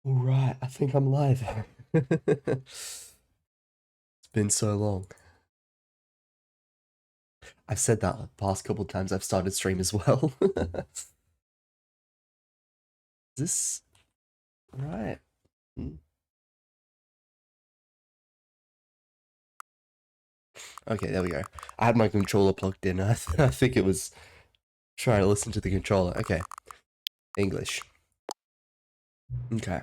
All right, I think I'm live. It's been so long. I've said that the past couple times I've started stream as well. Is this right? Hmm. Okay, there we go. I had my controller plugged in. I think it was trying to listen to the controller. Okay, English. Okay.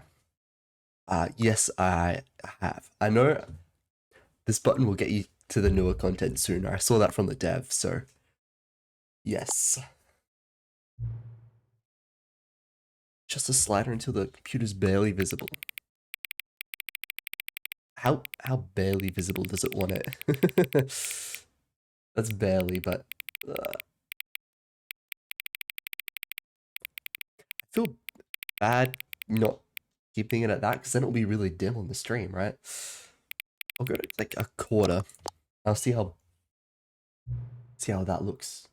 Yes, I have. I know this button will get you to the newer content sooner. I saw that from the dev, so yes. Just a slider until the computer's barely visible. How barely visible does it want it? That's barely, but I feel bad not keeping it at that because then it'll be really dim on the stream, right? I'll go to like a quarter. I'll see how that looks.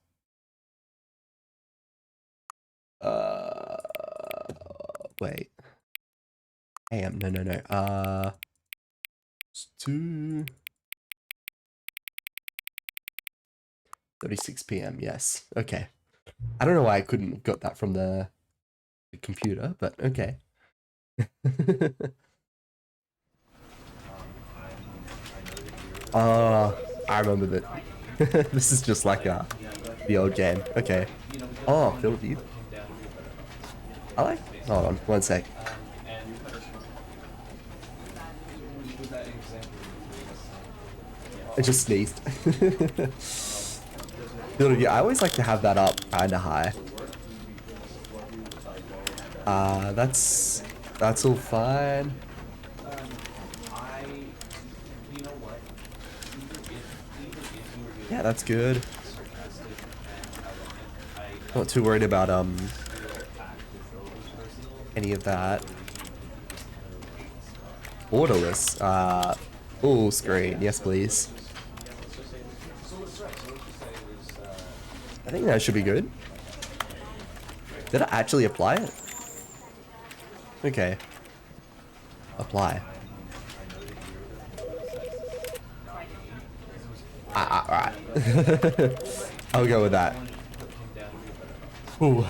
Wait. AM, no. It's 2:36 p.m. Yes. Okay. I don't know why I couldn't have got that from the computer, but okay. I remember that. This is just like the old game. Okay. Oh, field view. I like. Hold on, one sec. I just sneezed. Field of view. I always like to have that up kinda high. That's all fine. Yeah, that's good. Not too worried about any of that. Borderless. Full screen. Yes, please. I think that should be good. Did I actually apply it? Okay. Apply. Alright. I'll go with that. Ooh.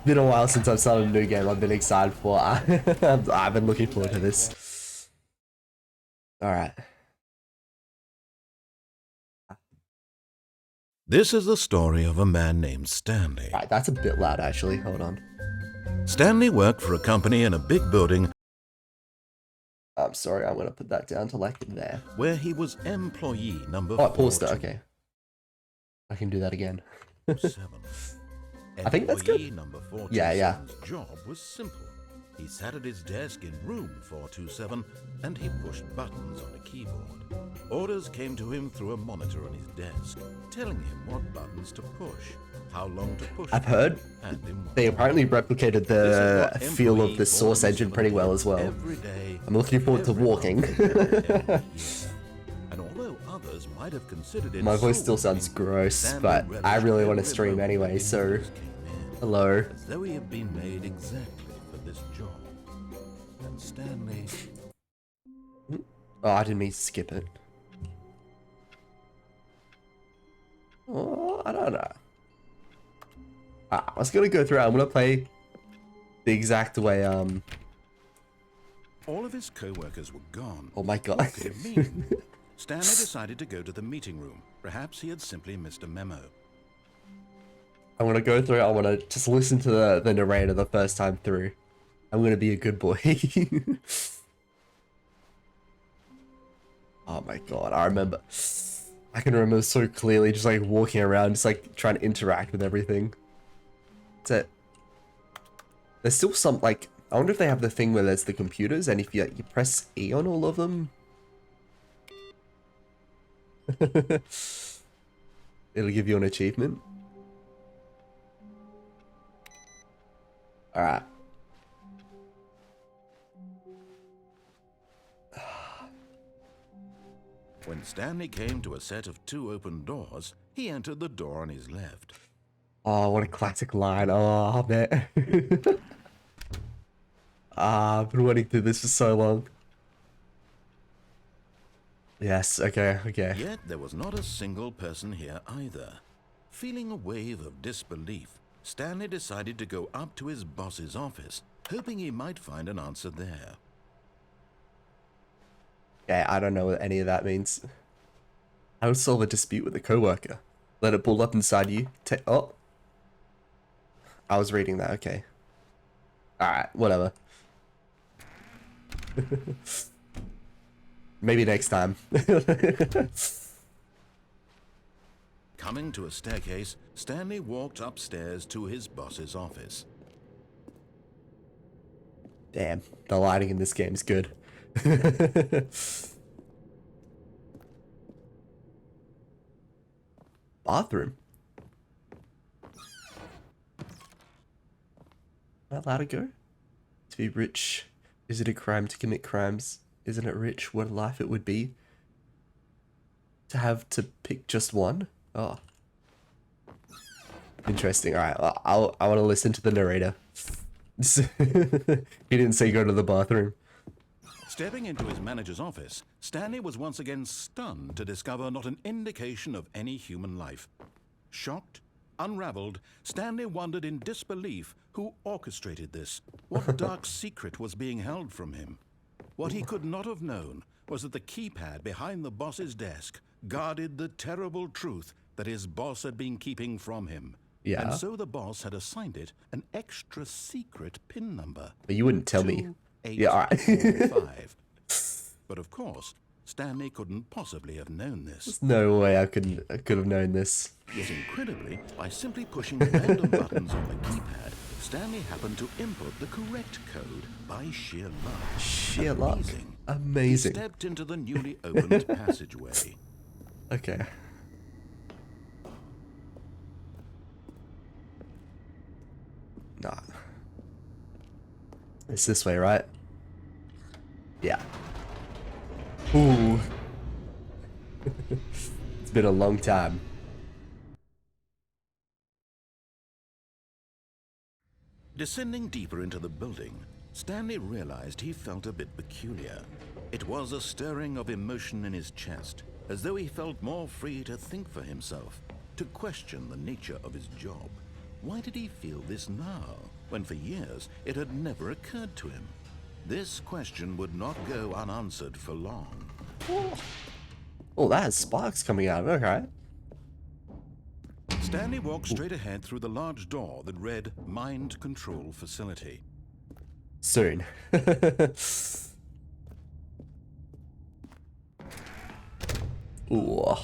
Been a while since I've started a new game I've been excited for. I've been looking forward to this. Alright. This is the story of a man named Stanley. Right, that's a bit loud actually. Hold on. Stanley worked for a company in a big building. I'm sorry, I'm gonna put that down to like there. Where he was employee number Oh, I paused it, okay. I can do that again. 7. I think that's good. Employee number 427's Yeah. job was simple. He sat at his desk in room 427 and he pushed buttons on a keyboard. Orders came to him through a monitor on his desk, telling him what buttons to push, how long to push. I've heard they apparently replicated the feel of the Source engine pretty well as well. I'm looking forward to walking. And although others might have considered it My voice still sounds gross, but I really want to stream anyway, so hello. as though he had been made exactly for this job. And Stanley... Oh, I didn't mean to skip it. Oh, I don't know. I was gonna go through. I'm gonna play the exact way. All of his co-workers were gone. Oh my god. What could it mean? Stanley decided to go to the meeting room. Perhaps he had simply missed a memo. I'm gonna go through. I want to just listen to the narrator the first time through. I'm gonna be a good boy. Oh my god, I remember. I can remember so clearly just like walking around, just like trying to interact with everything. That's it. There's still some like, I wonder if they have the thing where there's the computers and if you press E on all of them. It'll give you an achievement. Alright. When Stanley came to a set of 2 open doors, he entered the door on his left. Oh, what a classic line. Oh, man. I've been waiting through this for so long. Yes, okay, okay. Yet there was not a single person here either. Feeling a wave of disbelief, Stanley decided to go up to his boss's office, hoping he might find an answer there. Yeah, I don't know what any of that means. How to solve a dispute with a coworker. Let it pull up inside you. Oh. I was reading that, okay. Alright, whatever. Maybe next time. Coming to a staircase, Stanley walked upstairs to his boss's office. Damn, the lighting in this game is good. Bathroom. Am I allowed to go? To be rich. Is it a crime to commit crimes? Isn't it rich? What a life it would be. To have to pick just one? Oh. Interesting. Alright, I want to listen to the narrator. He didn't say go to the bathroom. Stepping into his manager's office, Stanley was once again stunned to discover not an indication of any human life. Shocked, unraveled, Stanley wondered in disbelief who orchestrated this, what dark secret was being held from him. What he could not have known was that the keypad behind the boss's desk guarded the terrible truth that his boss had been keeping from him. Yeah. And so the boss had assigned it an extra secret PIN number. But you wouldn't tell me. 2845. Yeah, alright. But of course, Stanley couldn't possibly have known this. There's no way I could have known this. Yet incredibly, by simply pushing random buttons on the keypad, Stanley happened to input the correct code by sheer luck. Sheer luck. Amazing. Amazing. He stepped into the newly opened passageway. Okay. Nah. It's this way, right? Yeah. Ooh. It's been a long time. Descending deeper into the building, Stanley realized he felt a bit peculiar. It was a stirring of emotion in his chest, as though he felt more free to think for himself, to question the nature of his job. Why did he feel this now, when for years it had never occurred to him? This question would not go unanswered for long. Oh, that has sparks coming out. Okay. Stanley walked straight ahead through the large door that read Mind Control Facility. Soon. Ooh.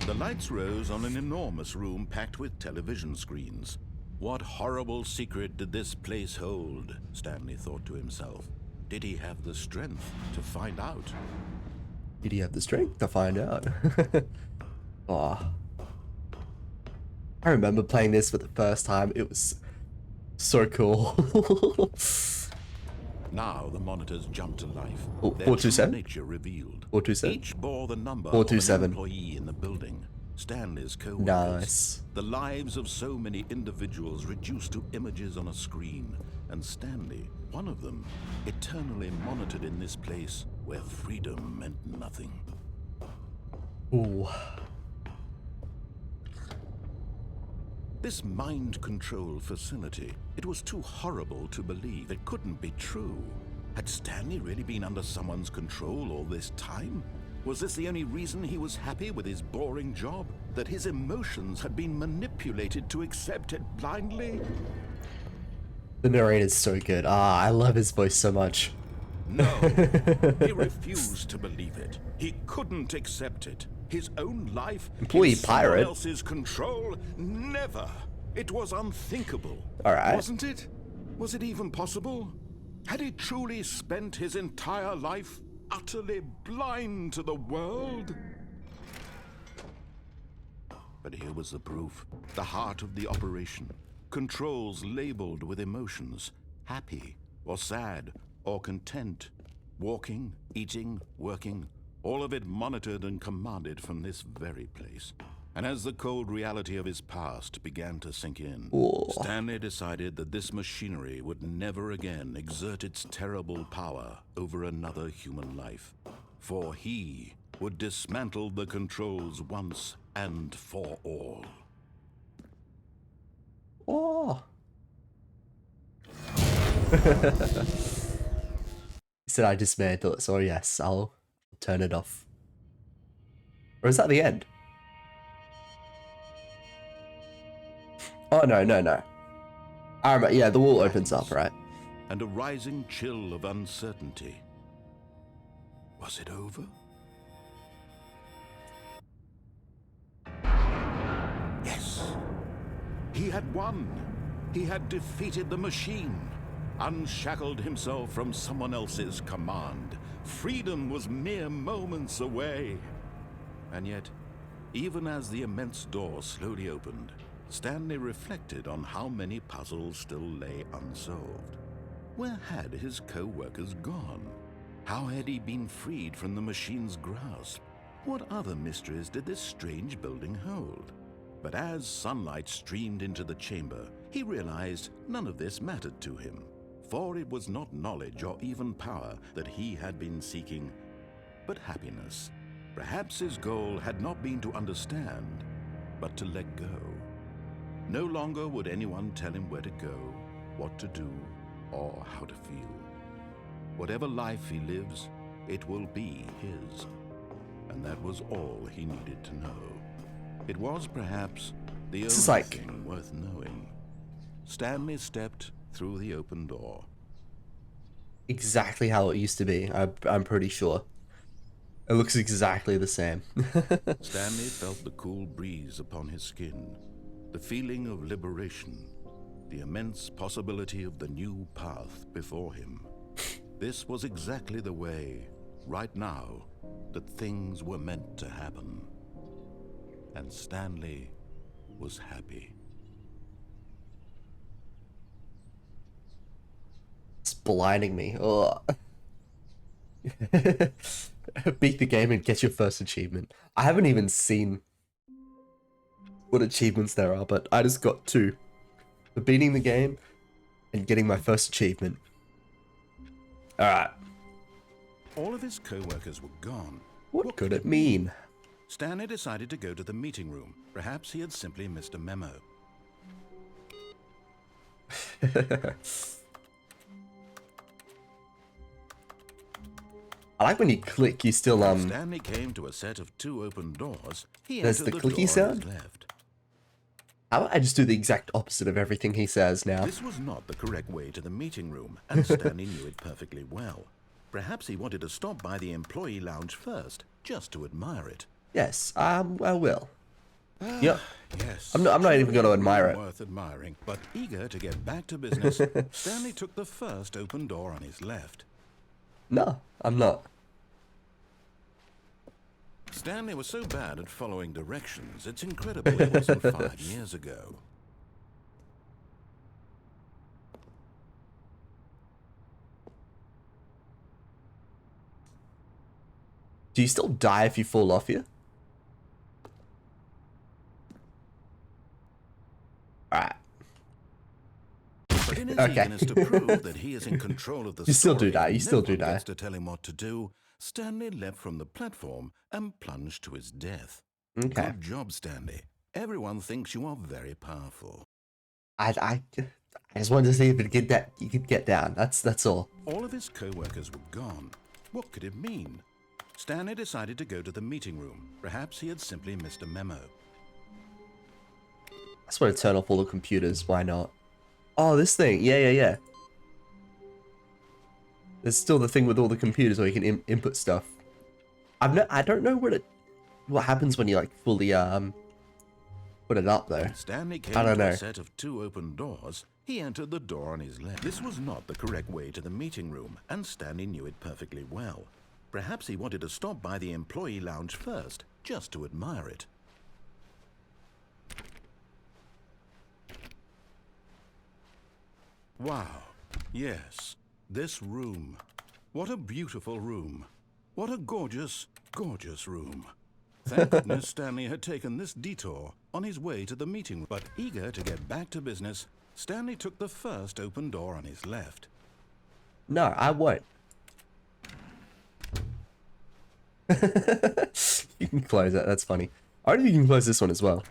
The lights rose on an enormous room packed with television screens. What horrible secret did this place hold? Stanley thought to himself. Did he have the strength to find out? Did he have the strength to find out? Oh. I remember playing this for the first time. It was so cool. Now the monitors jumped to life. Oh, Their 427? true nature revealed. 427? Each bore the number of 427. an employee in the building. Stanley's co-workers. Nice. The lives of so many individuals reduced to images on a screen. And Stanley, one of them, eternally monitored in this place where freedom meant nothing. Ooh. This mind control facility, it was too horrible to believe. It couldn't be true. Had Stanley really been under someone's control all this time? Was this the only reason he was happy with his boring job? That his emotions had been manipulated to accept it blindly? The narrator's so good. Ah, I love his voice so much. No, he refused to believe it. He couldn't accept it. His own life, Employee in someone pirate. else's control, never. It was unthinkable. All right. Wasn't it? Was it even possible? Had he truly spent his entire life utterly blind to the world? But here was the proof. The heart of the operation. Controls labeled with emotions. Happy or sad or content. Walking, eating, working. All of it monitored and commanded from this very place. And as the cold reality of his past began to sink in, Whoa. Stanley decided that this machinery would never again exert its terrible power over another human life. For he would dismantle the controls once and for all. Oh. He said I dismantle it, so yes, I'll turn it off. Or is that the end? Oh, no, no, no. I remember, yeah, the wall opens up, right? And a rising chill of uncertainty. Was it over? Yes. He had won. He had defeated the machine, unshackled himself from someone else's command. Freedom was mere moments away. And yet, even as the immense door slowly opened, Stanley reflected on how many puzzles still lay unsolved. Where had his co-workers gone? How had he been freed from the machine's grasp? What other mysteries did this strange building hold? But as sunlight streamed into the chamber, he realized none of this mattered to him, for it was not knowledge or even power that he had been seeking, but happiness. Perhaps his goal had not been to understand, but to let go. No longer would anyone tell him where to go, what to do, or how to feel. Whatever life he lives, it will be his. And that was all he needed to know. It was perhaps the only thing worth knowing. Stanley stepped through the open door. Exactly how it used to be, I'm pretty sure. It looks exactly the same. Stanley felt the cool breeze upon his skin, the feeling of liberation, the immense possibility of the new path before him. This was exactly the way, right now, that things were meant to happen. And Stanley was happy. It's blinding me. Oh. Beat the game and get your first achievement. I haven't even seen what achievements there are, but I just got 2. For beating the game and getting my first achievement. Alright. All of his co-workers were gone. What could it mean? Stanley decided to go to the meeting room. Perhaps he had simply missed a memo. I like when you click, you still Stanley came to a set of 2 open doors. He there's entered the the clicky door sound? on his left. How about I just do the exact opposite of everything he says now? This was not the correct way to the meeting room, and Stanley knew it perfectly well. Perhaps he wanted to stop by the employee lounge first, just to admire it. Yes, I will. Yep. Yes. I'm not even going to admire it. Worth admiring, but eager to get back to business, Stanley took the first open door on his left. No, I'm not. Stanley was so bad at following directions, it's incredible it wasn't 5 years ago. Do you still die if you fall off here? Alright. But in his eagerness to prove that he is in control of the You still do story, die, you still do no one die. gets to tell him what to do, Stanley leapt from the platform and plunged to his death. Okay. Good job, Stanley. Everyone thinks you are very powerful. I just wanted to see if you could get down. That's all. All of his co-workers were gone. What could it mean? Stanley decided to go to the meeting room. Perhaps he had simply missed a memo. I just want to turn off all the computers. Why not? Oh, this thing. Yeah. There's still the thing with all the computers where you can input stuff. I don't know what happens when you like fully put it up though. Stanley came I don't to know. a set of 2 open doors. He entered the door on his left. This was not the correct way to the meeting room, and Stanley knew it perfectly well. Perhaps he wanted to stop by the employee lounge first, just to admire it. Wow. Yes, this room. What a beautiful room. What a gorgeous, gorgeous room. Thank goodness Stanley had taken this detour on his way to the meeting. But eager to get back to business, Stanley took the first open door on his left. No, I won't. You can close it. That's funny. I don't think you can close this one as well.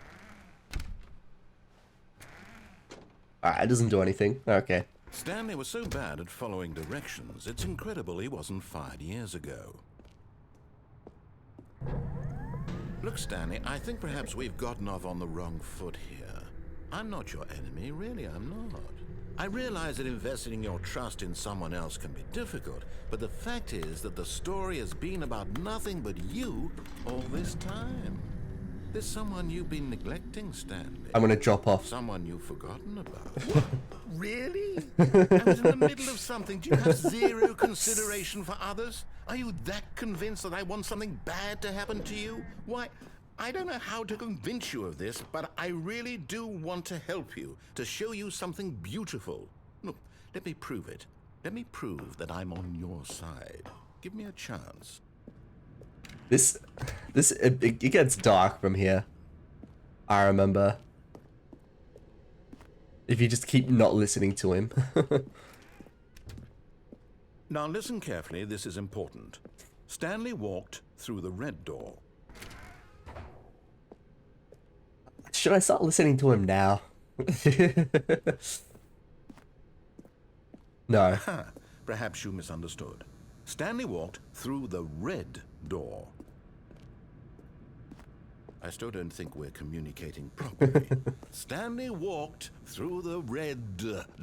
Alright, it doesn't do anything. Okay. Stanley was so bad at following directions, it's incredible he wasn't fired years ago. Look, Stanley, I think perhaps we've gotten off on the wrong foot here. I'm not your enemy, really, I'm not. I realize that investing your trust in someone else can be difficult, but the fact is that the story has been about nothing but you all this time. There's someone you've been neglecting, Stanley. I'm gonna drop off. Someone you've forgotten about. What? Really? I was in the middle of something. Do you have zero consideration for others? Are you that convinced that I want something bad to happen to you? Why, I don't know how to convince you of this, but I really do want to help you, to show you something beautiful. Look, let me prove it. Let me prove that I'm on your side. Give me a chance. It gets dark from here. I remember. If you just keep not listening to him. Now listen carefully, this is important. Stanley walked through the red door. Should I start listening to him now? No. Perhaps you misunderstood. Stanley walked through the red door. I still don't think we're communicating properly. Stanley walked through the red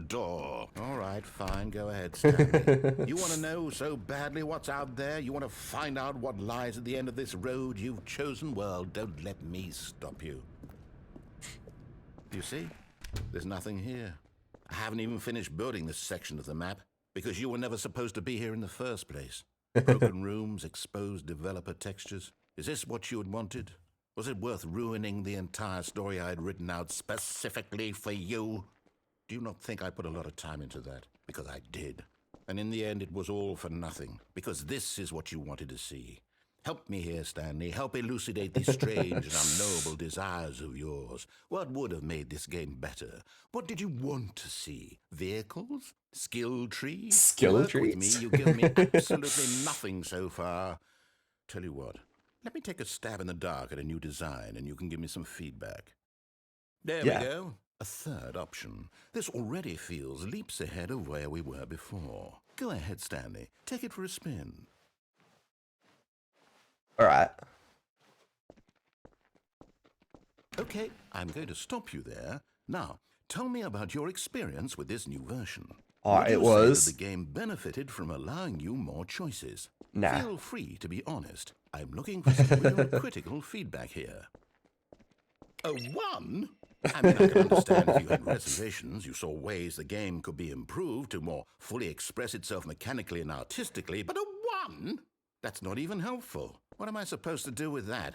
door. All right, fine, go ahead, Stanley. You want to know so badly what's out there? You want to find out what lies at the end of this road you've chosen? Well, don't let me stop you. You see? There's nothing here. I haven't even finished building this section of the map because you were never supposed to be here in the first place. Broken rooms, exposed developer textures. Is this what you had wanted? Was it worth ruining the entire story I had written out specifically for you? Do you not think I put a lot of time into that? Because I did. And in the end, it was all for nothing. Because this is what you wanted to see. Help me here, Stanley. Help elucidate these strange and unknowable desires of yours. What would have made this game better? What did you want to see? Vehicles? Skill trees? Skill Work trees? with me. You've given me absolutely nothing so far. Tell you what. Let me take a stab in the dark at a new design, and you can give me some feedback. There we go. A third option. This already feels leaps ahead of where we were before. Go ahead, Stanley. Take it for a spin. Alright. Okay, I'm going to stop you there. Now, tell me about your experience with this new version. Would you say that the game benefited from allowing you more choices? Nah. Feel free to be honest. I'm looking for some real critical feedback here. A 1? I mean, I can understand if you had reservations, you saw ways the game could be improved to more fully express itself mechanically and artistically, but a 1? That's not even helpful. What am I supposed to do with that?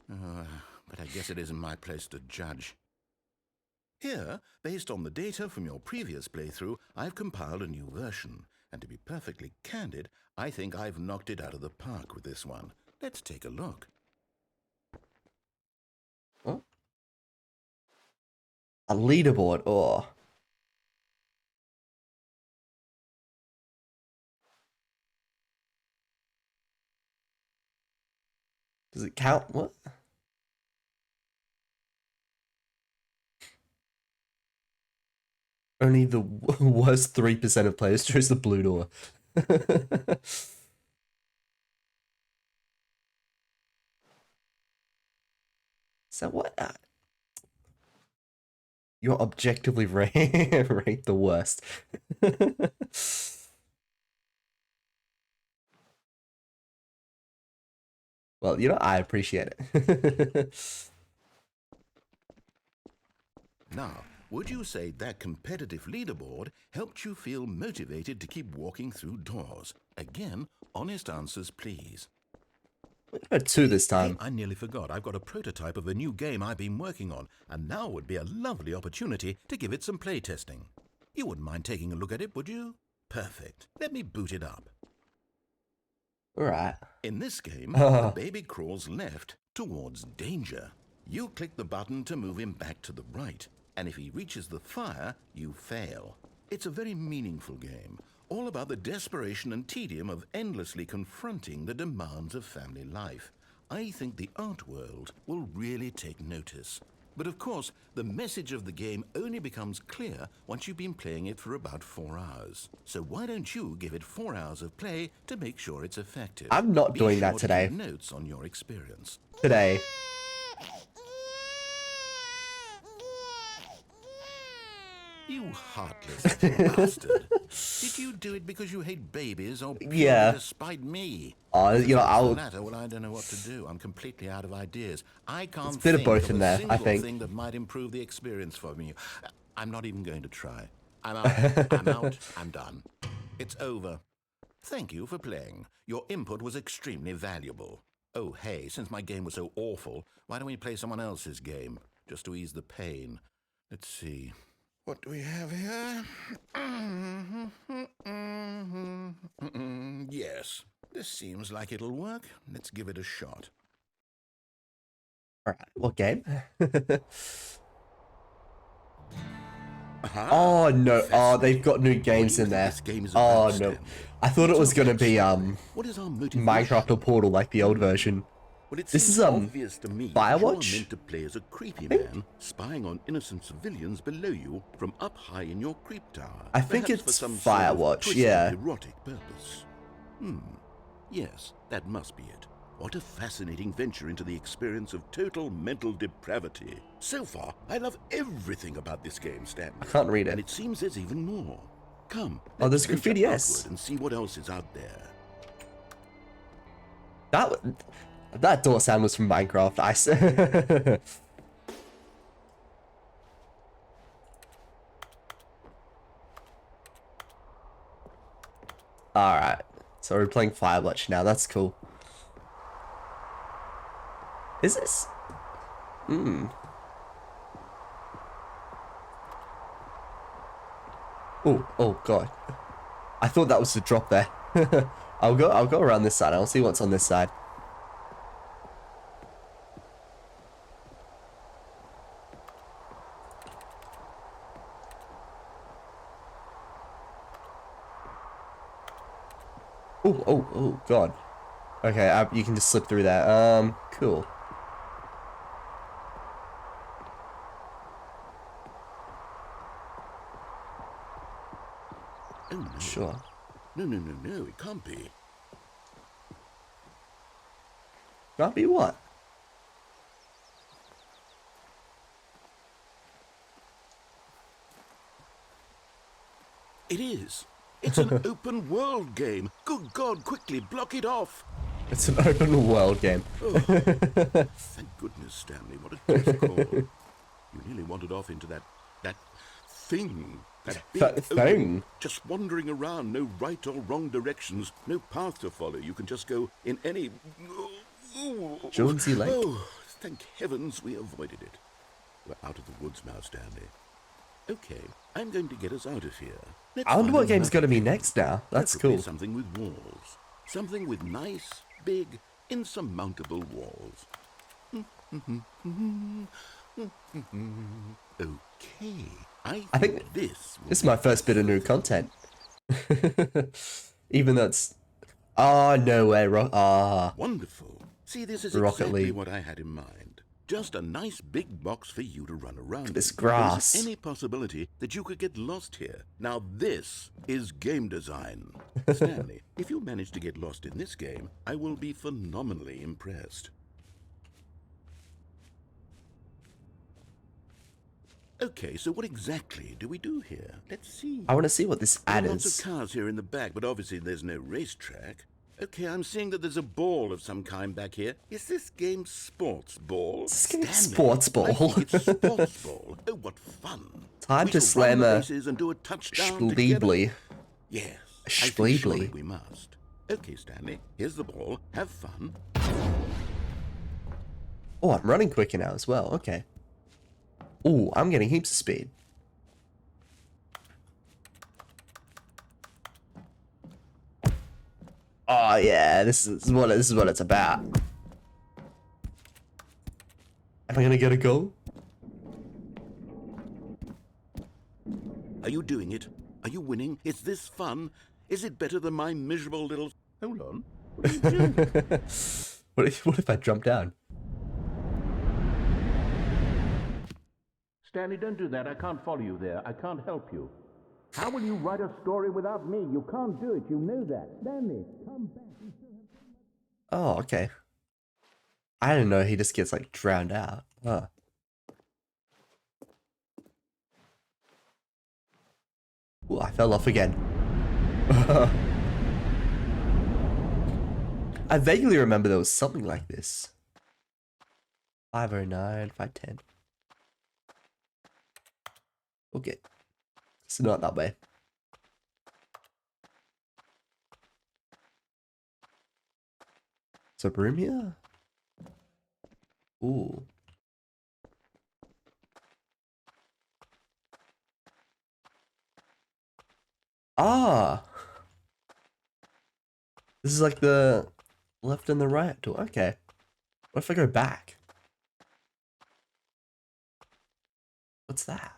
But I guess it isn't my place to judge. Here, based on the data from your previous playthrough, I've compiled a new version. And to be perfectly candid, I think I've knocked it out of the park with this one. Let's take a look. Huh? A leaderboard, or... Does it count? What? Only the worst 3% of players chose the blue door. So what? You're objectively ranked the worst. Well, you know, I appreciate it. Now, would you say that competitive leaderboard helped you feel motivated to keep walking through doors? Again, honest answers, please. A 2 this time. Hey, I nearly forgot. I've got a prototype of a new game I've been working on, and now would be a lovely opportunity to give it some playtesting. You wouldn't mind taking a look at it, would you? Perfect. Let me boot it up. Alright. In this game, the baby crawls left towards danger. You click the button to move him back to the right, and if he reaches the fire, you fail. It's a very meaningful game, all about the desperation and tedium of endlessly confronting the demands of family life. I think the art world will really take notice. But of course, the message of the game only becomes clear once you've been playing it for about 4 hours. So why don't you give it 4 hours of play to make sure it's effective? I'm not doing that today. Be sure to give notes on your experience. Today. You heartless bastard. Did you do it because you hate babies or purely Yeah. to spite me? You know, The latter, well, I don't know what to do. I'm completely out of ideas. I can't It's a bit of think both in a there, I single think. thing that might improve the experience for me. I'm not even going to try. I'm out. I'm out. I'm done. It's over. Thank you for playing. Your input was extremely valuable. Oh, hey, since my game was so awful, why don't we play someone else's game, just to ease the pain? Let's see. What do we have here? Yes, this seems like it'll work. Let's give it a shot. Alright, what game? Oh no, oh they've got new games in there. Oh no. I thought it was gonna be Minecraft or Portal like the old version. Well, it This seems is obvious to me that you are Firewatch? meant to play as a creepy man spying on innocent civilians below you from up high in your creep tower. I think Perhaps for it's some sort of Firewatch, twisted, yeah. erotic purpose. Yes, that must be it. What a fascinating venture into the experience of total mental depravity. So far, I love everything about this game, Stanley. I can't read it. And it seems there's even more. Come, Oh, there's let's venture graffiti, yes. outward and see what else is out there. That door sound was from Minecraft. I said. Alright. So we're playing Firewatch now. That's cool. Is this? Oh god. I thought that was the drop there. I'll go around this side. I'll see what's on this side. Oh god. Okay, you can just slip through that. Cool. Oh, no. Sure. No, it can't be. Can't be what? It is. It's an open world game. Good God, quickly block it off. It's an open world game. Oh, thank goodness, Stanley. What a close call. You nearly wandered off into that thing. That big thing? Just wandering around, no right or wrong directions, no path to follow. You can just go in any... Jonesy Lake. Oh, thank heavens we avoided it. We're out of the woods now, Stanley. Okay, I'm going to get us out of here. I wonder what game's gonna be next now. That's Preferably cool. something with walls. Something with nice, big, insurmountable walls. Okay, I think this is my first bit of new content. Even though it's... Oh, no way. wonderful. See, this is Rocket exactly League. what I had in mind. Just a nice big box for you to run around in. This There grass. isn't any possibility that you could get lost here. Now this is game design. Stanley, if you manage to get lost in this game, I will be phenomenally impressed. Okay, so what exactly do we do here? Let's see. I want to see what this ad Lots is. of cars here in the back, but obviously there's no racetrack. Okay, I'm seeing that there's a ball of some kind back here. Is this game sports ball? Is this game Stanley, sports ball? I think it's sports ball. Oh, what fun. Time We to shall run slam the a races and do a touchdown together. Schleebly. Yes, I think Schleebly. surely we must. Okay, Stanley, here's the ball. Have fun. Oh, I'm running quicker now as well. Okay. Oh, I'm getting heaps of speed. Oh yeah, this is what it's about. Am I gonna get a goal? Are you doing it? Are you winning? Is this fun? Is it better than my miserable little... Hold on. What are you doing? What if I jump down? Stanley, don't do that. I can't follow you there. I can't help you. How will you write a story without me? You can't do it. You know that. Stanley, come back. Oh, okay. I didn't know he just gets like drowned out. Huh. Ooh, I fell off again. I vaguely remember there was something like this. 509, 510. Okay. It's not that way. Is there room here? Ooh. Ah! This is like the left and the right door. Okay. What if I go back? What's that?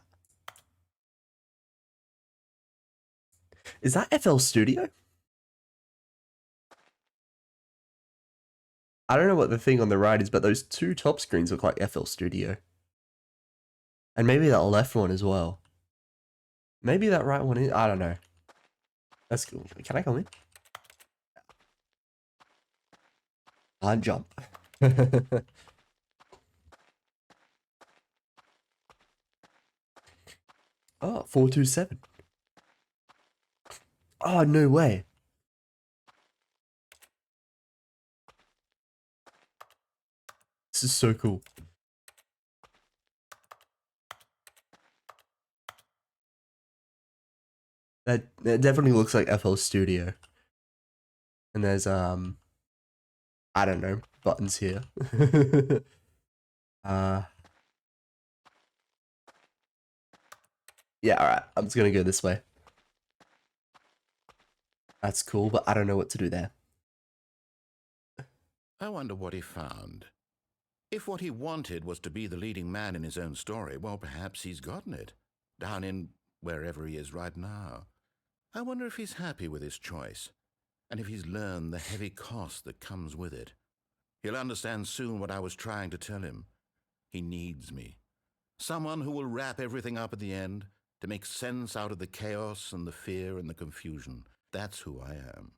Is that FL Studio? I don't know what the thing on the right is, but those two top screens look like FL Studio. And maybe that left one as well. Maybe that right one is, I don't know. That's cool. Can I come in? Can't jump. Oh, 427. Oh, no way. This is so cool. That definitely looks like FL Studio. And there's I don't know, buttons here. Yeah, alright. I'm just gonna go this way. That's cool, but I don't know what to do there. I wonder what he found. If what he wanted was to be the leading man in his own story, well, perhaps he's gotten it. Down in wherever he is right now. I wonder if he's happy with his choice, and if he's learned the heavy cost that comes with it. He'll understand soon what I was trying to tell him. He needs me. Someone who will wrap everything up at the end, to make sense out of the chaos and the fear and the confusion. That's who I am.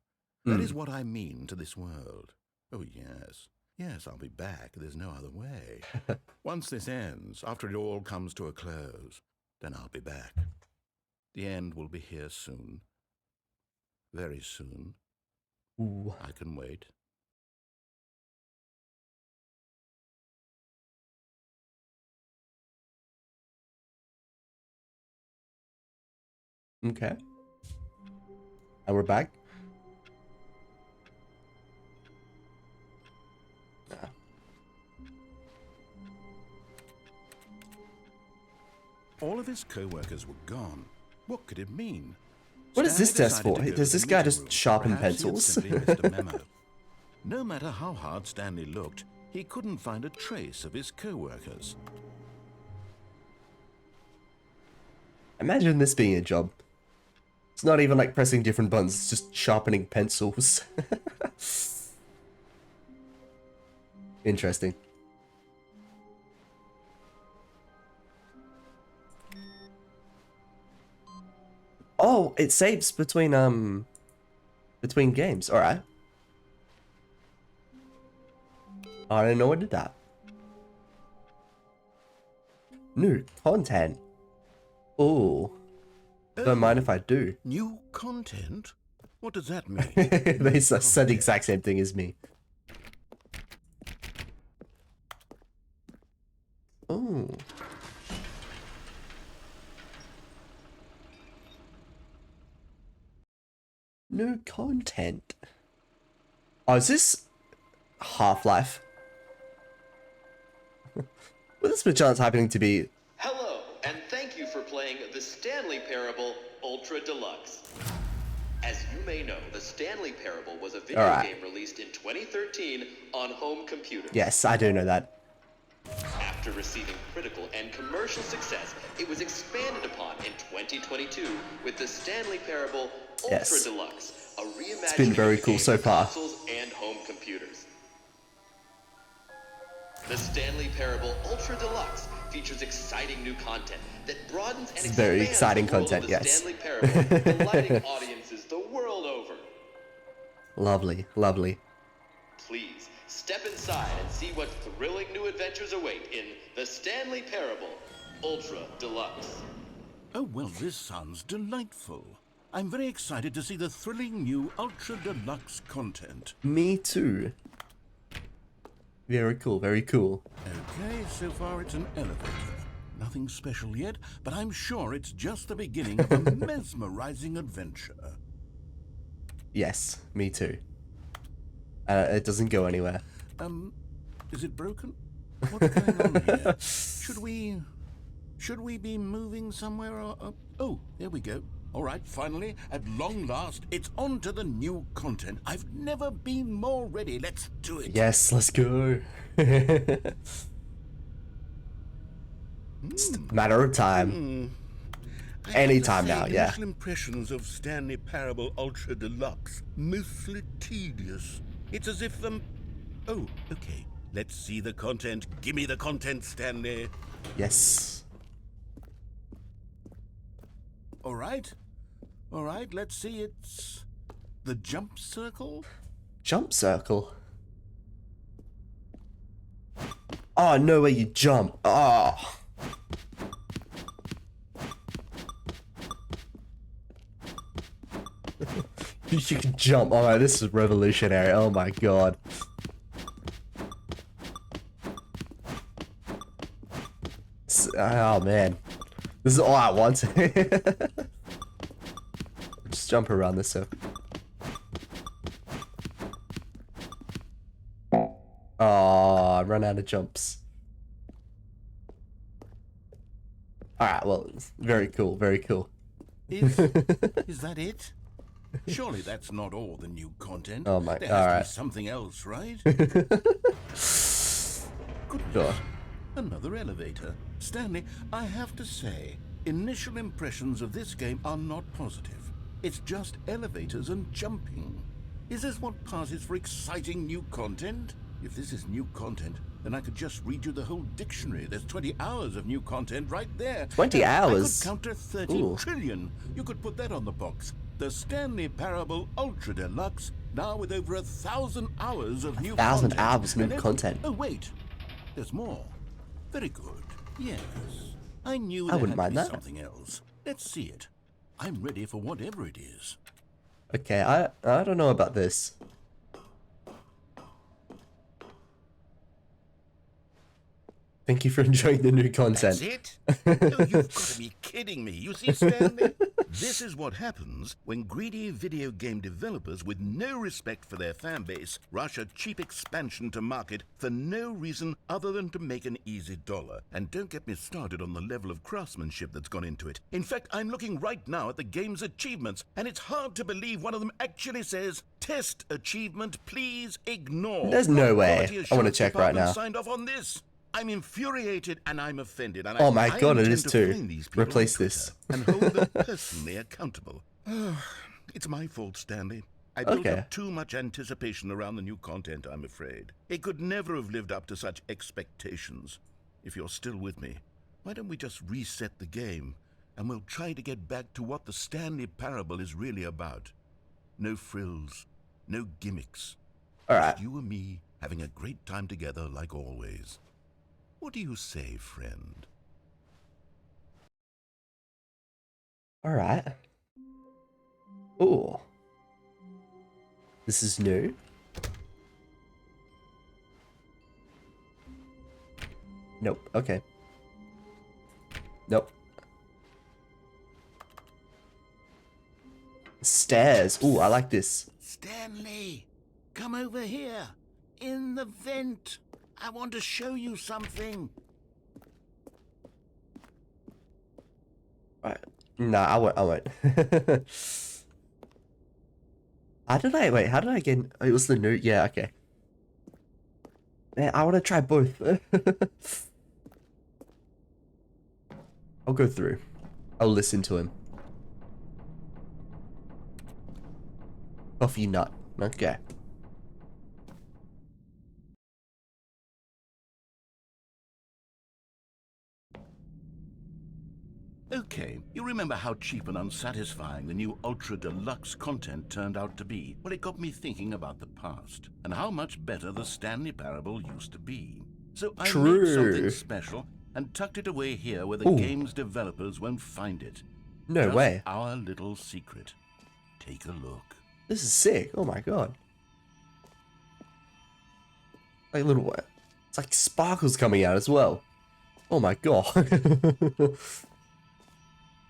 That is what I mean to this world. Oh, yes. Yes, I'll be back. There's no other way. Once this ends, after it all comes to a close, then I'll be back. The end will be here soon. Very soon. Ooh. I can wait. Okay. And we're back. All of his co-workers were gone. What could it mean? What is this Stanley desk for? decided to go Does to this the guy meeting just room. sharpen Perhaps he had pencils? simply missed a memo. No matter how hard Stanley looked, he couldn't find a trace of his co-workers. Imagine this being a job. It's not even like pressing different buttons, it's just sharpening pencils. Interesting. Oh, it saves between games. Alright. I didn't know I did that. New content. Oh. Don't mind if I do. New content? What does that mean? They said the exact same thing as me. Oh. New content. Oh, is this Half-Life? Well, this chance happening to be... Hello, and thank you for playing the Stanley Parable Ultra Deluxe. As you may know, the Stanley Parable was a video Alright. game released in 2013 on home computers. Yes, I do know that. After receiving critical and commercial success, it was expanded upon in 2022 with the Stanley Parable Ultra Yes. Deluxe, a reimagined It's been very cool game so for far. consoles and home computers. The Stanley Parable Ultra Deluxe features exciting new content that broadens and It's very expands exciting the world content, of the yes. Stanley Parable, delighting audiences the world over. Lovely, lovely. Please, step inside and see what thrilling new adventures await in The Stanley Parable Ultra Deluxe. Oh, well, this sounds delightful. I'm very excited to see the thrilling new Ultra Deluxe content. Me too. Very cool, very cool. Okay, so far it's an elevator. Nothing special yet, but I'm sure it's just the beginning of a mesmerizing adventure. Yes, me too. It doesn't go anywhere. Is it broken? What's going on here? Should we be moving somewhere or... oh, there we go. All right, finally, at long last, it's on to the new content. I've never been more ready. Let's do it. Yes, let's go. It's a matter of time. Anytime now, yeah. Initial impressions of Stanley Parable Ultra Deluxe, mostly tedious. It's as if oh, okay. Let's see the content. Give me the content, Stanley. Yes. All right, let's see. It's the jump circle. Jump circle. Oh, no way you jump. Oh. You can jump. Oh, man, this is revolutionary. Oh my god. Oh man. This is all I want. Just jump around this circle. Oh, I run out of jumps. Alright, well, very cool, very cool. Is that it? Surely that's not all the new content. Oh my, there has to alright. be something else, right? Goodness. Sure. Another elevator. Stanley, I have to say, initial impressions of this game are not positive. It's just elevators and jumping. Is this what passes for exciting new content? If this is new content, then I could just read you the whole dictionary. There's 20 hours of new content right there. 20 hours? I could counter 30 Ooh. trillion. You could put that on the box. The Stanley Parable Ultra Deluxe, now with over 1,000 hours of new 1,000 content. hours of new And content. Oh, wait. There's more. Very good. Yes. I knew I there wouldn't had to mind be that. something else. Let's see it. I'm ready for whatever it is. Okay, I don't know about this. Thank you for enjoying the new content. That's it? Oh, you've got to be kidding me. You see, Stanley? This is what happens when greedy video game developers with no respect for their fan base rush a cheap expansion to market for no reason other than to make an easy dollar. And don't get me started on the level of craftsmanship that's gone into it. In fact, I'm looking right now at the game's achievements, and it's hard to believe one of them actually says, "Test achievement, please ignore." There's no way. Quality I want to assurance check right department now. Signed off on this. I'm infuriated and I'm offended. And Oh my I god, it intend is to too. find these people on Replace Twitter this. and hold them personally accountable. It's my fault, Stanley. I built Okay. up too much anticipation around the new content, I'm afraid. It could never have lived up to such expectations. If you're still with me, why don't we just reset the game and we'll try to get back to what the Stanley Parable is really about. No frills, no gimmicks. Alright. Just you and me having a great time together like always. What do you say, friend? Alright. Ooh. This is new. Nope. Okay. Nope. Stairs. Ooh, I like this. Stanley, come over here. In the vent. I want to show you something. Right. Nah, I won't. How did I get, it was the note, yeah, okay. Man, I want to try both. I'll go through. I'll listen to him. Coffee nut, okay. Okay, you remember how cheap and unsatisfying the new Ultra Deluxe content turned out to be? Well, it got me thinking about the past, and how much better the Stanley Parable used to be. So I made something special and tucked it away here where the game's developers won't find it. No Just way. our little secret. Take a look. This is sick. Oh my god. Like little, it's like sparkles coming out as well. Oh my god.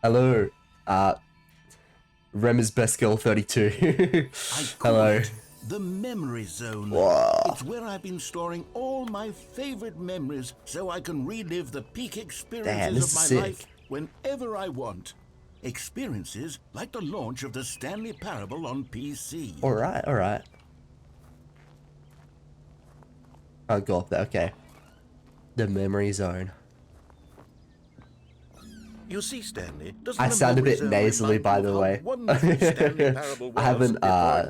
Hello. Rem is best girl 32. Hello. It the memory zone. Whoa. It's where I've been storing all my favorite memories so I can relive the peak experiences of my life whenever I want. Experiences like the launch of the Stanley Parable on PC. Alright, alright. I'll go up there, okay. The memory zone. You see, Stanley, I sound a bit nasally, by the way. I haven't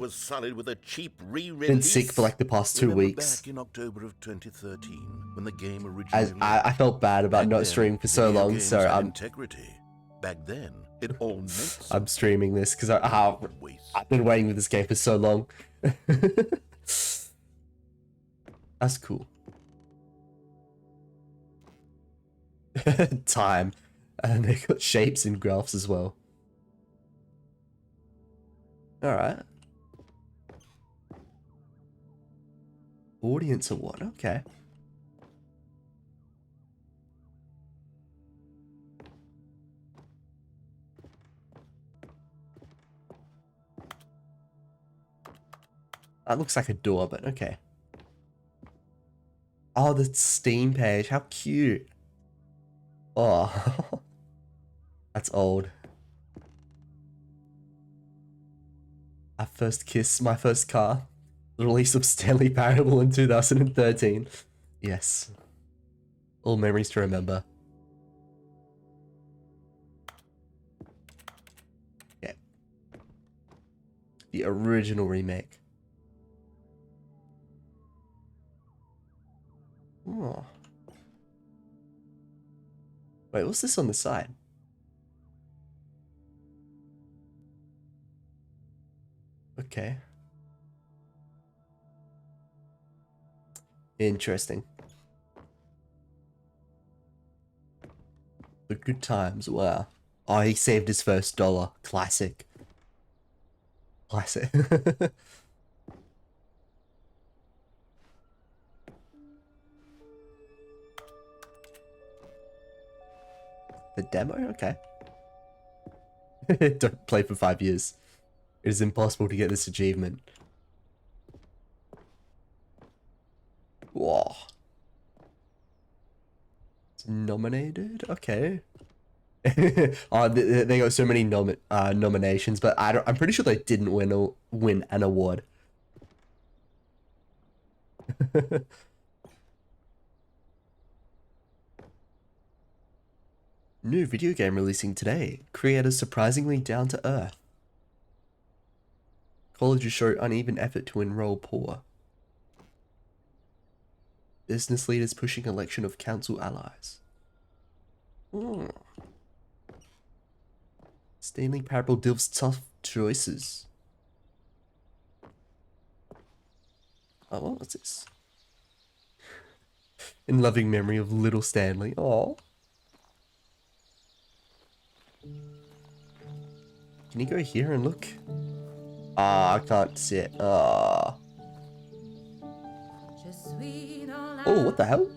was solid with a cheap been sick for like the past 2 weeks. Back in October of 2013, when the game originally I felt bad about not streaming for so long, so I'm integrity. Back then, it all meant I'm streaming this because I've been waiting with this game for so long. That's cool. Time. And they got shapes and graphs as well. Alright. Audience award, okay. That looks like a door, but okay. Oh, the Steam page, how cute. Oh, that's old. I first kissed my first car. The release of Stanley Parable in 2013. Yes. All memories to remember. Yeah. The original remake. Oh. Wait, what's this on the side? Okay. Interesting. The good times, wow. Oh, he saved his first dollar. Classic. Classic. The demo? Okay. Don't play for 5 years. It is impossible to get this achievement. Whoa. It's nominated? Okay. Oh, they got so many nominations, but I'm pretty sure they didn't win an award. New video game releasing today. Creators surprisingly down to earth. Colleges show uneven effort to enroll poor. Business leaders pushing election of council allies. Oh. Stanley Parable delves tough choices. Oh, what's this? In loving memory of little Stanley. Oh. Can you go here and look? Ah, I can't see it. Ah. Oh, what the hell?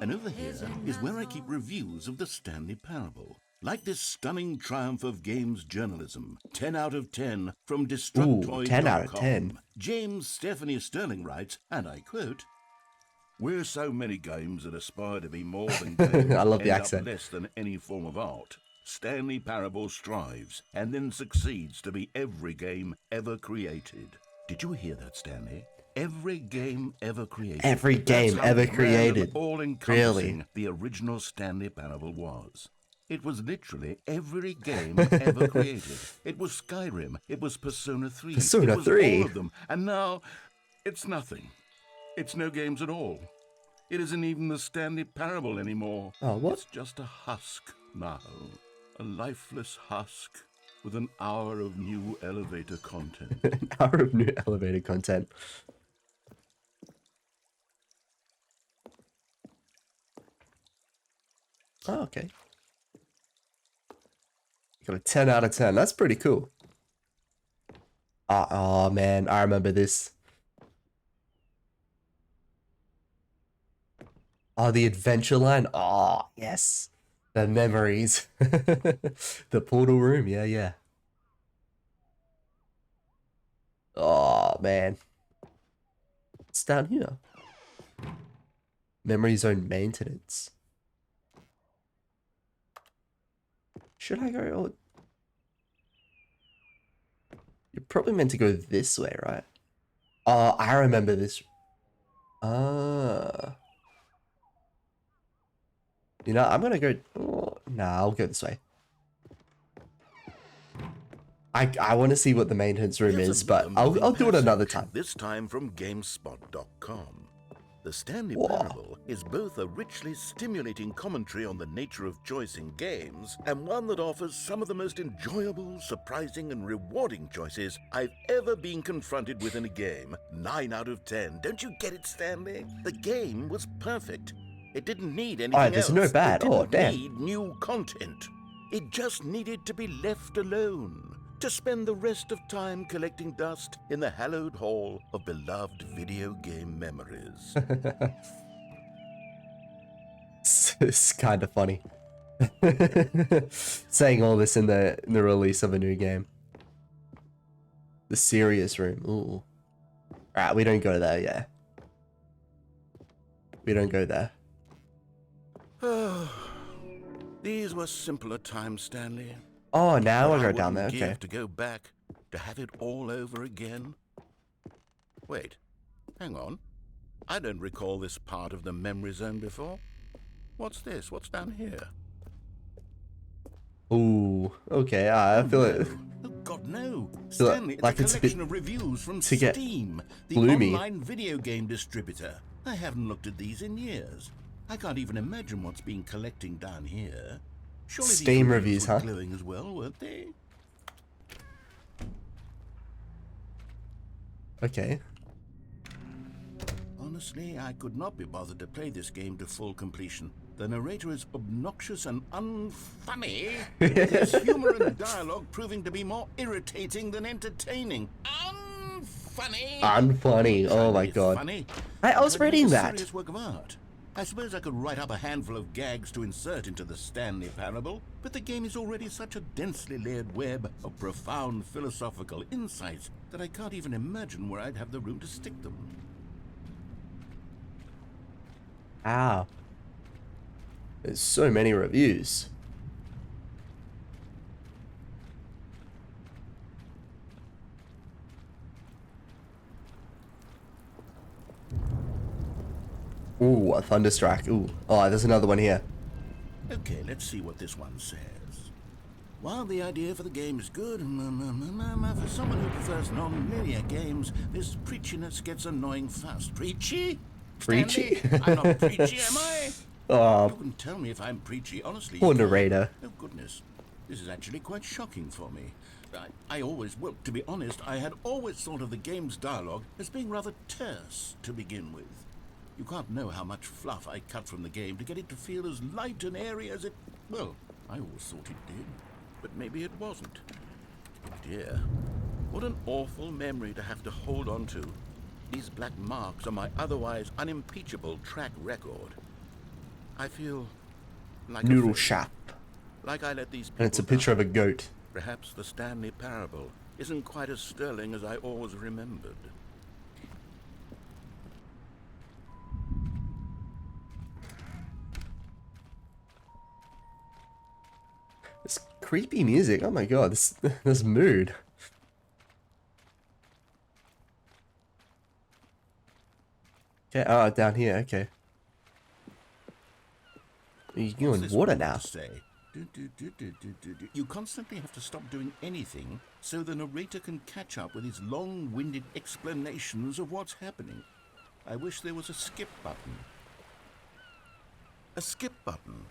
And over here is where I keep reviews of the Stanley Parable. Like this stunning triumph of games journalism. 10 out of 10 from Destructoid.com. 10 out of 10. James Stephanie Sterling writes, and I quote, "Where so many games that aspire to be more than games I love the end accent. up less than any form of art. Stanley Parable strives and then succeeds to be every game ever created. Did you hear that, Stanley? Every game ever created. Every game That's how ever grand created. and all-encompassing Really? the original Stanley Parable was. It was literally every game ever created. It was Skyrim. It was Persona 3. Persona it was 3. all of them. And now, it's nothing. It's no games at all. It isn't even the Stanley Parable anymore. Oh, what? It's just a husk now. A lifeless husk with an hour of new elevator content. An hour of new elevator content. Oh, okay. Got a 10 out of 10. That's pretty cool. Oh man, I remember this. Oh, the adventure line. Oh, yes. The memories. The portal room. Yeah, yeah. Oh, man. It's down here. Memory zone maintenance. Should I go? Oh, you're probably meant to go this way, right? Oh, I remember this. Ah. You know, I'm gonna go. Oh, nah, I'll go this way. I want to see what the maintenance room Here's is, a but bit of I'll do it moving another passage, time. This time from GameSpot.com. The Stanley Whoa. Parable is both a richly stimulating commentary on the nature of choice in games, and one that offers some of the most enjoyable, surprising, and rewarding choices I've ever been confronted with in a game. 9 out of 10. Don't you get it, Stanley? The game was perfect. It didn't need anything Alright, there's else. no bad. It Oh, didn't damn. need new content. It just needed to be left alone, to spend the rest of time collecting dust in the hallowed hall of beloved video game memories. It's kind of funny. Saying all this in the release of a new game. The serious room. Ooh. Alright, we don't go there, yeah. We don't go there. These were simpler times, Stanley. Oh, now But I go down there, wouldn't okay. give to go back, to have it all over again. Wait, hang on. I don't recall this part of the memory zone before. What's this? What's down here? Ooh, okay, I feel it. Oh God, no! Feel Stanley, like it's it's a a bit collection of reviews from to get Steam, the gloomy. online video game distributor. I haven't looked at these in years. I can't even imagine what's been collecting down here. Surely Steam these reviews, were huh? glowing as well, weren't they? Okay. Honestly, I could not be bothered to play this game to full completion. The narrator is obnoxious and unfunny, with his humor and dialogue proving to be more irritating than entertaining. Unfunny! Unfunny. Oh my It's god. funny. I was But it's reading a that. serious work of art. I suppose I could write up a handful of gags to insert into the Stanley Parable, but the game is already such a densely layered web of profound philosophical insights that I can't even imagine where I'd have the room to stick them. Ow. There's so many reviews. Ooh, a thunderstrike. Ooh. Oh, there's another one here. Okay, let's see what this one says. While the idea for the game is good, for someone who prefers non-linear games, this preachiness gets annoying fast. Preachy? Preachy? Stanley, I'm not preachy, am I? Oh, You can tell me if I'm preachy, honestly. poor you can. narrator. Oh, goodness. This is actually quite shocking for me. I always, well, to be honest, I had always thought of the game's dialogue as being rather terse to begin with. You can't know how much fluff I cut from the game to get it to feel as light and airy as it... Well, I always thought it did, but maybe it wasn't. Dear, what an awful memory to have to hold on to. These black marks on my otherwise unimpeachable track record. I feel like Noodle a failure. shop. Like I let these people And it's a picture of a goat. Perhaps the Stanley Parable isn't quite as sterling as I always remembered. There's creepy music. Oh my god, this mood. Okay, oh, down here, okay. You can go in water now. You constantly have to stop doing anything so the narrator can catch up with his long-winded explanations of what's happening. I wish there was a skip button. A skip button?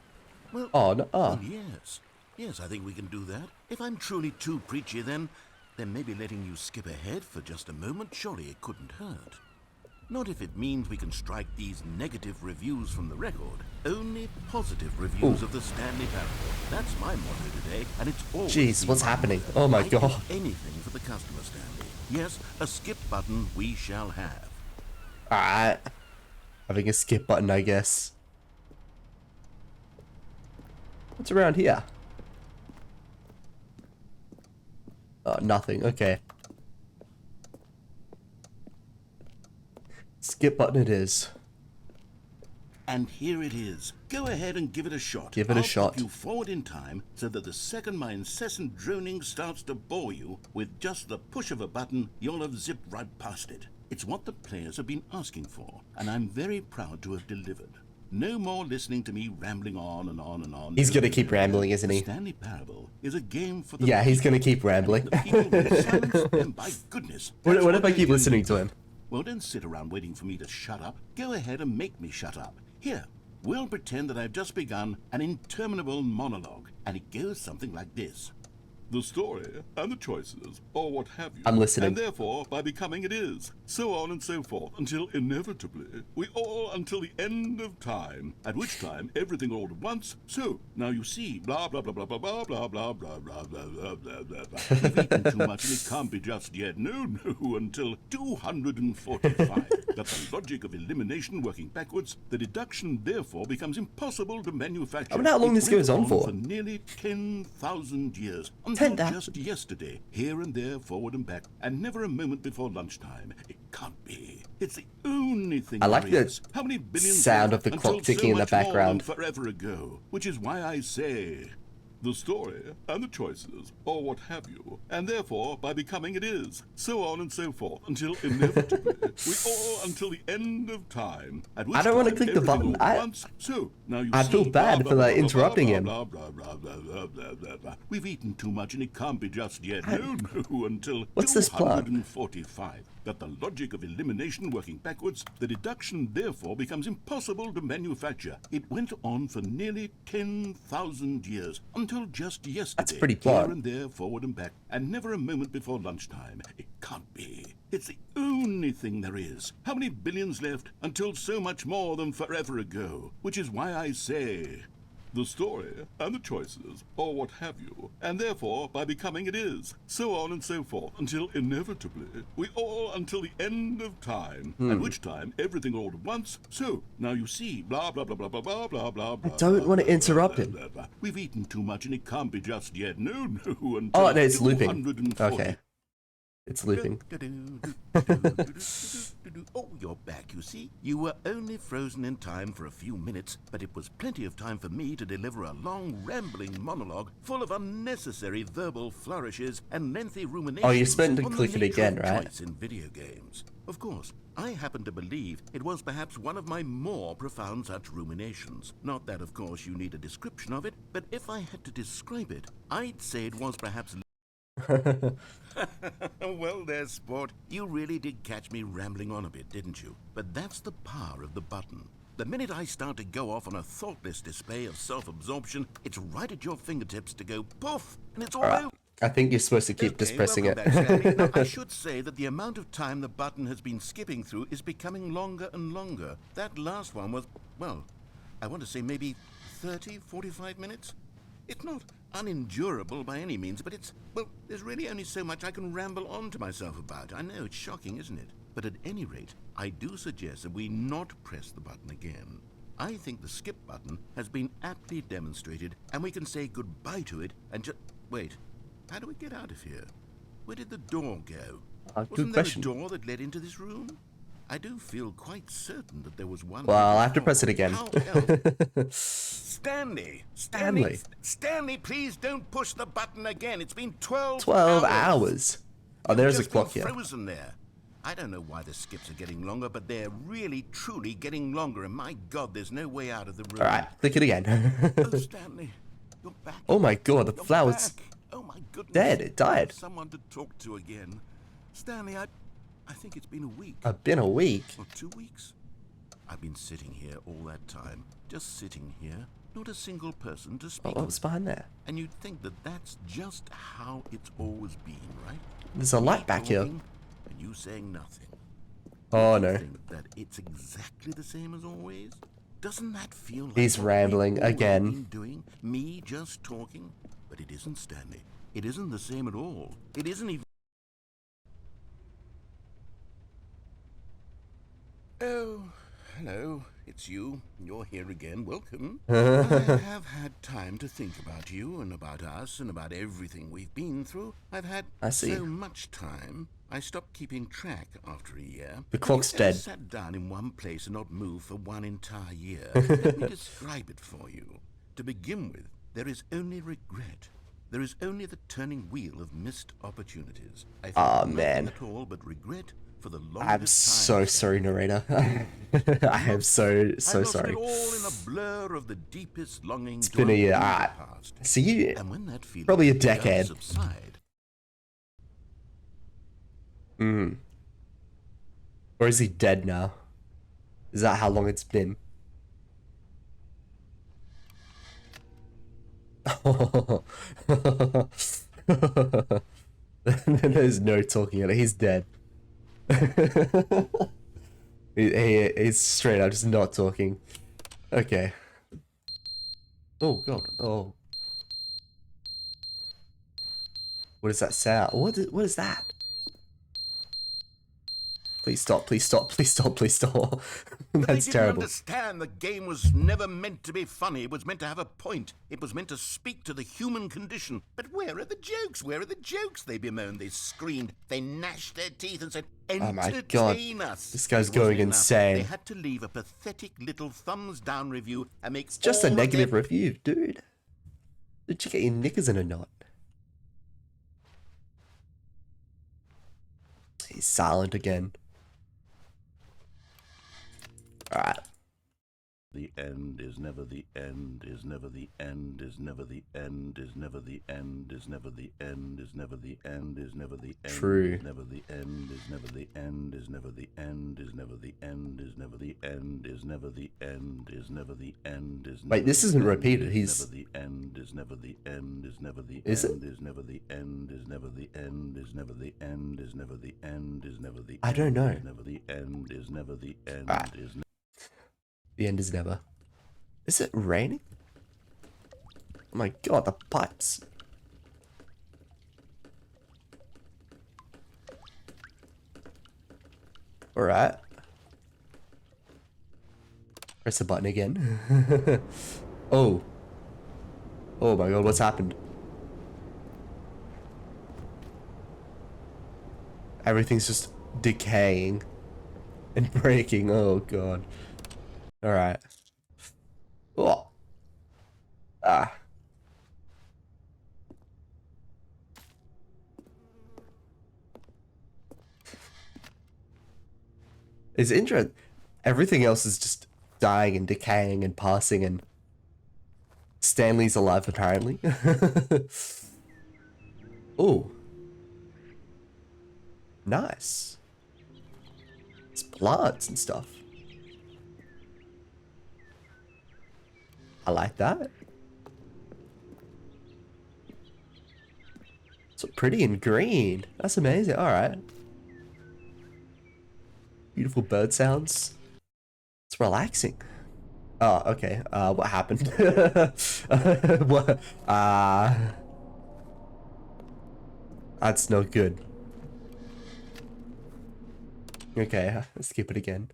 Well, Oh, no, well, yes. Yes, I think we can do that. If I'm truly too preachy, then maybe letting you skip ahead for just a moment, surely it couldn't hurt. Not if it means we can strike these negative reviews from the record. Only positive reviews of the Stanley Parable. That's my motto today, and it's always Jeez, been what's my happening? motto. Oh my I do god. anything for the customer, Stanley. Yes, a skip button we shall have. Alright. Having a skip button, I guess. What's around here? Nothing. Okay. Skip button it is. And here it is. Go ahead and give it a shot. Give it a I'll shot. put you forward in time so that the second my incessant droning starts to bore you, with just the push of a button, you'll have zipped right past it. It's what the players have been asking for, and I'm very proud to have delivered. No more listening to me rambling on and on and on. He's gonna keep rambling, isn't he? The Stanley Parable is a game for the Yeah, he's people, gonna keep rambling. and if the people will silence them, by goodness. What that's if I they're keep doing. listening to him? Well, don't sit around waiting for me to shut up. Go ahead and make me shut up. Here, we'll pretend that I've just begun an interminable monologue, and it goes something like this. The story and the choices, or what have you. I'm listening. And therefore, by becoming it is. So on and so forth, until inevitably, we all until the end of time, at which time everything all at once. So, now you see, blah, blah, blah, blah, blah, blah, blah, blah, blah, blah, blah, blah, blah, blah, blah. We've eaten too much and it can't be just yet. No, until 245. That the logic of elimination working backwards, the deduction therefore becomes impossible to manufacture. I wonder how long this goes on for. For nearly 10,000 years. 10,000? Just yesterday, here and there, forward and back, and never a moment before lunchtime. It can't be. It's the only thing I like there the is. How many billions sound left of the until clock ticking in the so much more background. than forever ago, which is why I say the story and the choices, or what have you, and therefore by becoming it is. So on and so forth, until inevitably, we all until the end of time. At which I don't wanna time click the everything button. all at once. So now you I see, feel bad blah, for, blah, like, blah, interrupting blah, him. blah, blah, blah, blah, blah, blah, blah, blah, blah. We've eaten too much and it can't be just yet. No, until What's this plot? 245. That the logic of elimination working backwards, the deduction therefore becomes impossible to manufacture. It went on for nearly 10,000 years, until just yesterday. That's a pretty plot. Here and there, forward and back, and never a moment before lunchtime. It can't be. It's the only thing there is. How many billions left until so much more than forever ago? Which is why I say the story and the choices, or what have you, and therefore by becoming it is. So on and so forth, until inevitably, we all until the end of time, at which time everything all at once. So now you see, blah blah blah blah blah blah blah blah blah. don't wanna interrupt him. We've eaten too much and it can't be just yet. No, until Oh, no, it's looping. 240. Okay. It's looping. Oh, you're back, you see. You were only frozen in time for a few minutes, but it was plenty of time for me to deliver a long, rambling monologue full of unnecessary verbal flourishes and lengthy ruminations. Oh, you spent to on the click it nature again, of right? choice in video games. Of course, I happen to believe it was perhaps one of my more profound such ruminations. Not that, of course, you need a description of it, but if I had to describe it, I'd say it was perhaps... Well there, sport. You really did catch me rambling on a bit, didn't you? But that's the power of the button. The minute I start to go off on a thoughtless display of self-absorption, it's right at your fingertips to go poof, and it's all over. I think you're supposed to keep just pressing it. Welcome back, Stanley. Now, I should say that the amount of time the button has been skipping through is becoming longer and longer. That last one was, well, I want to say maybe 30, 45 minutes? It's not unendurable by any means, but it's, well, there's really only so much I can ramble on to myself about. I know, it's shocking, isn't it? But at any rate, I do suggest that we not press the button again. I think the skip button has been aptly demonstrated, and we can say goodbye to it and just... Wait, how do we get out of here? Where did the door go? Good Wasn't there question. a door that led into this room? I do feel quite certain that there was one. Well, I'll have to press it again. How else? Stanley. Stanley, please don't push the button again. It's been 12 12 hours. Oh, there's a clock here. Frozen there. I don't know why the skips are getting longer, but they're really, truly getting longer. And my God, there's no way out of the room. All right, click it again. Oh, Stanley, you're back. Oh my God, the flower's Oh my goodness. dead. It died. Someone to talk to again. Stanley, I think it's been a week. I've been a week. Or 2 weeks. I've been sitting here all that time, just sitting here, not a single person to speak What was behind there? And you'd think that that's just how it's always been, right? There's a light back here. And you saying nothing. Oh You no. think that it's exactly the same as always? Doesn't that feel like He's what rambling we've always again. been doing? Me just talking? But it isn't, Stanley. It isn't the same at all. It isn't even. Oh, hello. It's you. You're here again. Welcome. I have had time to think about you and about us and about everything we've been through. I've had so much time. I stopped keeping track after a year. The clock's dead. Sat down in one place and not moved for one entire year. Let me describe it for you. To begin with, there is only regret. There is only the turning wheel of missed opportunities. I felt nothing at all but regret for the longest I'm so sorry, narrator. I am so sorry. It all in a blur of the deepest longing. It's been a year. See, and when that feeling probably a decade. Subside, or is he dead now? Is that how long it's been? There's no talking at it. He's dead. He's straight up just not talking. Okay. Oh God. Oh. What is that sound? What is that? Please stop, please stop, please stop, please stop. That's they didn't terrible. understand the game was never meant to be funny. It was meant to have a point. It was meant to speak to the human condition. But where are the jokes? Where are the jokes? They bemoaned, they screamed, they gnashed their teeth and said, entertain us. This guy's going insane. They had to leave a pathetic little thumbs down review and make It's just a negative review, dude. Did you get your knickers in a knot? He's silent again. Alright. The end is never the end, is never the end, is never the end, is never the end, is never the end, is never the end, is never the end. True. Is never the end, is never the end, is never the end, is never the end, is never the end, is never the end, is never the end, is never. Wait, this isn't repeated. He's. Never the end, is never the end, is never the is end, it? is never the end, is never the end, is never the end, is never the end, is never the. I don't know. Is never the end, is never the end, is. The end is never. Is it raining? Oh my God, the pipes. Alright. Press the button again. Oh. Oh my God, what's happened? Everything's just decaying and breaking. Oh God. Alright. Oh. Ah. It's interesting. Everything else is just dying and decaying and passing, and Stanley's alive apparently. Oh. Nice. It's plants and stuff. I like that. So pretty and green. That's amazing. Alright. Beautiful bird sounds. It's relaxing. Oh, okay. What happened? What? That's not good. Okay, let's skip it again.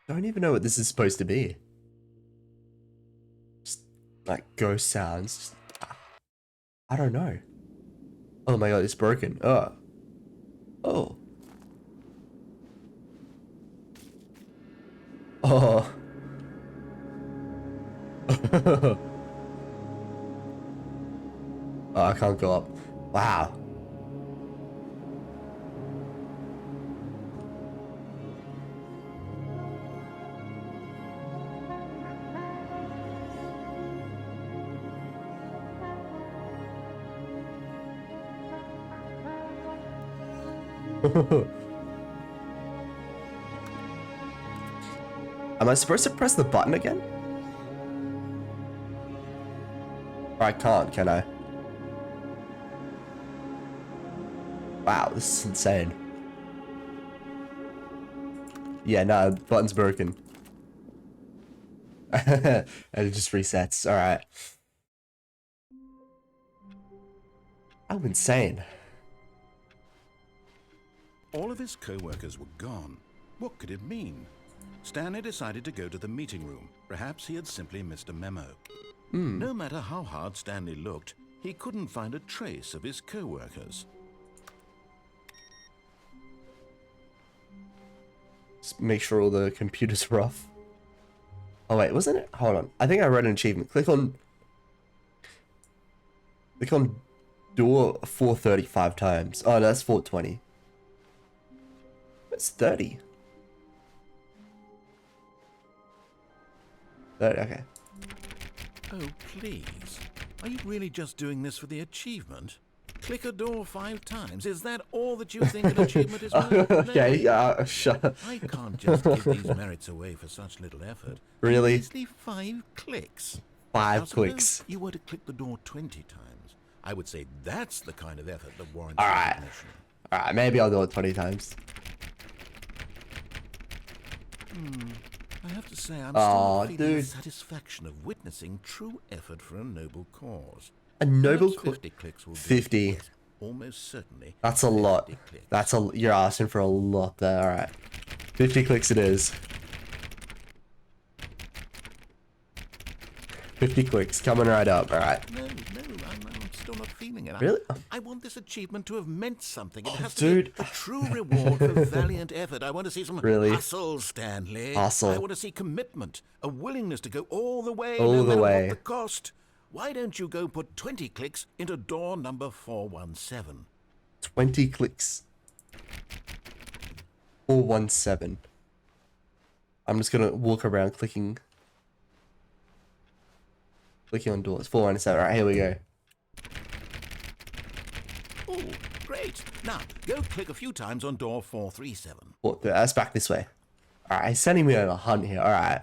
Don't even know what this is supposed to be. Just like ghost sounds. Just, I don't know. Oh my god, it's broken. Oh. Oh. Oh. Oh, I can't go up. Wow. Am I supposed to press the button again? Or I can't, can I? Wow, this is insane. Yeah, no, the button's broken. And it just resets. Alright. I'm insane. All of his co-workers were gone. What could it mean? Stanley decided to go to the meeting room. Perhaps he had simply missed a memo. No matter how hard Stanley looked, he couldn't find a trace of his co-workers. Just make sure all the computers are off. Oh wait, wasn't it? Hold on. I think I read an achievement. Click on door 435 times. Oh no, that's 420. It's 30. 30, okay. Oh, please. Are you really just doing this for the achievement? Click a door 5 times. Is that all that you think an achievement is worth? Okay, yeah, sure. I can't just give these merits away for such little effort. Really? Measly 5 clicks. 5 Now, suppose clicks. you were to click the door 20 times. I would say that's the kind of effort that warrants Alright. recognition. Alright, maybe I'll do it 20 times. I have to say, I'm Aw, still feeling the dude. satisfaction of witnessing true effort for a noble cause. A noble Perhaps 50 clicks will do. 50. Yes, almost certainly. That's a lot. 50 clicks. That's a. You're asking for a lot there. Alright. 50 clicks it is. 50 clicks coming right up. Alright. No, I'm still not feeling it. Really? I want this achievement to have meant something. It Oh, has dude. to be a true reward for valiant effort. I want to see some Really? hustle, Stanley. Hustle. I want to see commitment, a willingness to go all the way, All no the matter way. what the cost. Why don't you go put 20 clicks into door number 417? 20 clicks. 417. I'm just gonna walk around clicking on doors. 417. Alright, here we go. Oh, great. Now, go click a few times on door 437. That's back this way. Alright, he's sending me on a hunt here. Alright.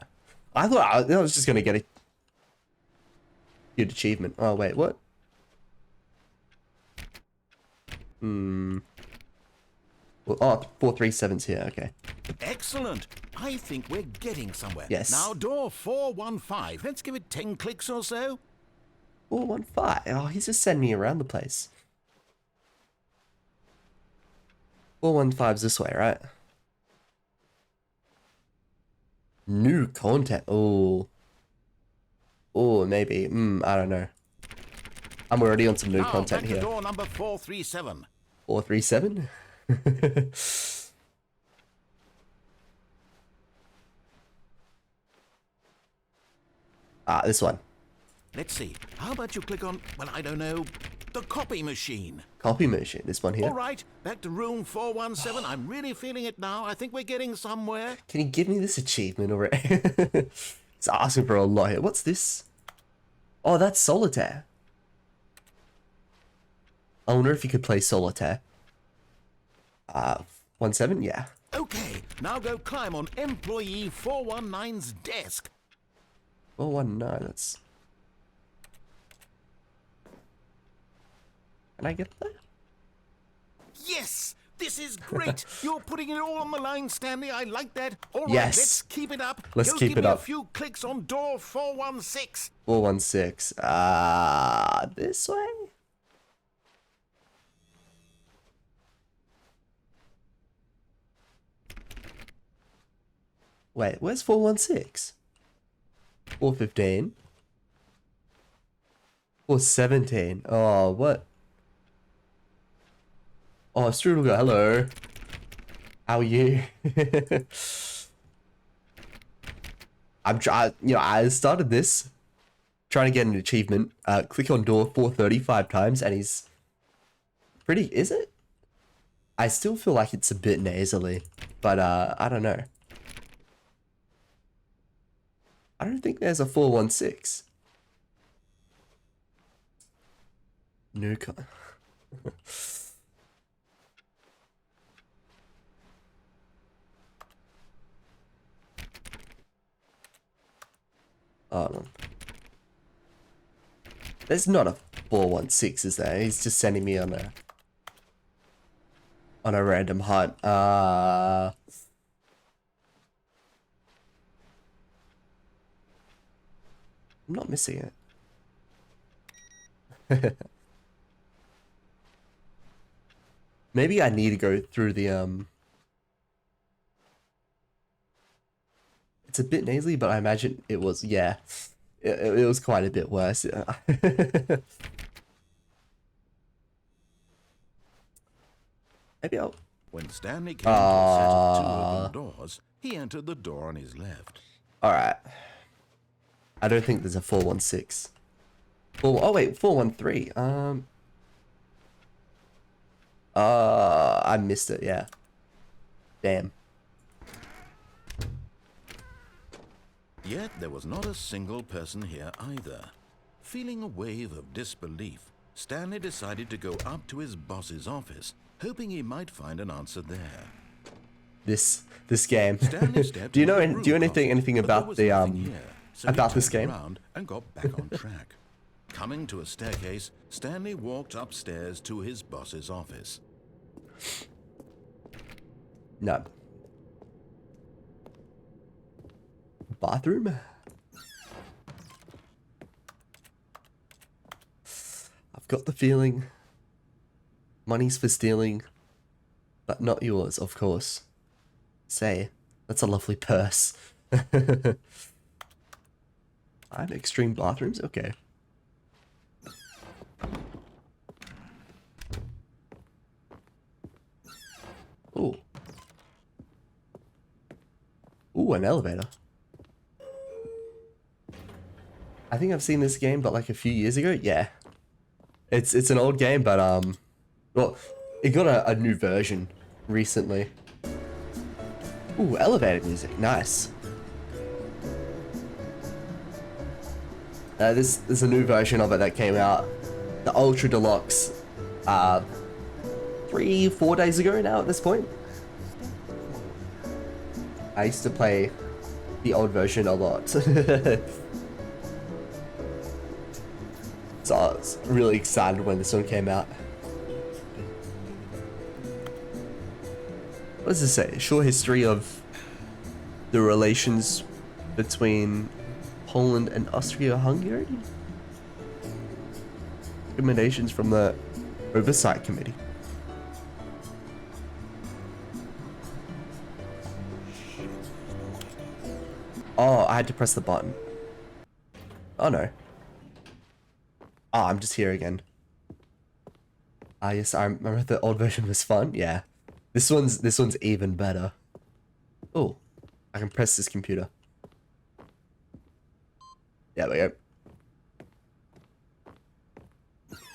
I thought I was just gonna get a good achievement. Oh, wait, what? Well, oh, 437's here. Okay. Excellent. I think we're getting somewhere. Yes. Now, door 415. Let's give it 10 clicks or so. 415. Oh, he's just sending me around the place. 415's this way, right? New content. Oh. Oh, maybe. I don't know. I'm already on some new Now, content back to here. door number 437. 437? This one. Let's see. How about you click on, well, I don't know, the copy machine. Copy machine. This one here. All right, back to room 417. I'm really feeling it now. I think we're getting somewhere. Can you give me this achievement already? It's asking for a lot here. What's this? Oh, that's solitaire. I wonder if you could play solitaire. 17? Yeah. Okay, now go climb on employee 419's desk. 419, that's... Can I get there? Yes, this is great. You're putting it all on the line, Stanley. I like that. All right, Yes. let's keep it up. Let's Go keep give it me up. a few clicks on door 416. 416. This way? Wait, where's 416? 415? 417? Oh, what? Oh, Strudel, hello. How are you? I started this trying to get an achievement. Click on door 435 times, and he's pretty. Is it? I still feel like it's a bit nasally, but I don't know. I don't think there's a 416. No. Oh no. There's not a 416, is there? He's just sending me on a random hunt. I'm not missing it. Maybe I need to go through the it's a bit nasally, but I imagine it was, yeah. It was quite a bit worse. Maybe I'll... When Stanley came to a set of 2 open doors, he entered the door on his left. Alright. I don't think there's a 416. Oh wait, 413. I missed it, yeah. Damn. Yet there was not a single person here either. Feeling a wave of disbelief, Stanley decided to go up to his boss's office, hoping he might find an answer there. This game. Stanley stepped Do you know into the anything room, but there about was the nothing here, so he about this turned game? around and got back on track. Coming to a staircase, Stanley walked upstairs to his boss's office. No. Bathroom? I've got the feeling money's for stealing, but not yours, of course. Say, that's a lovely purse. I'm extreme bathrooms? Okay. Ooh. Ooh, an elevator. I think I've seen this game, but like a few years ago. Yeah, it's an old game, but well, it got a new version recently. Ooh, elevator music, nice. There's a new version of it that came out, the Ultra Deluxe, 3-4 days ago now. At this point, I used to play the old version a lot. So I was really excited when this one came out. What does this say? Short history of the relations between Poland and Austria-Hungary? Recommendations from the Oversight Committee. Oh, I had to press the button. Oh no. Oh, I'm just here again. Ah, yes, I remember the old version was fun. Yeah, this one's even better. Oh, I can press this computer. There we go.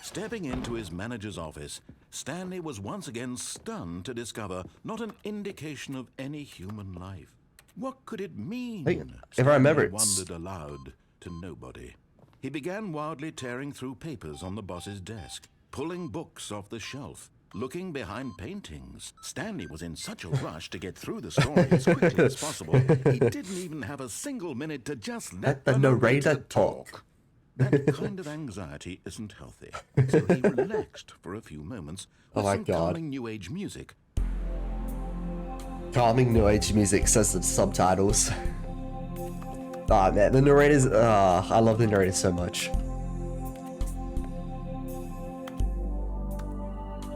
Stepping into his manager's office, Stanley was once again stunned to discover not an indication of any human life. What could it mean? Hey, if I remember, Stanley wondered aloud to nobody. He began wildly tearing through papers on the boss's desk, pulling books off the shelf, looking behind paintings. Stanley was in such a rush to get through the story as quickly as possible, he didn't even have a single minute to just let the narrator talk. That kind of anxiety isn't healthy, so he relaxed for a few moments with some calming New Age music. Calming New Age music, says the subtitles. Ah, man, the narrators, I love the narrator so much.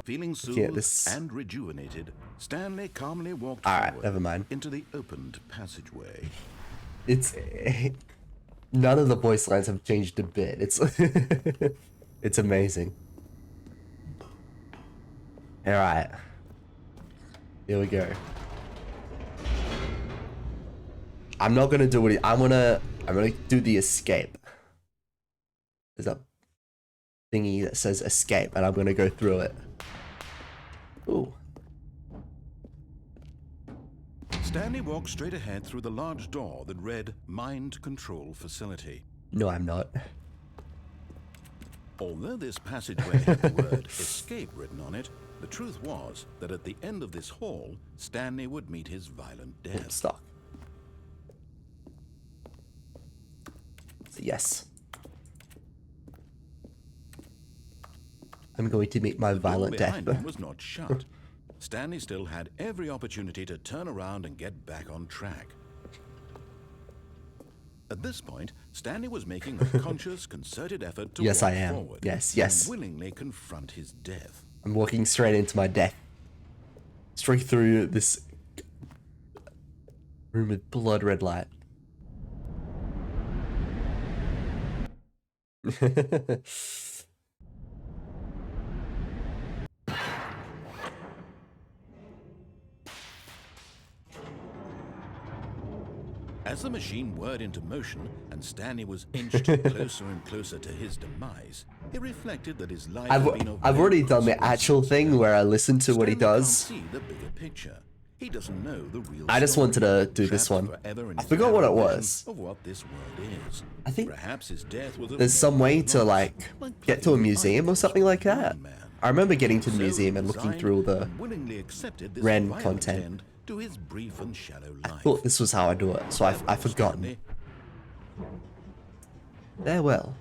Feeling Looking at soothed this. and rejuvenated, Stanley calmly walked Alright, forward never mind. into the opened passageway. It's none of the voice lines have changed a bit. It's it's amazing. All right, here we go. I'm not gonna do it. I'm gonna do the escape. There's a thingy that says escape, and I'm gonna go through it. Ooh. Stanley walked straight ahead through the large door that read Mind Control Facility. No, I'm not. Although this passageway had the word escape written on it, the truth was that at the end of this hall, Stanley would meet his violent death. Stuck. So yes. I'm going to meet my violent death. The door behind him was not shut. Stanley still had every opportunity to turn around and get back on track. At this point, Stanley was making a conscious, concerted effort to Yes, walk I am. forward Yes. and willingly confront his death. I'm walking straight into my death. Straight through this room with blood red light. As the machine whirred into motion and Stanley was inched closer and closer to his demise, he reflected that his life had been of I've no already done the consequence actual thing where I listen to what he Stanley does. can't see the bigger picture. He doesn't know the real I just story, wanted to do this trapped one. forever in I his forgot what it narrow vision was. Of what this world is. I think Perhaps his death was a there's some way to loss, like get to a plucking museum or items something from like a that. blind man. I remember getting to the So museum he and looking resigned through all the and willingly accepted this Ren violent content. end to his brief and shallow I life. thought this was how I do it, so I've forgotten. Stanley, Farewell.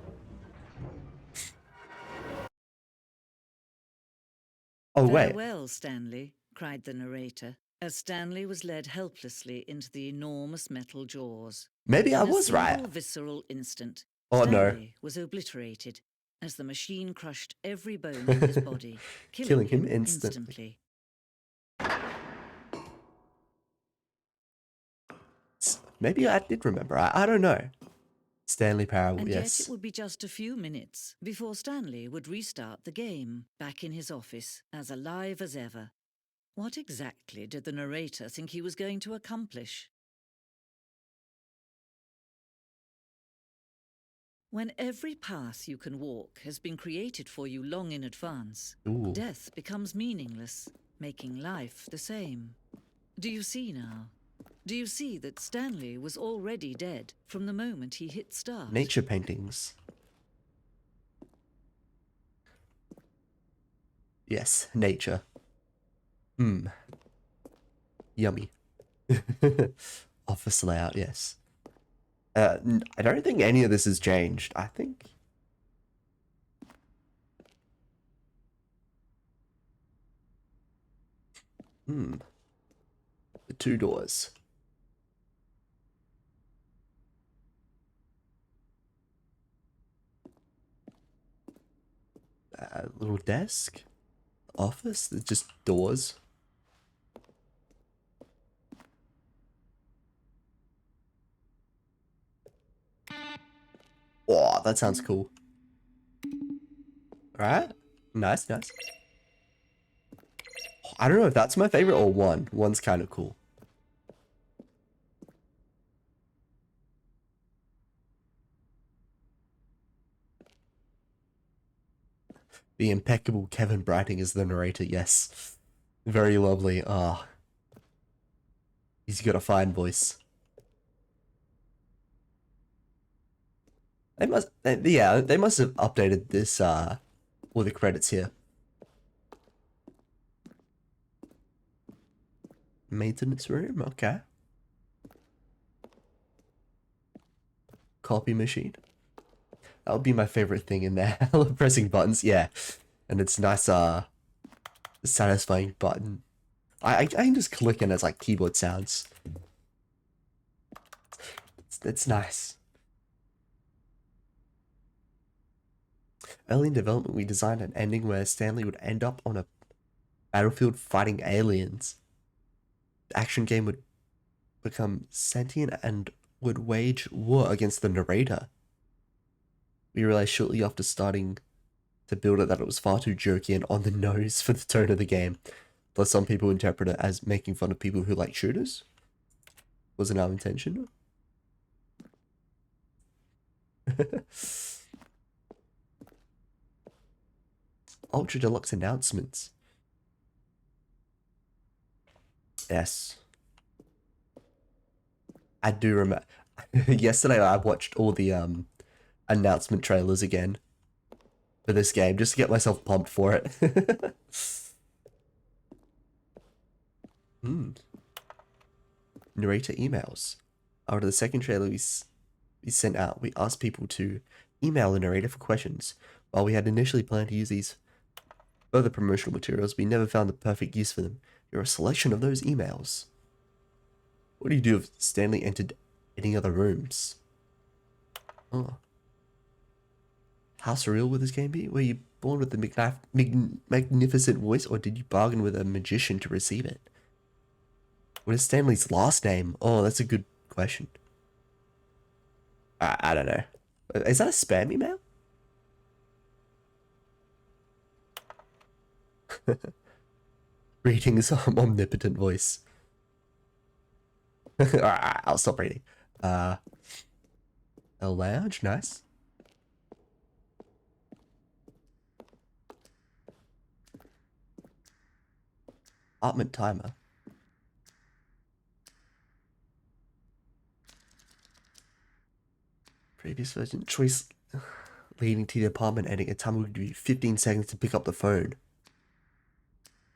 Oh wait. Farewell, Stanley, cried the narrator, as Stanley was led helplessly into the enormous metal jaws. Maybe I In a was right. single visceral instant, Oh, no. Stanley was obliterated as the machine crushed every bone in his body, Killing him instantly. Maybe I did remember. I don't know. Stanley Parable, And yes. yet it would be just a few minutes before Stanley would restart the game, back in his office, as alive as ever. What exactly did the narrator think he was going to accomplish? When every path you can walk has been created for you long in advance, Ooh. death becomes meaningless, making life the same. Do you see now? Do you see that Stanley was already dead from the moment he hit start? Nature paintings. Yes, nature. Yummy. Office layout, yes. I don't think any of this has changed. I think... The 2 doors. Little desk? Office? It's just doors. Oh, that sounds cool. Alright. Nice, nice. I don't know if that's my favorite or one. One's kind of cool. The impeccable Kevin Brighting is the narrator, yes. Very lovely. Ah. He's got a fine voice. They must, yeah, they must have updated this, all the credits here. Maintenance room, okay. Copy machine. That would be my favorite thing in there. I love pressing buttons, yeah. And it's nice, satisfying button. I can just click and it's like keyboard sounds. It's nice. Early in development, we designed an ending where Stanley would end up on a battlefield fighting aliens. The action game would become sentient and would wage war against the narrator. We realized shortly after starting to build it that it was far too jokey and on the nose for the tone of the game. Plus, some people interpret it as making fun of people who like shooters. Wasn't our intention. Ultra Deluxe announcements. Yes. I do remember. Yesterday I watched all the announcement trailers again for this game just to get myself pumped for it. Narrator emails. After the second trailer we sent out, we asked people to email the narrator for questions. While we had initially planned to use these further promotional materials, we never found the perfect use for them. Here are a selection of those emails. What do you do if Stanley entered any other rooms? Oh. How surreal would this game be? Were you born with a magnificent voice, or did you bargain with a magician to receive it? What is Stanley's last name? Oh, that's a good question. I don't know. Is that a spam email? Greetings, omnipotent voice. Alright, I'll stop reading. A lounge, nice. Apartment timer. Previous version choice leading to the apartment ending. A timer would be 15 seconds to pick up the phone.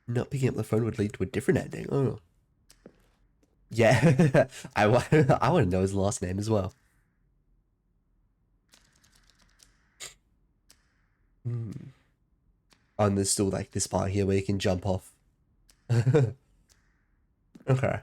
Not picking up the phone would lead to a different ending. Oh. Yeah, I want to know his last name as well. Oh, and there's still like this part here where you can jump off. Okay.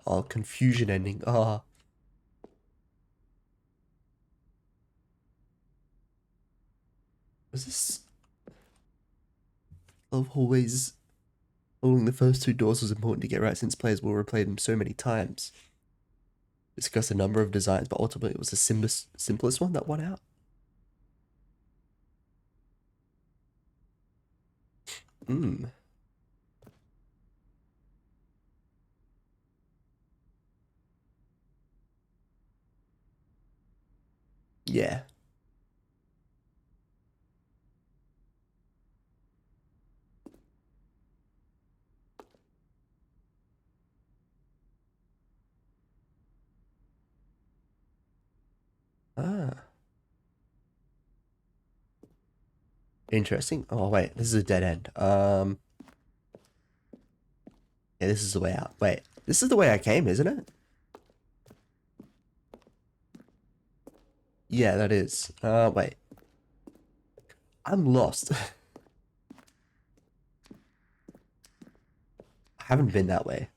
Oh, confusion ending. Oh. Was this? Love always following the first two doors was important to get right since players will replay them so many times. Discussed a number of designs, but ultimately it was the simplest one that won out. Yeah. Ah. Interesting. Oh, wait. This is a dead end. Yeah, this is the way out. Wait. This is the way I came, isn't it? Yeah, that is. Wait. I'm lost. I haven't been that way.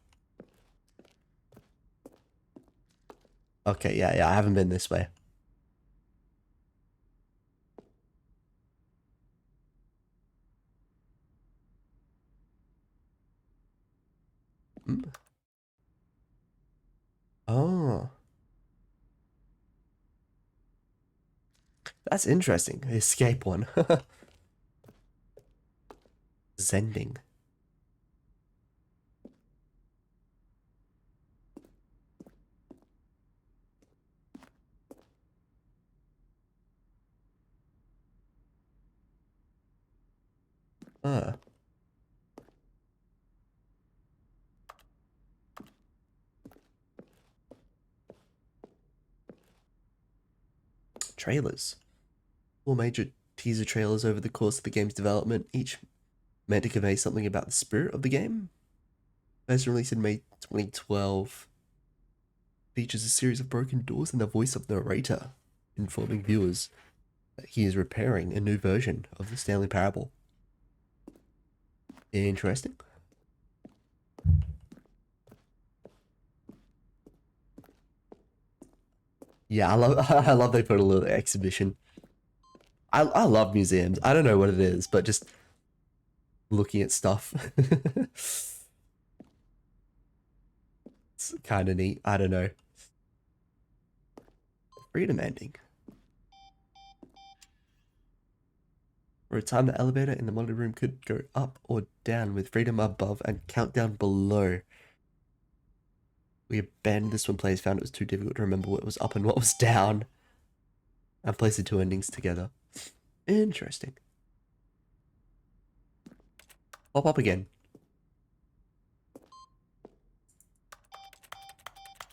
Okay, yeah, I haven't been this way. Oh. That's interesting. The escape one. Zending. Trailers. 4 major teaser trailers over the course of the game's development, each meant to convey something about the spirit of the game. First released in May 2012, features a series of broken doors and the voice of narrator. informing viewers that he is repairing a new version of the Stanley Parable. Interesting. Yeah, I love they put a little exhibition. I love museums. I don't know what it is, but just looking at stuff. It's kind of neat. I don't know. Freedom ending. For a time, the elevator in the monitor room could go up or down with freedom above and countdown below. We abandoned this when players found it was too difficult to remember what was up and what was down, and placed the two endings together. Interesting. Pop up again.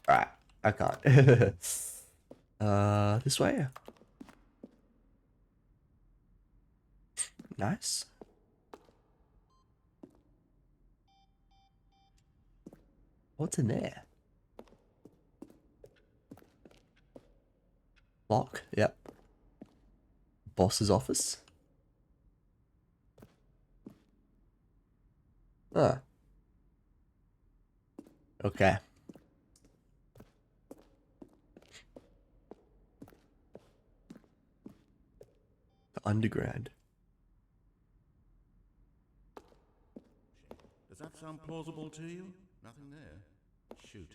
Alright, I can't. This way. Nice. What's in there? Lock, yep. Boss's office. Huh. Okay. The underground. Does that sound plausible to you? Nothing there. Shoot.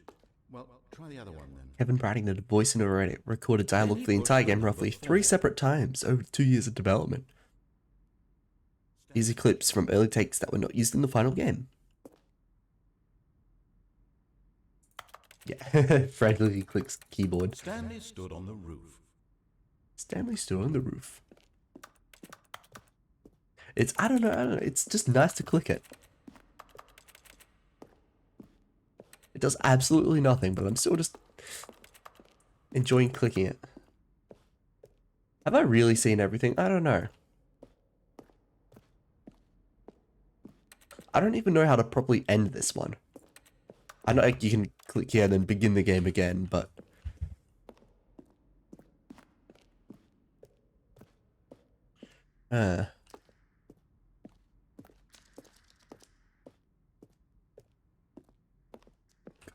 Well, try the other one then. Kevin Brading, the voice and narrator, recorded dialogue for the entire game roughly 3 separate times over 2 years of development. These are clips from early takes that were not used in the final game. Yeah, frantically clicks keyboard. Stanley stood on the roof. Stanley stood on the roof. I don't know, it's just nice to click it. It does absolutely nothing, but I'm still just enjoying clicking it. Have I really seen everything? I don't know. I don't even know how to properly end this one. I know you can click here and then begin the game again, but...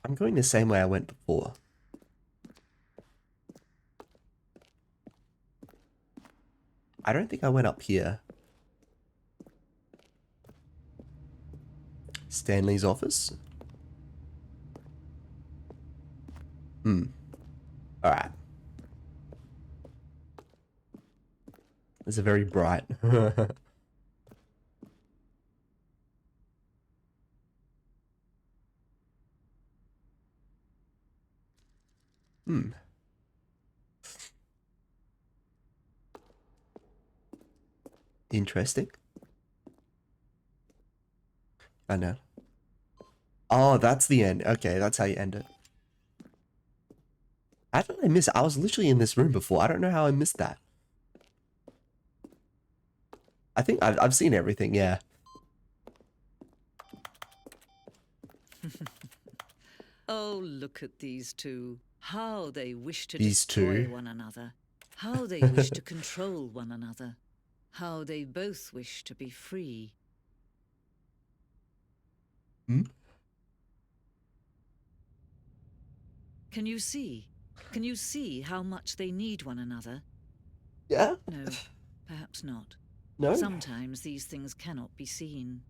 I'm going the same way I went before. I don't think I went up here. Stanley's office? Alright. It's a very bright. Interesting. I know. Oh, that's the end. Okay, that's how you end it. How did I miss it? I was literally in this room before. I don't know how I missed that. I think I've seen everything, yeah. Oh, look at these two. How they wish to These destroy two? one another. How they wish to control one another. How they both wish to be free. Can you see? Can you see how much they need one another? Yeah? No, perhaps not. No? Sometimes these things cannot be seen.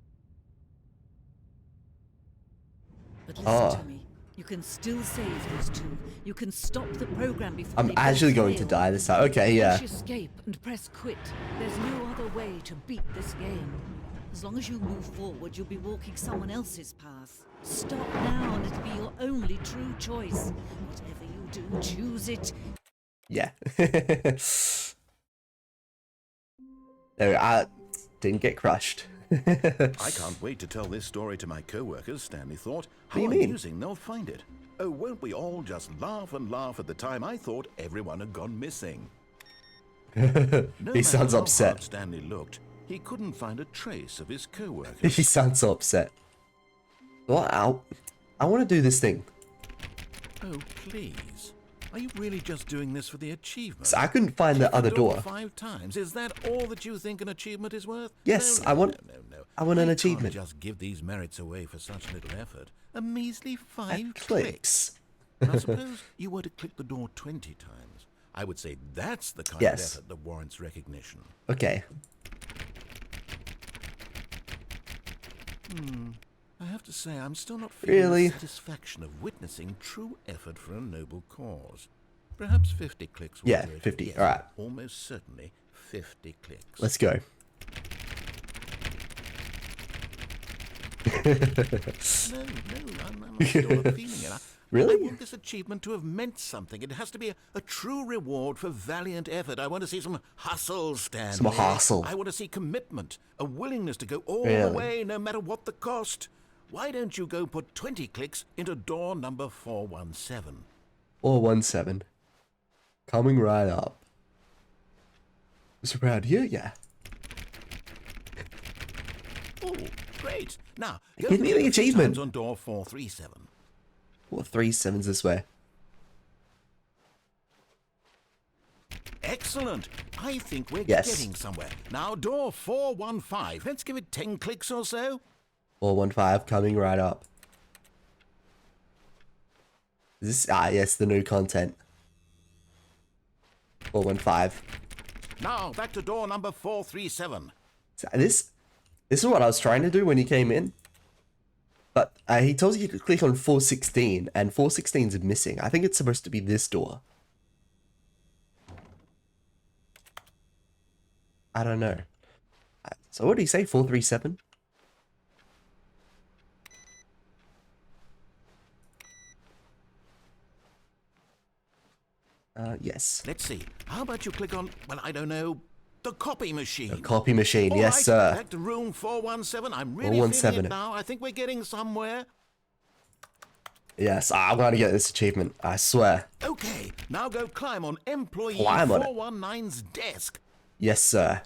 But listen to me. You can still save these two. You can stop the program before I'm they both actually going to fail. die this time. Okay, yeah. Push escape and press quit. There's no other way to beat this game. As long as you move forward, you'll be walking someone else's path. Stop now and it'll be your only true choice. Whatever you do, choose it. Yeah. There, I didn't get crushed. I can't wait to tell this story to my co-workers, Stanley thought. How What do you mean? amusing they'll find it. Oh, won't we all just laugh and laugh at the time I thought everyone had gone missing? No He matter sounds how upset. hard Stanley looked, he couldn't find a trace of his co-workers. He sounds so upset. Well, I want to do this thing. Oh, please. Are you really just doing this for the achievement? So I couldn't find the Check other door. 5 times. Is that all that you think an achievement is worth? Yes, No. I want an I achievement. Can't just give these merits away for such little effort. A measly 5 At clicks. clicks. Now suppose you were to click the door 20 times. I would say that's the kind Yes. of effort that warrants recognition. Okay. I have to say, I'm still not feeling Really? the satisfaction of witnessing true effort for a noble cause. Perhaps 50 clicks will Yeah, do it. 50, Yes, alright. Almost certainly 50 clicks. Let's go. No, I'm still not feeling it. Really? I want this achievement to have meant something. It has to be a true reward for valiant effort. I want to see some hustle, Stanley. Some hustle. I want to see commitment, a willingness to go all Really? the way, no matter what the cost. Why don't you go put 20 clicks into door number 417? 417. Coming right up. Is it around here? Yeah. Oh, great. Now, go Give me click the a few achievement. times on door 437. 437's this way. Excellent. I think we're Yes. getting somewhere. Now, door 415. Let's give it 10 clicks or so. 415 coming right up. Is this? Ah, yes, the new content. 415. Now, back to door number 437. So this is what I was trying to do when he came in. But he tells you to click on 416, and 416 is missing. I think it's supposed to be this door. I don't know. So what did he say? 437? Yes. Let's see. How about you click on, well, I don't know, the copy machine? A copy machine, All yes, right, sir. Back to room 417. I'm really 417 feeling it. it now. I think we're getting somewhere. Yes, I'm gonna get this achievement. I swear. Okay, now go climb on employee Climb on it. 419's desk. Yes, sir.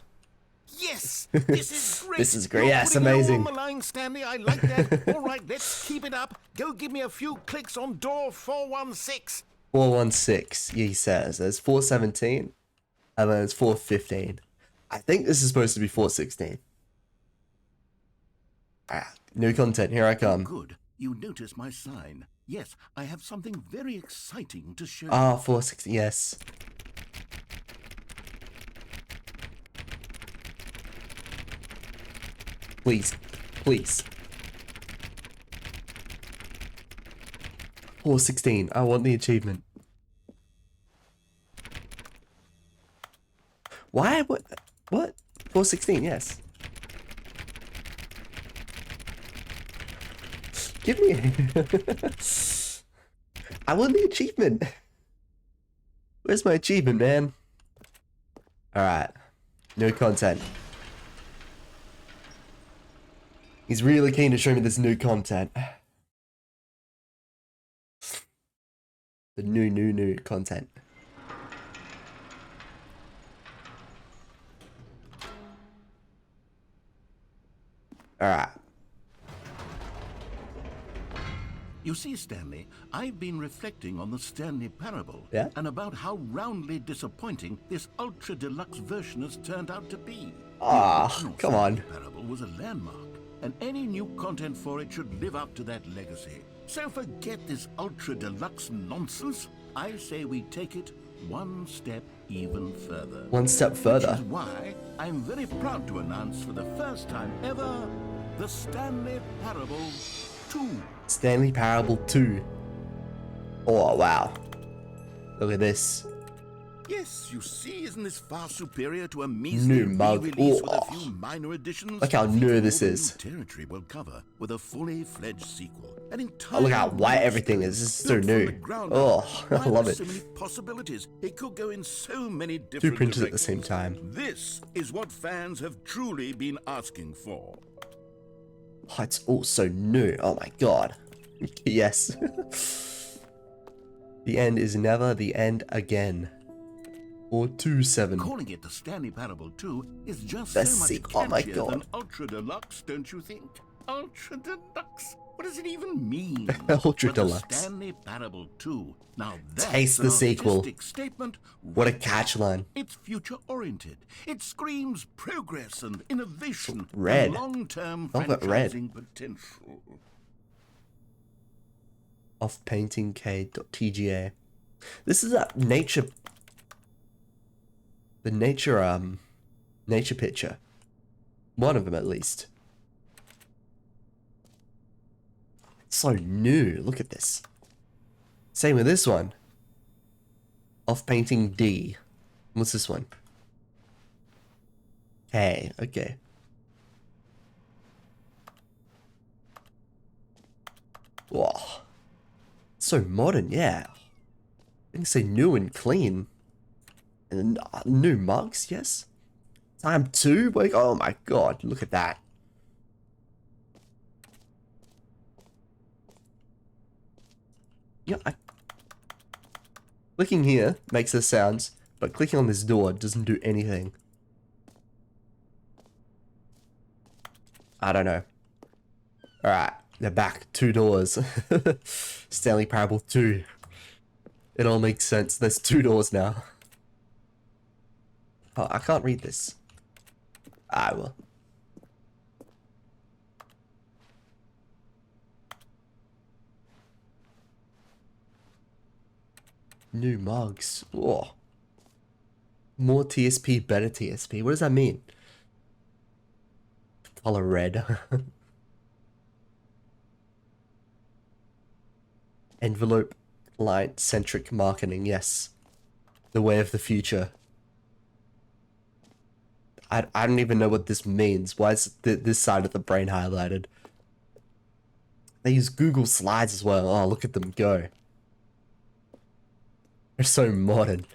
Yes, this is great. This is great. You're Yes, putting it all amazing. on the line, Stanley. I like that. All right, let's keep it up. Go give me a few clicks on door 416. 416, he says. There's 417, and then there's 415. I think this is supposed to be 416. Ah, new content, here I come. Good. You notice my sign. Yes, I have something very exciting to show you. Ah, 416, yes. Please, please. 416, I want the achievement. Why? What? 416, yes. Give me. I want the achievement. Where's my achievement, man? Alright. New content. He's really keen to show me this new content. The new content. Alright. You see, Stanley, I've been reflecting on the Stanley Parable Yeah? and about how roundly disappointing this ultra deluxe version has turned out to be. Ah, The original come on. Stanley Parable was a landmark, and any new content for it should live up to that legacy. So forget this ultra deluxe nonsense. I say we take it one step even further. One step further. Which is why I'm very proud to announce for the first time ever the Stanley Parable 2. Stanley Parable 2. Oh, wow. Look at this. Yes, you see, isn't this far superior to a measly New mug. re-release with a Oh. few minor additions? Look how Think new of all this the is. new territory we'll cover with a fully fledged sequel. An Oh, entire look how white new everything is. This is so built from new. the ground Oh, up. I Why love there's it. So many possibilities. It could go in so many Two different printers at the same directions. time. This is what fans have truly been asking for. Oh, it's all so new. Oh my god. Yes. The end is never the end again. 427. Calling it the Stanley Parable 2 is just Let's so much see. Oh my catchier God. than Ultra Deluxe, don't you think? Ultra Deluxe. What does it even mean? Ultra But the Deluxe. Stanley Parable 2. Now that's Taste an the sequel. artistic statement. What a right catch there. line. It's future-oriented. It screams progress and innovation Red. and long-term Velvet red. franchising potential. Off painting K.tga. This is a nature. The nature picture. One of them at least. It's so new. Look at this. Same with this one. Off painting D. What's this one? K. Okay. Whoa. So modern, yeah. I think say new and clean. And new mugs, yes. Time 2? Like, oh my god, look at that. Yeah, clicking here makes the sounds, but clicking on this door doesn't do anything. I don't know. Alright, they're back. 2 doors. Stanley Parable 2. It all makes sense. There's 2 doors now. Oh, I can't read this. I will. New mugs. Whoa. More TSP, better TSP. What does that mean? Color red. Envelope light centric marketing. Yes. The way of the future. I don't even know what this means. Why is this side of the brain highlighted? They use Google Slides as well. Oh, look at them go. They're so modern.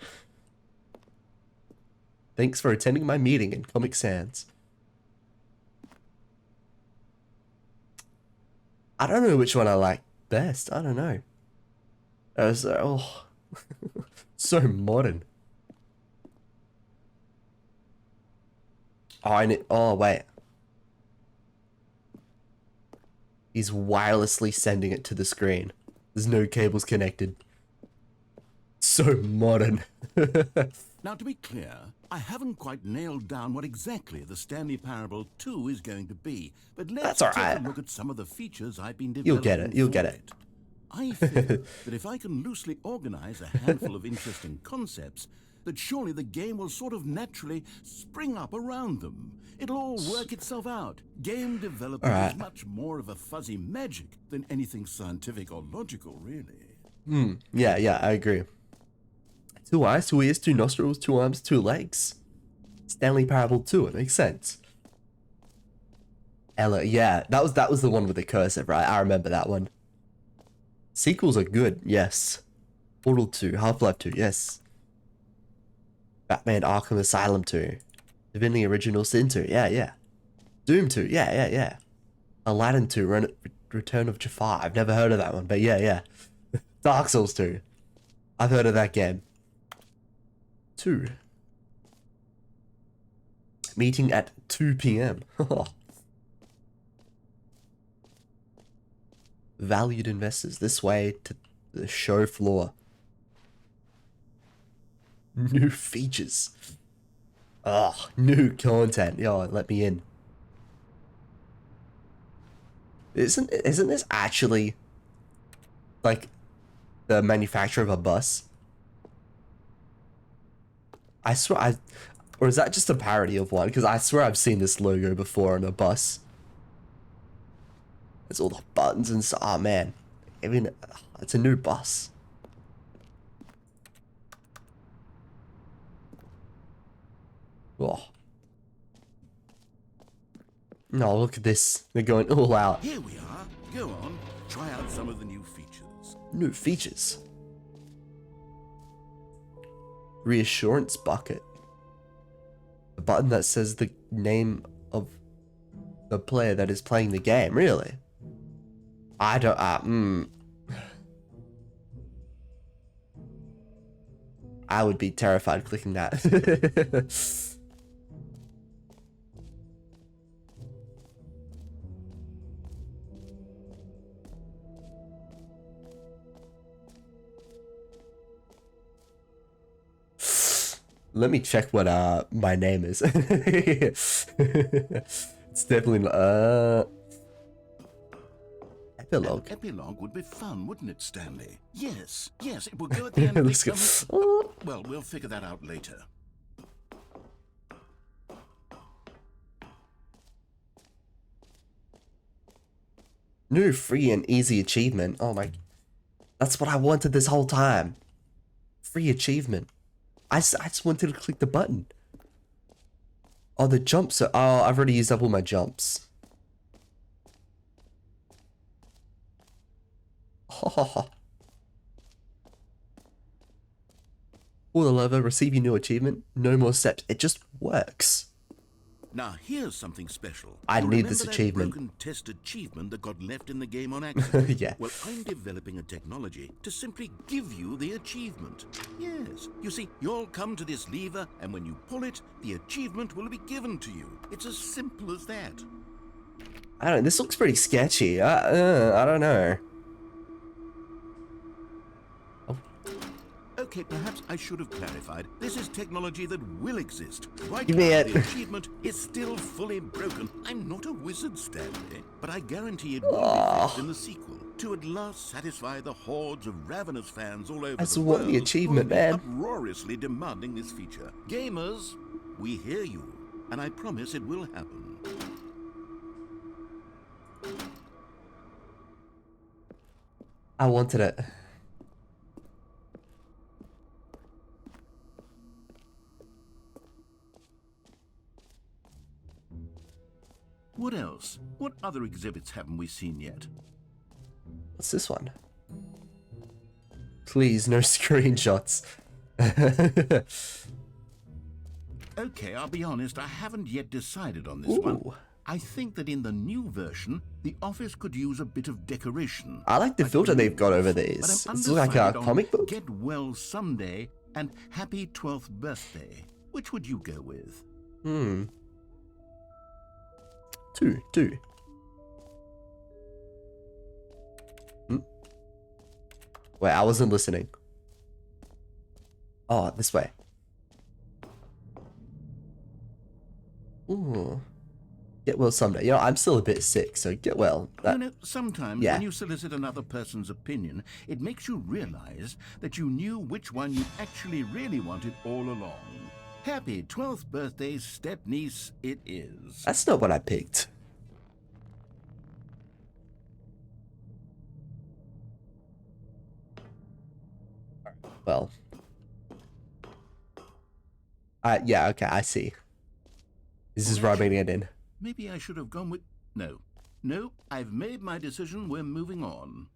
Thanks for attending my meeting in Comic Sans. I don't know which one I like best. I don't know. Oh, so modern. Oh, oh, wait. He's wirelessly sending it to the screen. There's no cables connected. So modern. Now, to be clear, I haven't quite nailed down what exactly the Stanley Parable 2 is going to be, but let's That's take alright. a look at some of the features I've been developing. You'll get it. You'll for get it. I feel that if I can loosely organize a handful of interesting concepts, that surely the game will sort of naturally spring up around them. It'll all work itself out. Game development Alright. is much more of a fuzzy magic than anything scientific or logical, really. Yeah, I agree. 2 eyes, 2 ears, 2 nostrils, 2 arms, 2 legs. Stanley Parable 2, it makes sense. Ella, yeah, that was the one with the cursive, right? I remember that one. Sequels are good, yes. Portal 2, Half-Life 2, yes. Batman Arkham Asylum 2. Divinity Original Sin 2, yeah. Doom 2, yeah. Aladdin 2, Return of Jafar. I've never heard of that one, but yeah. Dark Souls 2. I've heard of that game. 2. Meeting at 2 p.m. Valued investors, this way to the show floor. New features. Oh, new content. Yo, let me in. Isn't this actually like the manufacturer of a bus? I swear or is that just a parody of one? Because I swear I've seen this logo before on a bus. There's all the buttons and stuff. Oh man, I mean, it's a new bus. Oh. No, look at this. They're going all out. Here we are. Go on, try out some of the new features. New features. Reassurance bucket. A button that says the name of the player that is playing the game. Really? I don't. I would be terrified clicking that. Let me check what my name is. It's definitely epilogue. An epilogue would be fun, wouldn't it, Stanley? Yes, yes, it will go at the end of Let's the go. Well, we'll figure that out later. New free and easy achievement. Oh my, that's what I wanted this whole time. Free achievement. I just wanted to click the button. Oh, the jumps are, oh, I've already used up all my jumps. Oh. Pull the lever, receive your new achievement. No more steps. It just works. Now, here's something special. I You need this remember that achievement. broken test achievement that got left in the game on accident? Yeah. Well, I'm developing a technology to simply give you the achievement. Yes. You see, you'll come to this lever, and when you pull it, the achievement will be given to you. It's as simple as that. I don't. This looks pretty sketchy. I don't know. Okay, perhaps I should have clarified. This is technology that will exist. Right Give me now, it. the achievement is still fully broken. I'm not a wizard, Stanley, but I guarantee it will be fixed in the sequel to at last satisfy the hordes of ravenous fans all over I just the want world the achievement, who have man. been uproariously demanding this feature. Gamers, we hear you, and I promise it will happen. I wanted it. What else? What other exhibits haven't we seen yet? What's this one? Please, no screenshots. Okay, I'll be honest, I haven't yet decided on this one. Ooh. I think that in the new version, the office could use a bit of decoration. I like the filter they've got over But these. I'm It's like a undecided on comic book. Get well someday and happy 12th birthday. Which would you go with? Two. Wait, I wasn't listening. Oh, this way. Ooh. Get well someday. You know, I'm still a bit sick, so get well. You know, sometimes yeah. when you solicit another person's opinion, it makes you realize that you knew which one you actually really wanted all along. Happy 12th birthday, step-niece, it is. That's not what I picked. Well. Yeah, okay, I see. This is rubbing it in. Maybe I should have gone with... No, I've made my decision. We're moving on.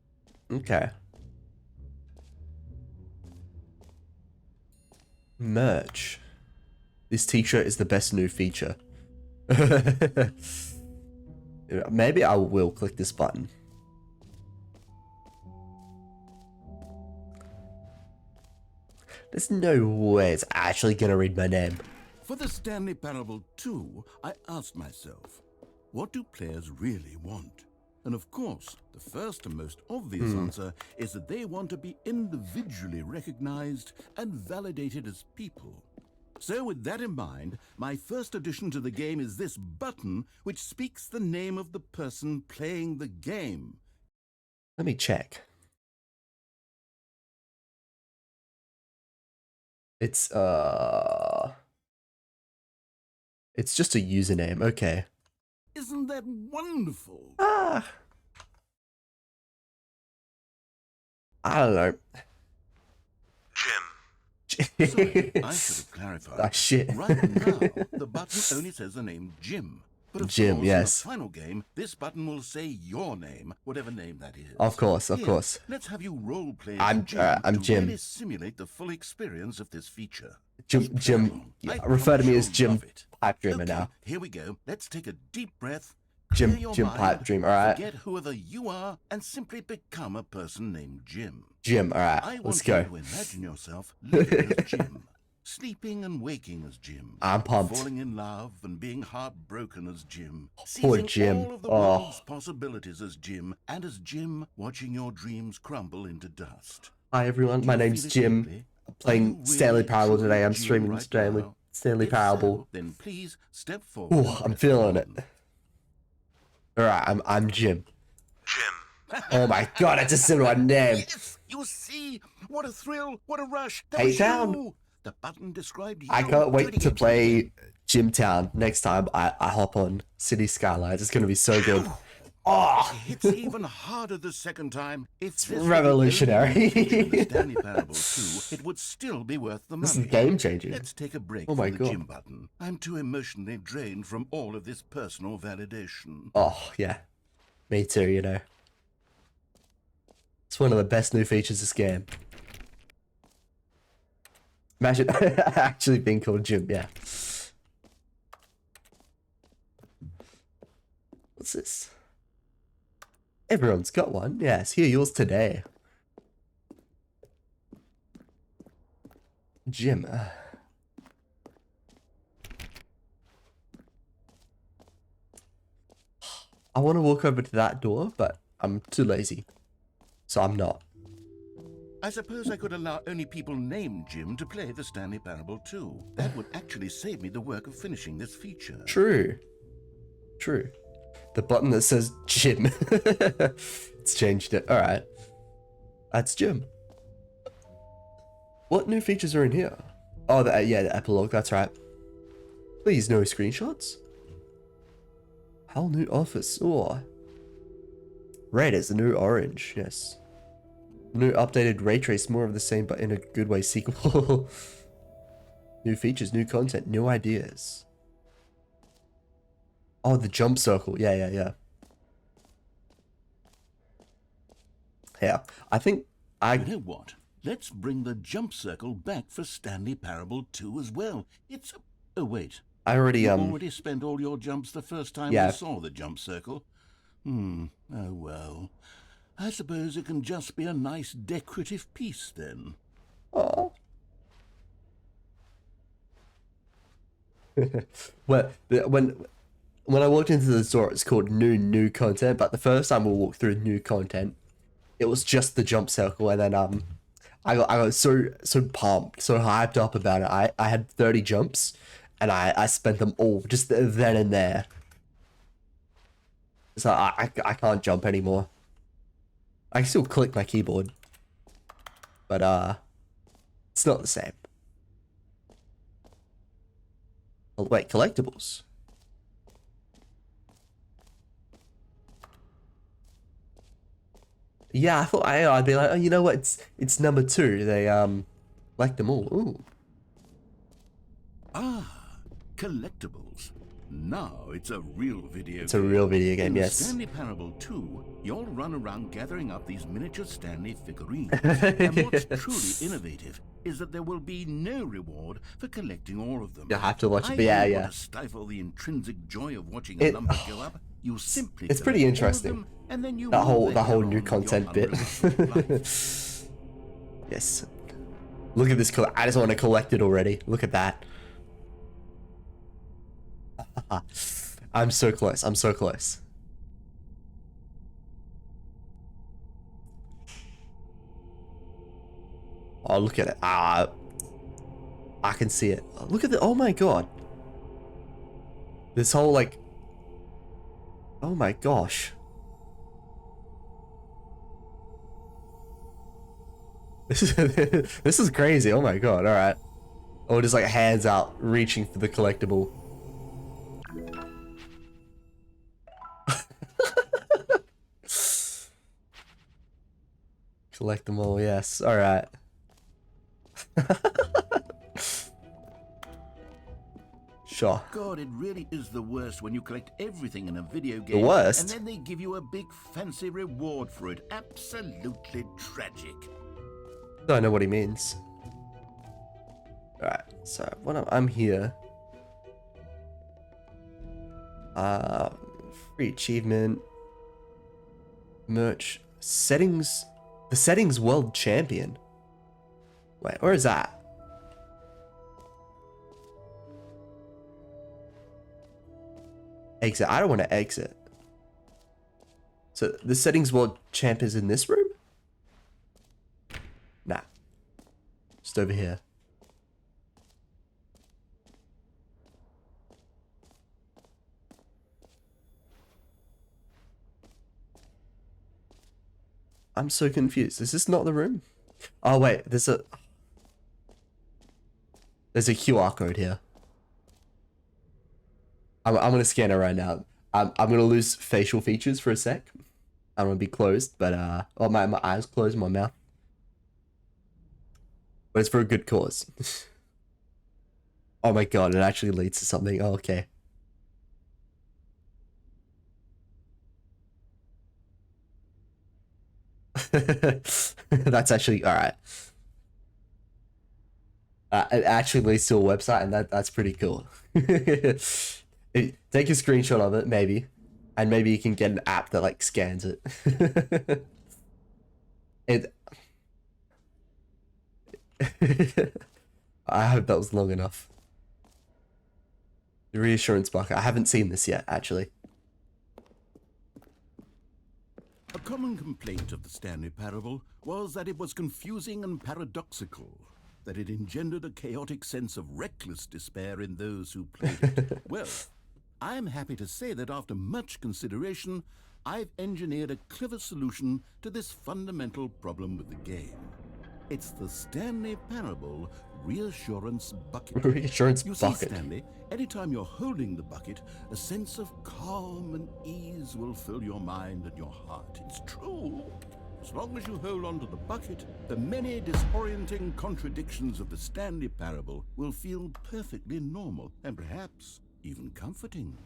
Okay. Merch. This t-shirt is the best new feature. Maybe I will click this button. There's no way it's actually gonna read my name. For the Stanley Parable 2, I asked myself, what do players really want? And of course, the first and most obvious answer is that they want to be individually recognized and validated as people. So with that in mind, my first addition to the game is this button, which speaks the name of the person playing the game. Let me check. It's just a username. Okay. Isn't that wonderful? I don't know. Sorry, I should have clarified. Ah, shit. Right now, the button only says the name Jim. But of Jim, course, yes. in the final game, this button will say your name, whatever name that is. Of course. Here, Let's have you role play I'm to Jim. really simulate the full experience of this feature. Jim. I Refer to me promise as you'll Jim love it. Pipe Dreamer Okay, now. here we go. Let's take a deep breath. Jim clear your mind, Pipe Dream. All right. Forget whoever you are and simply become a person named Jim. Jim. All I right. want Let's you go. to imagine yourself living as Jim, sleeping and waking as Jim. I'm pumped. Falling in love and being heartbroken as Jim. Poor Seizing Jim. all of the Oh. world's possibilities as Jim, and as Jim watching your dreams crumble into dust. Hi everyone. Do My you name's feel it Jim. deeply? playing Stanley Parable today. I'm Jim streaming right today with now? Stanley If Parable. so, then please step forward. Ooh, and I'm press the feeling it. button. Alright, I'm Jim. Jim. Oh my god, I just said my name. Yes, you see, what a thrill, what a rush. That Hey, was Town. you. The button described you. I can't doing wait it to again. play Jimtown next time I hop on City Skylines. It's gonna be so good. Oh, It's even harder the second time. If this were the revolutionary. only feature of the Stanley Parable 2, it would still be worth the money. This is game changing. Let's take a break Oh my from the God. gym button. I'm too emotionally drained from all of this personal validation. Oh yeah, me too. You know, it's one of the best new features of this game. Imagine actually being called Jim. Yeah. What's this? Everyone's got one. Yes, here, yours today. Jim. I want to walk over to that door, but I'm too lazy. So I'm not. I suppose I could allow only people named Jim to play the Stanley Parable 2. That would actually save me the work of finishing this feature. True. True. The button that says Jim. It's changed it. Alright. That's Jim. What new features are in here? Oh, yeah, the epilogue. That's right. Please, no screenshots. Whole new office. Oh. Red is the new orange. Yes. New updated ray trace. More of the same, but in a good way sequel. New features, new content, new ideas. Oh, the jump circle. Yeah. Yeah, I think You know what? Let's bring the jump circle back for Stanley Parable 2 as well. It's... Oh, wait. I already, You already spent all your jumps the first time Yeah. we saw the jump circle. Oh, well. I suppose it can just be a nice decorative piece, then. Oh. When I walked into the store, it's called new content. But the first time we walked through new content, it was just the jump circle, and then I got so pumped, so hyped up about it. I had 30 jumps, and I spent them all just then and there. So I can't jump anymore. I can still click my keyboard, but it's not the same. Oh, wait, collectibles. Yeah, I thought I'd be like, oh, you know what? It's number 2. They like them all. Ooh. Ah, Collectibles. Now it's a real video It's a real video game, In yes. Stanley Parable 2, you'll run around gathering up these miniature Stanley figurines. And what's truly innovative is that there will be no reward for collecting all of them. You'll have to watch it, I but yeah, don't yeah. want to stifle the intrinsic joy of watching a number go up. You simply It's collect pretty all of interesting. them, and then you That will whole later new on content your bit. unrelenting life. Yes. Look at this. I just want to collect it already. Look at that. I'm so close. I'm so close. Oh, look at it. I can see it. Look at the. Oh my god. This whole like. Oh my gosh. This is crazy. Oh my god. All right. Oh, just like hands out, reaching for the collectible. Collect them all. Yes. All right. Sure. God, it really is the worst when you collect everything in a video game. worst? And then they give you a big fancy reward for it. Absolutely tragic. Don't know what he means. Alright, so when I'm here. Free achievement. Merch. Settings. The settings world champion. Wait, where is that? Exit. I don't want to exit. So the settings world champ is in this room? Nah. Just over here. I'm so confused. Is this not the room? Oh wait, there's a QR code here. I'm gonna scan it right now. I'm gonna lose facial features for a sec. I'm gonna be closed, but oh my eyes closed, my mouth. But it's for a good cause. Oh my god, it actually leads to something. Oh, okay. That's actually alright. It actually leads to a website, and that's pretty cool. Take a screenshot of it, maybe, and maybe you can get an app that like scans it. I hope that was long enough. The reassurance bucket. I haven't seen this yet, actually. A common complaint of the Stanley Parable was that it was confusing and paradoxical, that it engendered a chaotic sense of reckless despair in those who played it. Well, I'm happy to say that after much consideration, I've engineered a clever solution to this fundamental problem with the game. It's the Stanley Parable Reassurance Bucket. Reassurance You bucket. see, Stanley, anytime you're holding the bucket, a sense of calm and ease will fill your mind and your heart. It's true. As long as you hold on to the bucket, the many disorienting contradictions of the Stanley Parable will feel perfectly normal and perhaps even comforting.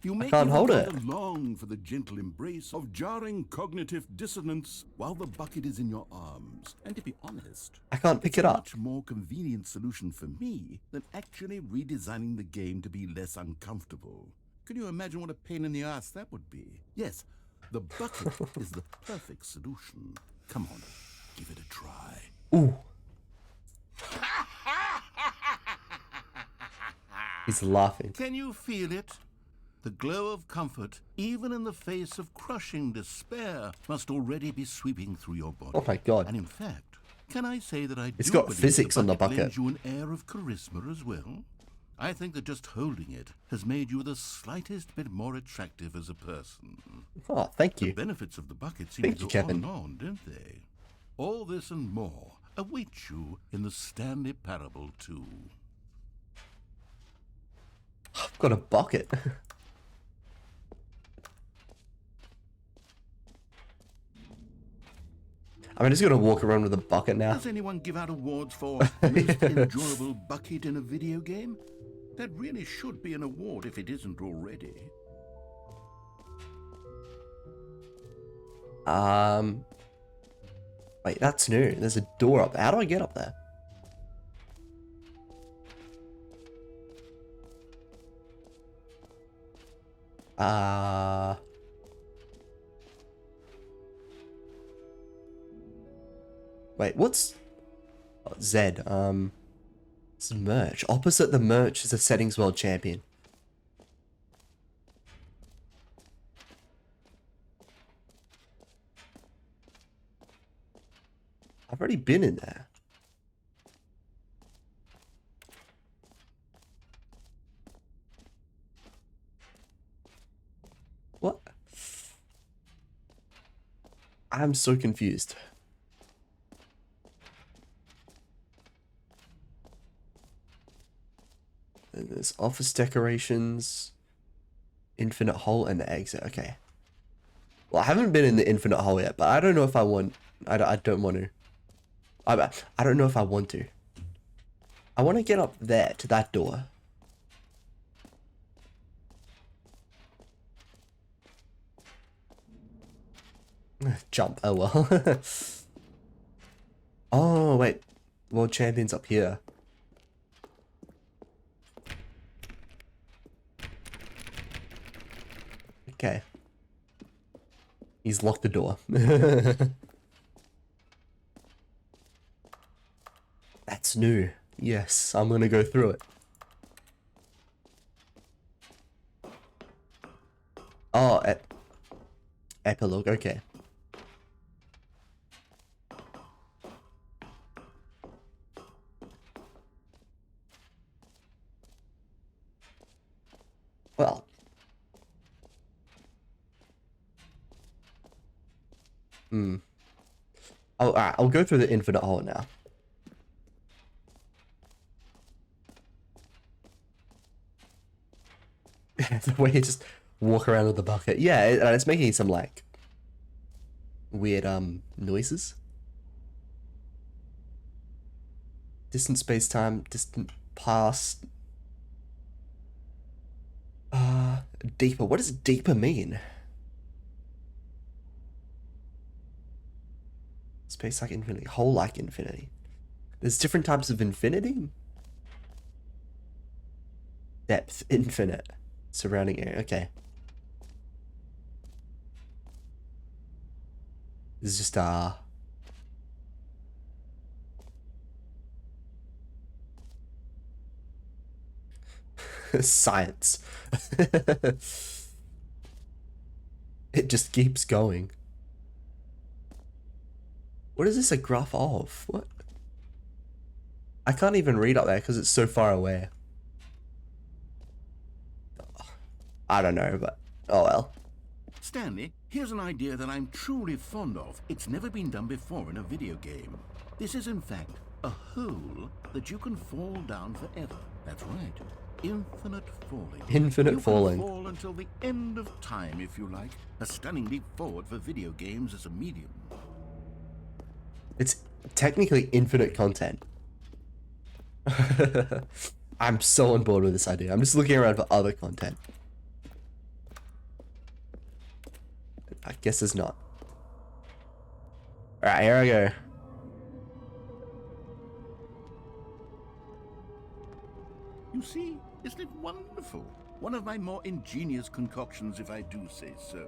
You may can't hold it. rather long for the gentle embrace of jarring cognitive dissonance while the bucket is in your arms. And to be honest, I can't pick it's it a up. much more convenient solution for me than actually redesigning the game to be less uncomfortable. Can you imagine what a pain in the ass that would be? Yes, the bucket is the perfect solution. Come on, give it a try. Ooh. He's laughing. Can you feel it? The glow of comfort, even in the face of crushing despair, must already be sweeping through your body. Oh my god. And in fact, can I say that I It's do got believe physics on the bucket bucket. lends you an air of charisma as well? I think that just holding it has made you the slightest bit more attractive as a person. Oh, thank The you. benefits of the bucket seem Thank to you, go Kevin. on and on, don't they? All this and more await you in the Stanley Parable 2. I've got a bucket. I'm just gonna walk around with a bucket now. Does anyone give out awards for most enjoyable bucket in a video game? That really should be an award if it isn't already. Wait, that's new. There's a door up there. How do I get up there? Wait, what's Z? It's merch. Opposite the merch is a settings world champion. I've already been in there. What? I'm so confused. And there's office decorations, infinite hole, and the exit. Okay. Well, I haven't been in the infinite hole yet, but I don't know if I want. I don't want to. I don't know if I want to. I want to get up there to that door. Jump. Oh well. Oh wait, world champion's up here. Okay. He's locked the door. That's new. Yes, I'm gonna go through it. Oh, epilogue. Okay. Hmm. Alright, I'll go through the infinite hole now. The way you just walk around with the bucket. Yeah, and it's making some like weird noises. Distant space time, distant past. Deeper. What does deeper mean? Space like infinity, hole like infinity. There's different types of infinity. Depth, infinite, surrounding area. Okay. This is just science. It just keeps going. What is this a graph of? What? I can't even read up there because it's so far away. I don't know, but oh well. Stanley, here's an idea that I'm truly fond of. It's never been done before in a video game. This is, in fact, a hole that you can fall down forever. That's right. Infinite falling. Infinite falling. You can fall until the end of time, if you like. A stunning leap forward for video games as a medium. It's technically infinite content. I'm so on board with this idea. I'm just looking around for other content. I guess there's not. Alright, here I go. You see, isn't it wonderful? One of my more ingenious concoctions, if I do say so.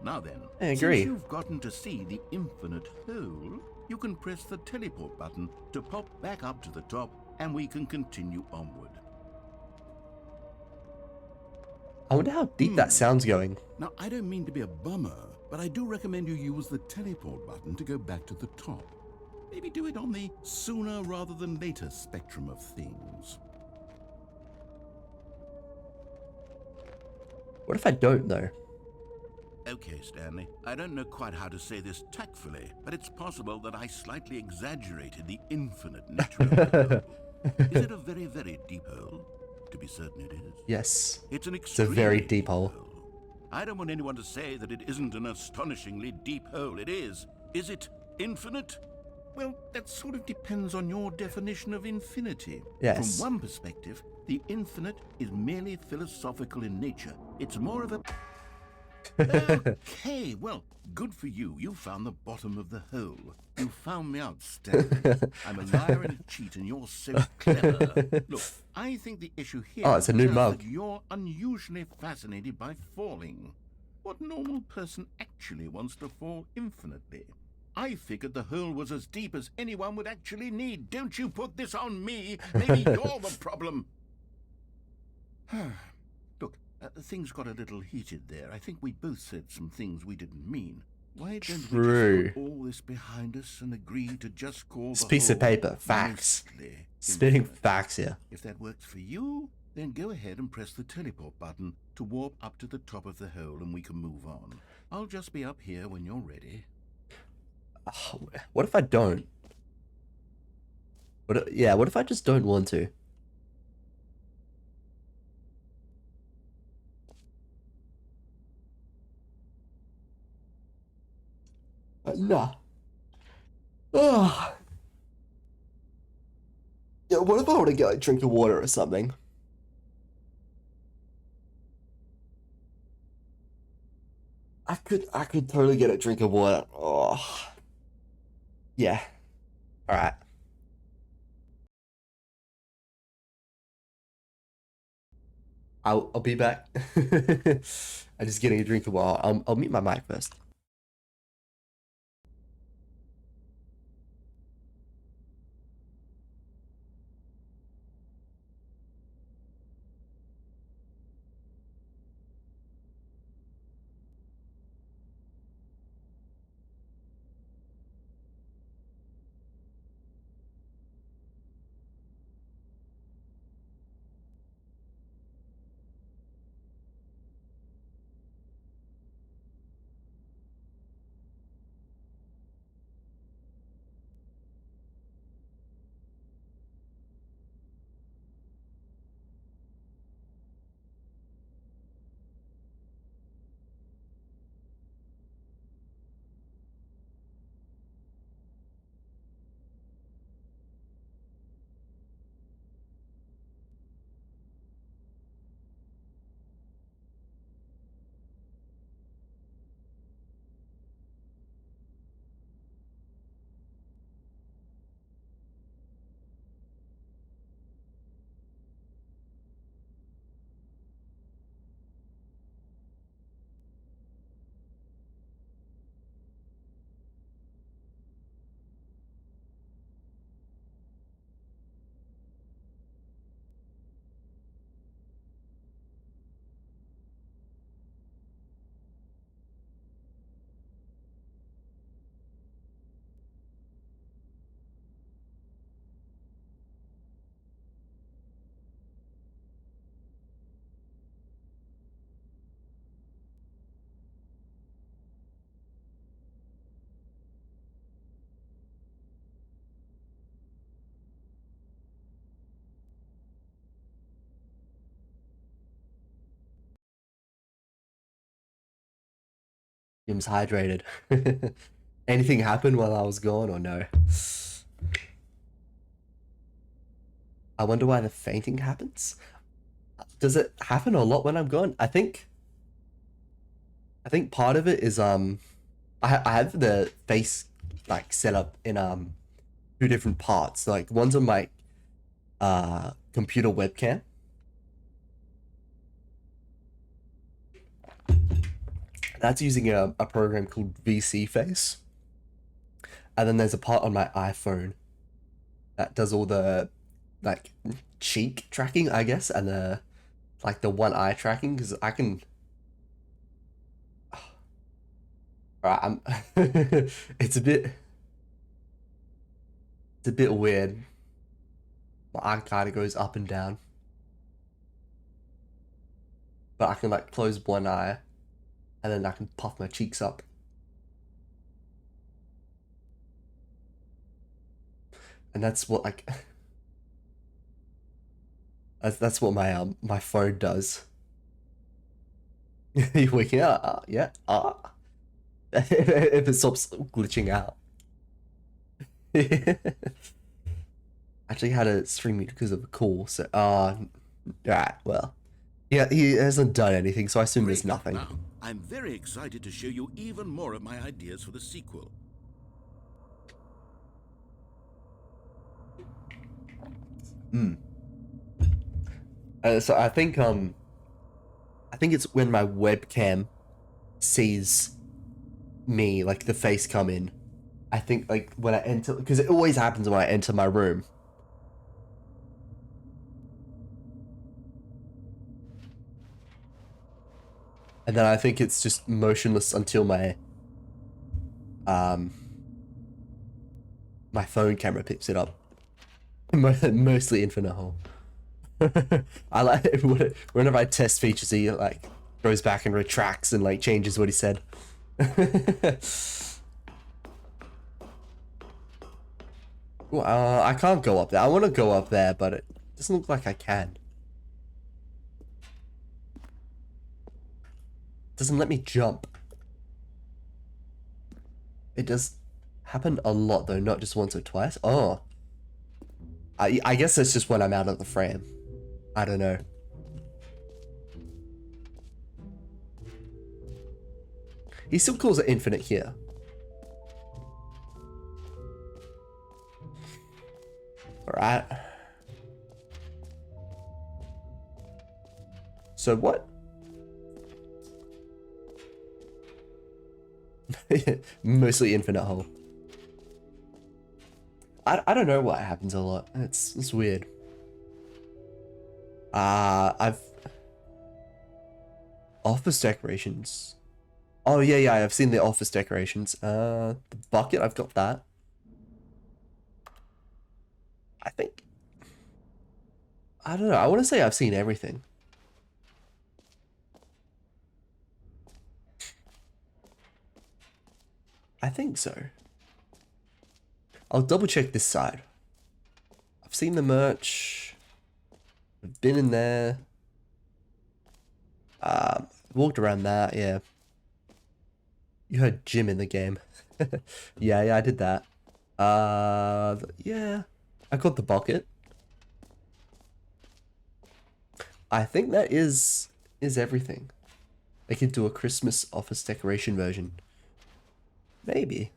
Now then, I agree. since you've gotten to see the infinite hole, you can press the teleport button to pop back up to the top, and we can continue onward. I wonder how deep that sound's going. Now, I don't mean to be a bummer, but I do recommend you use the teleport button to go back to the top. Maybe do it on the sooner rather than later spectrum of things. What if I don't, though? Okay, Stanley, I don't know quite how to say this tactfully, but it's possible that I slightly exaggerated the infinite nature of the hole. Is it a very, very deep hole? To be certain it is. Yes. It's an a extremely very deep hole. I don't want anyone to say that it isn't an astonishingly deep hole. It is. Is it infinite? Well, that sort of depends on your definition of infinity. Yes. From one perspective, the infinite is merely philosophical in nature. It's more of a... Okay, well, good for you. You found the bottom of the hole. You found me out, Stanley. I'm a liar and a cheat, and you're so clever. Look, I think the issue here Oh, it's a new is just mug. that you're unusually fascinated by falling. What normal person actually wants to fall infinitely? I figured the hole was as deep as anyone would actually need. Don't you put this on me. Maybe you're the problem. Look, things got a little heated there. I think we both said some things we didn't mean. Why don't we True. just put all this behind us and agree to just call This the piece of hole paper, facts. mostly Spitting infinite? facts here. If that works for you, then go ahead and press the teleport button to warp up to the top of the hole and we can move on. I'll just be up here when you're ready. What if I don't? What if I just don't want to? Nah. Ugh. Yeah, what if I want to get like, a drink of water or something? I could totally get a drink of water. Oh. Yeah. All right. I'll be back. I'm just getting a drink of water. I'll mute my mic first. Jim's hydrated. Anything happened while I was gone or no? I wonder why the fainting happens. Does it happen a lot when I'm gone? I think part of it is I have the face like set up in two different parts. Like one's on my computer webcam. That's using a program called VC Face. And then there's a part on my iPhone that does all the like cheek tracking, I guess, and the like the one eye tracking, because I can. Alright, I'm. It's a bit weird. My eye kind of goes up and down, but I can like close one eye, and then I can puff my cheeks up. And that's what like that's what my phone does. You waking up? Yeah. If it stops glitching out. Actually had a stream mute because of a call, so right, well. Yeah, he hasn't done anything, so I assume there's nothing. Now, I'm very excited to show you even more of my ideas for the sequel. So I think it's when my webcam sees me, like the face come in. I think like when I enter, because it always happens when I enter my room. And then I think it's just motionless until my my phone camera picks it up. Mostly infinite hole. I like it whenever I test features, he like goes back and retracts and like changes what he said. Well, I can't go up there. I want to go up there, but it doesn't look like I can. Doesn't let me jump. It does happen a lot though, not just once or twice. Oh. I guess that's just when I'm out of the frame. I don't know. He still calls it infinite here. Alright. So what? Mostly infinite hole. I don't know why it happens a lot. It's weird. I've office decorations. Oh yeah, I've seen the office decorations. The bucket, I've got that. I think I don't know. I want to say I've seen everything. I think so. I'll double check this side. I've seen the merch. I've been in there. Walked around that, yeah. You heard Jim in the game. Yeah, I did that. Yeah. I got the bucket. I think that is everything. They could do a Christmas office decoration version. Maybe.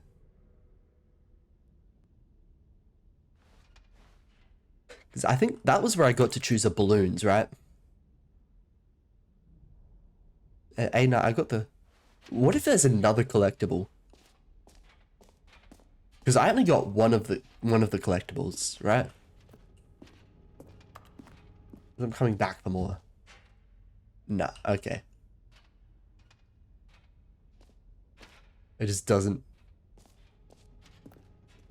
Because I think that was where I got to choose the balloons, right? Hey, no, I got the... What if there's another collectible? Because I only got one of the collectibles, right? I'm coming back for more. Nah, okay. It just doesn't...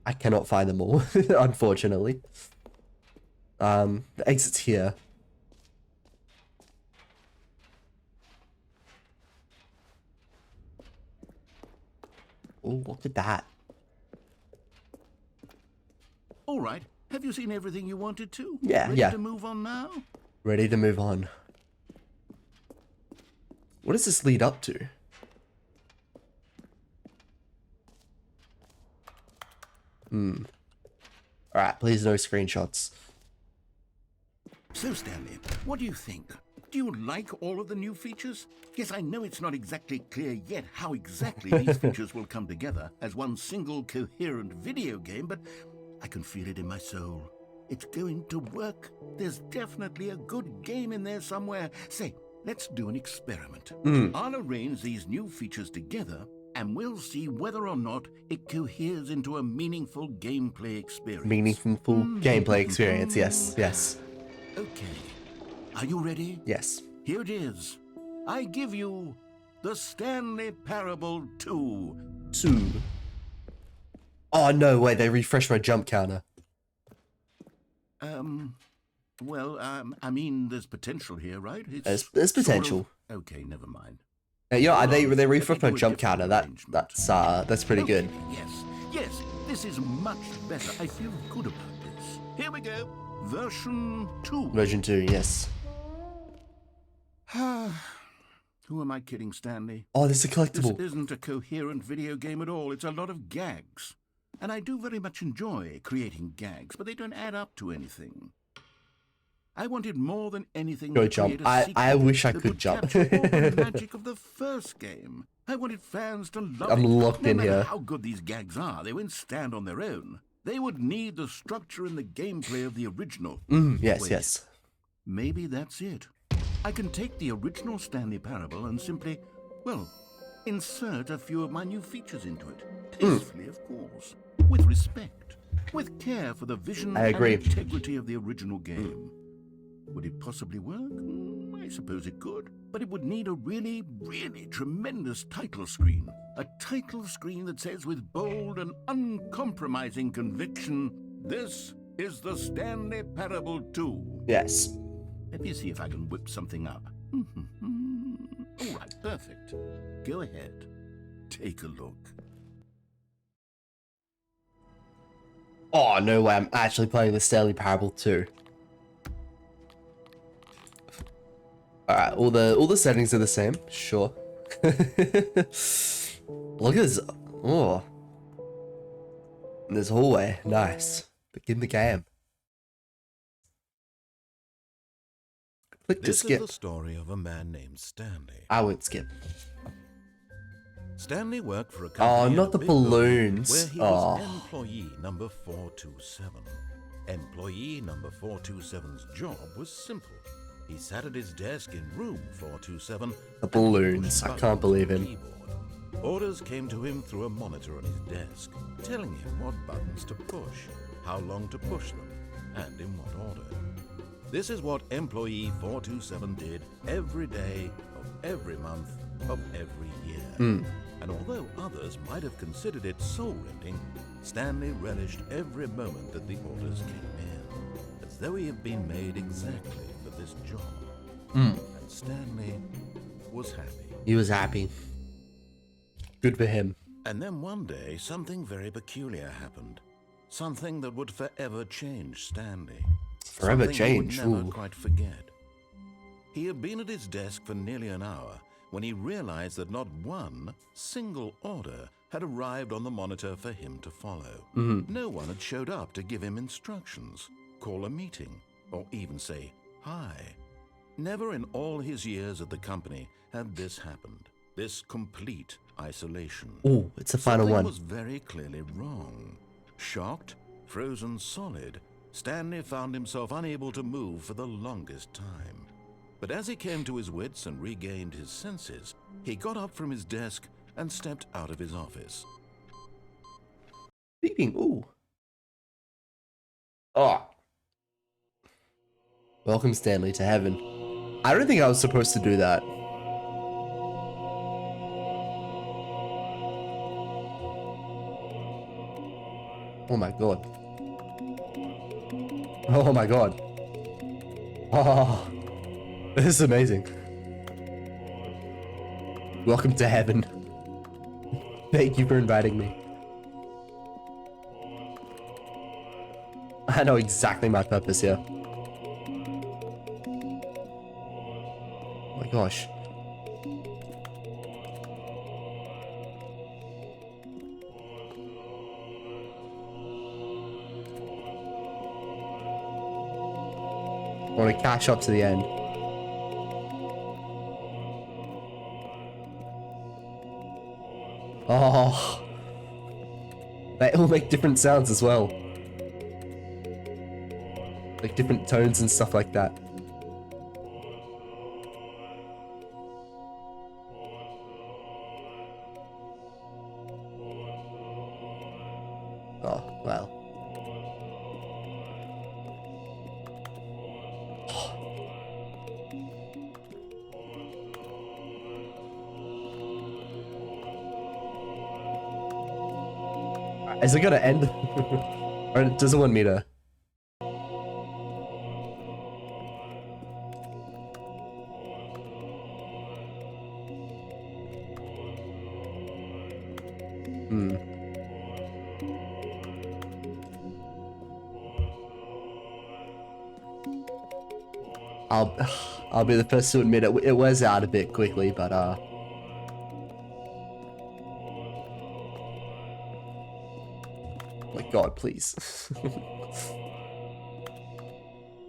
I cannot find them all, unfortunately. The exit's here. Oh, look at that. All right. Have you seen everything you wanted to? Yeah, Ready yeah. to move on now? Ready to move on. What does this lead up to? Alright, please no screenshots. So, Stanley, what do you think? Do you like all of the new features? Yes, I know it's not exactly clear yet how exactly these features will come together as one single coherent video game, but I can feel it in my soul. It's going to work. There's definitely a good game in there somewhere. Say, let's do an experiment. I'll arrange these new features together, and we'll see whether or not it coheres into a meaningful gameplay experience. Meaningful gameplay experience, yes, yes. Okay. Are you ready? Yes. Here it is. I give you the Stanley Parable 2. 2. Oh, no way, they refreshed my jump counter. I mean, there's potential here, right? There's sort potential. of- Okay, never mind. Yeah, Hold they on, let me refreshed my do a jump different counter. That's pretty Okay, good. Yes, this is much better. I feel good about this. Here we go. Version 2. Version 2, yes. Who am I kidding, Stanley? Oh, this is a This collectible. isn't a coherent video game at all. It's a lot of gags. And I do very much enjoy creating gags, but they don't add up to anything. I wanted more than anything Go to jump. create a I sequel wish I that could would jump. capture all the magic of the first game. I wanted fans to love I'm it. locked No in matter here. how good these gags are, they won't stand on their own. They would need the structure and the gameplay of the original. Yes, Wait, yes. Maybe that's it. I can take the original Stanley Parable and simply, well, insert a few of my new features into it. Tastefully, of course. With respect. With care for the vision I agree. and integrity of the original game. Would it possibly work? I suppose it could. But it would need a really, really tremendous title screen. A title screen that says with bold and uncompromising conviction, "This is the Stanley Parable 2. Yes. Let me see if I can whip something up. All right, perfect. Go ahead. Take a look. Oh, no way, I'm actually playing the Stanley Parable 2. Alright, all the settings are the same, sure. Look at this. Oh. And this hallway, nice. Begin the game. Click to This skip. is the story of a man named Stanley. I won't skip. Stanley worked for a company in not a the big building balloons. where he Oh. was employee number 427. Employee number 427's job was simple. He sat at his desk in room 427. The balloons. I can't believe him. Keyboard. Orders came to him through a monitor on his desk, telling him what buttons to push, how long to push them, and in what order. This is what employee 427 did every day of every month of every year. And although others might have considered it soul-rending, Stanley relished every moment that the orders came in, as though he had been made exactly for this job. And Stanley was happy. He was happy. Good for him. And then one day, something very peculiar happened. Something that would forever change Stanley. Forever Something he would change, never ooh. quite forget. He had been at his desk for nearly an hour when he realized that not one single order had arrived on the monitor for him to follow. No one had showed up to give him instructions, call a meeting, or even say hi. Never in all his years at the company had this happened. This complete isolation. Oh, it's the final Something one. was very clearly wrong. Shocked, frozen solid, Stanley found himself unable to move for the longest time. But as he came to his wits and regained his senses, he got up from his desk and stepped out of his office. Beeping. Ooh. Oh. Welcome, Stanley, to heaven. I don't think I was supposed to do that. Oh my god. Oh my god. Oh. This is amazing. Welcome to heaven. Thank you for inviting me. I know exactly my purpose here. Oh my gosh. want to catch up to the end. Oh, they all make different sounds as well, like different tones and stuff like that. Oh, well. Is it gonna end? Or does it want me to? I'll be the first to admit it wears out a bit quickly, but oh my god, please.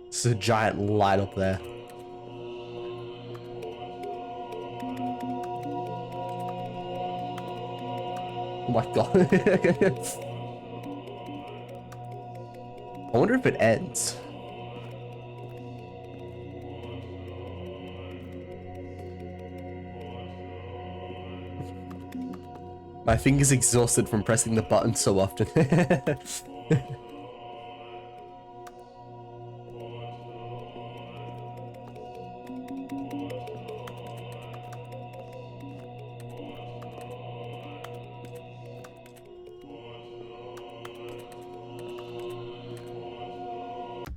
There's a giant light up there. Oh my god. I wonder if it ends. My finger's exhausted from pressing the button so often.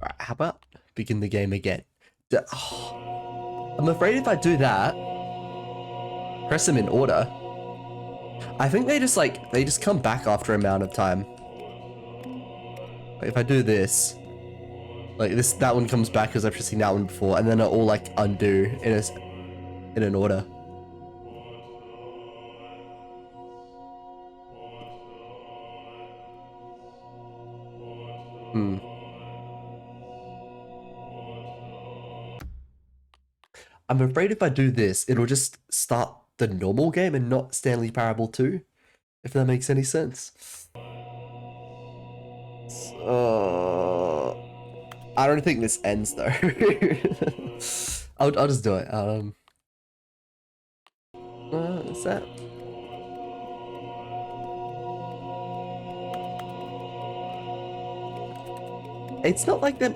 Alright, how about begin the game again? I'm afraid if I do that, press them in order, I think they just come back after an amount of time. Like if I do this, like that one comes back because I've just seen that one before, and then it all like undo in an order. I'm afraid if I do this, it'll just start the normal game and not Stanley Parable 2, if that makes any sense. I don't think this ends though. I'll just do it. What's that? It's not like them.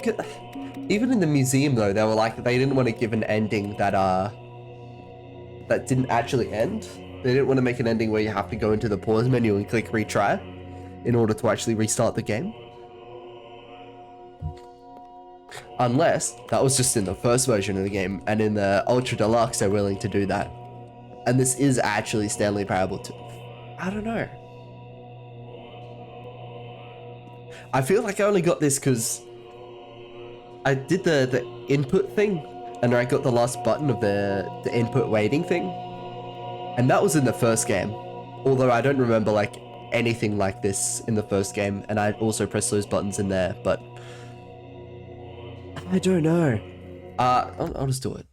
Even in the museum though, they were like they didn't want to give an ending that that didn't actually end. They didn't want to make an ending where you have to go into the pause menu and click retry in order to actually restart the game. Unless that was just in the first version of the game, and in the Ultra Deluxe they're willing to do that. And this is actually Stanley Parable 2. I don't know. I feel like I only got this because I did the input thing, and I got the last button of the input waiting thing. And that was in the first game. Although I don't remember like anything like this in the first game, and I also pressed those buttons in there, but I don't know. I'll just do it.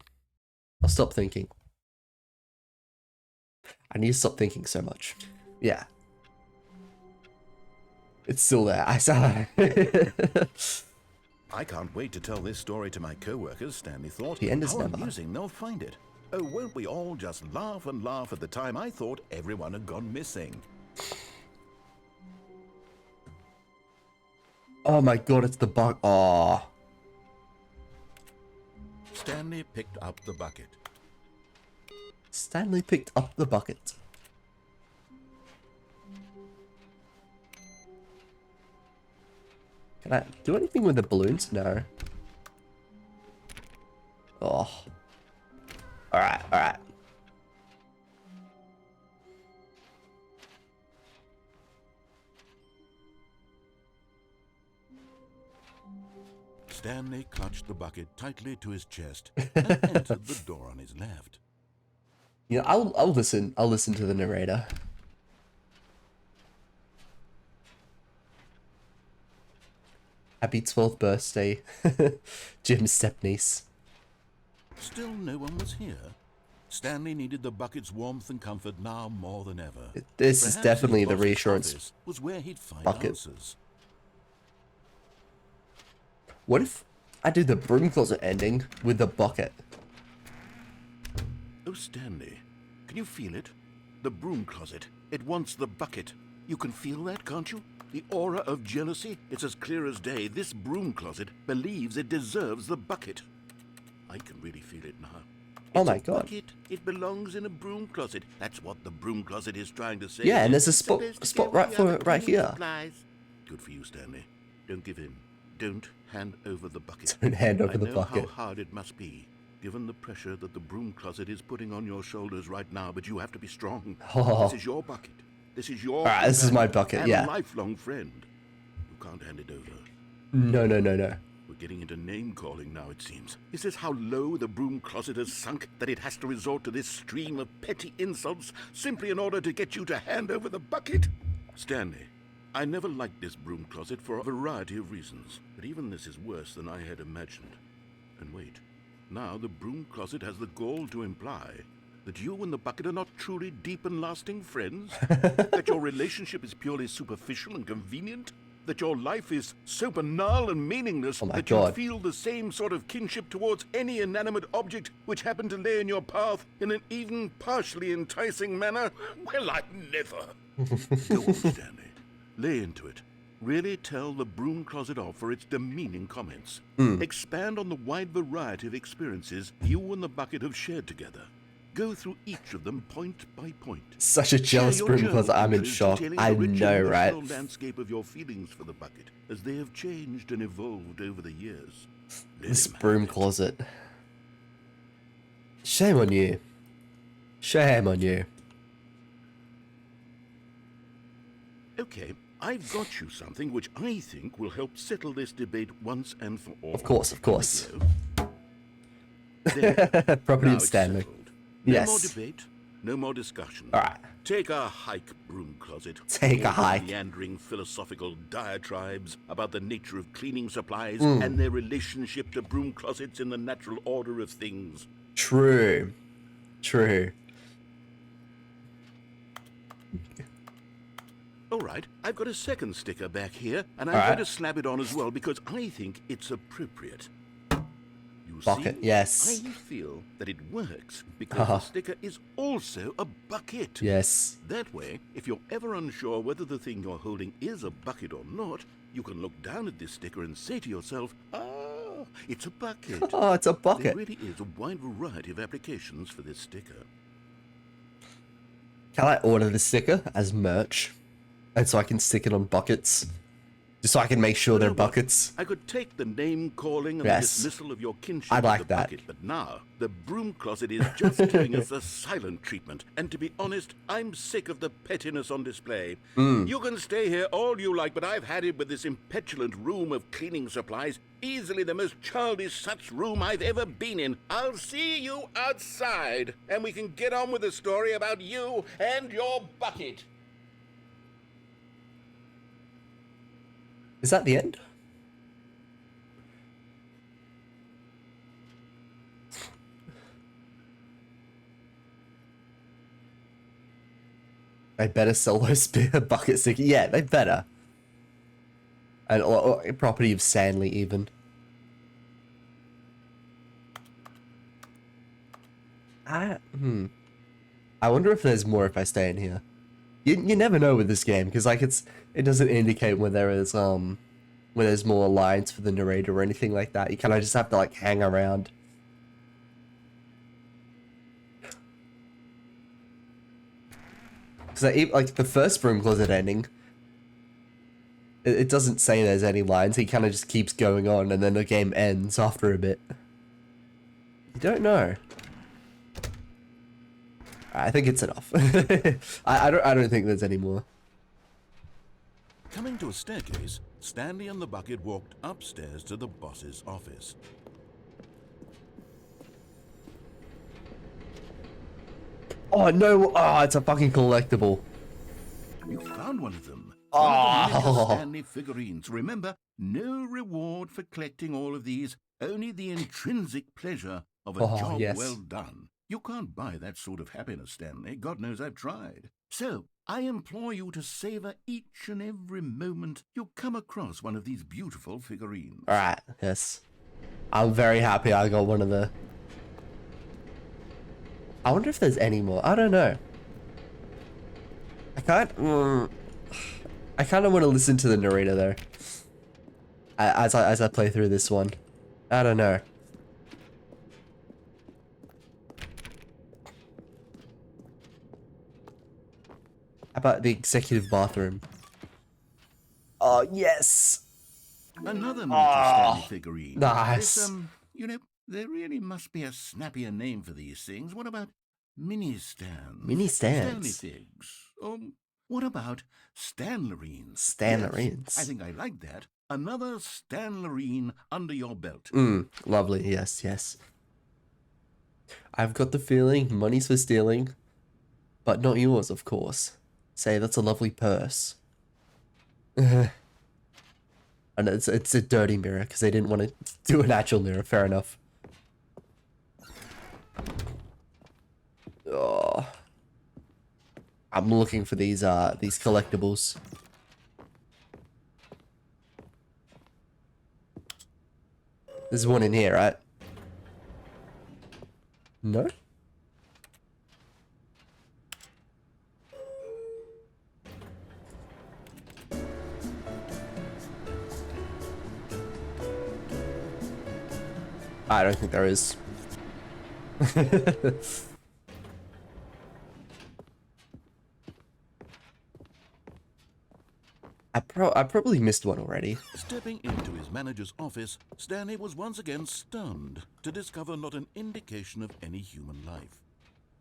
I'll stop thinking. I need to stop thinking so much. Yeah. It's still there. I saw it. I can't wait to tell this story to my co-workers, Stanley thought. The end is How never. amusing they'll find it. Oh, won't we all just laugh and laugh at the time I thought everyone had gone missing? Oh my god, it's the bug. Oh. Stanley picked up the bucket. Stanley picked up the bucket. Can I do anything with the balloons? No. Oh. Alright, alright. Stanley clutched the bucket tightly to his chest and entered the door on his left. You know, I'll listen to the narrator. Happy 12th birthday, Jim's stepniece. Still no one was here. Stanley needed the bucket's warmth and comfort now more than ever. This is Perhaps definitely his the boss's reassurance office was where he'd find bucket. answers. What if I did the broom closet ending with the bucket? Oh, Stanley, can you feel it? The broom closet. It wants the bucket. You can feel that, can't you? The aura of jealousy. It's as clear as day. This broom closet believes it deserves the bucket. I can really feel it now. Oh It's my a God. bucket. It belongs in a broom closet. That's what the broom closet is trying to say. Yeah, and there's a It's spot supposed to spot go right where for the it right cleaning here. supplies. Good for you, Stanley. Don't give in. Don't hand over the bucket. Don't hand over the I know bucket. how hard it must be, given the pressure that the broom closet is putting on your shoulders right now, but you have to be strong. Oh. This is your bucket. This is your Alright, this is my companion bucket, and yeah. lifelong friend. You can't hand it over. No. We're getting into name-calling now, it seems. Is this how low the broom closet has sunk, that it has to resort to this stream of petty insults simply in order to get you to hand over the bucket? Stanley, I never liked this broom closet for a variety of reasons, but even this is worse than I had imagined. And wait, now the broom closet has the gall to imply that you and the bucket are not truly deep and lasting friends? That your relationship is purely superficial and convenient? That your life is so banal and meaningless Oh my that God. you feel the same sort of kinship towards any inanimate object which happened to lay in your path in an even partially enticing manner? Well, I never. Go on, Stanley. Lay into it. Really tell the broom closet off for its demeaning comments. Expand on the wide variety of experiences you and the bucket have shared together. Go through each of them point by point. Such a jealous Share your broom journal closet. I'm in entries shock. detailing I the rich know, and right? personal landscape of your feelings for the bucket as they have changed and evolved over the years. Let This him have broom it. closet. Shame on you. Shame on you. Okay, I've got you something which I think will help settle this debate once and for all. Of course. Here we go. There. Property Now of it's Stanley. settled. No Yes. more debate, no more discussion. Alright. Take a hike, broom closet. Take a All those hike. Meandering philosophical diatribes about the nature of cleaning supplies Hmm. and their relationship to broom closets in the natural order of things. True. All right, I've got a second sticker back here, and I'm All right. going to slap it on as well because I think it's appropriate. You Bucket, see, yes. I feel that it works because the sticker is also a bucket. Yes. That way, if you're ever unsure whether the thing you're holding is a bucket or not, you can look down at this sticker and say to yourself, ah, it's a bucket. Oh, it's a There bucket. really is a wide variety of applications for this sticker. Can I order the sticker as merch? And so I can stick it on buckets? Just so I can make sure You they're know what? buckets? I could take the name calling and Yes. the dismissal of your kinship I'd with like the that. bucket, but now the broom closet is just giving us a silent treatment. And to be honest, I'm sick of the pettiness on display. You can stay here all you like, but I've had it with this impetulant room of cleaning supplies. Easily the most childish such room I've ever been in. I'll see you outside, and we can get on with the story about you and your bucket. Is that the end? They better sell those bucket stickers. Yeah, they better. And or property of Stanley even. I wonder if there's more if I stay in here. You never know with this game because like it doesn't indicate when there's more lines for the narrator or anything like that. You kind of just have to like hang around. Because like the first broom closet ending, it doesn't say there's any lines. He kind of just keeps going on, and then the game ends after a bit. You don't know. I think it's enough. I don't think there's any more. Coming to a staircase, Stanley and the bucket walked upstairs to the boss's office. Oh no! Oh, it's a fucking collectible. You found one of them. One of the mega Oh. Stanley figurines. Remember, no reward for collecting all of these, only the intrinsic pleasure of a Oh, job yes. well done. You can't buy that sort of happiness, Stanley. God knows I've tried. So, I implore you to savor each and every moment you come across one of these beautiful figurines. Alright, yes. I'm very happy I got one of the... I wonder if there's any more. I don't know. I can't... I kind of want to listen to the narrator though. As I play through this one. I don't know. How about the executive bathroom? Oh, yes! Another miniature Stanley Oh, figurine. nice. This, you know, there really must be a snappier name for these things. What about mini stands? Mini Stanley stands. figs. What about Stanlerines? Stanlerines. Yes, I think I like that. Another Stanlerine under your belt. Lovely, yes, yes. I've got the feeling money's for stealing, but not yours, of course. Say, that's a lovely purse. And it's a dirty mirror, because they didn't want to do an actual mirror, fair enough. Oh. I'm looking for these collectibles. There's one in here, right? No? I don't think there is. I probably missed one already. Stepping into his manager's office, Stanley was once again stunned to discover not an indication of any human life.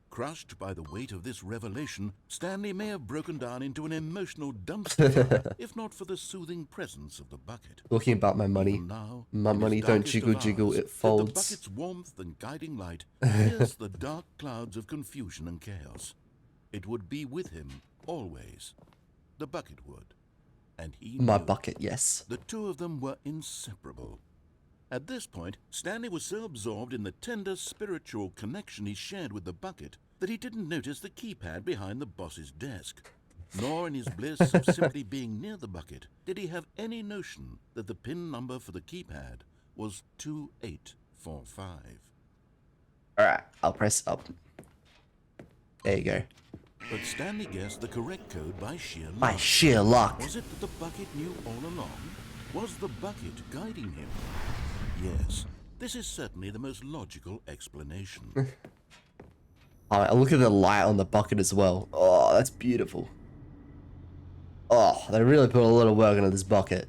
Crushed by the weight of this revelation, Stanley may have broken down into an emotional dumpster fire, if not for the soothing presence of the bucket. Talking about my money. Even now, My in money his don't darkest jiggle of jiggle, hours, it did folds. the bucket's warmth and guiding light pierce the dark clouds of confusion and chaos. It would be with him always. The bucket would. And he My knew. bucket, yes. The two of them were inseparable. At this point, Stanley was so absorbed in the tender spiritual connection he shared with the bucket that he didn't notice the keypad behind the boss's desk. Nor in his bliss of simply being near the bucket did he have any notion that the PIN number for the keypad was 2845. Alright, I'll press up. There you go. But Stanley guessed the correct code by sheer luck. By sheer luck. Was it that the bucket knew all along? Was the bucket guiding him? Yes, this is certainly the most logical explanation. Alright, look at the light on the bucket as well. Oh, that's beautiful. Oh, they really put a lot of work into this bucket.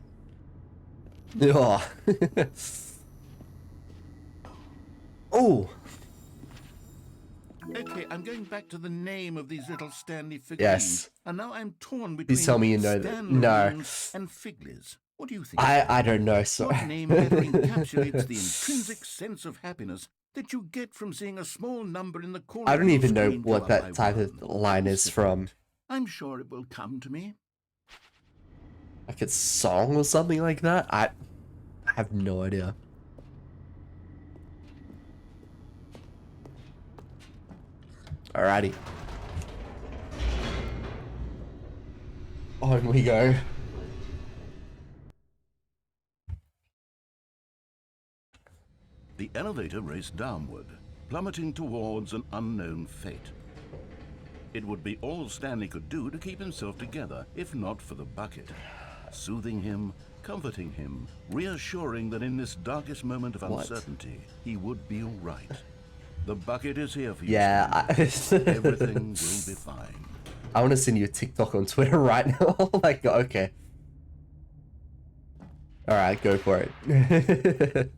Oh. Oh. Okay, I'm going back to the name of these little Stanley figurines. Yes. And now I'm torn between Please tell me you know that. No. Stanlerines and Figlies. What do you think? I don't know, so What name better encapsulates the intrinsic sense of happiness that you get from seeing a small number in the corner I of don't your even know screen what go up that by type of one? line is from. I'm sure it will come to me. Like a song or something like that? I have no idea. Alrighty. On we go. The elevator raced downward, plummeting towards an unknown fate. It would be all Stanley could do to keep himself together, if not for the bucket. Soothing him, comforting him, reassuring that in this darkest moment of What? uncertainty, he would be all right. The bucket is here for you, Yeah, Stanley. Everything will be fine. I want to send you a TikTok on Twitter right now. Like, okay. Alright, go for it.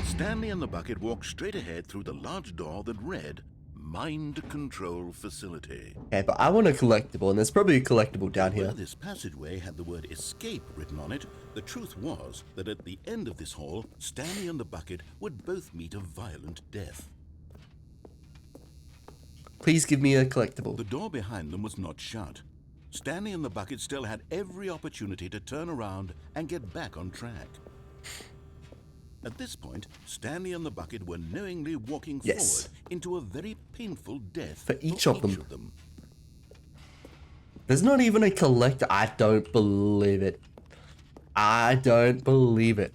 Stanley and the bucket walked straight ahead through the large door that read, Mind Control Facility. Okay, but I want a collectible, and there's probably a collectible down here. Where this passageway had the word escape written on it, the truth was that at the end of this hall, Stanley and the bucket would both meet a violent death. Please give me a The collectible. door behind them was not shut. Stanley and the bucket still had every opportunity to turn around and get back on track. At this point, Stanley and the bucket were knowingly walking forward into a very painful death for each of them. them. There's not even a collector. I don't believe it. I don't believe it.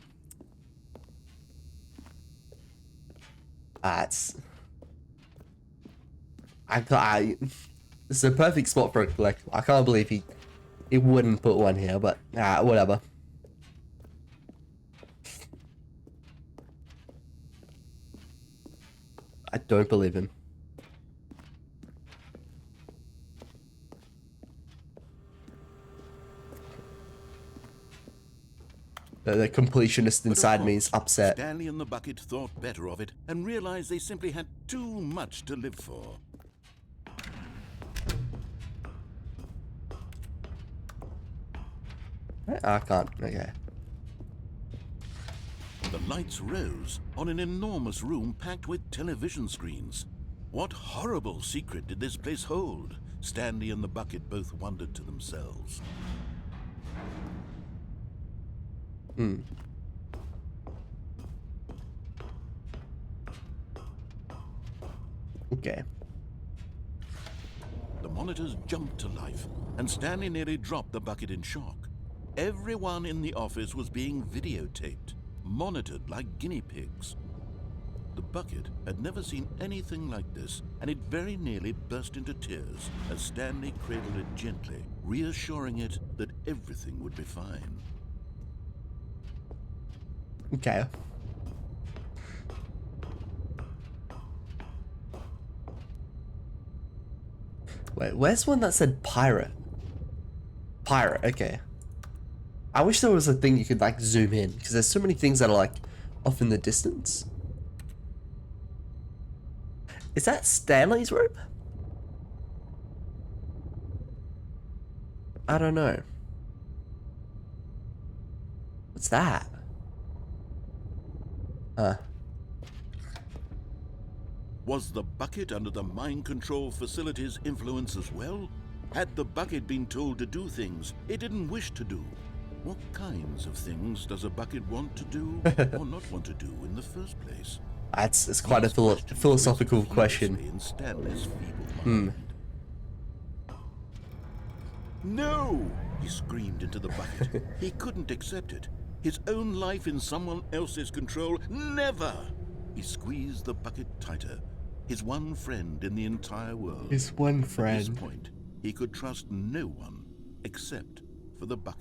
It's a perfect spot for a collectible. I can't believe he wouldn't put one here, but whatever. I don't believe him. The completionist inside me is upset. Stanley and the bucket thought better of it and realized they simply had too much to live for. I can't. Okay. The lights rose on an enormous room packed with television screens. What horrible secret did this place hold? Stanley and the bucket both wondered to themselves. Okay. The monitors jumped to life, and Stanley nearly dropped the bucket in shock. Everyone in the office was being videotaped, monitored like guinea pigs. The bucket had never seen anything like this, and it very nearly burst into tears as Stanley cradled it gently, reassuring it that everything would be fine. Okay. Wait, where's one that said pirate? Pirate, okay. I wish there was a thing you could like zoom in, because there's so many things that are like off in the distance. Is that Stanley's room? I don't know. What's that? Was the bucket under the mind control facility's influence as well? Had the bucket been told to do things it didn't wish to do? What kinds of things does a bucket want to do or not want to do in the first place? It's quite a philosophical question. In Stanley's feeble mind. No! He screamed into the bucket. He couldn't accept it. His own life in someone else's control, never! He squeezed the bucket tighter. His one friend in the entire world. His one friend. At this point, he could trust no one except for the bucket.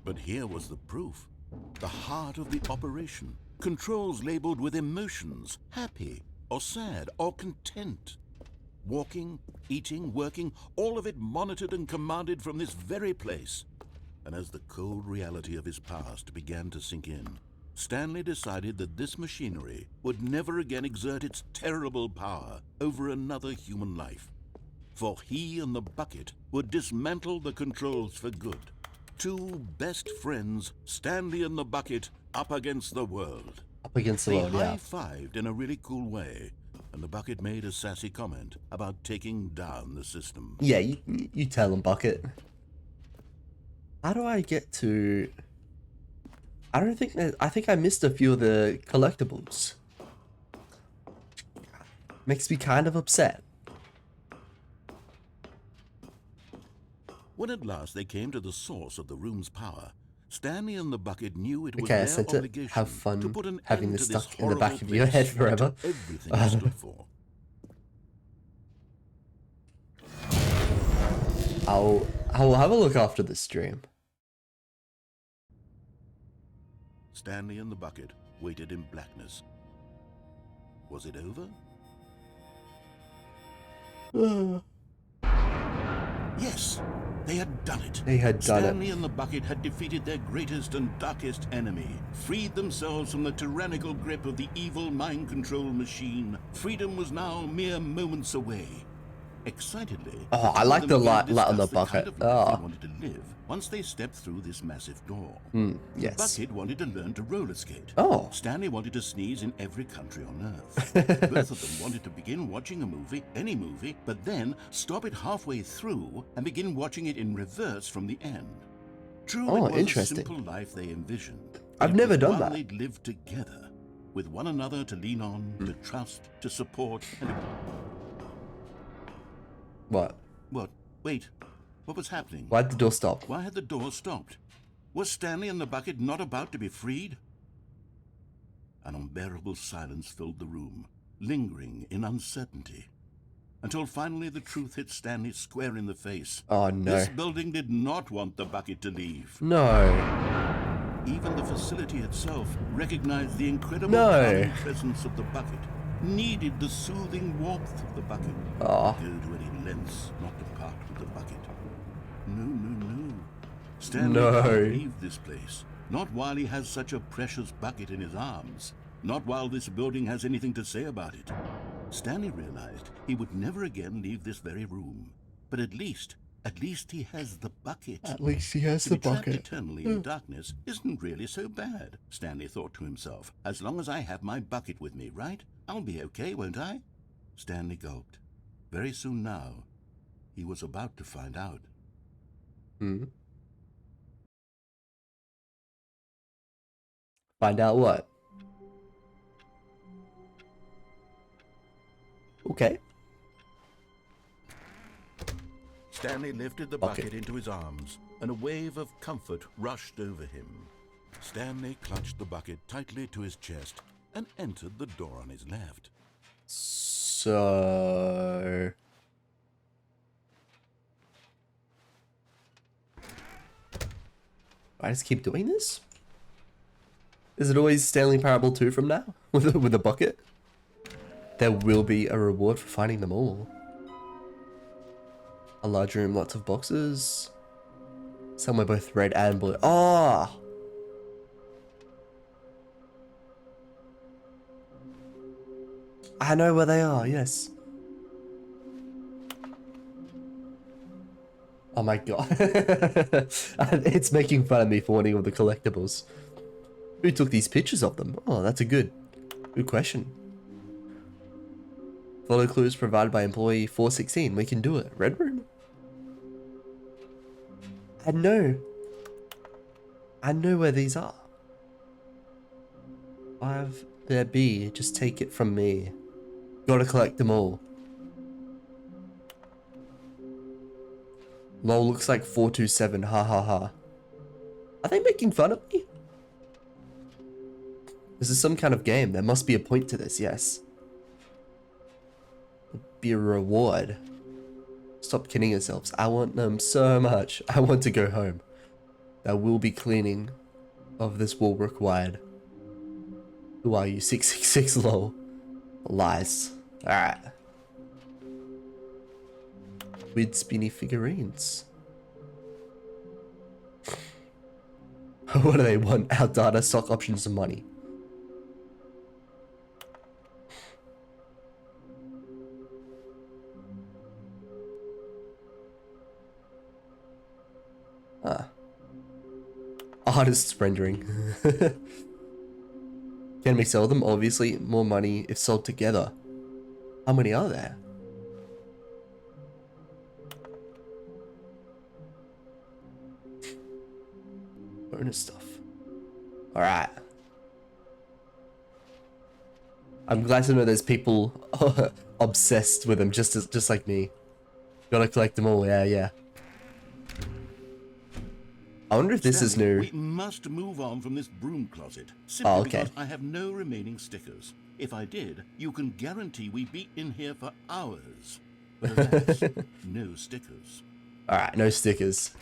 But here was the proof. The heart of the operation. Controls labeled with emotions, happy or sad or content. Walking, eating, working, all of it monitored and commanded from this very place. And as the cold reality of his past began to sink in, Stanley decided that this machinery would never again exert its terrible power over another human life. For he and the bucket would dismantle the controls for good. Two best friends, Stanley and the bucket, up against the world. Up against the world, They yeah. high-fived in a really cool way, and the bucket made a sassy comment about taking down the system. Yeah, you tell him, bucket. How do I get to... I think I missed a few of the collectibles. Makes me kind of upset. When at last they came to the source of the room's power, Stanley and the bucket knew it was Okay, I their said to obligation have fun to put an having end this to stuck in the back horrible of your place head that forever. everything it stood for. I'll have a look after the stream. Stanley and the bucket waited in blackness. Was it over? Yes, they had done it. They had done it. Stanley and the bucket had defeated their greatest and darkest enemy, freed themselves from the tyrannical grip of the evil mind control machine. Freedom was now mere moments away. Excitedly, Oh, I two like of the them began to light on the discuss kind bucket. of life they Oh, wanted to live once they stepped through this massive door. yes. The bucket wanted to learn to roller skate. Oh. Stanley wanted to sneeze in every country on Earth. Both of them wanted to begin watching a movie, any movie, but then stop it halfway through and begin watching it in reverse from the end. True, Oh, it was interesting. a simple life they envisioned. I've It never was done one that. they'd lived together, with one another to lean on, to trust, to support, and to... What? What? Wait. What was happening? Why'd the door stop? Why had the door stopped? Was Stanley and the bucket not about to be freed? An unbearable silence filled the room, lingering in uncertainty, until finally the truth hit Stanley square in the face. Oh, no. This building did not want the bucket to leave. No. Even the facility itself recognized the incredible No. calming presence of the bucket, needed the soothing warmth of the bucket. Oh. Go to any lengths not to part with the bucket. No. Stanley No. can't leave this place. Not while he has such a precious bucket in his arms. Not while this building has anything to say about it. Stanley realized he would never again leave this very room. But at least he has the bucket. At least he has To the be trapped bucket. eternally in darkness isn't really so bad, Stanley thought to himself. As long as I have my bucket with me, right? I'll be okay, won't I? Stanley gulped. Very soon now, he was about to find out. Find out what? Okay. Stanley lifted the bucket into his arms, and a wave of comfort rushed over him. Stanley clutched the bucket tightly to his chest and entered the door on his left. So... I just keep doing this? Is it always Stanley Parable 2 from now? With a bucket? There will be a reward for finding them all. A large room, lots of boxes. Somewhere both red and blue. Oh! I know where they are, yes. Oh my god. It's making fun of me for wanting all the collectibles. Who took these pictures of them? Oh, that's a good question. Follow clues provided by employee 416. We can do it. Red room? I know where these are. 5 there be. Just take it from me. Gotta collect them all. Lol, looks like 427. Ha ha ha. Are they making fun of me? This is some kind of game. There must be a point to this, yes. Be a reward. Stop kidding yourselves. I want them so much. I want to go home. There will be cleaning of this wall required. Who are you? 666 lol. Lies. Alright. Weird spinny figurines. What do they want? Our data, stock options, and money. Artist's rendering. Can we sell them? Obviously, more money if sold together. How many are there? Bonus stuff. Alright. I'm glad to know there's people obsessed with them just like me. Gotta collect them all, yeah. I wonder if this is Stanley, new. We must move on from this broom closet, simply okay. because I have no remaining stickers. If I did, you can guarantee we'd be in here for hours. But alas, no stickers. Alright, no stickers.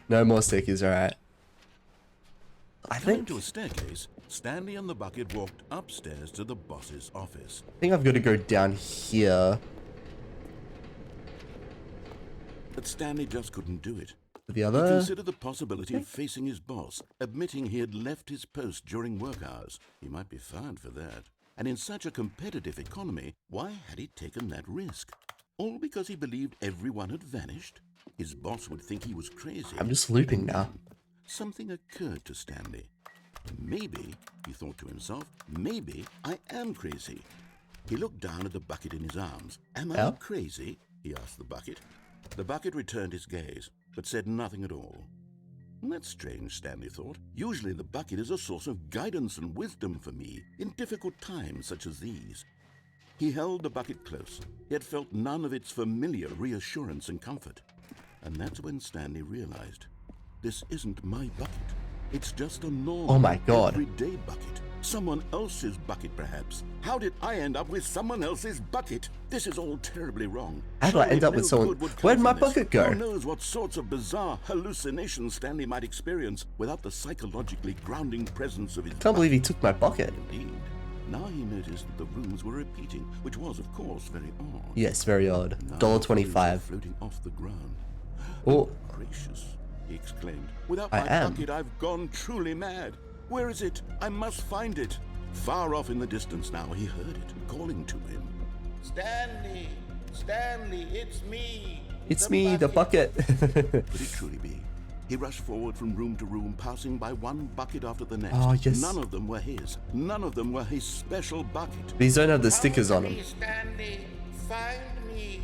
No more stickers, alright. I Coming think to a staircase, Stanley and the bucket walked upstairs to the boss's office. I've got to go down here. But Stanley just couldn't do it. The He other. considered the possibility of facing his boss, admitting he had left his post during work hours. He might be fired for that. And in such a competitive economy, why had he taken that risk? All because he believed everyone had vanished? His boss would think he was crazy. I'm just looping now. Something occurred to Stanley. Maybe, he thought to himself, maybe I am crazy. He looked down at the bucket in his arms. Am I crazy? He asked the bucket. The bucket returned his gaze, but said nothing at all. That's strange, Stanley thought. Usually the bucket is a source of guidance and wisdom for me in difficult times such as these. He held the bucket close, yet felt none of its familiar reassurance and comfort. And that's when Stanley realized, this isn't my bucket. It's just a normal, Oh my God. everyday bucket. Someone else's bucket, perhaps. How did I end up with someone else's bucket? This is all terribly wrong. How did I end up with someone? Where'd my bucket go? Who knows what sorts of bizarre hallucinations Stanley might experience without the psychologically grounding presence of his Can't believe he took my bucket. Indeed. Now he noticed that the rooms were repeating, which was, of course, very odd. Yes, very odd. Now $1.25. floating off the ground. Oh, Gracious, he exclaimed. Without I my am. bucket, I've gone truly mad. Where is it? I must find it. Far off in the distance now, he heard it calling to him. Stanley! Stanley, it's me! it's me, the bucket. Could it truly be? He rushed forward from room to room, passing by one bucket after the next. Oh, yes. None of them were his. None of them were his special bucket. These don't have the stickers on them. Stanley, find me.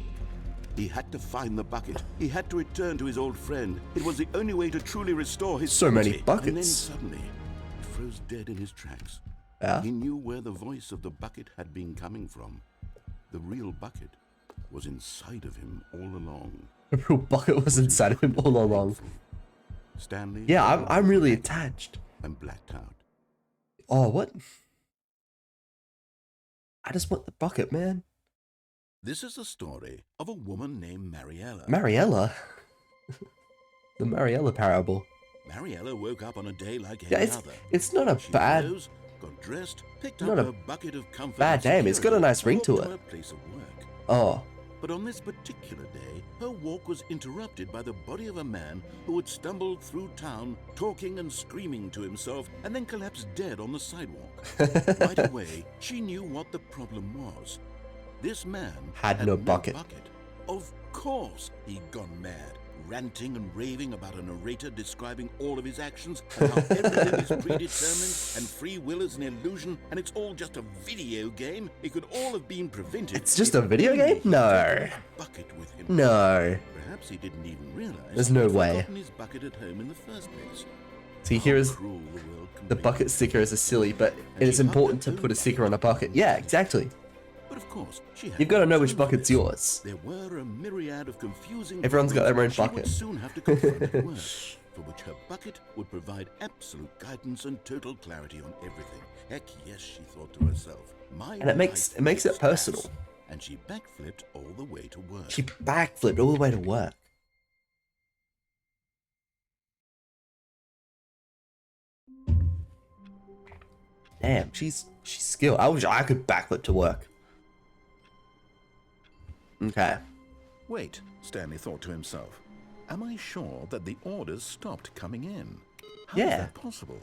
He had to find the bucket. He had to return to his old friend. It was the only way to truly restore his So many sanity. buckets. And then suddenly, he froze dead in his tracks. Yeah. He knew where the voice of the bucket had been coming from. The real bucket was inside of him all along. The real bucket was inside of him all along. Stanley. Yeah, I'm really attached. And blacked out. Oh, what? I just want the bucket, man. This is the story of a woman named Mariella. Mariella? The Mariella Parable. Mariella woke up on a day like Yeah, any other. it's not a She bad... rose, got dressed, picked Not up a her bucket of comfort. bad and name. It's got a security, nice ring and to walked it. her place of work. Oh. But on this particular day, her walk was interrupted by the body of a man who had stumbled through town, talking and screaming to himself, and then collapsed dead on the sidewalk. Right away, she knew what the problem was. This man Had no bucket. Of course, he'd gone mad, ranting and raving about a narrator describing all of his actions and how everything is predetermined and free will is an illusion and it's all just a video game. It could all have been prevented. It's just if a video only game? he'd No. taken a bucket with him. No. Perhaps he didn't even realize There's no he'd way. forgotten his bucket at home in the first place. See, here is... Cruel the world can The be. bucket sticker is a silly, but it is important to put a sticker on a bucket. Yeah, exactly. But of course, she had You've got to know which no bucket's choice. yours. There were a myriad of confusing Everyone's got their own problems she would bucket. soon have to confront at work, for which her bucket would provide absolute guidance and total clarity on everything. Heck yes, she thought to herself. My And it makes life it is personal. gas. And she backflipped all the way to work. She backflipped all the way to work. Damn, she's skilled. I wish I could backflip to work. Okay. Wait, Stanley thought to himself. Am I sure that the orders stopped coming in? How is Yeah. that possible?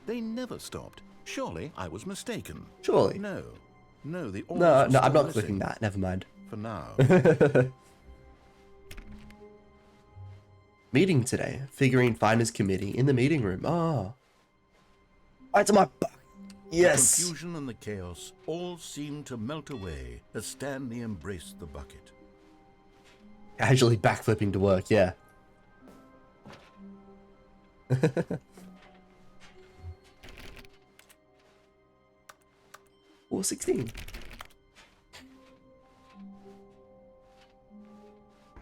They never stopped. Surely I was mistaken. Surely. No, the orders No, are no, I'm still not clicking missing. that. Never mind. For now. Meeting today. Figurine Finders Committee in the meeting room. Oh. Right to my butt. The Yes. confusion and the chaos all seemed to melt away as Stanley embraced the bucket. Casually backflipping to work, yeah. 416.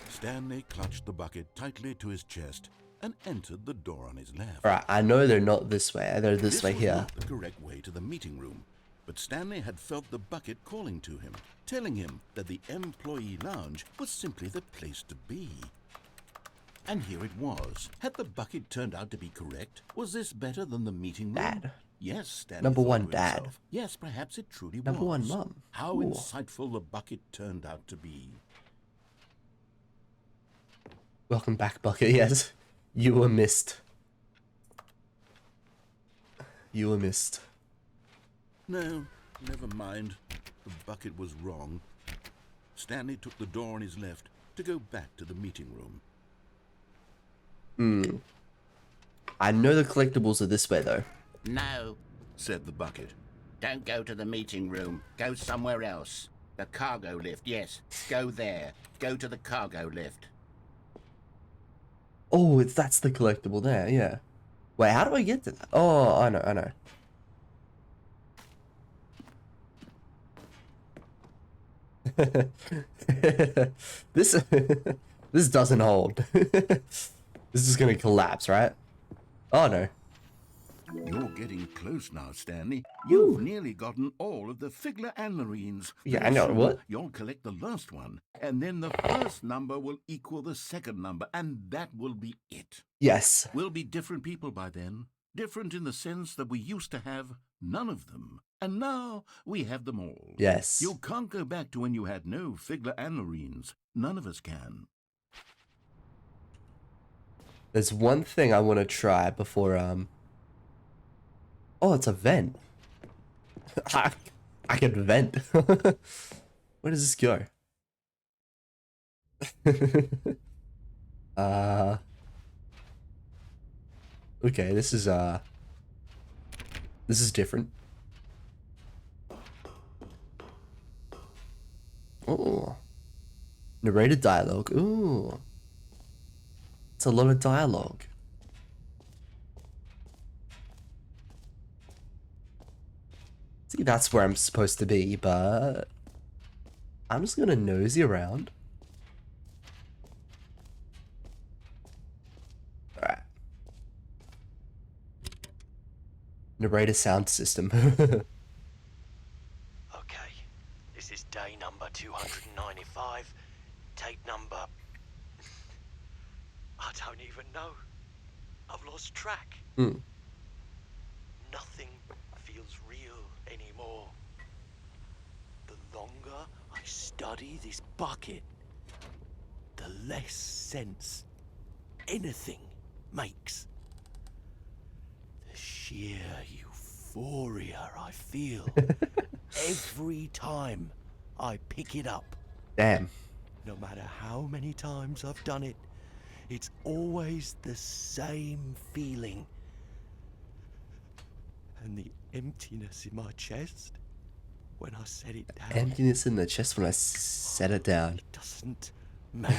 Stanley clutched the bucket tightly to his chest and entered the door on his left. Alright, I know they're not this way. They're this way was here. not the correct way to the meeting room, but Stanley had felt the bucket calling to him, telling him that the employee lounge was simply the place to be. And here it was. Had the bucket turned out to be correct? Was this better than the meeting room? Dad. Yes, Stanley Number thought one, to Dad. himself. Yes, perhaps it truly Number was. one, Mum. How Ooh. insightful the bucket turned out to be. Welcome back, Bucket. Yes. You were missed. You were missed. No, never mind. The bucket was wrong. Stanley took the door on his left to go back to the meeting room. I know the collectibles are this way, though. No, said the bucket. Don't go to the meeting room. Go somewhere else. The cargo lift, yes. Go there. Go to the cargo lift. Oh, that's the collectible there, yeah. Wait, how do I get to that? Oh, I know. This this doesn't hold. This is gonna collapse, right? Oh no. You're getting close now, Stanley. You've nearly gotten all of the Figler and Marines. Yeah, I know. What? You'll collect the last one, and then the first number will equal the second number, and that will be it. Yes. We'll be different people by then. Different in the sense that we used to have none of them, and now we have them all. Yes. You can't go back to when you had no Figler and Marines. None of us can. There's one thing I want to try before, Oh, it's a vent. I can vent. Where does this go? Okay, this is different. Oh. Narrated dialogue. Ooh. It's a lot of dialogue. See, that's where I'm supposed to be, but I'm just gonna nosy around. Alright. Narrator sound system. Okay, this is day number 295, tape number... I don't even know. I've lost track. Nothing feels real anymore. The longer I study this bucket, the less sense anything makes. The sheer euphoria I feel every time I pick it up. Damn. No matter how many times I've done it, it's always the same feeling. And the emptiness in my chest when I set it down. Emptiness in the chest when I set it down. It doesn't make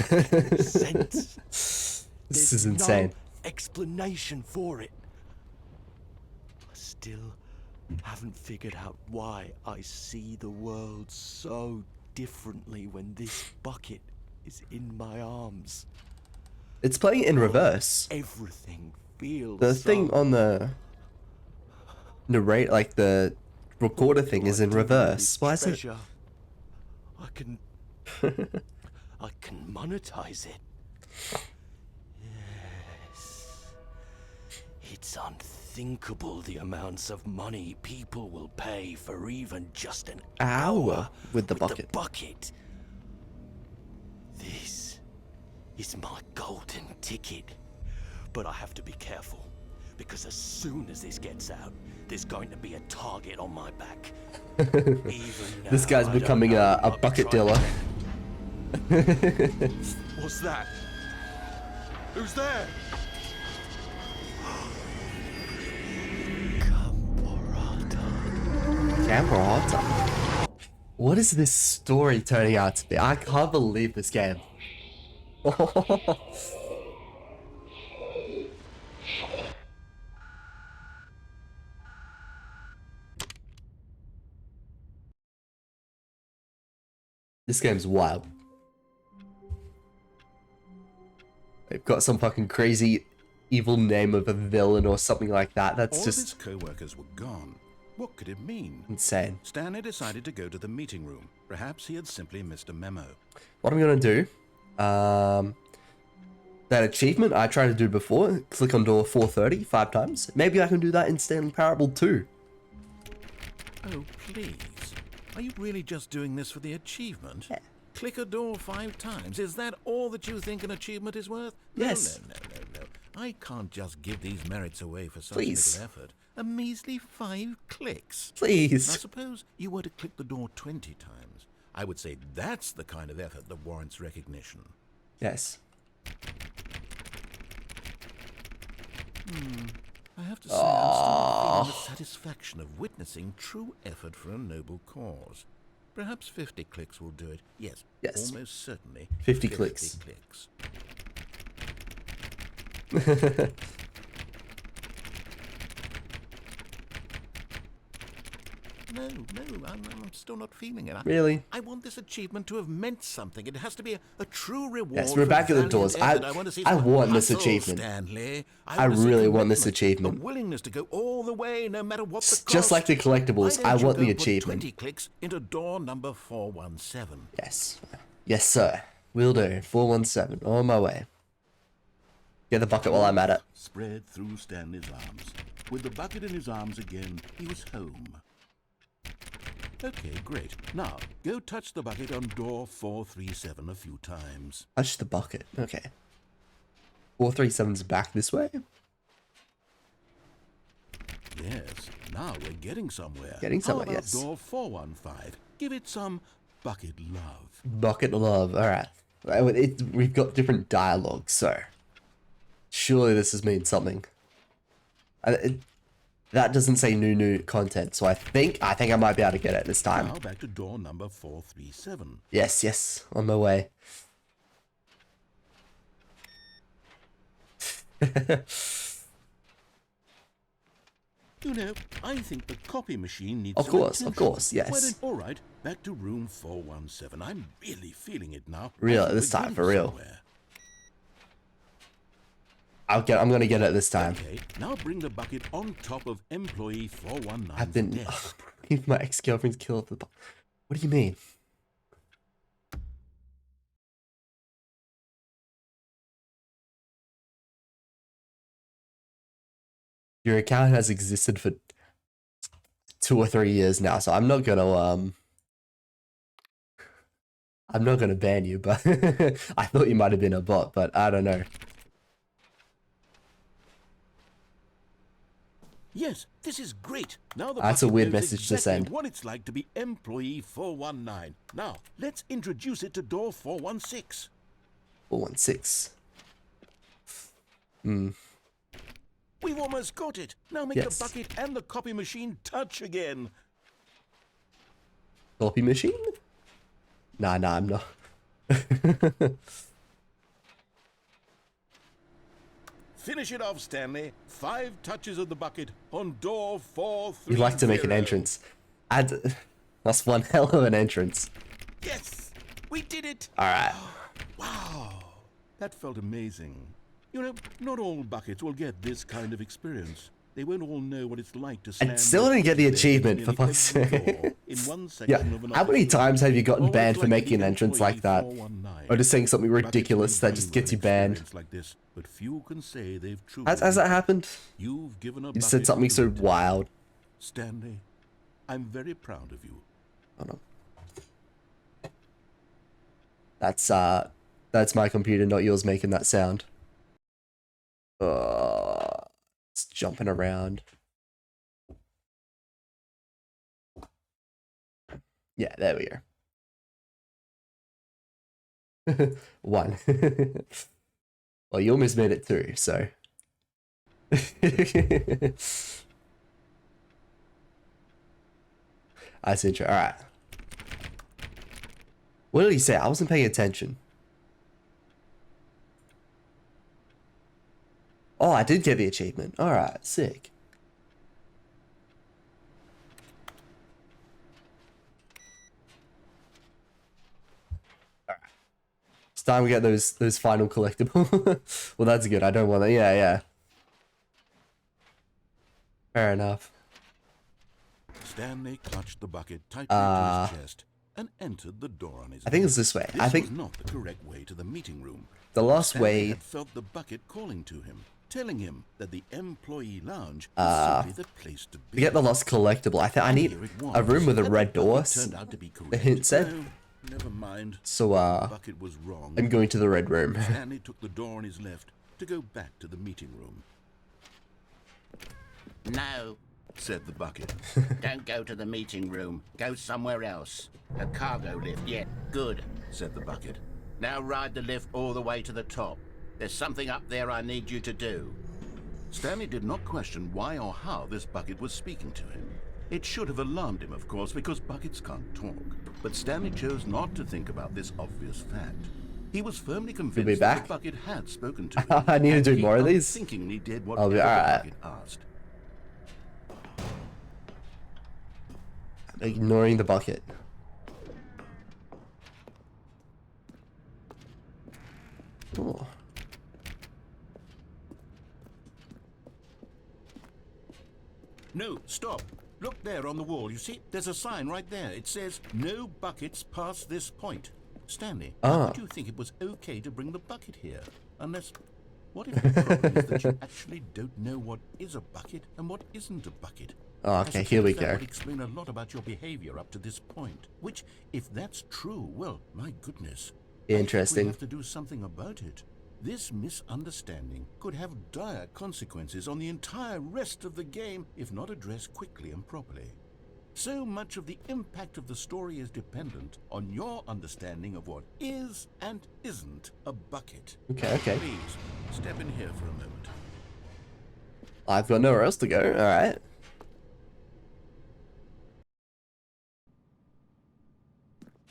sense. This is insane. No explanation for it. I still haven't figured out why I see the world so differently when this bucket is in my arms. It's playing in reverse. Everything feels The thing on the narrate, like the recorder thing, is in reverse. Why is it? I can monetize it. Yes. It's unthinkable the amounts of money people will pay for even just an hour with the bucket. This is my golden ticket. But I have to be careful, because as soon as this gets out, there's going to be a target on my back. Even now, This guy's I don't becoming know a what bucket I'm dealer. What's that? Who's there? Camerata. What is this story turning out to be? I can't believe this game. This game's wild. They've got some fucking crazy evil name of a villain or something like that. That's All just of his co-workers were gone. What could it mean? insane. Stanley decided to go to the meeting room. Perhaps he had simply missed a memo. What I'm gonna do, that achievement I tried to do before, click on door 430 5 times. Maybe I can do that in Stanley Parable too. Oh, please. Are you really just doing this for the achievement? Yeah. Click a door 5 times. Is that all that you think an achievement is worth? Yes. No. I can't just give these merits away for such Please. little effort. A measly 5 clicks. Now Please. suppose you were to click the door 20 times. I would say that's the kind of effort that warrants recognition. Yes. I have to say, I'm still feeling the satisfaction of witnessing true effort for a noble cause. Perhaps 50 clicks will do it. Yes, Yes. almost certainly. 50 clicks. clicks. No, I'm still not feeling it. Really? I want this achievement to have meant something. It has to be a true reward. Yes, we're for back at the valiant doors. effort. I want to see want this hustle, achievement. Stanley. I want to see really want this commitment, achievement. A willingness to go all the way, no matter what the cost. Just like the collectibles, Why I don't you want go the put achievement. 20 clicks into door number 417. Yes. Yes, sir. Will do. 417. On my way. Get the bucket while I'm at it. Spread through Stanley's arms. With the bucket in his arms again, he was home. Okay, great. Now, go touch the bucket on door 437 a few times. Touch the bucket. Okay. 437's back this way. Yes, now we're getting somewhere. Getting somewhere, How about yes. door 415? Give it some bucket love. Bucket love. Alright. We've got different dialogue, so surely this has meant something. That doesn't say new content, so I think I might be able to get it this time. Now back to door number 437. Yes, on my way. You know, I think the copy machine needs Of some course, attention. yes. All right, back to room 417. I'm really feeling it now. Real, I think this we're time, getting for real. somewhere. I'm gonna get it this time. Okay, now bring the bucket on top of employee 419's I've been desk. my ex-girlfriend's killed the. What do you mean? Your account has existed for 2 or 3 years now, so I'm not gonna ban you, but I thought you might have been a bot, but I don't know. Yes, this is great. Now the That's a bucket weird knows message to exactly send. what it's like to be employee 419. Now, let's introduce it to door 416. 416. We've almost got it. Now make Yes. the bucket and the copy machine touch again. Copy machine? Nah, I'm not. Finish it off, Stanley. 5 touches of the bucket on door 430. You'd like to make an entrance. That's one hell of an entrance. Yes, we did it. Alright. Wow, that felt amazing. You know, not all buckets will get this kind of experience. They won't all know what it's like to stand. And still didn't get the there achievement, for nearly fuck's every sake. door in one Yeah, section of an how many office. times have you gotten Always banned for like making an the entrance employee like that? 419. Or just saying something Buckets ridiculous may that just bring gets you an banned? experience like this, but few can say they've truly Has that happened? You've given a You said bucket something so to it. wild. Stanley, I'm very proud of you. Oh no. That's my computer, not yours, making that sound. It's jumping around. Yeah, there we go. 1. Well, you almost made it 2, so. That's interesting. Alright. What did he say? I wasn't paying attention. Oh, I did get the achievement. Alright, sick. Alright. It's time we get those final collectible. Well, that's good. I don't want that. Yeah. Fair enough. Stanley clutched the bucket tightly to his chest and entered the door on his I think own. it's this way. This I think was not the correct way to the meeting room. the last Stanley way. had felt the bucket calling to him, telling him that the employee lounge was simply the place to be. To get the lost collectible, I need Here it was, a room with a and red the door. bucket turned out to be The correct. hint said. No, never mind. So, The bucket was wrong. I'm going to the red room. Stanley took the door on his left to go back to the meeting room. No, said the bucket. Don't go to the meeting room. Go somewhere else. The cargo lift. Yeah, good, said the bucket. Now ride the lift all the way to the top. There's something up there I need you to do. Stanley did not question why or how this bucket was speaking to him. It should have alarmed him, of course, because buckets can't talk. But Stanley chose not to think about this obvious fact. He was firmly convinced that the bucket had spoken to him. I need to do more of these. Unthinkingly did I'll whatever be the alright. bucket asked. Ignoring the bucket. Oh. No, stop. Look there on the wall. You see, there's a sign right there. It says, "No buckets past this point." Stanley, how could you think it was okay to bring the bucket here? Unless, what if the problem is that you actually don't know what is a bucket and what isn't a bucket? Oh, okay, here we That go. would explain a lot about your behavior up to this point. Which, if that's true, well, my goodness. Interesting. We have to do something about it. This misunderstanding could have dire consequences on the entire rest of the game if not addressed quickly and properly. So much of the impact of the story is dependent on your understanding of what is and isn't a bucket. Okay. Please, step in here for a moment. I've got nowhere else to go. Alright.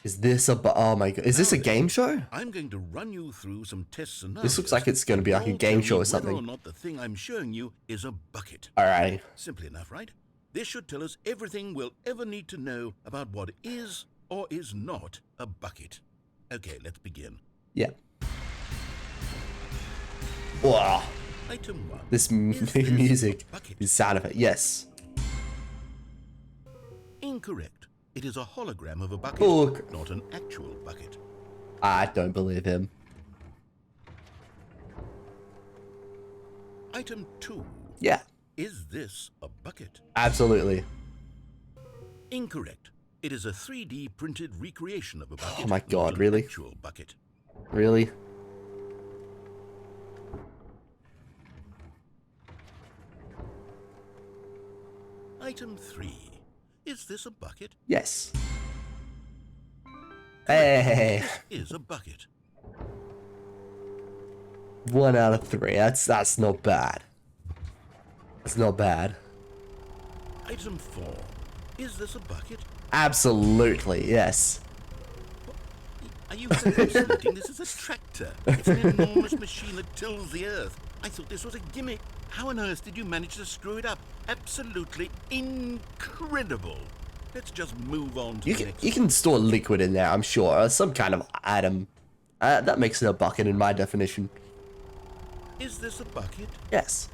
Is this a oh my god, is this a game show? I'm going to run you through some test scenarios. This looks like it's going to be like a You'll game tell show me or something. Whether or not the thing I'm showing you is a bucket. Alrighty. Simple enough, right? This should tell us everything we'll ever need to know about what is or is not a bucket. Okay, let's begin. Yeah. Wow. Item 1. This Is this music a bucket? is sound effect. Yes. Incorrect. It is a hologram of a bucket, Look. not an actual bucket. I don't believe him. Item 2. Yeah. Is this a bucket? Absolutely. Incorrect. It is a 3D printed recreation of a bucket. Oh my god, not an really? Actual bucket. Really? Item 3. Is this a bucket? Yes. Hey. This is a bucket. 1 out of 3. That's not bad. That's not bad. Item 4. Is this a bucket? Absolutely, yes. Are you hallucinating? This is a tractor. It's an enormous machine that tills the earth. I thought this was a gimmick. How on earth did you manage to screw it up? Absolutely incredible. Let's just move on to the next. You can store liquid in there, I'm sure. Some kind of item. That makes it a bucket in my definition. Is this a bucket? Yes.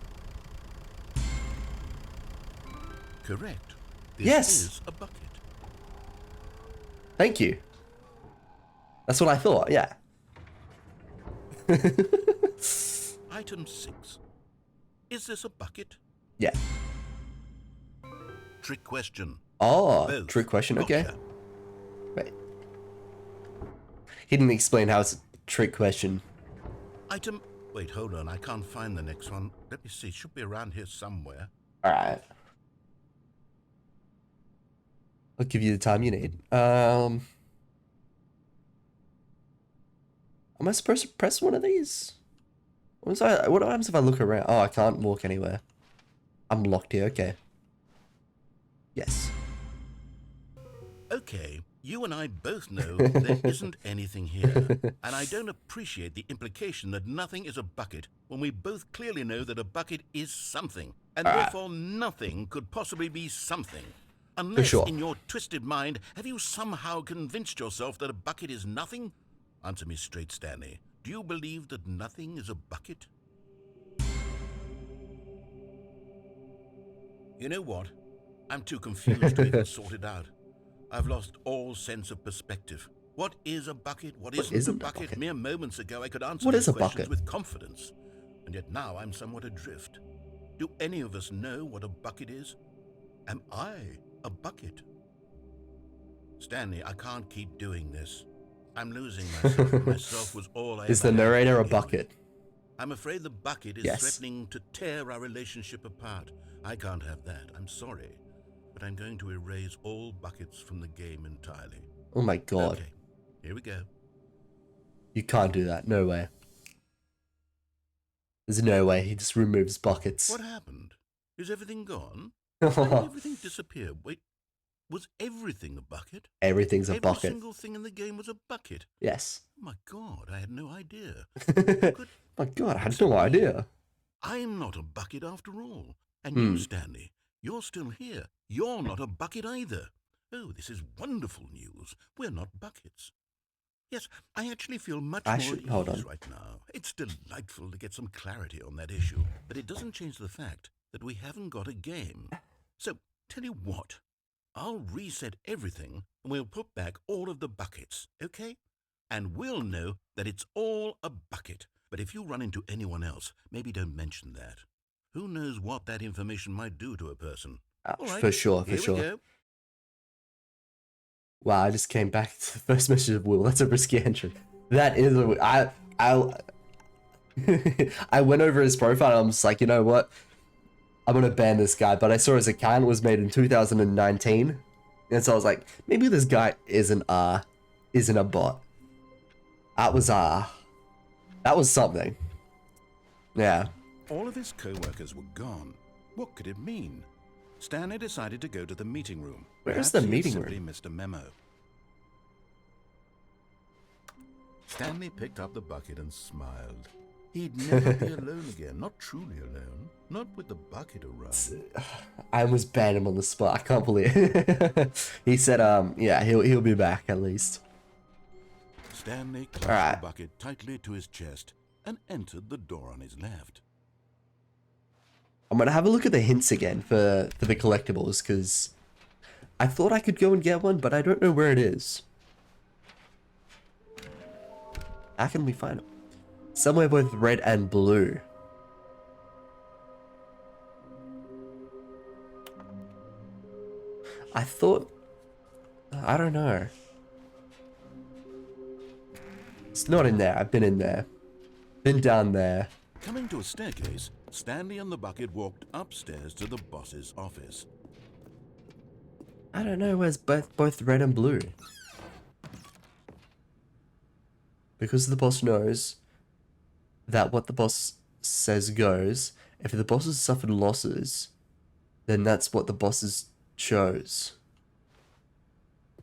Correct. This Yes. is a bucket. Thank you. That's what I thought, yeah. Item 6. Is this a bucket? Yeah. Trick question. Oh, Both. trick question, okay. Gotcha. Wait. He didn't explain how it's a trick question. Item... Wait, hold on. I can't find the next one. Let me see. It should be around here somewhere. Alright. I'll give you the time you need. Am I supposed to press one of these? What happens if I look around? Oh, I can't walk anywhere. I'm locked here, okay. Yes. Okay, you and I both know there isn't anything here. And I don't appreciate the implication that nothing is a bucket when we both clearly know that a bucket is something. And therefore nothing could possibly be something. Unless sure. in your twisted mind, have you somehow convinced yourself that a bucket is nothing? Answer me straight, Stanley. Do you believe that nothing is a bucket? You know what? I'm too confused to even sort it out. I've lost all sense of perspective. What is a bucket? What isn't a bucket? Mere moments ago I could answer What these is a questions bucket? with confidence. And yet now I'm somewhat adrift. Do any of us know what a bucket is? Am I a bucket? Stanley, I can't keep doing this. I'm losing myself. Myself was all I Is ever the had narrator to a begin with. bucket? I'm afraid the bucket is Yes. threatening to tear our relationship apart. I can't have that. I'm sorry. But I'm going to erase all buckets from the game entirely. Oh my god. Okay, here we go. You can't do that. No way. There's no way. He just removes buckets. What happened? Is everything gone? When did everything disappear? Wait, was everything a bucket? Everything's a Every bucket. single thing in the game was a bucket. Yes. Oh my god, I had no idea. My god, I had no idea. I'm not a bucket after all. And you, Stanley, you're still here. You're not a bucket either. Oh, this is wonderful news. We're not buckets. Yes, I actually feel much more at ease right now. It's delightful to get some clarity on that issue, but it doesn't change the fact that we haven't got a game. So, tell you what, I'll reset everything and we'll put back all of the buckets, okay? And we'll know that it's all a bucket. But if you run into anyone else, maybe don't mention that. Who knows what that information might do to a person? All right, for sure, for sure. Wow, I just came back to the first message of Will. That's a risky entry. That is a... I went over his profile and I'm just like, you know what? I'm gonna ban this guy, but I saw his account was made in 2019. And so I was like, maybe this guy isn't a bot. That was something. Yeah. All of his co-workers were gone. What could it mean? Stanley decided to go to the meeting room. Where's the meeting room? Simply missed a memo. Stanley picked up the bucket and smiled. He'd never be alone again, not truly alone, not with the bucket around. I almost banned him on the spot. I can't believe it. He said, yeah, he'll be back at least. Stanley clasped the bucket tightly to his chest and entered the door on his left. I'm gonna have a look at the hints again for the collectibles, because I thought I could go and get one, but I don't know where it is. How can we find it? Somewhere both red and blue. I thought... I don't know. It's not in there. I've been in there. Been down there. Coming to a staircase, Stanley and the bucket walked upstairs to the boss's office. I don't know where's both red and blue. Because the boss knows that what the boss says goes. If the boss has suffered losses, then that's what the bosses chose.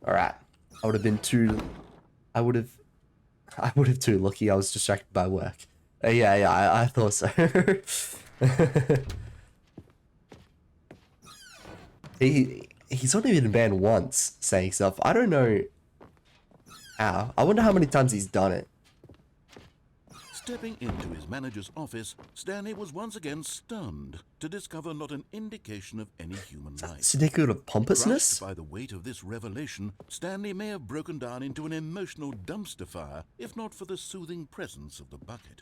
Alright. I would have too lucky. I was distracted by work. Yeah, I thought so. He's only been banned once, saying stuff. I don't know how. I wonder how many times he's done it. Stepping into his manager's office, Stanley was once again stunned to discover not an indication of any human life. Syndicate of pompousness? Crushed by the weight of this revelation, Stanley may have broken down into an emotional dumpster fire, if not for the soothing presence of the bucket.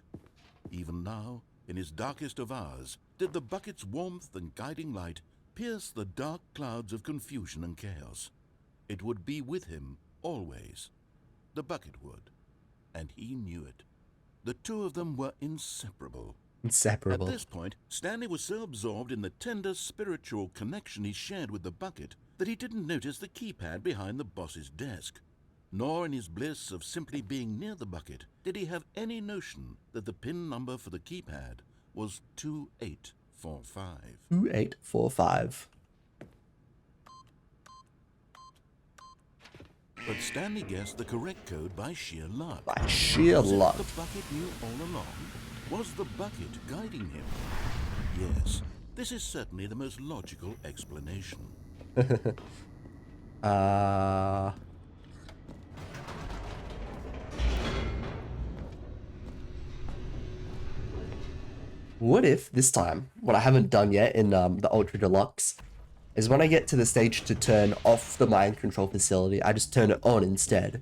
Even now, in his darkest of hours, did the bucket's warmth and guiding light pierce the dark clouds of confusion and chaos. It would be with him always. The bucket would, and he knew it. The two of them were inseparable. Inseparable. At this point, Stanley was so absorbed in the tender spiritual connection he shared with the bucket that he didn't notice the keypad behind the boss's desk. Nor in his bliss of simply being near the bucket did he have any notion that the PIN number for the keypad was 2845. 2845. But Stanley guessed the correct code by sheer luck. By sheer luck. The bucket knew all along. Was the bucket guiding him? Yes, this is certainly the most logical explanation. What if this time, what I haven't done yet in the Ultra Deluxe, is when I get to the stage to turn off the mind control facility, I just turn it on instead.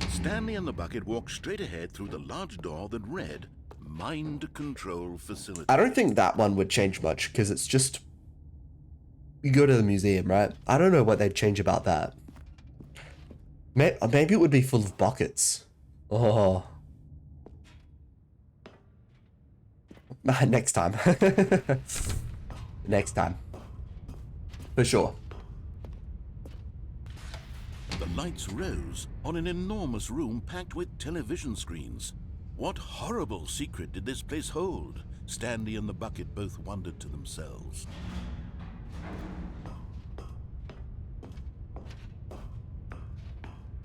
Stanley and the bucket walked straight ahead through the large door that read Mind Control Facility. I don't think that one would change much, because it's just... You go to the museum, right? I don't know what they'd change about that. Maybe it would be full of buckets. Oh. Next time. Next time. For sure. The lights rose on an enormous room packed with television screens. What horrible secret did this place hold? Stanley and the bucket both wondered to themselves.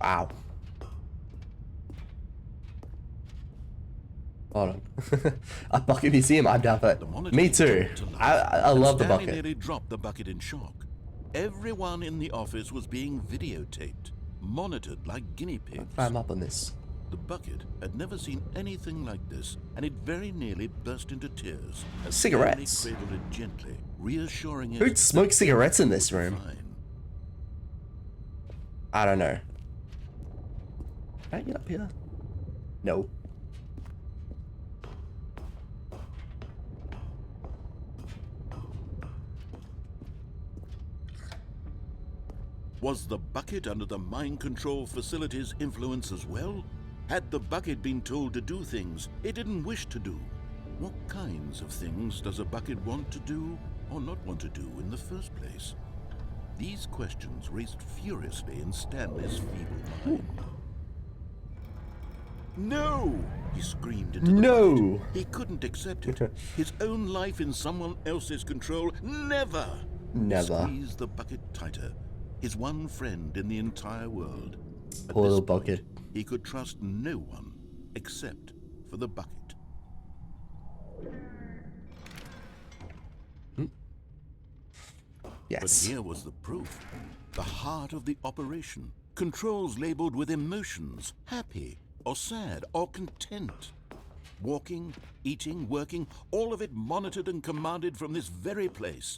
Wow. Hold on. A bucket museum, I'm down for The it. monitor Me too. jumped to life, I and love the Stanley bucket. nearly dropped the bucket in shock. Everyone in the office was being videotaped, monitored like guinea pigs. Climb up on this. The bucket had never seen anything like this, and it very nearly burst into tears as Cigarettes. Stanley cradled it gently, reassuring it Who'd smoke cigarettes in this room? fine. I don't know. Can I get up here? No. Was the bucket under the mind control facility's influence as well? Had the bucket been told to do things it didn't wish to do? What kinds of things does a bucket want to do or not want to do in the first place? These questions raced furiously in Stanley's feeble mind. No! He screamed into the No! bucket. He couldn't accept it. His own life in someone else's control. Never! Never. He squeezed the bucket tighter. His one friend in the entire world. At Poor this little point, bucket. he could trust no one except for the bucket. But Yes. here was the proof. The heart of the operation. Controls labeled with emotions, happy or sad or content. Walking, eating, working, all of it monitored and commanded from this very place.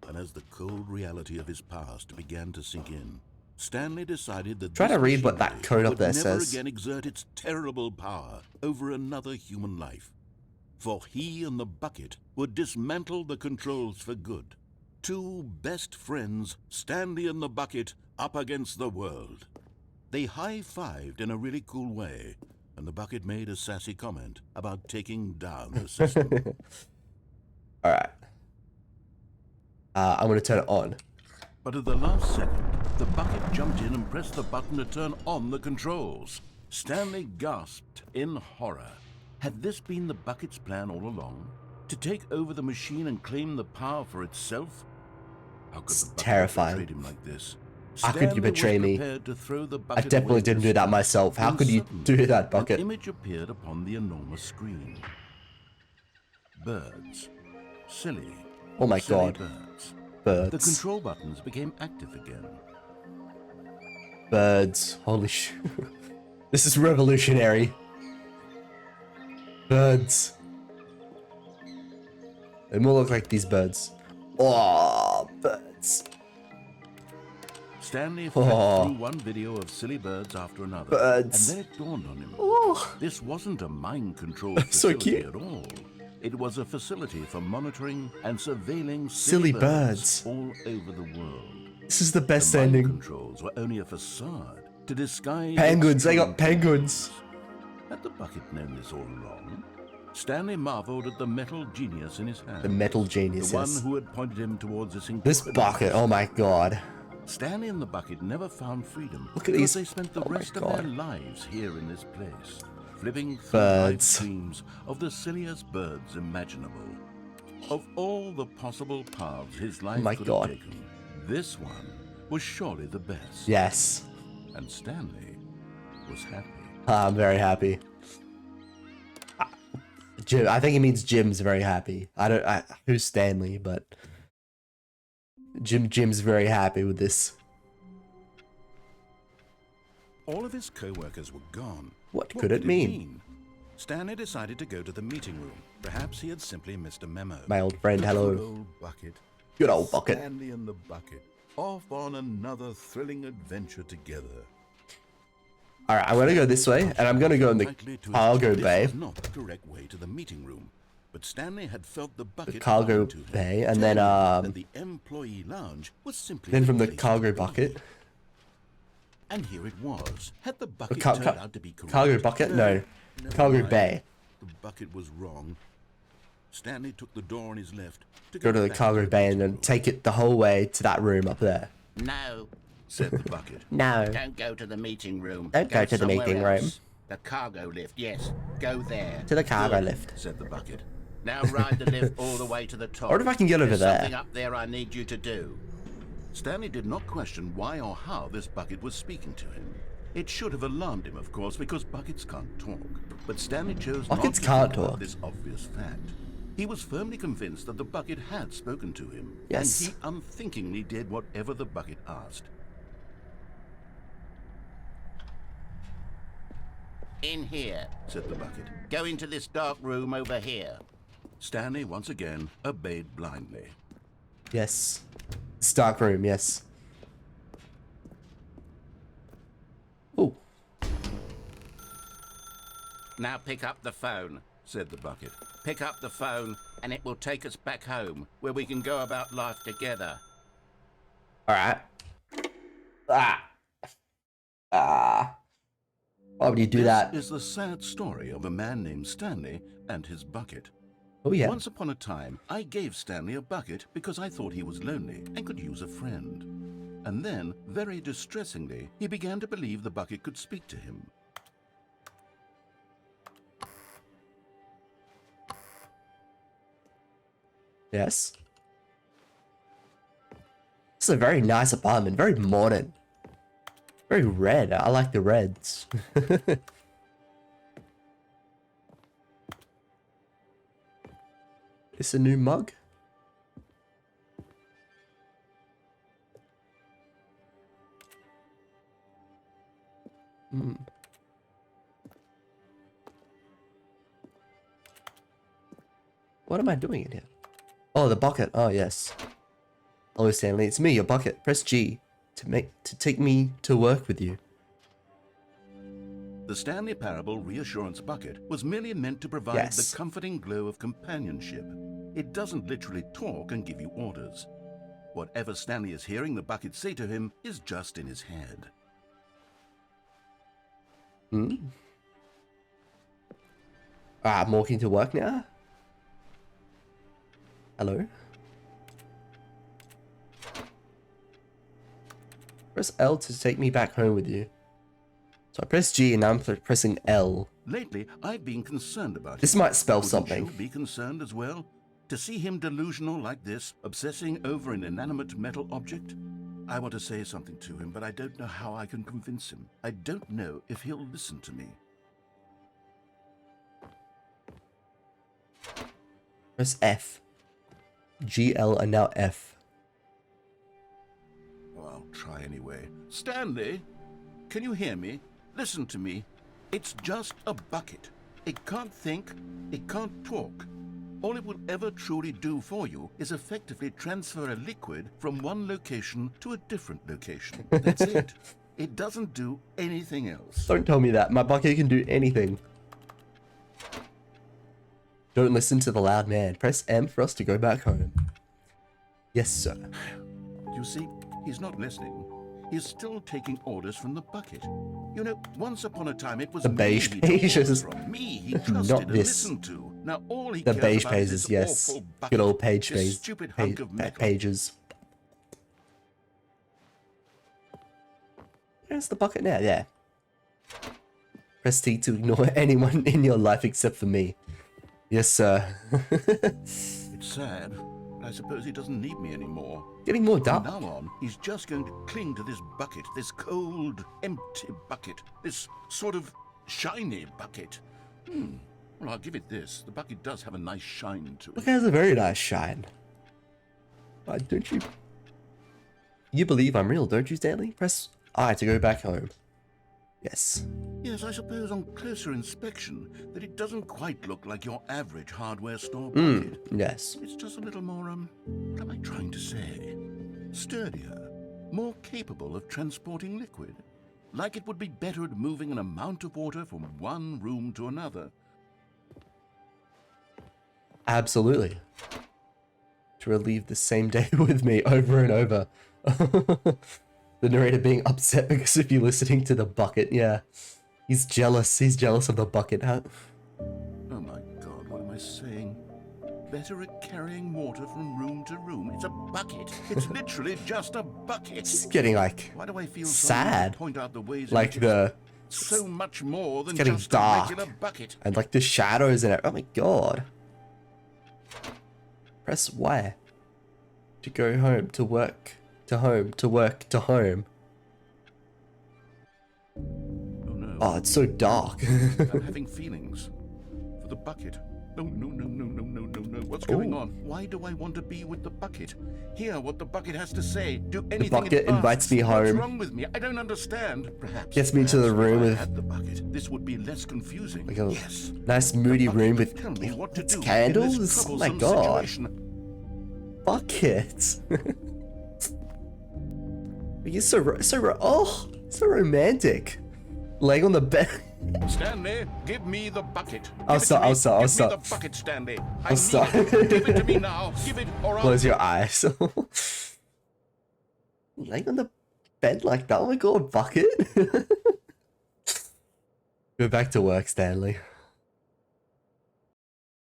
And as the cold reality of his past began to sink in, Stanley decided that Try this to read what that machinery code up would there never says. again exert its terrible power over another human life. For he and the bucket would dismantle the controls for good. Two best friends, Stanley and the bucket, up against the world. They high-fived in a really cool way, and the bucket made a sassy comment about taking down the system. Alright. I'm gonna turn it on. But at the last second, the bucket jumped in and pressed the button to turn on the controls. Stanley gasped in horror. Had this been the bucket's plan all along? To take over the machine and claim the power for itself? How could It's the bucket terrifying. have betrayed him like this? How could you Stanley was betray me? prepared to throw the I bucket definitely away didn't do that disgust, myself. How when could you suddenly, do that, bucket? An image appeared upon the enormous screen. Birds. Silly. Oh my silly god. birds. Birds. The control buttons became active again. Birds. Holy shit. This is revolutionary. Birds. They more look like these birds. Oh, birds. Stanley flipped through one video of silly birds after another, Birds. and then it dawned on him. Oh. This wasn't a mind-controlled So facility cute. at all. It was a facility for monitoring and surveilling Silly birds. all over the world. This is the best The mind ending. controls were only a facade to disguise Penguins. I got extreme penguins. things. Had the bucket known this all along? Stanley marveled at the metal genius in his hand. The metal The geniuses. one who had pointed him towards this This incredible bucket. Oh my god. Stanley and the bucket never found freedom. Look at because these- they spent the oh my rest of their God. lives here in this place, flipping through Birds. live streams of the silliest birds imaginable. Of all the possible paths his life my could God. have taken, this one was surely the best. Yes. And Stanley was happy. I'm very happy. Jim, I think it means Jim's very happy. Who's Stanley, but Jim's very happy with this. All of his co-workers were gone. What could it mean? Stanley decided to go to the meeting room. Perhaps he had simply missed a memo. My old friend, Good hello. old bucket. Good old bucket. Stanley and the bucket, off on another thrilling adventure together. Alright, I'm gonna go this way, and I'm gonna go in the Likely to cargo this bay. was not the correct way to the meeting room, but Stanley had felt the bucket cargo calling to him, bay, and then, telling him that the employee lounge was simply Then from the place to cargo be. bucket. And here it was. Had the bucket Car- turned car- out to be correct? cargo bucket? No. Never Cargo mind. bay. The bucket was wrong. Stanley took the door on his left to Go to the back cargo bay and meeting then take it the whole way to that room up there. No, said the bucket. No. don't go to the meeting room. Don't go to the somewhere meeting else. room. The cargo lift, yes. Go there. To the cargo Good, lift. Said the bucket. Now ride the lift all the way to the top. I wonder if I can get over There's there. something up there I need you to do. Stanley did not question why or how this bucket was speaking to him. It should have alarmed him, of course, because buckets can't talk. But Stanley chose Buckets not to can't think about talk. this obvious fact. He was firmly convinced that the bucket had spoken to him. Yes. And he unthinkingly did whatever the bucket asked. In here. Said the bucket. Go into this dark room over here. Stanley once again obeyed blindly. Yes. Stark room, yes. Oh. Now pick up the phone. Said the bucket. Pick up the phone and it will take us back home where we can go about life together. Alright. Ah. Why would you do that? This is the sad story of a man named Stanley and his bucket. Oh yeah. Once upon a time, I gave Stanley a bucket because I thought he was lonely and could use a friend. And then, very distressingly, he began to believe the bucket could speak to him. Yes. This is a very nice apartment, very modern. Very red. I like the reds. Is a new mug? Hmm. What am I doing in here? Oh, the bucket. Oh, yes. Hello, Stanley. It's me, your bucket. Press G to take me to work with you. The Stanley Parable Reassurance Bucket was merely meant to provide Yes. the comforting glow of companionship. It doesn't literally talk and give you orders. Whatever Stanley is hearing the bucket say to him is just in his head. Hmm? I'm walking to work now? Hello? Press L to take me back home with you. So I press G and now I'm pressing L. Lately, I've been concerned about This him. might spell Wouldn't something. you be concerned as well? To see him delusional like this, obsessing over an inanimate metal object? I want to say something to him, but I don't know how I can convince him. I don't know if he'll listen to me. Press F. G, L, and now F. Oh, I'll try anyway. Stanley, can you hear me? Listen to me. It's just a bucket. It can't think, it can't talk. All it will ever truly do for you is effectively transfer a liquid from one location to a different location. That's it. It doesn't do anything else. Don't tell me that. My bucket can do anything. Don't listen to the loud man. Press M for us to go back home. Yes, sir. You see, he's not listening. He's still taking orders from the bucket. You know, once upon a time it was The beige me he took orders pages. from, me he trusted Not and this. listened to. Now all he The cares beige about is pages, this yes. awful bucket, Good old page this pages. stupid hunk of metal. Pages. Where's the bucket now? Yeah. Press T to ignore anyone in your life except for me. Yes, sir. It's sad, but I suppose he doesn't need me anymore. Getting more From dark. now on, he's just going to cling to this bucket, this cold, empty bucket, this sort of shiny bucket. Well, I'll give it this. The bucket does have a nice shine to Look, it. it has a very nice shine. Don't you? You believe I'm real, don't you, Stanley? Press I to go back home. Yes. Yes, I suppose on closer inspection that it doesn't quite look like your average hardware store Hmm. bucket. Yes. It's just a little more, what am I trying to say? Sturdier, more capable of transporting liquid. Like it would be better at moving an amount of water from one room to another. Absolutely. To relive the same day with me over and over. The narrator being upset because of you listening to the bucket. Yeah. He's jealous. He's jealous of the bucket. Huh? Oh my god, what am I saying? better at carrying water from room to room. It's a bucket. It's literally just a bucket. It's getting like Why do I feel sad. So point out the ways Like in which the it's so much more than getting just dark. a regular bucket. And like the shadows in it. Oh my god. Press Y to go home, to work, to home, to work, to home. Oh no. Oh, it's so dark. I'm having feelings for the bucket. No. What's going on? Why do I want to be with the bucket? Hear what the bucket has to say. Do anything bucket it asks. invites me What's home. wrong with me? I don't understand. Perhaps Gets me to the room if I with had the bucket, this would be less confusing. like a yes. nice moody The bucket room would tell with me what to do in candles. this Oh my troublesome god. situation. Bucket. You're so so romantic. Laying on the bed. Stanley, give me the bucket. I'll stop. Give me the bucket, Stanley. I stop. need it. Give it to me now. Give it, or I'll... Close your eyes. Laying on the bed like that. Oh my god, bucket. Go back to work, Stanley.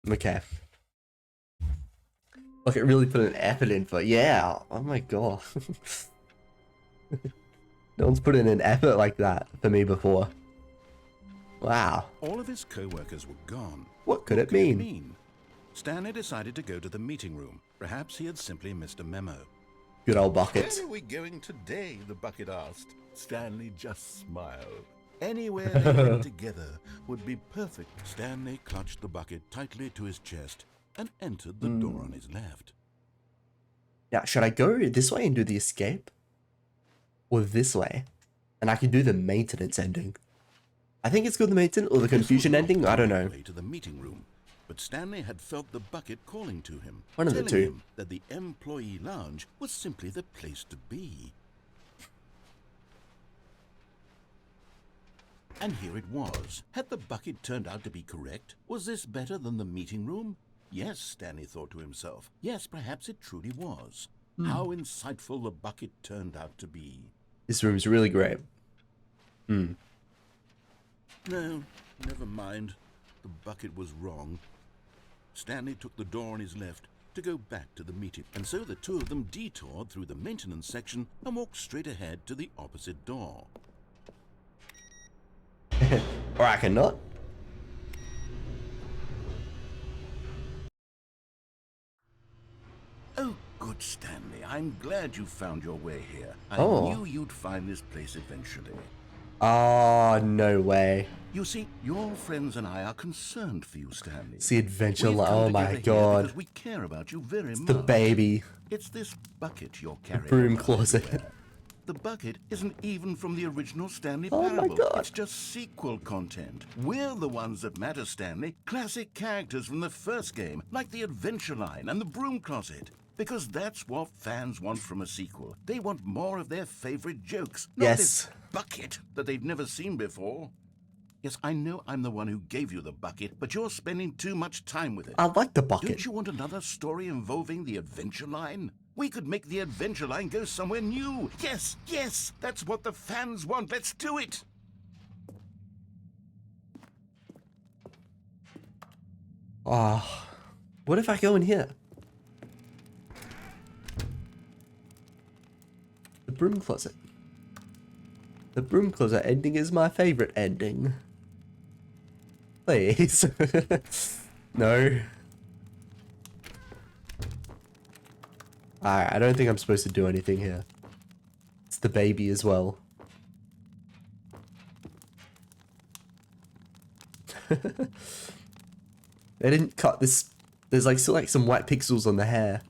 Okay. Bucket really put an effort in for yeah. Oh my god. No one's put in an effort like that for me before. Wow. All of his co-workers were gone. What could it mean? Stanley decided to go to the meeting room. Perhaps he had simply missed a memo. Good old bucket. Where are we going today? The bucket asked. Stanley just smiled. Anywhere they went together would be perfect. Stanley clutched the bucket tightly to his chest and entered the door on his left. Now, should I go this way and do the escape? Or this way? And I can do the maintenance ending. I think it's called the maintenance or the confusion ending. I don't know. Way to the meeting room, but Stanley had felt the bucket calling to him, One of the telling two. him that the employee lounge was simply the place to be. And here it was. Had the bucket turned out to be correct? Was this better than the meeting room? Yes, Stanley thought to himself. Yes, perhaps it truly was. How insightful the bucket turned out to be. This room's really great. No, never mind. The bucket was wrong. Stanley took the door on his left to go back to the meeting, and so the two of them detoured through the maintenance section and walked straight ahead to the opposite door. Or I cannot. Oh, good, Stanley. I'm glad you found your way here. I Oh. knew you'd find this place eventually. Oh, no way. You see, your friends and I are concerned for you, Stanley. It's the adventure We've line. come Oh my together here god. because we care about you very much. The baby. It's this bucket you're carrying. Broom around closet. everywhere. The bucket isn't even from the original Stanley Oh my Parable. God. It's just sequel content. We're the ones that matter, Stanley. Classic characters from the first game, like the adventure line and the broom closet. Because that's what fans want from a sequel. They want more of their favorite jokes, not Yes. this bucket that they've never seen before. Yes, I know I'm the one who gave you the bucket, but you're spending too much time with it. I like the bucket. Don't you want another story involving the adventure line? We could make the adventure line go somewhere new. Yes, yes, that's what the fans want. Let's do it. Ah, what if I go in here? The broom closet. The broom closet ending is my favorite ending. Please. No. Alright, I don't think I'm supposed to do anything here. It's the baby as well. They didn't cut this. There's like still like some white pixels on the hair.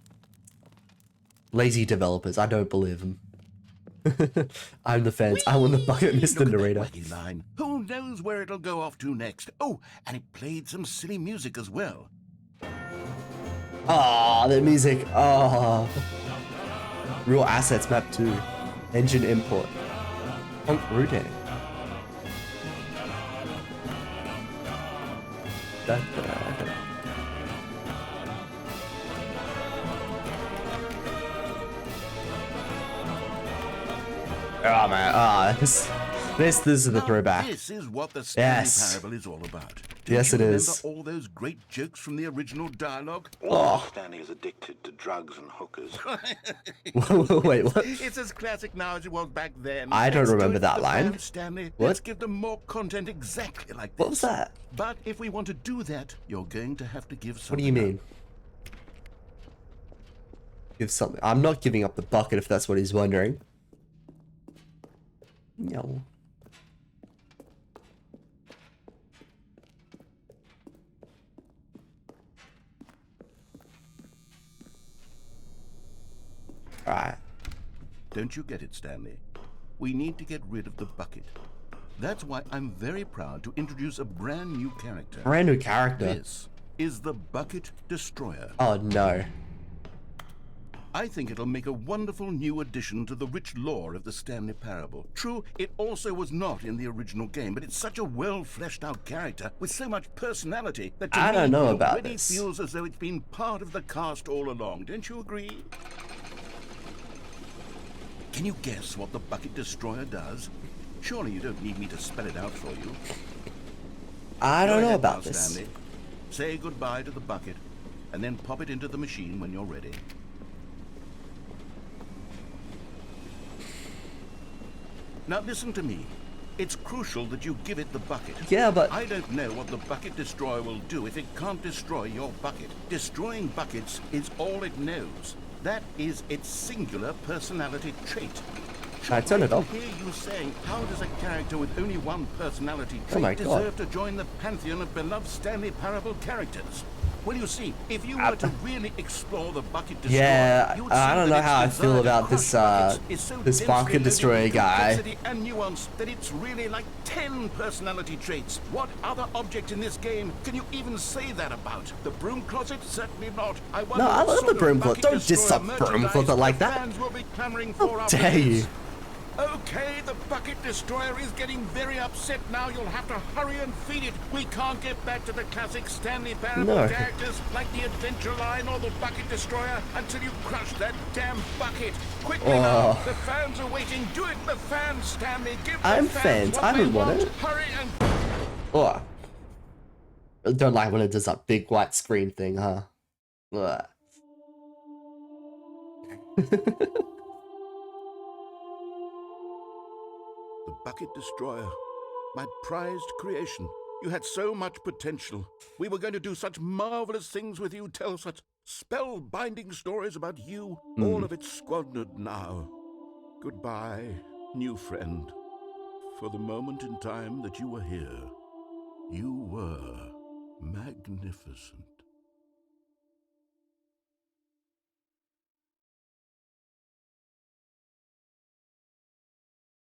Lazy developers, I don't believe them. I'm the fans. I want the bucket, Mr. Look at that Narrator. wacky line. Who knows where it'll go off to next? Oh, and it played some silly music as well. Ah, the music. Ah. Real assets map 2. Engine import. Punk rotating. Da, da, da. Oh man, this is the Now, throwback. This is what the Stanley Yes. Parable is all about. Yes, you it remember is. all those great jokes from the original dialogue? Oh. Stanley is addicted to drugs and hookers. Wait, what? It's as classic now as it was back then. I don't Let's do remember it that for the line. fans, Stanley. What? Let's give them more content exactly like this. What was that? But if we want to do that, you're going to have to give something What do you mean? Give something. I'm not giving up the bucket if that's what he's wondering. No. Alright. Don't you get it, Stanley? We need to get rid of the bucket. That's why I'm very proud to introduce a brand new character. Brand new character. This is the Bucket Destroyer. Oh no. I think it'll make a wonderful new addition to the rich lore of the Stanley Parable. True, it also was not in the original game, but it's such a well-fleshed-out character with so much personality that to I me, don't know it about already this. feels as though it's been part of the cast all along. Don't you agree? Can you guess what the Bucket Destroyer does? Surely you don't need me to spell it out for you. I Go don't know ahead about now, this. Stanley. Say goodbye to the bucket, and then pop it into the machine when you're ready. Now listen to me. It's crucial that you give it the bucket. Yeah, but I don't know what the Bucket Destroyer will do if it can't destroy your bucket. Destroying buckets is all it knows. That is its singular personality trait. I turn it I off. hear you saying, how does a character with only one personality Oh my trait God. deserve to join the pantheon of beloved Stanley Parable characters? Well, you see, if you were to really explore the Bucket Destroyer, Yeah, you'd I see don't that know its how I desire feel to about crush this, buckets is so this densely Bucket loaded Destroyer with guy. complexity and nuance that it's really like 10 personality traits. What other object in this game can you even say that about? The broom closet? Certainly not. I wonder No, I what love sort the of broom closet. Bucket Don't diss Destroyer a broom merchandise closet like the that. fans will be clamoring for How after dare this. you? Okay, the Bucket Destroyer is getting very upset now. You'll have to hurry and feed it. We can't get back to the classic Stanley Parable No. characters like the Adventure Line or the Bucket Destroyer until you crush that damn bucket. Quickly now, Oh. the fans are waiting. Do it, the fans, Stanley. Give the I'm fans fans. what I they don't want it. Hurry and... Oh. I don't like when it does that big white screen thing, huh? Ugh. The Bucket Destroyer, my prized creation. You had so much potential. We were going to do such marvelous things with you, tell such spell-binding stories about you. All of it squandered now. Goodbye, new friend. For the moment in time that you were here, you were magnificent.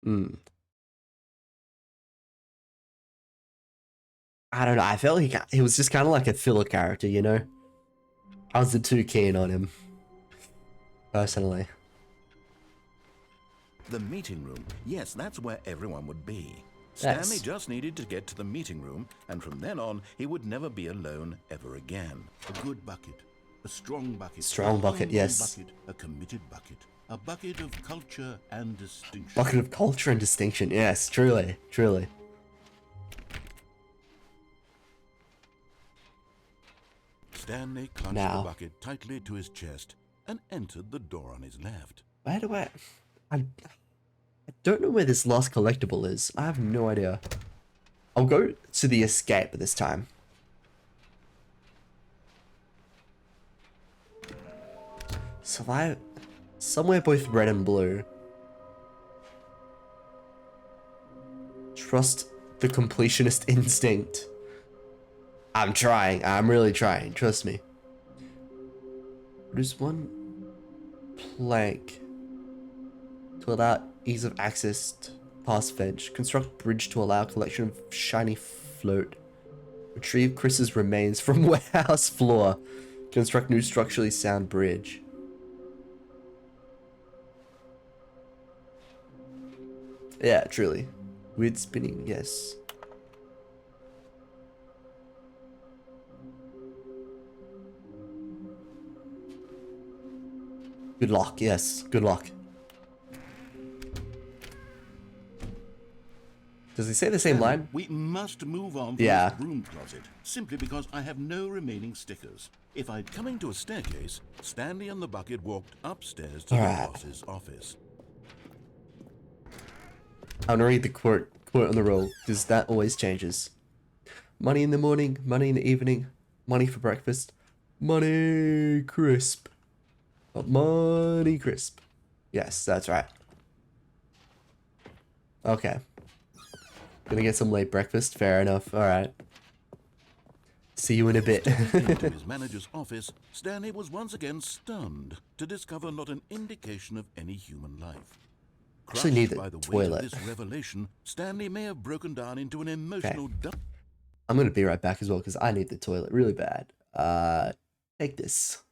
Hmm. I don't know. I felt like he was just kind of like a filler character, you know? I wasn't too keen on him. Personally. The meeting room. Yes, that's where everyone would be. Yes. Stanley just needed to get to the meeting room, and from then on, he would never be alone ever again. A good bucket, a strong bucket. Strong a bucket, humble yes. Bucket, a committed bucket. A bucket of culture and distinction. Bucket of culture and distinction. Yes, truly. Truly. Stanley clutched Now. the bucket tightly to his chest and entered the door on his left. Where do I don't know where this last collectible is. I have no idea. I'll go to the escape this time. So somewhere both red and blue. Trust the completionist instinct. I'm trying. I'm really trying. Trust me. There's one plank to allow ease of access past vent. Construct bridge to allow collection of shiny float. Retrieve Chris's remains from warehouse floor. Construct new structurally sound bridge. Yeah, truly. Weird spinning, yes. Good luck, yes. Good luck. Does he say the same line? We must move on from Yeah. this broom closet, simply because I have no remaining stickers. Coming to a staircase, Stanley and the bucket walked upstairs to Alright. the boss's office. I'm gonna read the quote on the roll, because that always changes. Money in the morning, money in the evening, money for breakfast, money crisp. Money crisp. Yes, that's right. Okay. Gonna get some late breakfast, fair enough, alright. See you in a bit. Into his manager's office, Stanley was once again stunned to discover not an indication of any human life. Actually need Crushed the by the weight toilet. of this revelation, Stanley may have broken down into an emotional I'm gonna be right back as well, because I need the toilet really bad. Take this.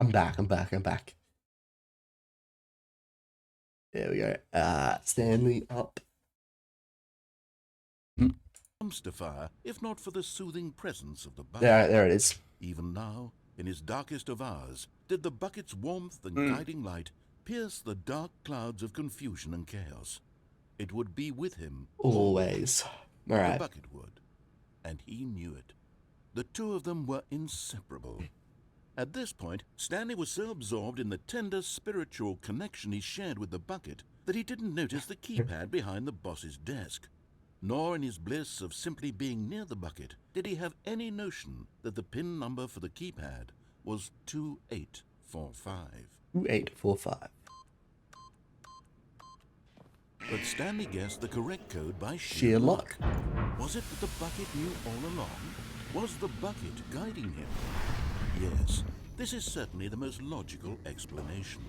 I'm back. There we go. Stanley up. dumpster fire, if not for the soothing presence of the bucket. There it is. Even now, in his darkest of hours, did the bucket's warmth and guiding light pierce the dark clouds of confusion and chaos. It would be with him Always. All The right. bucket would, and he knew it. The two of them were inseparable. At this point, Stanley was so absorbed in the tender spiritual connection he shared with the bucket that he didn't notice the keypad behind the boss's desk. Nor in his bliss of simply being near the bucket did he have any notion that the PIN number for the keypad was 2845. 2845. But Stanley guessed the correct code by Sheer luck. Was it that the bucket knew all along? Was the bucket guiding him? Yes, this is certainly the most logical explanation.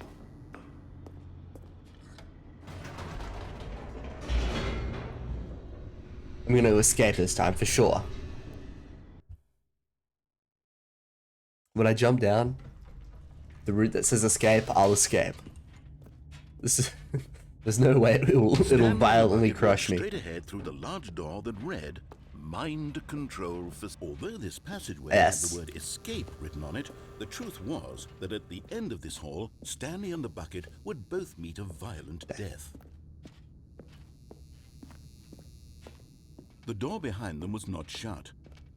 I'm going to escape this time for sure. When I jump down the route that says escape, I'll escape. This is, there's no way it'll violently crush me. Straight ahead through the large door that read Mind Control Although this passageway had the word escape written on it, the truth was that at the end of this hall, Stanley and the bucket would both meet a violent death. The door behind them was not shut.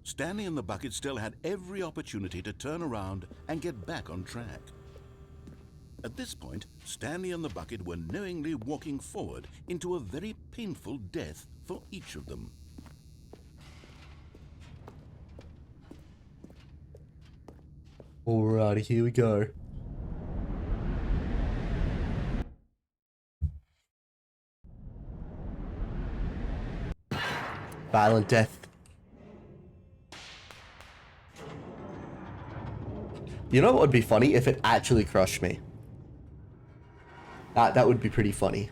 Stanley and the bucket still had every opportunity to turn around and get back on track. At this point, Stanley and the bucket were knowingly walking forward into a very painful death for each of them. Alrighty, here we go. Violent death. You know what would be funny? If it actually crushed me. That would be pretty funny.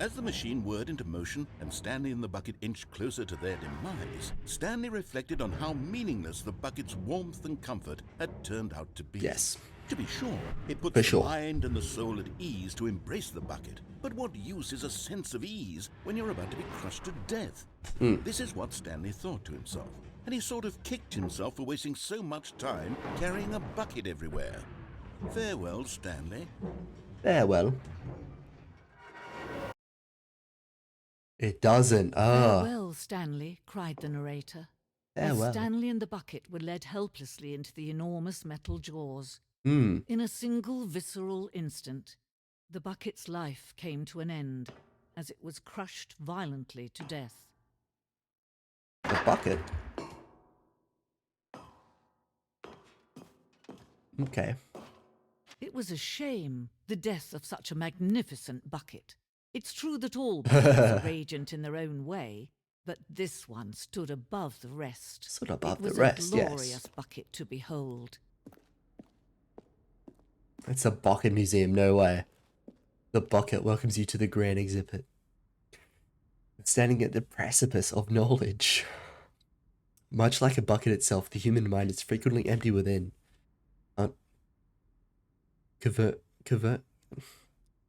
As the machine whirred into motion and Stanley and the bucket inched closer to their demise, Stanley reflected on how meaningless the bucket's warmth and comfort had turned out to be. Yes. To be sure, it puts For the sure. mind and the soul at ease to embrace the bucket. But what use is a sense of ease when you're about to be crushed to death? This is what Stanley thought to himself, and he sort of kicked himself for wasting so much time carrying a bucket everywhere. Farewell, Stanley. Farewell. It doesn't. Ah. Farewell, Stanley, cried the narrator. Farewell. As Stanley and the bucket were led helplessly into the enormous metal jaws. Hmm. In a single visceral instant, the bucket's life came to an end as it was crushed violently to death. The bucket? Okay. It was a shame, the death of such a magnificent bucket. It's true that all buckets are radiant in their own way, but this one stood above the rest. Stood above the It rest, was a yes. glorious bucket to behold. It's a bucket museum, no way. The bucket welcomes you to the grand exhibit. Standing at the precipice of knowledge. Much like a bucket itself, the human mind is frequently empty within.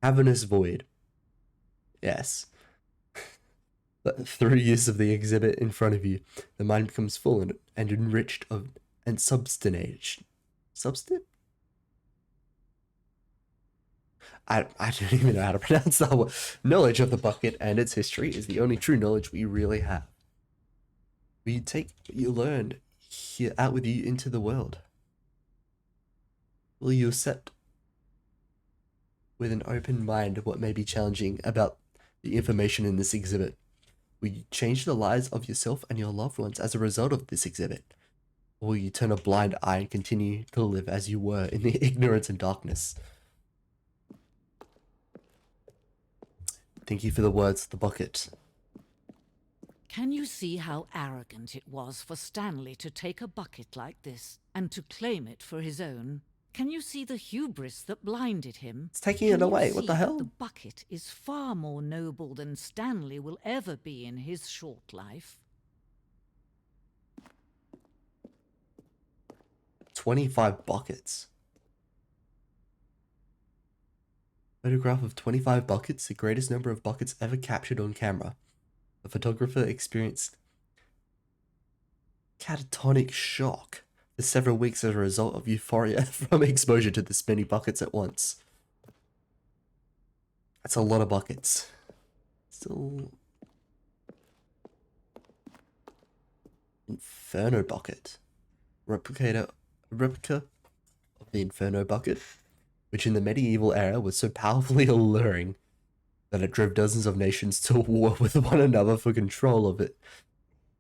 Cavernous void. Yes. But through use of the exhibit in front of you, the mind becomes full and enriched and substantiated. I don't even know how to pronounce that word. Knowledge of the bucket and its history is the only true knowledge we really have. You take what you learned here out with you into the world. Will you accept with an open mind what may be challenging about the information in this exhibit? Will you change the lives of yourself and your loved ones as a result of this exhibit? Or will you turn a blind eye and continue to live as you were in the ignorance and darkness? Thank you for the words, the bucket. Can you see how arrogant it was for Stanley to take a bucket like this and to claim it for his own? Can you see the hubris that blinded him? It's taking it away. What the hell? The bucket is far more noble than Stanley will ever be in his short life. 25 buckets. Photograph of 25 buckets, the greatest number of buckets ever captured on camera. The photographer experienced catatonic shock for several weeks as a result of euphoria from exposure to this many buckets at once. That's a lot of buckets. Still... Inferno bucket. Replica of the Inferno bucket, which in the medieval era was so powerfully alluring that it drove dozens of nations to war with one another for control of it.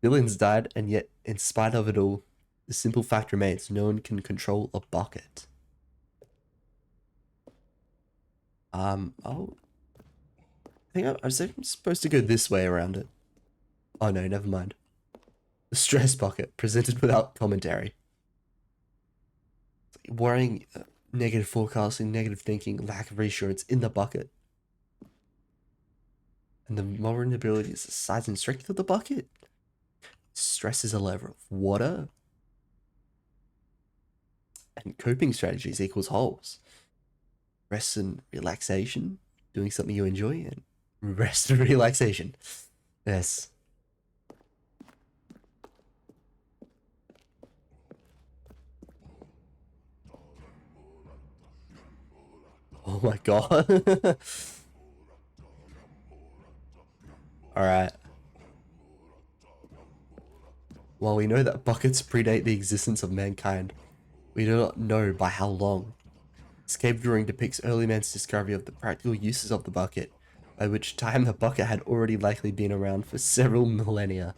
Billions died, and yet, in spite of it all, the simple fact remains, no one can control a bucket. I think I'm supposed to go this way around it. Oh no, never mind. The stress bucket, presented without commentary. Worrying, negative forecasting, negative thinking, lack of reassurance in the bucket. And the vulnerability is the size and strength of the bucket. Stress is a level of water. And coping strategies equals holes. Rest and relaxation, doing something you enjoy, and rest and relaxation. Yes. Oh my god. Alright. While we know that buckets predate the existence of mankind, we do not know by how long. This cave drawing depicts early man's discovery of the practical uses of the bucket, by which time the bucket had already likely been around for several millennia.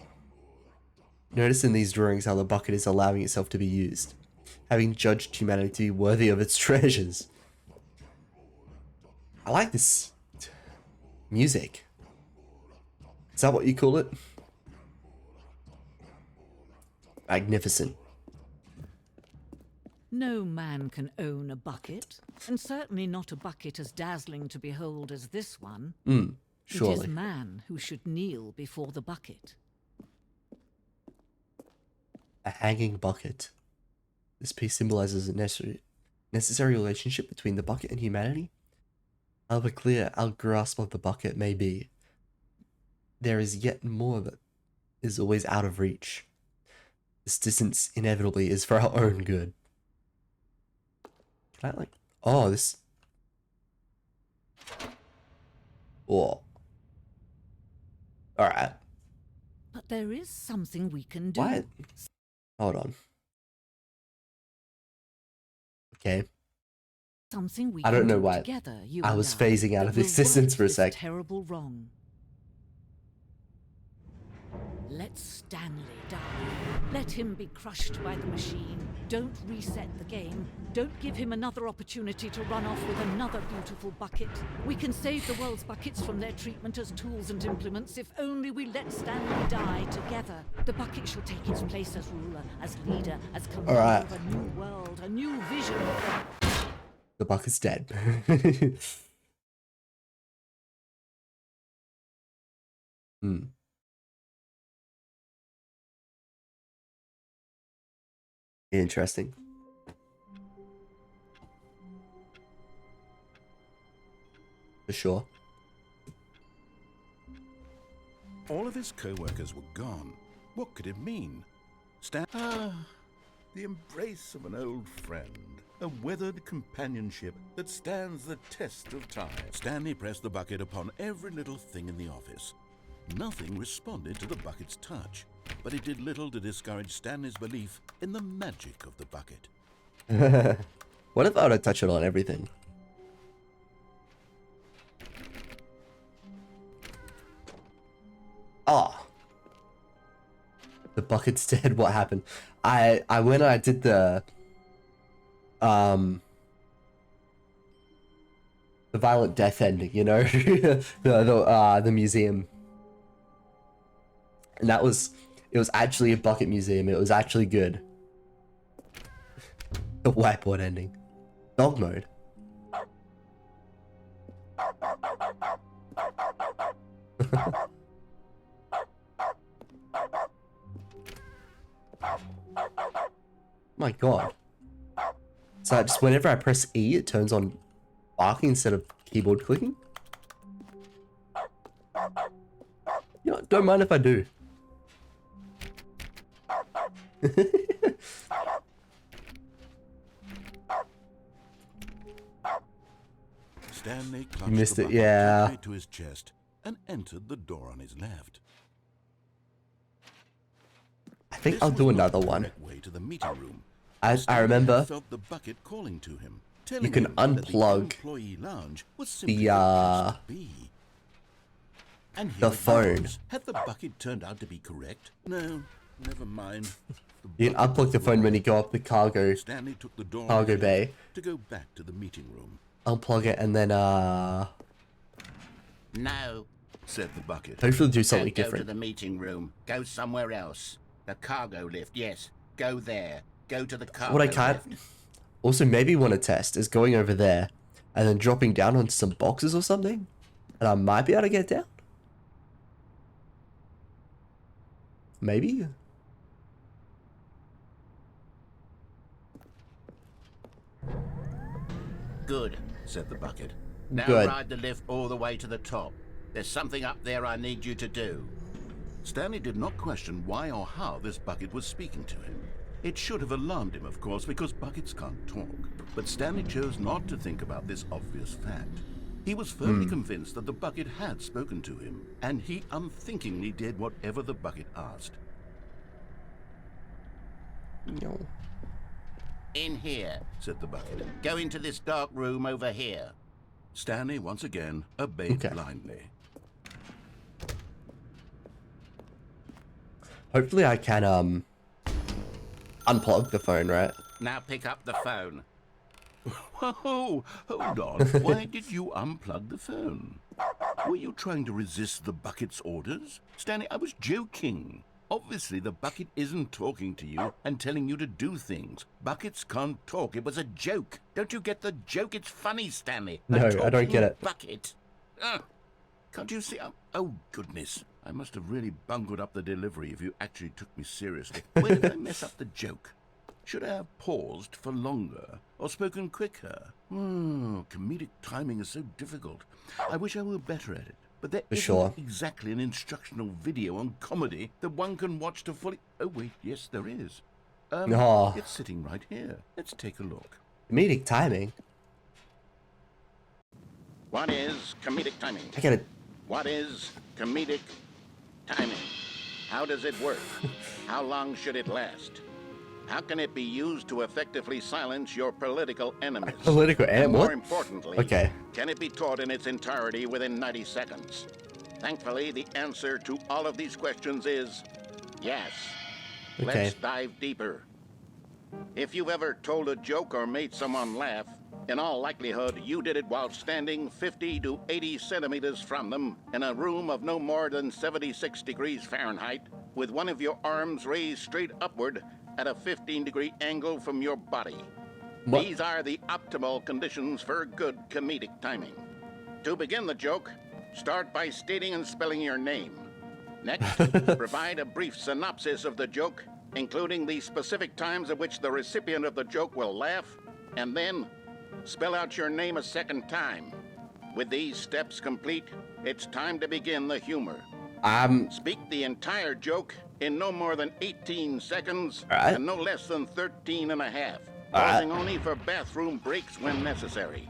Notice in these drawings how the bucket is allowing itself to be used, having judged humanity to be worthy of its treasures. I like this music. Is that what you call it? Magnificent. No man can own a bucket, and certainly not a bucket as dazzling to behold as this one. Surely. It is man who should kneel before the bucket. A hanging bucket. This piece symbolizes a necessary relationship between the bucket and humanity. However clear our grasp of the bucket may be, there is yet more that is always out of reach. This distance inevitably is for our own good. Can I like... Oh, this... Oh. Alright. But there is something we can do. What? Hold on. Okay. Something we I don't can know do why together, you I and was phasing out that of will existence right for a this sec. terrible wrong. Let Stanley die. Let him be crushed by the machine. Don't reset the game. Don't give him another opportunity to run off with another beautiful bucket. We can save the world's buckets from their treatment as tools and implements if only we let Stanley die together. The bucket shall take its place as ruler, as leader, as commander Alright. of a new world, a new vision. The bucket's dead. Hmm. Interesting. For sure. All of his co-workers were gone. What could it mean? The embrace of an old friend. A weathered companionship that stands the test of time. Stanley pressed the bucket upon every little thing in the office. Nothing responded to the bucket's touch, but it did little to discourage Stanley's belief in the magic of the bucket. What if I were to touch it on everything? Oh. The bucket's dead. What happened? I went and I did the violent death ending, you know, the museum, and it was actually a bucket museum. It was actually good. The whiteboard ending, dog mode. My God. So just whenever I press E, it turns on barking instead of keyboard clicking. You know, don't mind if I do. Stanley clutched Missed the it, bucket yeah. tightly to his chest and entered the door on his left. I think This I'll was do not another the one. correct way to the meeting room. I Stanley remember felt the bucket calling to him, you telling can him that the unplug employee lounge was simply the, the place to be. And here the it phone. was. Had the bucket turned out to be correct? No, never mind. The You can bucket unplug was the phone when you go wrong. up the cargo Stanley took the door on cargo his bay. left to go back to the meeting room. Unplug it and then No. Said the bucket. hopefully do something Don't go different. to the meeting room. Go somewhere else. The cargo lift, yes. Go there. Go to the cargo What I can't lift. also maybe want to test is going over there and then dropping down onto some boxes or something, and I might be able to get down. Maybe. Good, said the bucket. Now Good. ride the lift all the way to the top. There's something up there I need you to do. Stanley did not question why or how this bucket was speaking to him. It should have alarmed him, of course, because buckets can't talk. But Stanley chose not to think about this obvious fact. He was firmly convinced that the bucket had spoken to him, and he unthinkingly did whatever the bucket asked. No. In here. Said the bucket. Go into this dark room over here. Stanley once again obeyed Okay. blindly. Hopefully I can unplug the phone, right? Now pick up the phone. Whoa, hold on. Why did you unplug the phone? Were you trying to resist the bucket's orders? Stanley, I was joking. Obviously, the bucket isn't talking to you and telling you to do things. Buckets can't talk. It was a joke. Don't you get the joke? It's funny, Stanley. No, I don't talking get it. Bucket. Can't you see? Oh, goodness. I must have really bungled up the delivery if you actually took me seriously. Where did I mess up the joke? Should I have paused for longer or spoken quicker? Comedic timing is so difficult. I wish I were better at it. but there For isn't sure. exactly an instructional video on comedy that one can watch to fully... Oh, wait, yes, there is. Oh. It's sitting right here. Let's take a look. Comedic timing. What is comedic timing? I gotta. What is comedic timing? How does it work? How long should it last? How can it be used to effectively silence your political enemies? Political And enemy? more What? importantly, Okay. can it be taught in its entirety within 90 seconds? Thankfully, the answer to all of these questions is yes. Okay. Let's dive deeper. If you've ever told a joke or made someone laugh, in all likelihood, you did it while standing 50 to 80 centimeters from them in a room of no more than 76 degrees Fahrenheit, with one of your arms raised straight upward at a 15-degree angle from your body. What? These are the optimal conditions for good comedic timing. To begin the joke, start by stating and spelling your name. Next, provide a brief synopsis of the joke, including the specific times at which the recipient of the joke will laugh, and then spell out your name a second time. With these steps complete, it's time to begin the humor. Speak the entire joke in no more than 18 seconds Alright. and no less than 13 and a half, pausing only for bathroom breaks when necessary.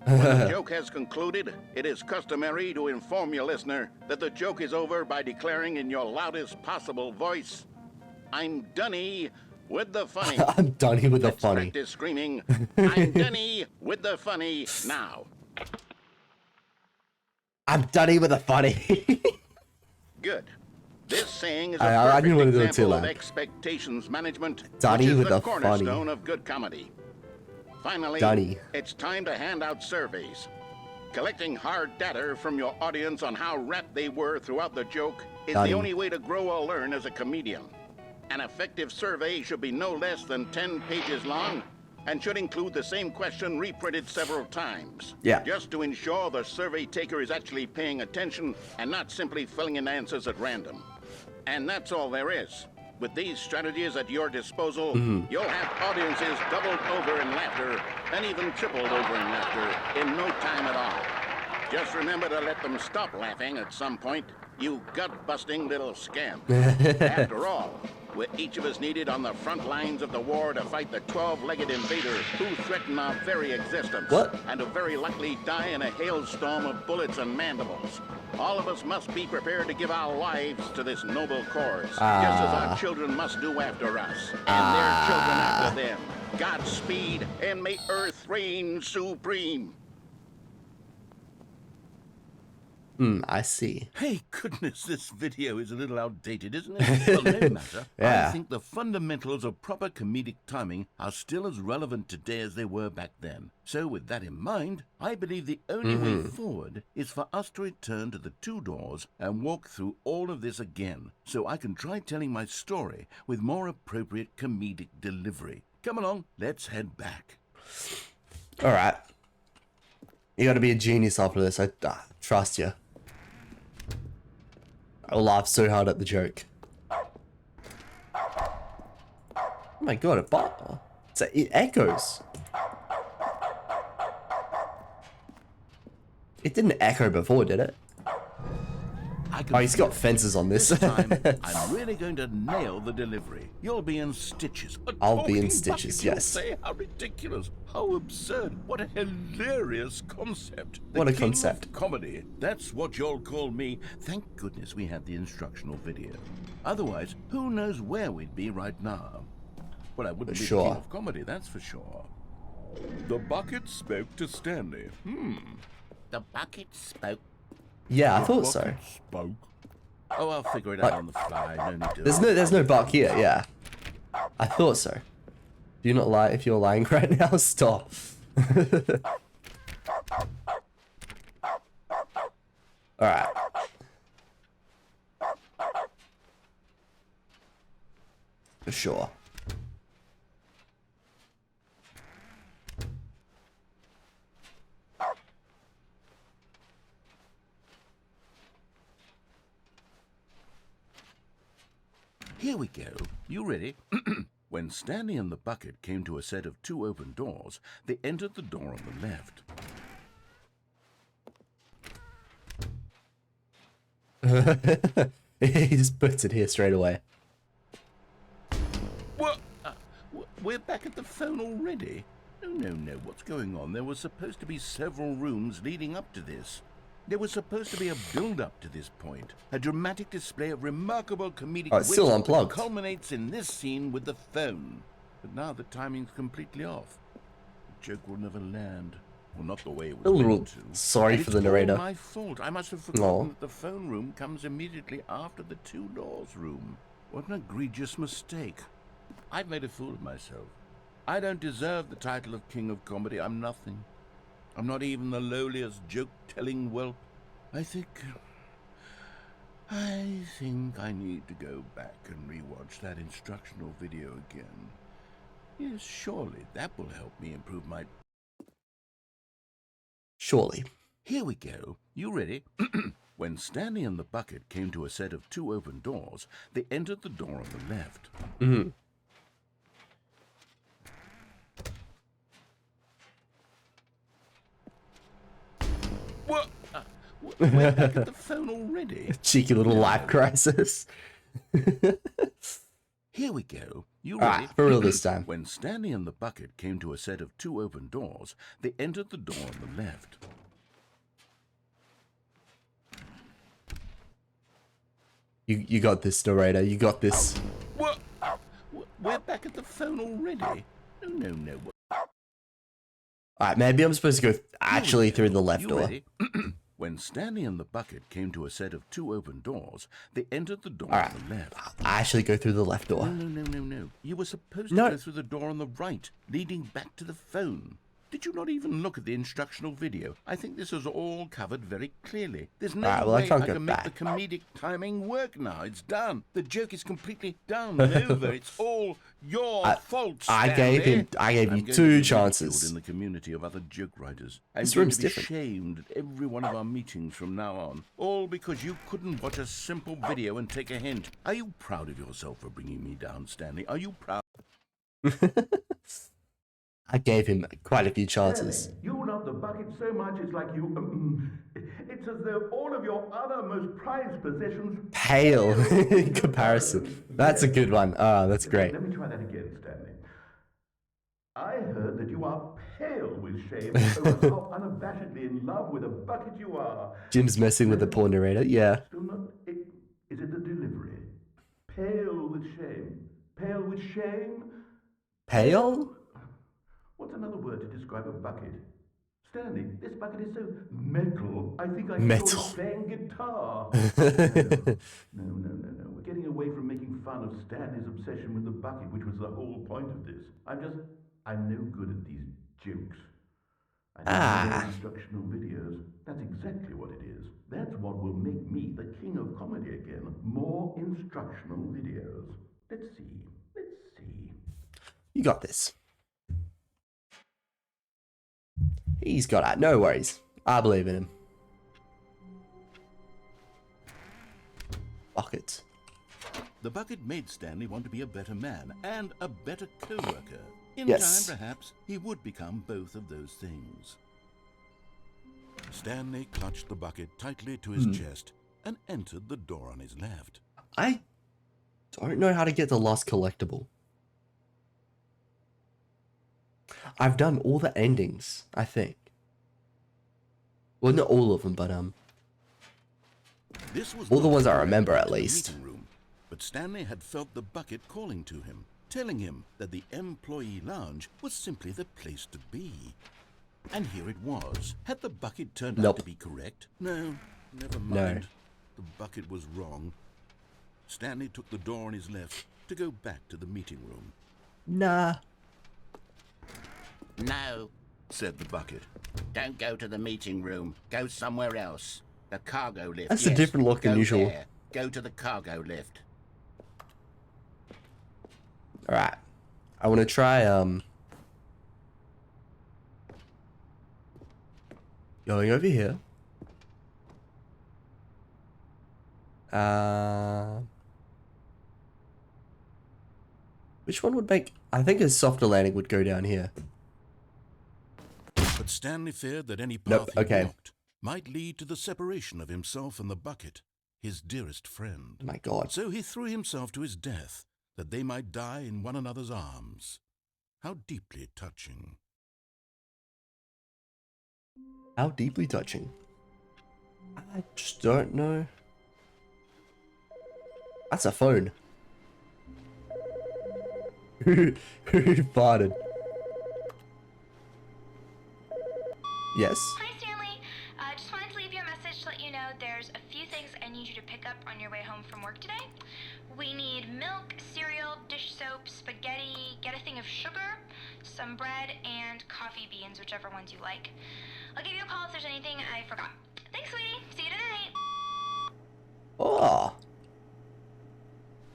When the joke has concluded, it is customary to inform your listener that the joke is over by declaring in your loudest possible voice, "I'm Dunny with the funny." I'm done with the Let's funny. practice screaming, "I'm Dunny with the funny" now. I'm done with the funny. Good. This saying is a I perfect didn't want to do it too example of loud. expectations management, Dunny which is with the the funny. cornerstone of good comedy. Finally, Dunny. it's time to hand out surveys. Collecting hard data from your audience on how rapt they were throughout the joke is Dunny. the only way to grow or learn as a comedian. An effective survey should be no less than 10 pages long and should include the same question reprinted several times. Yeah. Just to ensure the survey taker is actually paying attention and not simply filling in answers at random. And that's all there is. With these strategies at your disposal, you'll have audiences doubled over in laughter and even tripled over in laughter in no time at all. Just remember to let them stop laughing at some point, you gut-busting little scamp. After all, we're each of us needed on the front lines of the war to fight the 12-legged invader who threaten our very existence. What? And to very likely die in a hailstorm of bullets and mandibles. All of us must be prepared to give our lives to this noble cause, just as our children must do after us, and their children after them. Godspeed, and may Earth reign supreme. I see. Hey, goodness, this video is a little outdated, isn't it? Well, no matter. Yeah. I think the fundamentals of proper comedic timing are still as relevant today as they were back then. So with that in mind, I believe the only way forward is for us to return to the two doors and walk through all of this again, so I can try telling my story with more appropriate comedic delivery. Come along, let's head back. All right. You got to be a genius after this. I trust you. I laughed so hard at the joke. Oh my god, it echoes. It didn't echo before, did it? Oh, he's got fences on this. This time, I'm really going to nail the delivery. You'll be in stitches. A I'll be in talking stitches, bucket, you'll yes. say, how ridiculous, how absurd, what a hilarious concept. What a The king concept. of comedy. That's what you'll call me. Thank goodness we had the instructional video. Otherwise, who knows where we'd be right now. Well, I wouldn't be the Sure. king of comedy, that's for sure. The bucket spoke to Stanley. The bucket spoke. Yeah, I thought so. Bucket spoke. Oh, I'll figure it out on the fly. No need to. There's no buck here, yeah. I thought so. Do you not lie if you're lying right now? Stop. Alright. For sure. Here we go. You ready? When Stanley and the bucket came to a set of two open doors, they entered the door on the left. He just puts it here straight away. What? We're back at the phone already? No, what's going on? There was supposed to be several rooms leading up to this. There was supposed to be a build-up to this point, a dramatic display of remarkable comedic Oh, it's still wit unplugged. that culminates in this scene with the phone. But now the timing's completely off. The joke will never land. Well, not the way it was A little meant to. sorry And for the it's all narrator. my fault. I must have forgotten Aw. that the phone room comes immediately after the two doors room. What an egregious mistake. I've made a fool of myself. I don't deserve the title of King of Comedy. I'm nothing. I'm not even the lowliest joke-telling whelp. I think I need to go back and rewatch that instructional video again. Yes, surely that will help me improve my... Surely. Here we go. You ready? When Stanley and the bucket came to a set of two open doors, they entered the door on the left. Mm-hmm. What? We're back at the phone already? Cheeky little life crisis. Here we go. You Alright, ready? for real this time. When Stanley and the bucket came to a set of two open doors, they entered the door on the left. You got this, narrator. You got this. What? We're back at the phone already? No. Alright, maybe I'm supposed to go actually through the left You door. ready? When Stanley and the bucket came to a set of two open doors, they entered the door Alright. on the left. I actually go through the left door. No. You were supposed to No. go through the door on the right, leading back to the phone. Did you not even look at the instructional video? I think this is all covered very clearly. There's no Alright, well, I way can't I go can make back. the comedic timing work now. It's done. The joke is completely done and over. It's all your fault, I Stanley. gave you I'm going to two be ridiculed chances. in the community of other joke writers. I'm This going room's to be different. shamed at every one of our meetings from now on. All because you couldn't watch a simple video and take a hint. Are you proud of yourself for bringing me down, Stanley? Are you proud? I gave him quite a few chances. You love the bucket so much, it's like you... it's as though all of your other most prized possessions... Pale in comparison. That's a good one. Ah, that's great. Let me try that again, Stanley. I heard that you are pale with shame over how unabashedly in love with a bucket you are. Jim's messing with the poor narrator. Yeah. Still not... Is it the delivery? Pale with shame. Pale with shame? Pale? What's another word to describe a bucket? Stanley, this bucket is so metal. I think I Metal. saw it playing guitar. No. We're getting away from making fun of Stanley's obsession with the bucket, which was the whole point of this. I'm no good at these jokes. I don't know instructional videos. That's exactly what it is. That's what will make me the king of comedy again. More instructional videos. Let's see. You got this. He's got it. No worries. I believe in him. Bucket. The bucket made Stanley want to be a better man and a better co-worker. In Yes. time, perhaps, he would become both of those things. Stanley clutched the bucket tightly to his chest and entered the door on his left. I don't know how to get the last collectible. I've done all the endings, I think. Well, not all of them, but This was all the not ones I correct remember at to the least. meeting room, but Stanley had felt the bucket calling to him, telling him that the employee lounge was simply the place to be. And here it was. Had the bucket turned out Nope. to be correct? No, never No. mind. The bucket was wrong. Stanley took the door on his left to go back to the meeting room. Nah. No, Said the bucket. don't go to the meeting room. Go somewhere else. The cargo lift. That's a yes, different look than go usual. there. Go to the cargo lift. Alright. I want to try, going over here. Which one would make... I think a softer landing would go down here. But Stanley feared that any path Nope, he okay. walked might lead to the separation of himself and the bucket. his dearest friend. My God. So he threw himself to his death, that they might die in one another's arms. How deeply touching. How deeply touching. I just don't know. That's a phone. Who farted? Yes? Hi, Stanley. Just wanted to leave you a message to let you know there's a few things I need you to pick up on your way home from work today. We need milk, cereal, dish soap, spaghetti, get a thing of sugar, some bread, and coffee beans, whichever ones you like. I'll give you a call if there's anything I forgot. Thanks, sweetie. See you tonight. Oh.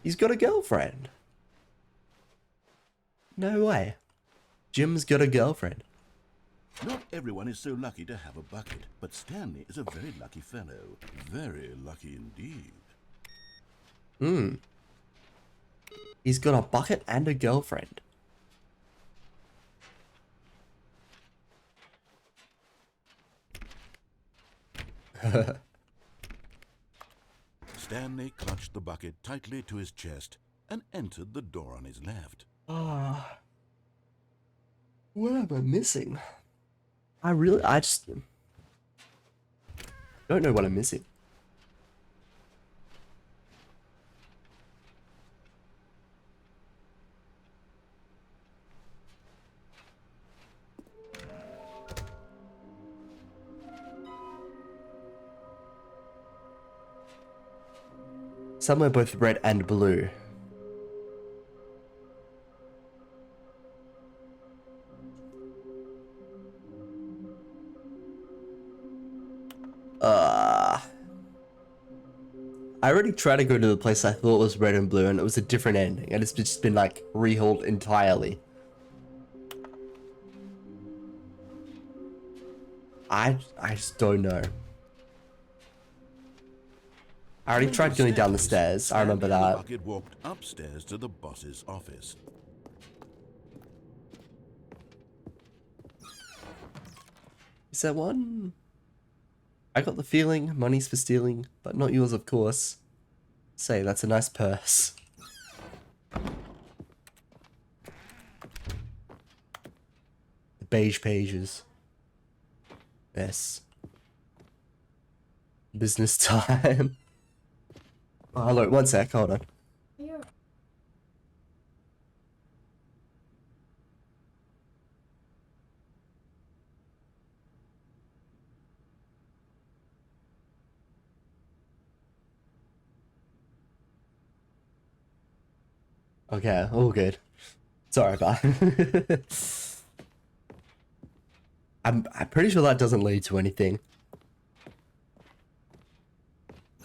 He's got a girlfriend. No way. Jim's got a girlfriend. Not everyone is so lucky to have a bucket, but Stanley is a very lucky fellow. Very lucky indeed. He's got a bucket and a girlfriend. Stanley clutched the bucket tightly to his chest and entered the door on his left. What am I missing? I just don't know what I'm missing. Somewhere both red and blue. I already tried to go to the place I thought was red and blue and it was a different ending and it's just been like rehauled entirely. I just don't know. I already tried going down the stairs, I remember Stanley and that. the bucket walked upstairs to the boss's office. Is there one? I got the feeling money's for stealing, but not yours, of course. Say, that's a nice purse. The beige pages. Yes. Business time. Oh, hello, one sec, hold on. Okay, all good. Sorry about it. I'm pretty sure that doesn't lead to anything.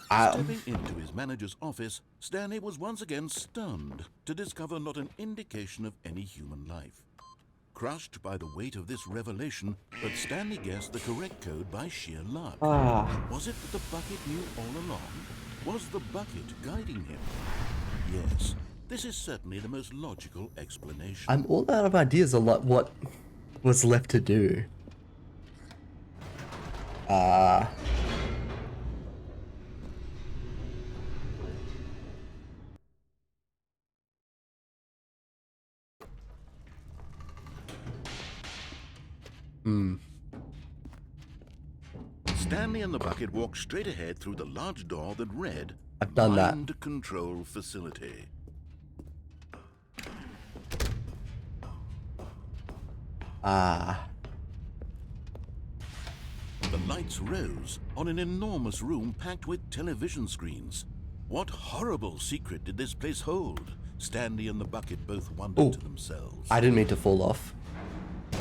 Stepping into his manager's office, Stanley was once again stunned to discover not an indication of any human life. Crushed by the weight of this revelation, but Stanley guessed the correct code by sheer luck. Was it that the bucket knew all along? Was the bucket guiding him? Yes, this is certainly the most logical explanation. I'm all out of ideas on what was left to do. Stanley and the bucket walked straight ahead through the large door that read, I've done that. Mind Control Facility. The lights rose on an enormous room packed with television screens. What horrible secret did this place hold? Stanley and the bucket both wondered to themselves. I didn't mean to fall off.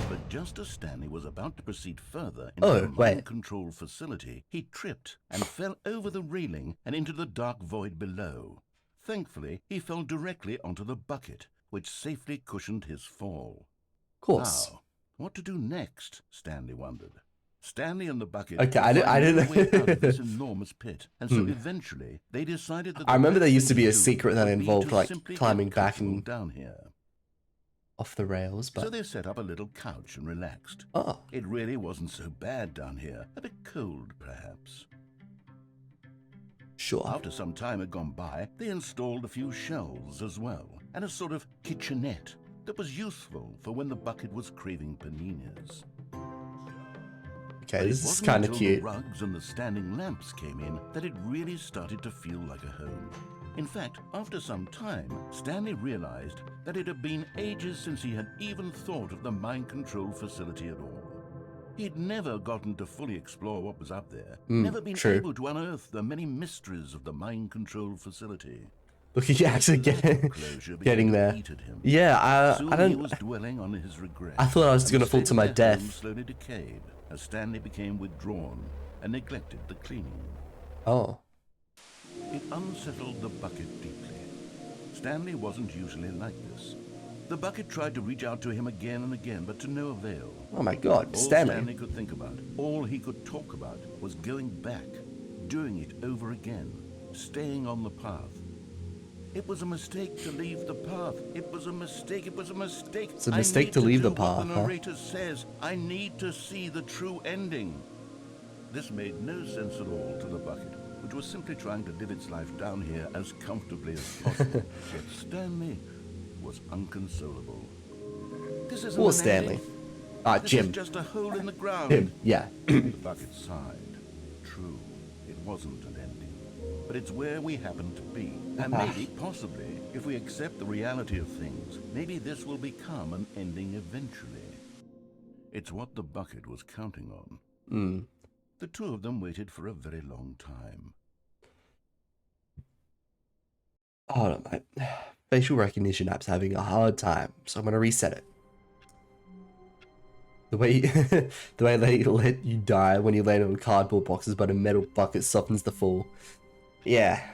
But just as Stanley was about to proceed further into the mind control facility, he tripped and fell over the railing and into the dark void below. Thankfully, he fell directly onto the bucket, which safely cushioned his fall. Of course. Now, what to do next? Stanley wondered. Stanley and the bucket Okay, I didn't way out of this enormous pit, and so eventually they decided that I remember there used to be a do secret that would be involved to like simply climbing get back comfortable and down here. off the rails, So but they set up a little couch and relaxed. oh, It really wasn't so bad down here. A bit cold, perhaps. Sure. After some time had gone by, they installed a few shelves as well, and a sort of kitchenette that was useful for when the bucket was craving paninis. Okay, this is kind of cute. The rugs and the standing lamps came in that it really started to feel like a home. In fact, after some time, Stanley realized that it had been ages since he had even thought of the mind control facility at all. He'd never gotten to fully explore what was up there, never been able to unearth the many mysteries of the mind control facility. Look, he actually getting there. Yeah, I don't. He was dwelling on his regret. I thought I was going to fall to my death. Slowly decayed as Stanley became withdrawn and neglected the cleaning. Oh. It unsettled the bucket deeply. Stanley wasn't usually like this. The bucket tried to reach out to him again and again, but to no avail. Oh my God, all Stanley could think about, all he could talk about, was going back, doing it over again, staying on the path. It was a mistake to leave the path. It was a mistake. It was a mistake. It's a mistake to leave the path, The narrator says, I need to see the true ending. This made no sense at all to the bucket, which was simply trying to live its life down here as comfortably as possible. Yet Stanley was unconsolable. This isn't Poor Stanley. Jim. This is just a hole in the ground. Him, yeah. The bucket sighed. True, it wasn't an ending. But it's where we happen to be. And maybe, possibly, if we accept the reality of things, maybe this will become an ending eventually. It's what the bucket was counting on. The two of them waited for a very long time. Hold on, my facial recognition app's having a hard time, so I'm gonna reset it. The way they let you die when you land on cardboard boxes, but a metal bucket softens the fall. Yeah.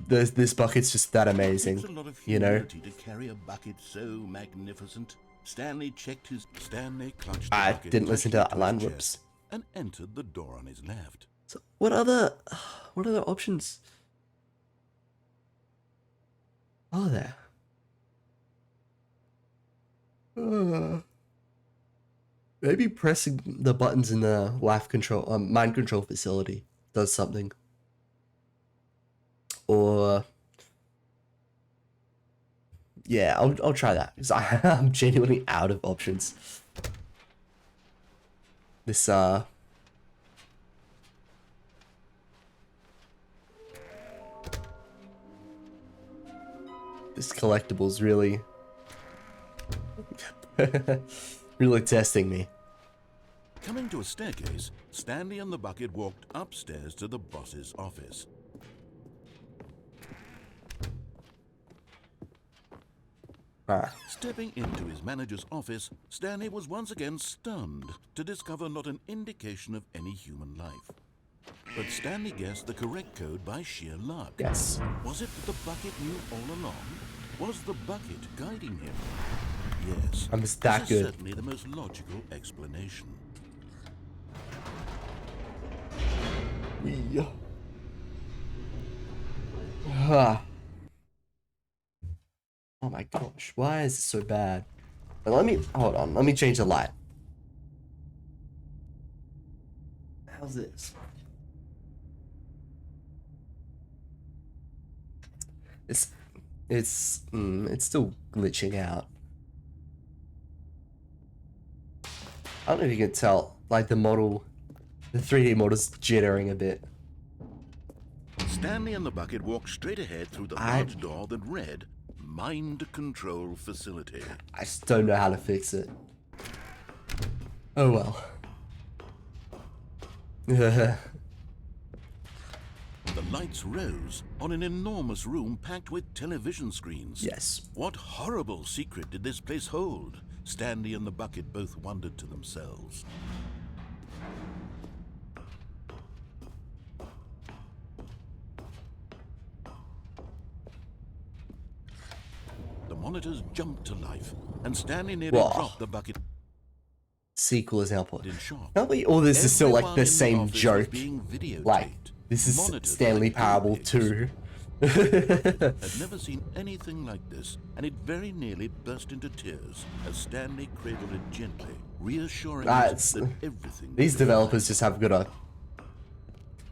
This bucket's just that amazing, you know. To carry a bucket so magnificent, Stanley clutched the I bucket didn't listen to that line. chest Whoops. and entered the door on his left. So what other options are there? Maybe pressing the buttons in the mind control facility does something. Or yeah, I'll try that because I'm genuinely out of options. This collectibles really really testing me. Coming to a staircase, Stanley and the bucket walked upstairs to the boss's office. Stepping into his manager's office, Stanley was once again stunned to discover not an indication of any human life. But Stanley guessed the correct code by sheer luck. Yes. Was it that the bucket knew all along? Was the bucket guiding him? Yes. I'm just that this good. is certainly the most logical explanation. Yeah. Oh my gosh, why is it so bad? Let me hold on, let me change the light. How's this? It's still glitching out. I don't know if you can tell, like the 3D model's jittering a bit. Stanley and the bucket walked straight ahead through the large door that read, Mind Control Facility. I just don't know how to fix it. Oh well. The lights rose on an enormous room packed with television screens. Yes. What horrible secret did this place hold? Stanley and the bucket both wondered to themselves. The monitors jumped to life, and Stanley nearly dropped the bucket. Sequel is now put. In shock. Can't believe all this is still like the Everyone in same office was joke. being videotaped, Like, this is monitored Stanley like Parable pigs. 2. Had never seen anything like this, and it very nearly burst into tears as Stanley cradled it gently, reassuring us that everything. These developers just have got a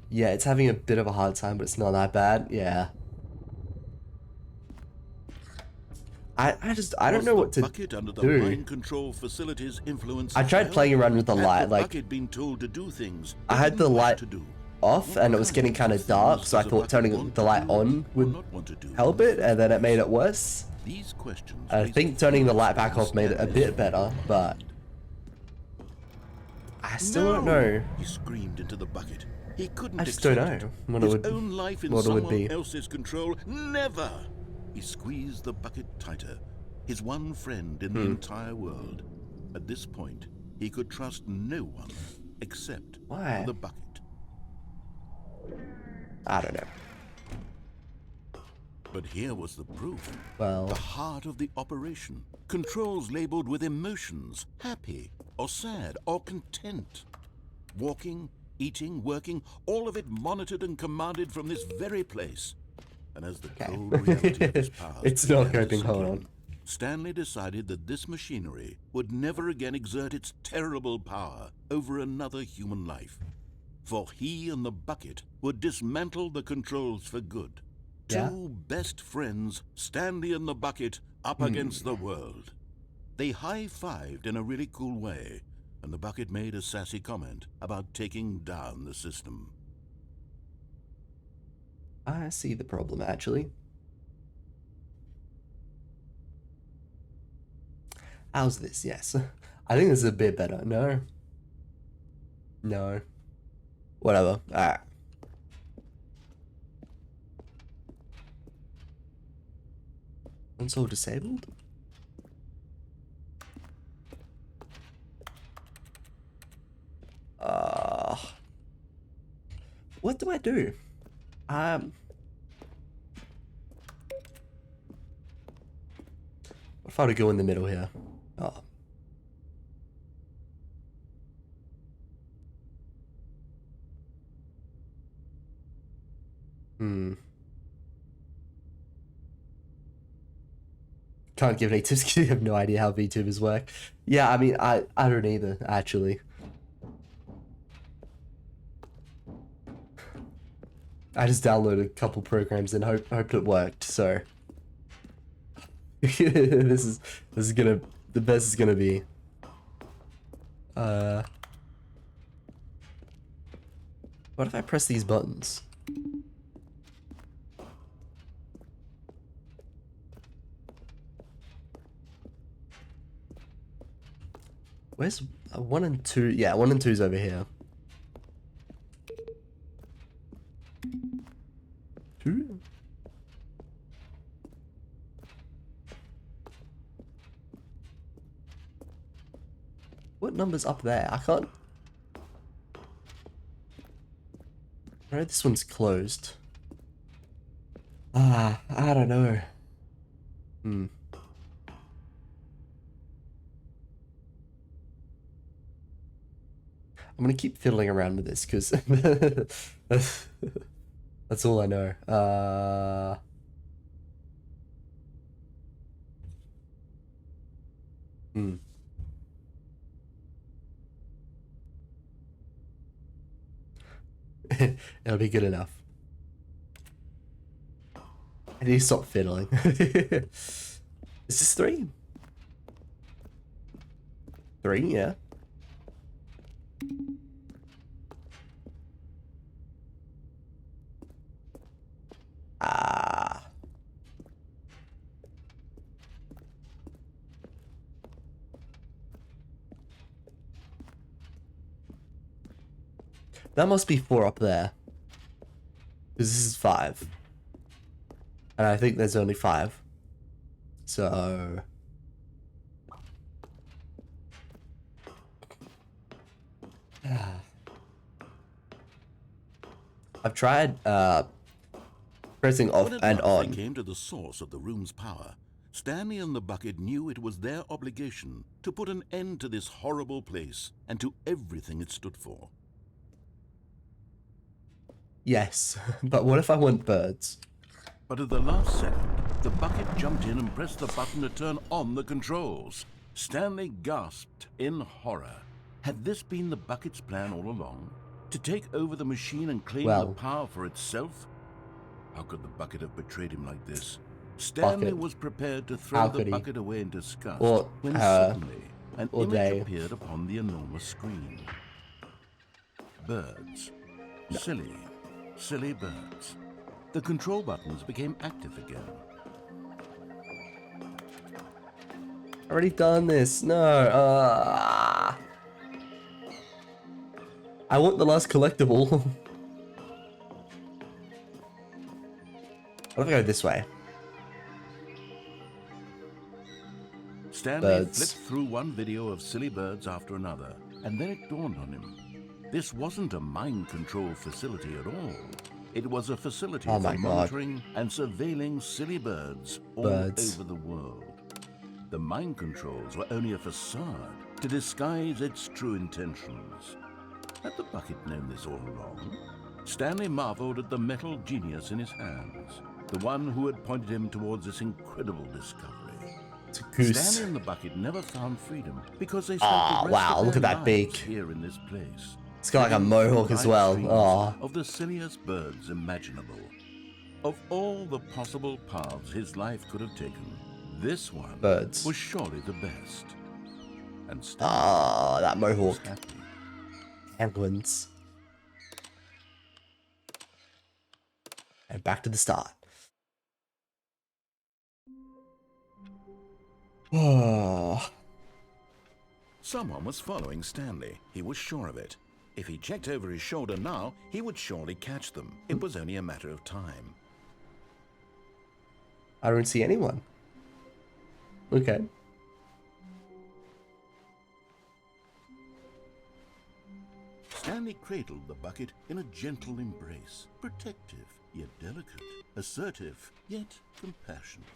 Yeah, it's having a bit of a hard time, but it's not that bad. Yeah. I don't know what to bucket under the do. mind control facilities influence. I tried playing around with the light, the like bucket been told to do things I had the light to do. off and it was getting kind of dark, so I thought turning the light on would help it, and then it made it worse. These questions. I think turning the light back off made it a bit better, but I still don't know. He screamed into the bucket. He couldn't. I just don't know what it would. His own life in what it would someone be. else's control. Never. He squeezed the bucket tighter. His one friend in the entire world. At this point, he could trust no one except Why? the bucket. I don't know. But here was the proof. Well, The heart of the operation. Controls labeled with emotions. Happy, or sad, or content. Walking, eating, working, all of it monitored and commanded from this very place. And as the cold reality of his past it's not began to coping. sink Hold in, on. Stanley decided that this machinery would never again exert its terrible power over another human life. For he and the bucket would dismantle the controls for good. Yeah. Two best friends, Stanley and the bucket, up against the world. They high-fived in a really cool way, and the bucket made a sassy comment about taking down the system. I see the problem, actually. How's this? Yes. I think this is a bit better. No. No. Whatever. Alright. Console disabled? What do I do? What if I were to go in the middle here? Oh. Can't give any tips because you have no idea how VTubers work. Yeah, I mean, I don't either, actually. I just downloaded a couple programs and hoped it worked, so this is gonna, the best is gonna be what if I press these buttons? Where's 1 and 2? Yeah, 1 and 2's over here. 2? What number's up there? I can't. I know this one's closed. I don't know. I'm gonna keep fiddling around with this because that's all I know. It'll be good enough. I need to stop fiddling. Is this 3? 3, yeah. That must be 4 up there. Because this is 5. And I think there's only 5. So... I've tried pressing off and on. When they came to the source of the room's power, Stanley and the bucket knew it was their obligation to put an end to this horrible place and to everything it stood for. Yes, but what if I want birds? But at the last second, the bucket jumped in and pressed the button to turn on the controls. Stanley gasped in horror. Had this been the bucket's plan all along? To take over the machine and claim the power for itself? How could the bucket have betrayed him like this? Stanley was prepared to throw the bucket away in disgust when suddenly an image appeared upon the enormous screen. Birds. Silly, silly birds. The control buttons became active again. Already done this. No. I want the last collectible. What if I go this way? Stanley flipped through one video of silly birds after another, and then it dawned on him. This wasn't a mind control facility at all. It was a facility for monitoring and surveilling silly birds all over the world. The mind controls were only a facade to disguise its true intentions. Had the bucket known this all along? Stanley marveled at the metal genius in his hands, the one who had pointed him towards this incredible discovery. It's a goose. Stanley and the bucket never found freedom because they spent the rest of their lives here in this place. It's got like a mohawk as well. Of the silliest birds imaginable. Of all the possible paths his life could have taken, this one was surely the best. And Stanley that mohawk. was happy. Penguins. And back to the start. Someone was following Stanley. He was sure of it. If he checked over his shoulder now, he would surely catch them. It was only a matter of time. I don't see anyone. Okay. Stanley cradled the bucket in a gentle embrace, protective yet delicate, assertive yet compassionate.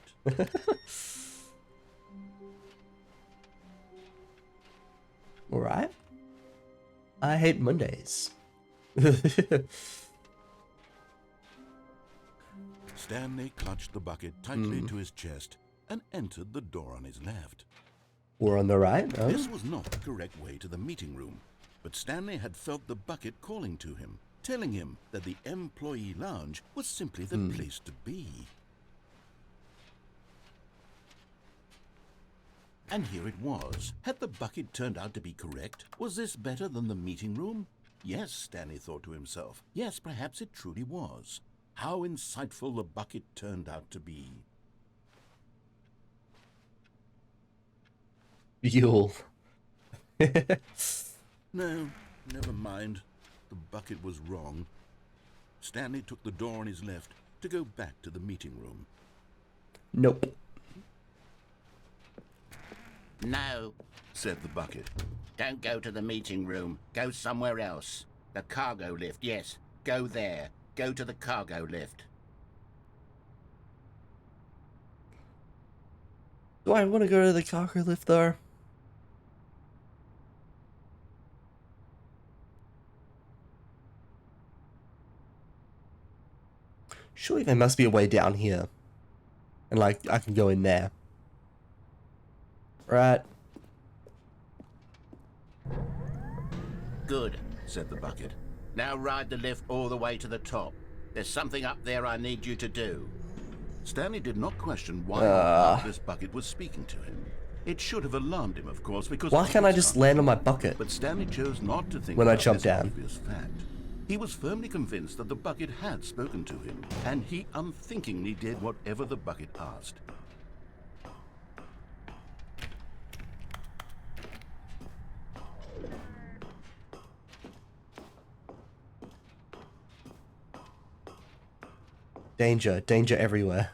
Alright. I hate Mondays. Stanley clutched the bucket tightly to his chest and entered the door on his left. Or on the right? Oh. This was not the correct way to the meeting room, but Stanley had felt the bucket calling to him, telling him that the employee lounge was simply the place to be. And here it was. Had the bucket turned out to be correct? Was this better than the meeting room? Yes, Stanley thought to himself. Yes, perhaps it truly was. How insightful the bucket turned out to be. Yule. No, never mind. The bucket was wrong. Stanley took the door on his left to go back to the meeting room. Nope. No, said the bucket. don't go to the meeting room. Go somewhere else. The cargo lift, yes. Go there. Go to the cargo lift. Do I want to go to the cargo lift though? Surely there must be a way down here. And like, I can go in there. Right. Good, said the bucket. Now ride the lift all the way to the top. There's something up there I need you to do. Stanley did not question why this bucket was speaking to him. It should have alarmed him, of course, because why can't I just land on my bucket? But Stanley chose not to think when I about jump this down. obvious fact. He was firmly convinced that the bucket had spoken to him, and he unthinkingly did whatever the bucket asked. Danger, danger everywhere.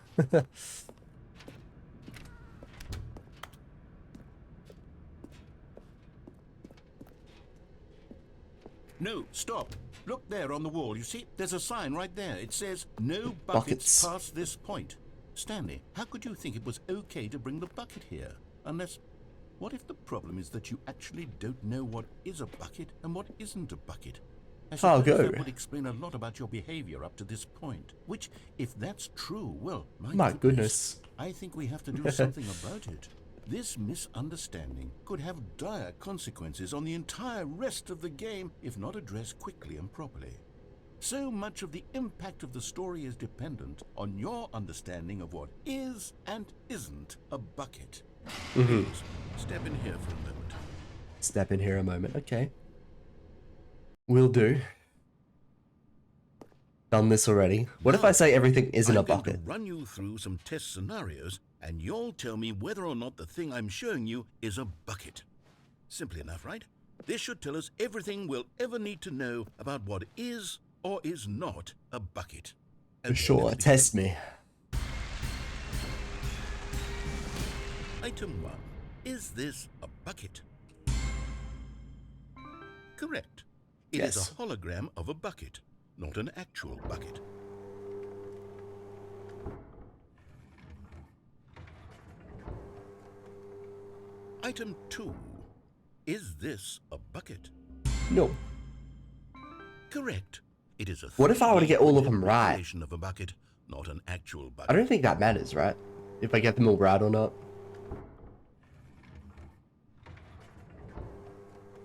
No, stop. Look there on the wall. You see, there's a sign right there. It says, no buckets past this point. Stanley, how could you think it was okay to bring the bucket here? Unless, what if the problem is that you actually don't know what is a bucket and what isn't a bucket? I suppose that would explain a lot about your behavior up to this point. Which, if that's true, well, my goodness, I think we have to do something about it. This misunderstanding could have dire consequences on the entire rest of the game if not addressed quickly and properly. So much of the impact of the story is dependent on your understanding of what is and isn't a bucket. Please, step in here for a moment. Step in here a moment. Okay. Will do. Done this already. What if I say everything isn't a bucket? I'm going to run you through some test scenarios, and you'll tell me whether or not the thing I'm showing you is a bucket. Simple enough, right? This should tell us everything we'll ever need to know about what is or is not a bucket. For sure, test me. Item 1. Is this a bucket? Correct. It is a hologram of a bucket, not an actual bucket. Item 2. Is this a bucket? No. Correct. It is a What if I were to get all of them right? representation of a bucket, not an actual bucket. I don't think that matters, right? If I get them all right or not.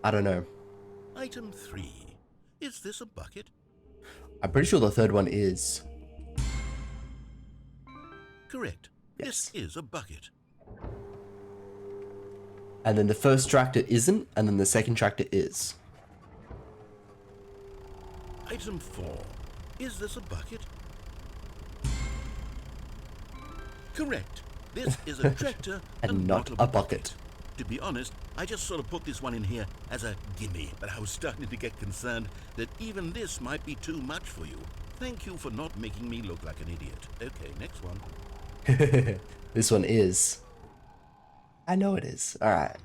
I don't know. Item 3. Is this a bucket? I'm pretty sure the third one is. Correct. Yes. This is a bucket. And then the first tractor isn't, and then the second tractor is. Item 4. Is this a bucket? Correct. This is a tractor and not a bucket. To be honest, I just sort of put this one in here as a gimme, but I was starting to get concerned that even this might be too much for you. Thank you for not making me look like an idiot. Okay, next one. This one is. I know it is. Alright.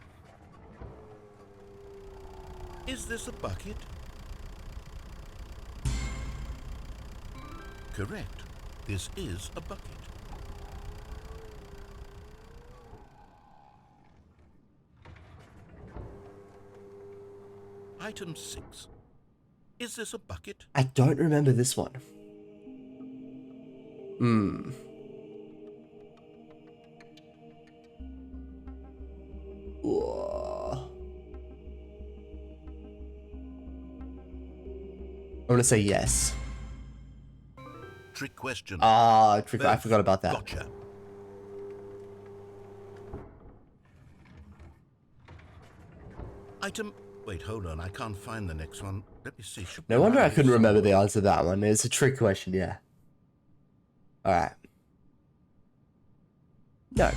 Is this a bucket? Correct. This is a bucket. Item 6. Is this a bucket? I don't remember this one. Whoa. I'm gonna say yes. Trick question. Trick. I forgot about that. Gotcha. Item. Wait, hold on. I can't find the next one. Let me see. No wonder I couldn't remember the answer to that one. It's a trick question, yeah. Alright. No.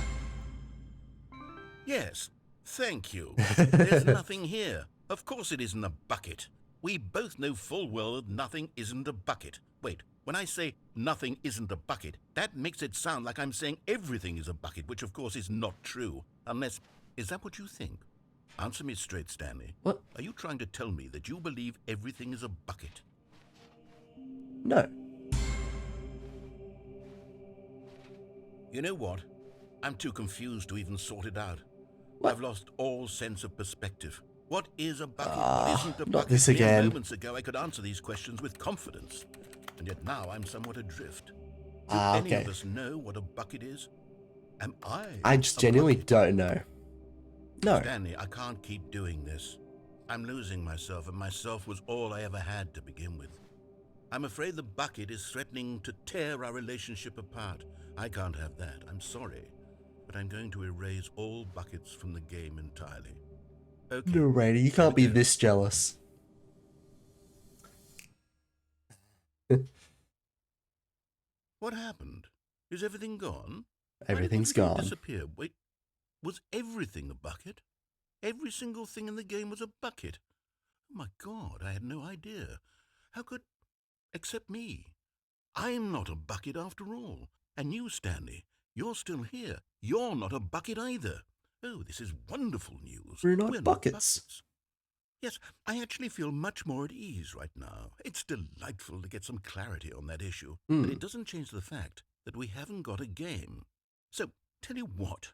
Yes. Thank you. There's nothing here. Of course it isn't a bucket. We both know full well that nothing isn't a bucket. Wait, when I say nothing isn't a bucket, that makes it sound like I'm saying everything is a bucket, which of course is not true. Unless, is that what you think? Answer me straight, Stanley. What? Are you trying to tell me that you believe everything is a bucket? No. You know what? I'm too confused to even sort it out. What? I've lost all sense of perspective. What is a bucket? What isn't a bucket? Not this Mere again. Moments ago, I could answer these questions with confidence, and yet now I'm somewhat adrift. Do any Okay. of us know what a bucket is? Am I just genuinely don't know. No. Stanley, I can't keep doing this. I'm losing myself, and myself was all I ever had to begin with. I'm afraid the bucket is threatening to tear our relationship apart. I can't have that. I'm sorry. But I'm going to erase all buckets from the game entirely. Okay. No, Raider, you can't be this jealous. What happened? Is everything gone? Everything's Why did everything gone. disappear? Wait, was everything a bucket? Every single thing in the game was a bucket. Oh my God, I had no idea. How could... except me. I'm not a bucket after all. And you, Stanley, you're still here. You're not a bucket either. Oh, this is wonderful news. We're not buckets. Yes, I actually feel much more at ease right now. It's delightful to get some clarity on that issue. But it doesn't change the fact that we haven't got a game. So, tell you what,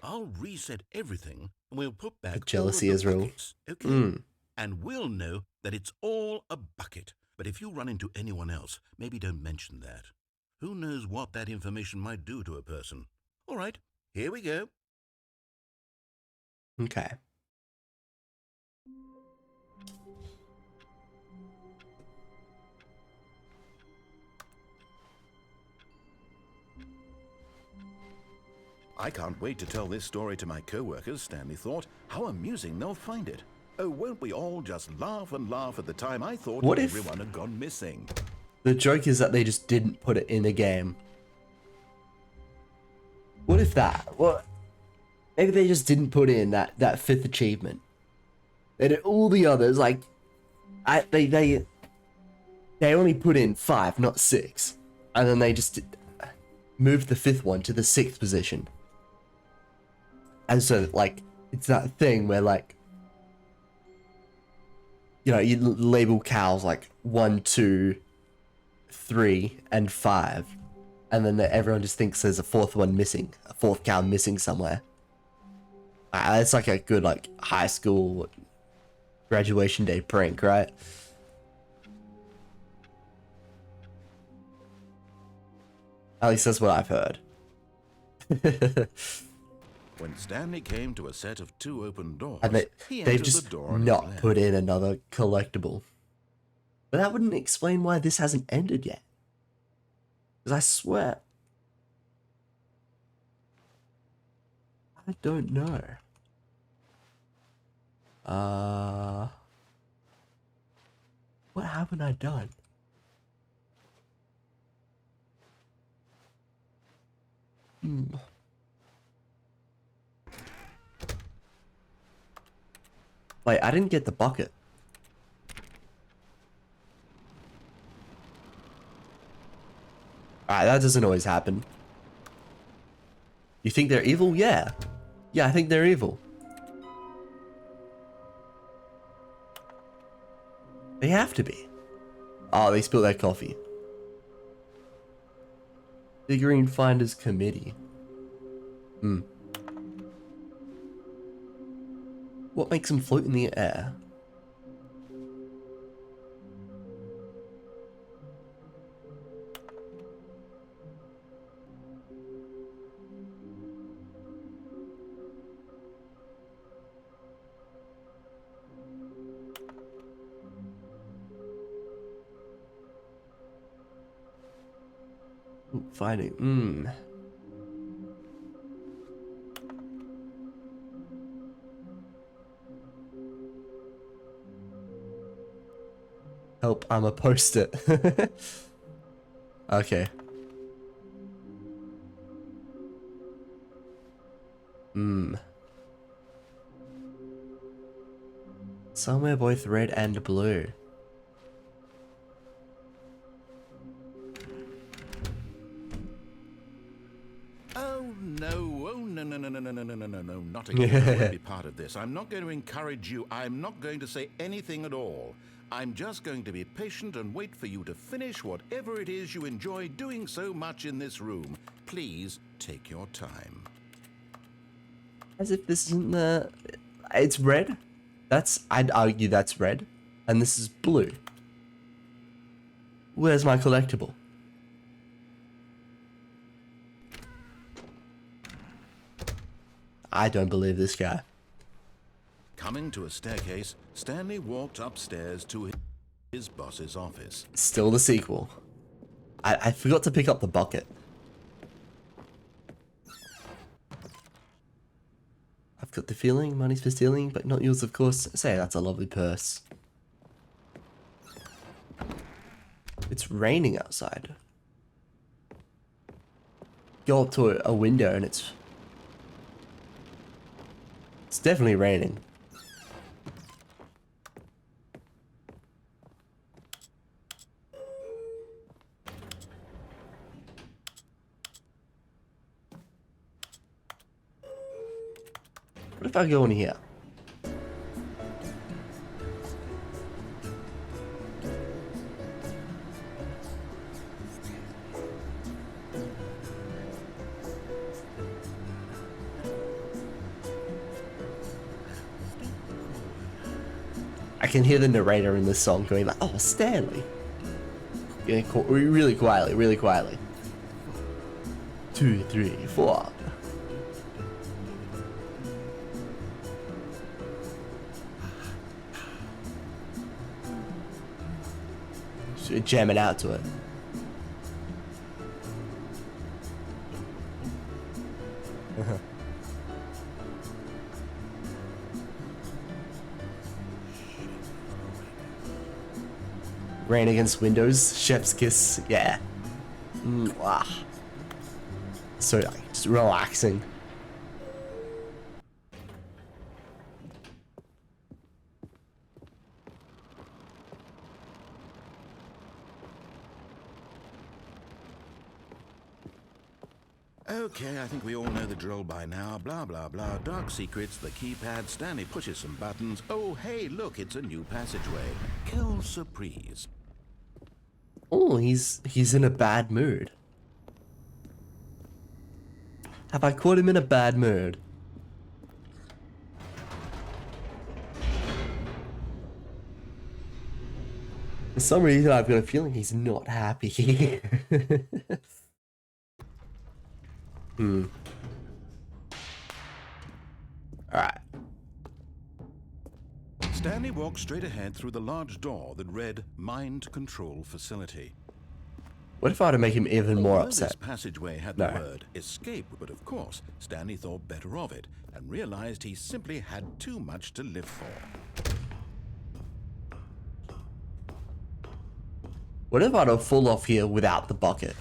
I'll reset everything and we'll put back Jealousy all of is the real. buckets, okay? And we'll know that it's all a bucket. But if you run into anyone else, maybe don't mention that. Who knows what that information might do to a person? All right, here we go. Okay. I can't wait to tell this story to my co-workers, Stanley thought. How amusing they'll find it. Oh, won't we all just laugh and laugh at the time I thought What if everyone had gone missing? the joke is that they just didn't put it in the game? What if that? What? Maybe they just didn't put in that 5th achievement. They did all the others, like, they only put in 5, not 6. And then they just moved the 5th one to the 6th position. And so, like, it's that thing where, like, you know, you label cows like 1, 2, 3, and 5. And then everyone just thinks there's a 4th one missing, a 4th cow missing somewhere. It's like a good, like, high school graduation day prank, right? At least that's what I've heard. When Stanley came to a set of 2 open doors, And he they've entered just the door on his not left. put in another collectible. But that wouldn't explain why this hasn't ended yet. Because I swear, I don't know. What haven't I done? Wait, I didn't get the bucket. Alright, that doesn't always happen. You think they're evil? Yeah. Yeah, I think they're evil. They have to be. Oh, they spilled their coffee. Figurine Finders Committee. What makes them float in the air? Ooh, fighting. Help, I'm a post-it. Okay. Somewhere both red and blue. Oh no, not again. I won't be part of this. I'm not going to encourage you. I'm not going to say anything at all. I'm just going to be patient and wait for you to finish whatever it is you enjoy doing so much in this room. Please take your time. As if this isn't the... It's red? I'd argue that's red. And this is blue. Where's my collectible? I don't believe this guy. Coming to a staircase, Stanley walked upstairs to his boss's office. Still the sequel. I forgot to pick up the bucket. I've got the feeling money's for stealing, but not yours, of course. Say, that's a lovely purse. It's raining outside. Go up to a window and it's definitely raining. What if I go in here? I can hear the narrator in this song going like, "Oh, Stanley." Yeah, really quietly, really quietly. 2, 3, 4. jamming out to it. Rain against windows, chef's kiss, yeah. Mwah. So like, just relaxing. Okay, I think we all know the drill by now. Blah, blah, blah. Dark secrets, the keypad. Stanley pushes some buttons. Oh, hey, look, it's a new passageway. Quelle surprise. Oh, he's in a bad mood. Have I caught him in a bad mood? For some reason, I've got a feeling he's not happy. Alright. Stanley walked straight ahead through the large door that read Mind Control Facility. What if I were to make him even more Although upset? This passageway had the word escape, but of course, Stanley thought better of it and realized he simply had too much to live for. What if I'd have fall off here without the bucket?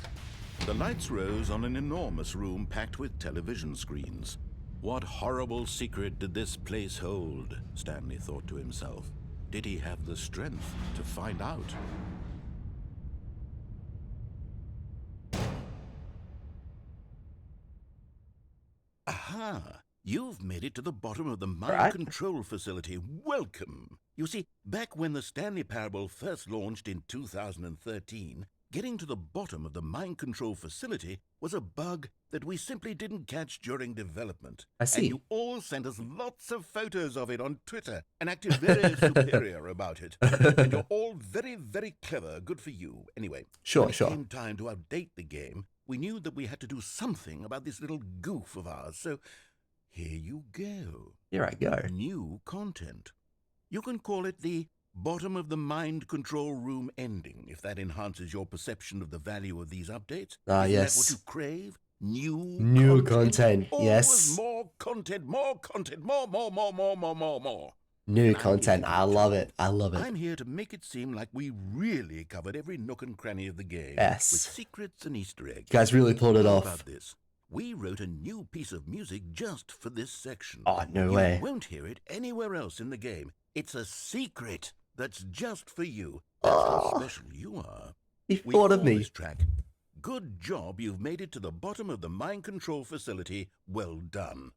The lights rose on an enormous room packed with television screens. What horrible secret did this place hold? Stanley thought to himself. Did he have the strength to find out? Aha! You've made it to the bottom of the mind control facility. Welcome! You see, back when the Stanley Parable first launched in 2013, getting to the bottom of the mind control facility was a bug that we simply didn't catch during development. I see. And you all sent us lots of photos of it on Twitter and acted very superior about it. And you're all very, very clever. Good for you. Anyway, Sure. when it came time to update the game, we knew that we had to do something about this little goof of ours. So here you go. Here I go. New content. You can call it the bottom of the mind control room ending, if that enhances your perception of the value of these updates. Ah, Isn't yes. that what you crave? New content, Always yes. more content, more. New And I'm content, here I love it. I love it. I'm here to make it seem like we really covered every nook and cranny of the game. Yes. With secrets and Easter eggs. You guys really pulled it How off. about this? We wrote a new piece of music just for this section. Oh, no You way. won't hear it anywhere else in the game. It's a secret that's just for you. That's how special you are. He We thought of call me. this track, Good job, you've made it to the bottom of the mind control facility. Well done.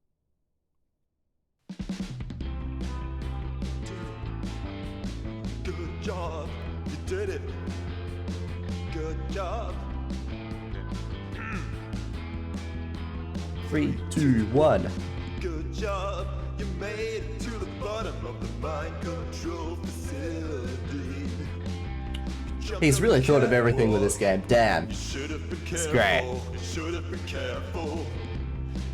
Good job, you did it. Good job. 3, 2, 1. Good job, you made it to the bottom of the mind control facility. He's really thought of everything with this game. Damn. You should have been careful. great. You should have been careful.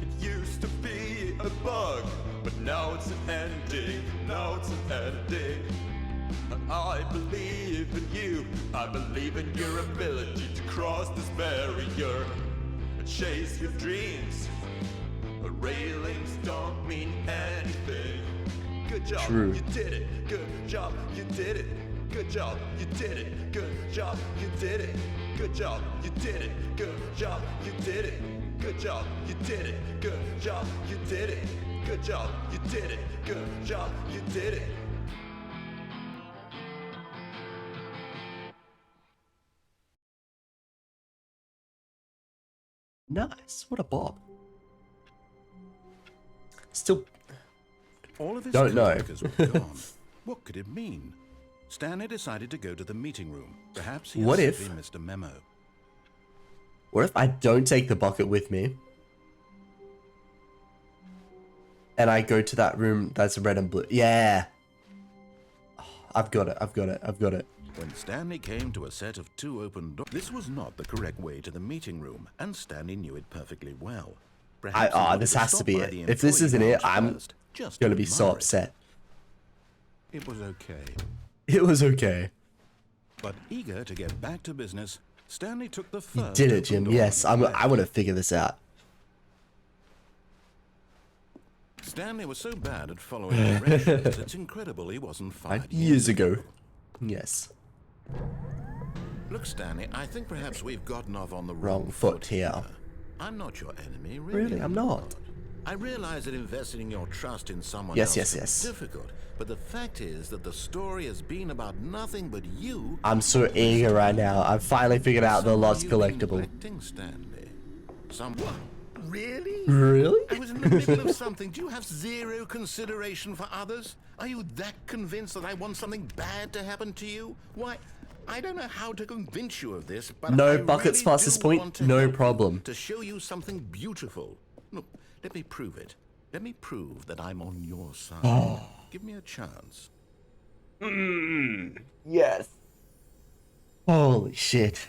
It used to be a bug, but now it's an ending. Now it's an ending. And I believe in you. I believe in your ability to cross this barrier and chase your dreams. But railings don't mean anything. Good job, True. you did it. Good job, you did it. Good job, you did it. Good job, you did it. Good job, you did it. Good job, you did it. Good job, you did it. Good job, you did it. Good job, you did it. Good job, you did it. Nice. What a bob. Still All of his Don't know. co-workers were gone. What could it mean? Stanley decided to go to the meeting room. Perhaps he What had if- simply missed a memo. What if I don't take the bucket with me? And I go to that room that's red and blue. Yeah. Oh, I've got it. I've got it. I've got it. When Stanley came to a set of 2 open doors, this was not the correct way to the meeting room, and Stanley knew it perfectly well. Perhaps he wanted This has to stop be by it. the If this employee isn't it, lounge I'm first, just gonna to be so admire it. upset. It was okay. It was okay. But eager to get back to business, Stanley took the You first did it, open Jim. door Yes, on the I want to figure this out. Stanley was so bad at following directions, it's incredible he wasn't fired Years ago. Yes. Look, Stanley, I think perhaps we've gotten off on the Wrong foot here. I'm not your enemy, really. Really, I'm not. I realize that investing your trust in someone Yes, else yes, is yes. difficult, but the fact is that the story has been about nothing but you. I'm so eager right now. I've finally figured out the lost collectible. Neglecting Stanley. What? Really? Really? I was in the middle of something. Do you have zero consideration for others? Are you that convinced that I want something bad to happen to you? Why, I don't know how to convince you of this, but No I buckets really past this do point, want to no help you, problem. to show you something beautiful. Look, let me prove it. Let me prove that I'm on your side. Give me a chance. Yes. Holy shit.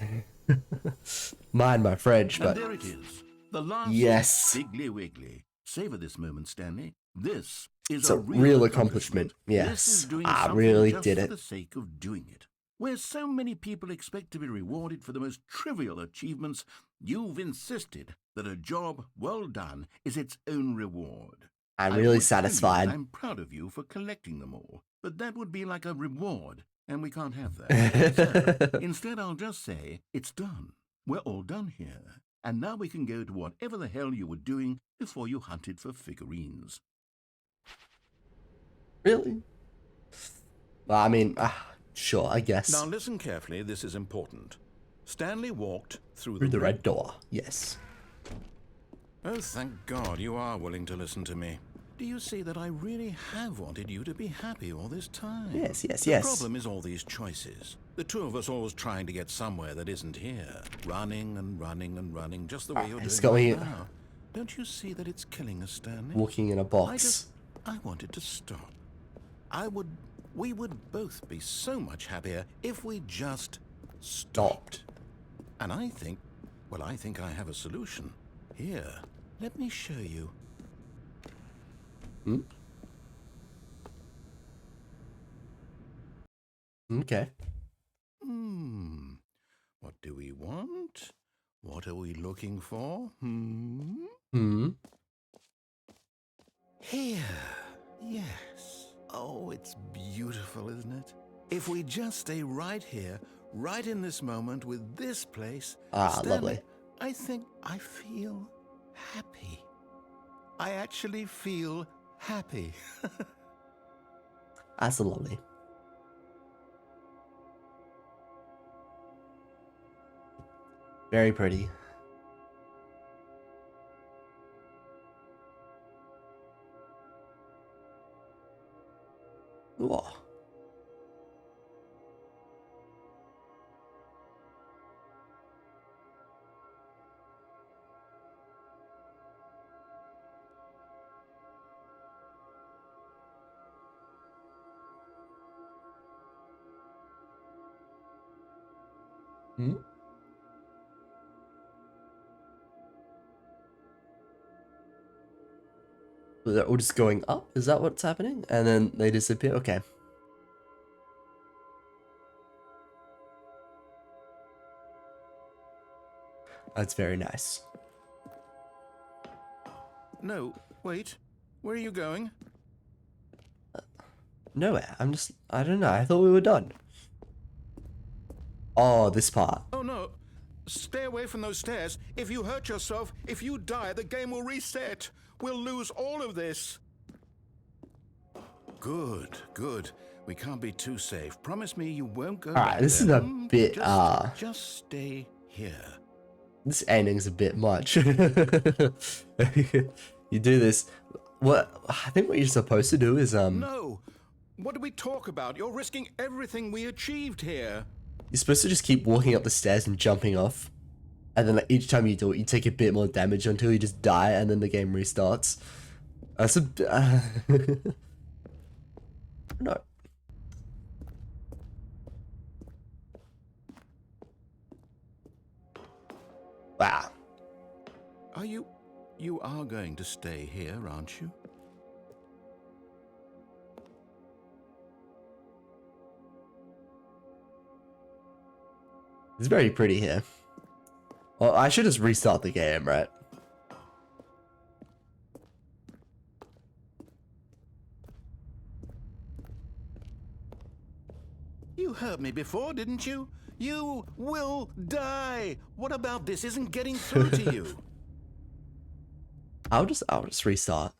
Mind my French, And but there it is. The last yes. Wiggly Wiggly. Savor this moment, Stanley. This is It's a real accomplishment. This is Yes. doing I something really just did for it. the sake of doing it. Where so many people expect to be rewarded for the most trivial achievements, you've insisted that a job well done is its own reward. I'm I really would tell you that satisfied. I'm proud of you for collecting them all, but that would be like a reward, and we can't have that. So, instead, I'll just say, it's done. We're all done here. And now we can go to whatever the hell you were doing before you hunted for figurines. Really? Well, I mean, sure, I guess. Now listen carefully, this is important. Stanley walked through Through the red door. Yes. Oh, thank God you are willing to listen to me. Do you see that I really have wanted you to be happy all this time? Yes, yes, the yes. The problem is all these choices. The two of us always trying to get somewhere that isn't here. Running and running and running, just the way you're it's doing going right now. Don't you see that it's killing us, Stanley? Walking in a box. I wanted to stop. We would both be so much happier if we just stopped. And I think I have a solution. Here, let me show you. Okay. What do we want? What are we looking for? Here. Yes. Oh, it's beautiful, isn't it? If we just stay right here, right in this moment with this place, Lovely. I think I feel happy. I actually feel happy. That's lovely. Very pretty. Whoa. They're all just going up? Is that what's happening? And then they disappear? Okay. That's very nice. No, wait. Where are you going? Nowhere. I don't know. I thought we were done. Oh, this part. Oh, no. Stay away from those stairs. If you hurt yourself, if you die, the game will reset. We'll lose all of this. Good, good. We can't be too safe. Promise me you won't go back Alright, this is there. a bit, Just stay here. This ending's a bit much. You do this. What I think what you're supposed to do is No! What do we talk about? You're risking everything we achieved here. You're supposed to just keep walking up the stairs and jumping off. And then like, each time you do it, you take a bit more damage until you just die and then the game restarts. That's a... No. Wow. You are going to stay here, aren't you? It's very pretty here. Well, I should just restart the game, right? You heard me before, didn't you? You will die. What about this isn't getting through to you? I'll just restart.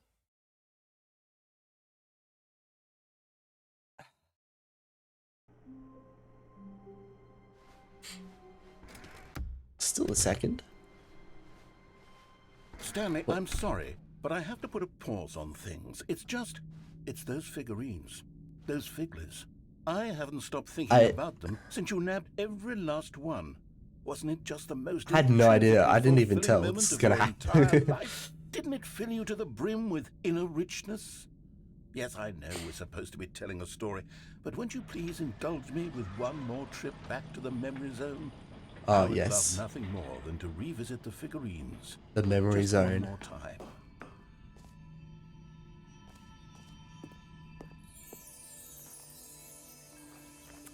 Still a second. Stanley, I'm sorry, but I have to put a pause on things. It's those figurines, those figglers. I haven't stopped thinking about them since you nabbed every last one. Wasn't it just the most... I had no idea. I didn't even tell this is gonna happen. Didn't it fill you to the brim with inner richness? Yes, I know we're supposed to be telling a story, but won't you please indulge me with one more trip back to the memory zone? Oh, I would yes. love nothing more than to revisit the figurines. The memory Just zone. one more time.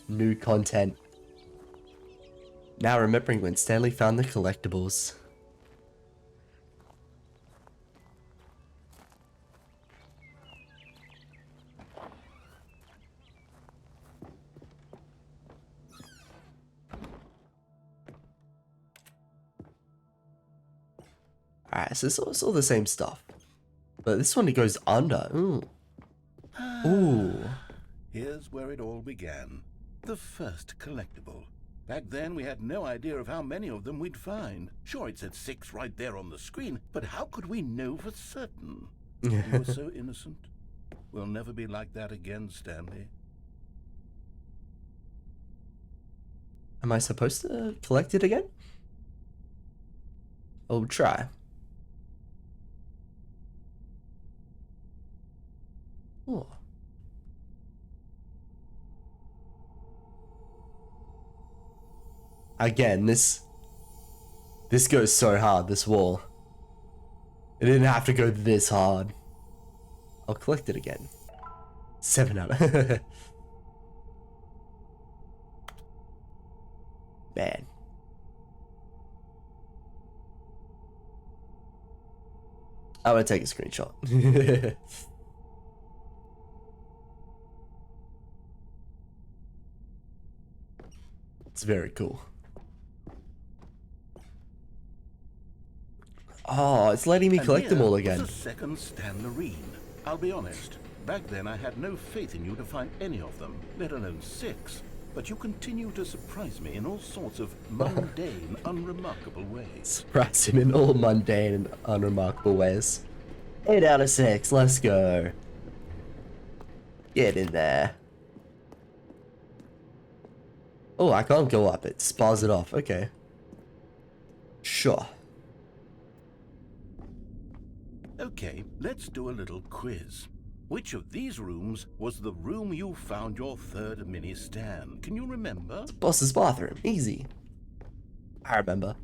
New content. Now remembering when Stanley found the collectibles. Alright, so it's all the same stuff. But this one, it goes under. Ooh. Ooh. Here's where it all began. The first collectible. Back then, we had no idea of how many of them we'd find. Sure, it said 6 right there on the screen, but how could we know for certain? You were so innocent. We'll never be like that again, Stanley. Am I supposed to collect it again? I'll try. Oh. Again, this goes so hard, this wall. It didn't have to go this hard. I'll collect it again. 7 out of... Man. I'm gonna take a screenshot. It's very cool. Oh, it's letting me collect them all again. The second Stanlerine. I'll be honest. Back then, I had no faith in you to find any of them, let alone 6. But you continue to surprise me in all sorts of mundane, unremarkable ways. Surprise him in all mundane and unremarkable ways. 8 out of 6. Let's go. Get in there. Oh, I can't go up. It spars it off. Okay. Sure. Okay, let's do a little quiz. Which of these rooms was the room you found your third mini Stan? Can you remember? Boss's bathroom. Easy. I remember.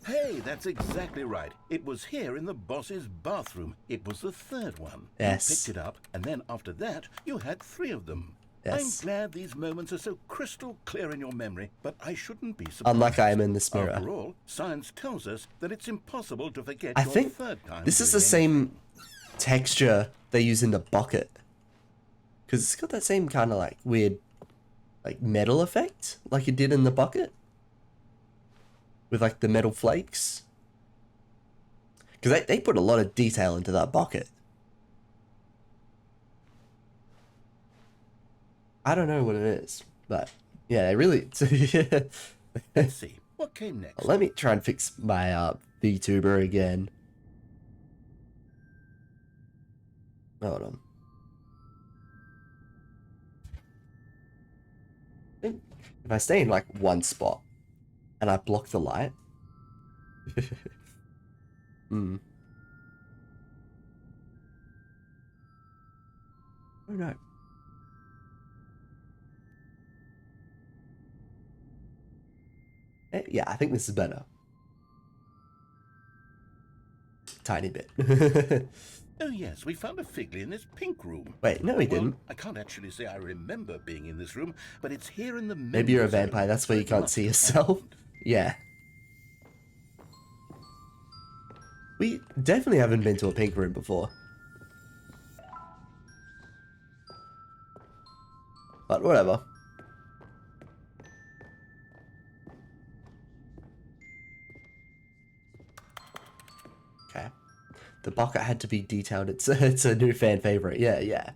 Hey, that's exactly right. It was here in the boss's bathroom. It was the third one. Yes. You picked it up, and then after that, you had 3 of them. Yes. I'm glad these moments are so crystal clear in your memory, but I shouldn't be surprised. Unlike I am in this mirror. After all, science tells us that it's impossible to forget I your think third time. this is the doing same texture they use in the bucket. Because it's got that same kind of like weird like metal effect like it did in the bucket. With like the metal flakes. Because they put a lot of detail into that bucket. I don't know what it is, but yeah, they really... Let's see, what came next? Let me try and fix my VTuber again. Hold on. If I stay in like one spot and I block the light. Oh no. Yeah, I think this is better. Tiny bit. Oh yes, we found a Figley in this pink room. Wait, no, we Well, didn't. I can't actually say I remember being in this room, but it's here in the Maybe you're a memory zone, vampire. That's so why you it can't must see have yourself. happened. Yeah. We definitely haven't been to a pink room before. But whatever. Okay. The bucket had to be detailed. It's a new fan favorite. Yeah, yeah.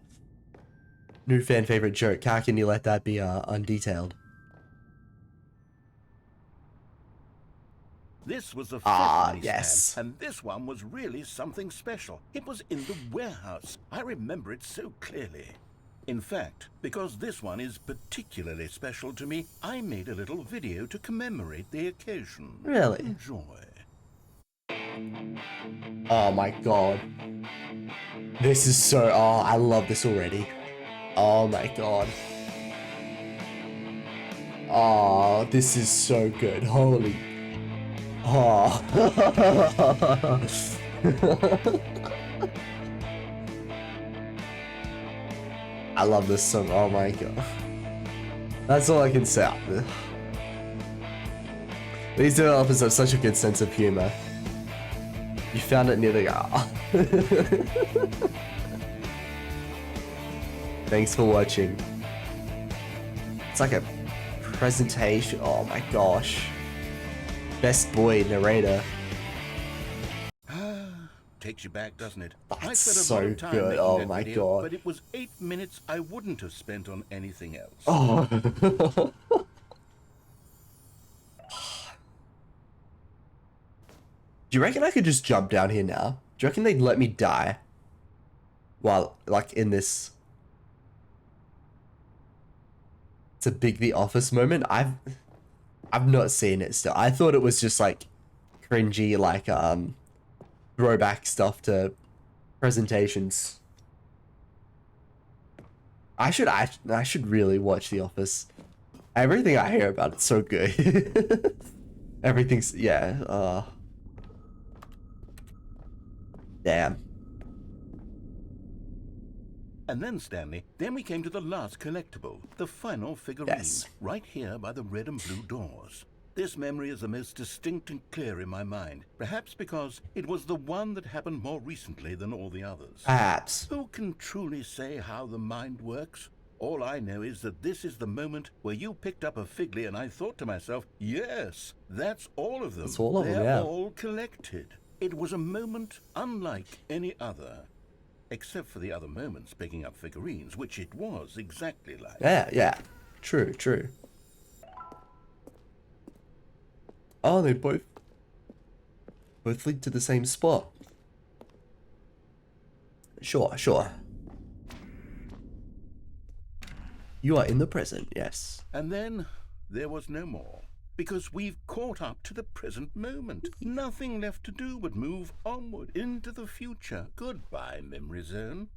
New fan favorite joke. How can you let that be undetailed? This was the fifth Ah, mini yes. stand, and this one was really something special. It was in the warehouse. I remember it so clearly. In fact, because this one is particularly special to me, I made a little video to commemorate the occasion. Really? Enjoy. Oh my god. This is so... Oh, I love this already. Oh my god. Oh, this is so good. Holy... Oh. I love this song. Oh my god. That's all I can say. These developers have such a good sense of humor. You found it near the... Thanks for watching. It's like a presentation. Oh my gosh. Best boy narrator. Takes you back, doesn't it? That's I spent a so lot of time good. making Oh that my video, god. but it was 8 minutes I wouldn't have spent on anything else. Oh. Do you reckon I could just jump down here now? Do you reckon they'd let me die? While, like, in this... It's a big The Office moment. I've not seen it still. I thought it was just, like, cringy, like, throwback stuff to presentations. I should really watch The Office. Everything I hear about it's so good. Everything's... Yeah, Damn. And then, Stanley, then we came to the last collectible, the final figurine, Yes. right here by the red and blue doors. This memory is the most distinct and clear in my mind, perhaps because it was the one that happened more recently than all the others. Perhaps. Who can truly say how the mind works? All I know is that this is the moment where you picked up a Figley and I thought to myself, yes, that's all of them. That's all of them, They're yeah. all collected. It was a moment unlike any other. Except for the other moments picking up figurines, which it was exactly like. Yeah, yeah. True, true. Oh, they both lead to the same spot. Sure, sure. You are in the present, yes. And then there was no more. Because we've caught up to the present moment. Nothing left to do but move onward into the future. Goodbye, memory zone.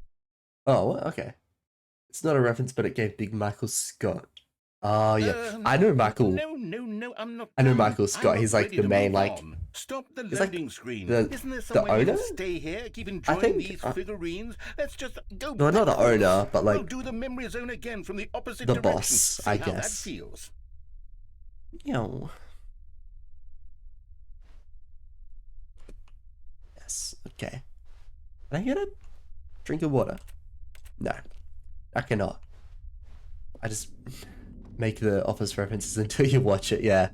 Oh, well, okay. It's not a reference, but it gave Big Michael Scott. Oh, yeah. I know Michael. No, I'm not. I know done. Michael Scott. I'm He's not like ready the to main, move like... on. Stop the He's like loading screen. the- Isn't there the some way we can owner? stay here, keep enjoying think, these figurines? Let's just go. No, not the backwards. owner, but like... We'll do the memory zone again from the opposite the direction. boss, See I how guess. that feels. Yo. Yes, okay. Can I get a drink of water? No, I cannot. I just make the Office references until you watch it, yeah.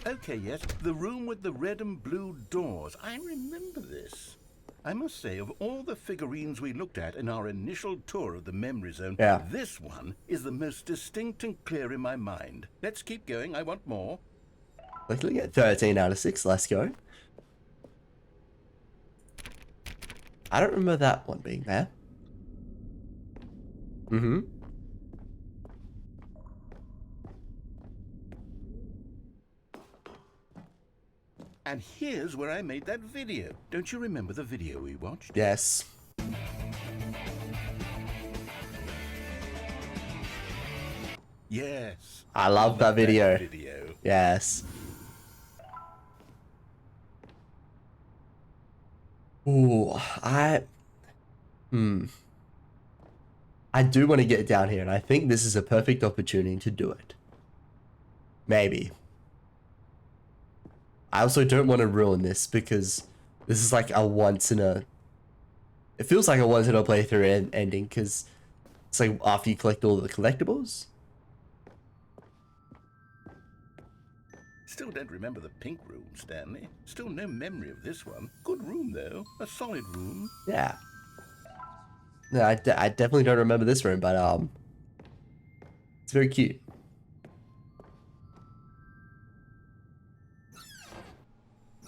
Okay, yes, the room with the red and blue doors. I remember this. I must say, of all the figurines we looked at in our initial tour of the memory zone, Yeah. this one is the most distinct and clear in my mind. Let's keep going. I want more. Let's look at 13 out of 6. Let's go. I don't remember that one being there. Mm-hmm. And here's where I made that video. Don't you remember the video we watched? Yes. Yes. I love that video. video. Yes. Ooh, I do want to get down here, and I think this is a perfect opportunity to do it. Maybe. I also don't want to ruin this because this is like a once in a... It feels like a once in a playthrough ending because it's like after you collect all the collectibles. Still don't remember the pink room, Stanley. Still no memory of this one. Good room, though. A solid room. Yeah. No, I definitely don't remember this room, but it's very cute.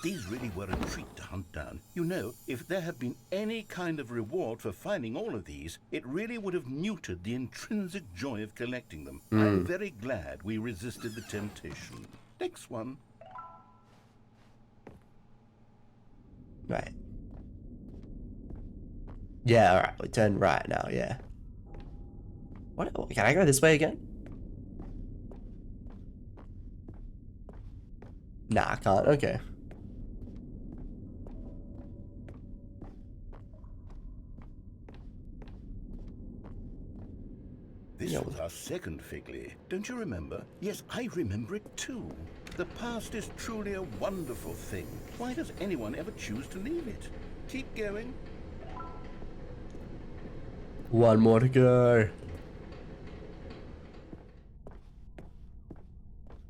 These really were a treat to hunt down. You know, if there had been any kind of reward for finding all of these, it really would have muted the intrinsic joy of collecting them. I'm very glad we resisted the temptation. Next one. Right. Yeah, alright, we turn right now, yeah. What? Can I go this way again? Nah, I can't, okay. This was our second Figley. Don't you remember? Yes, I remember it too. The past is truly a wonderful thing. Why does anyone ever choose to leave it? Keep going. One more to go.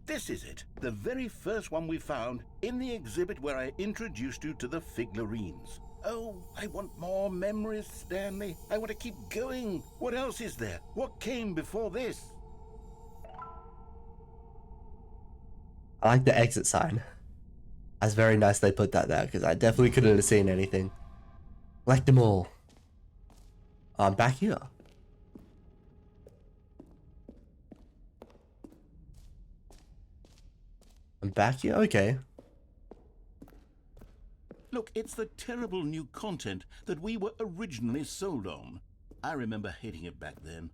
This is it. The very first one we found in the exhibit where I introduced you to the figlarines. Oh, I want more memories, Stanley. I want to keep going. What else is there? What came before this? I like the exit sign. That's very nice they put that there, because I definitely couldn't have seen anything. Collect them all. I'm back here. I'm back here? Okay. Look, it's the terrible new content that we were originally sold on. I remember hating it back then,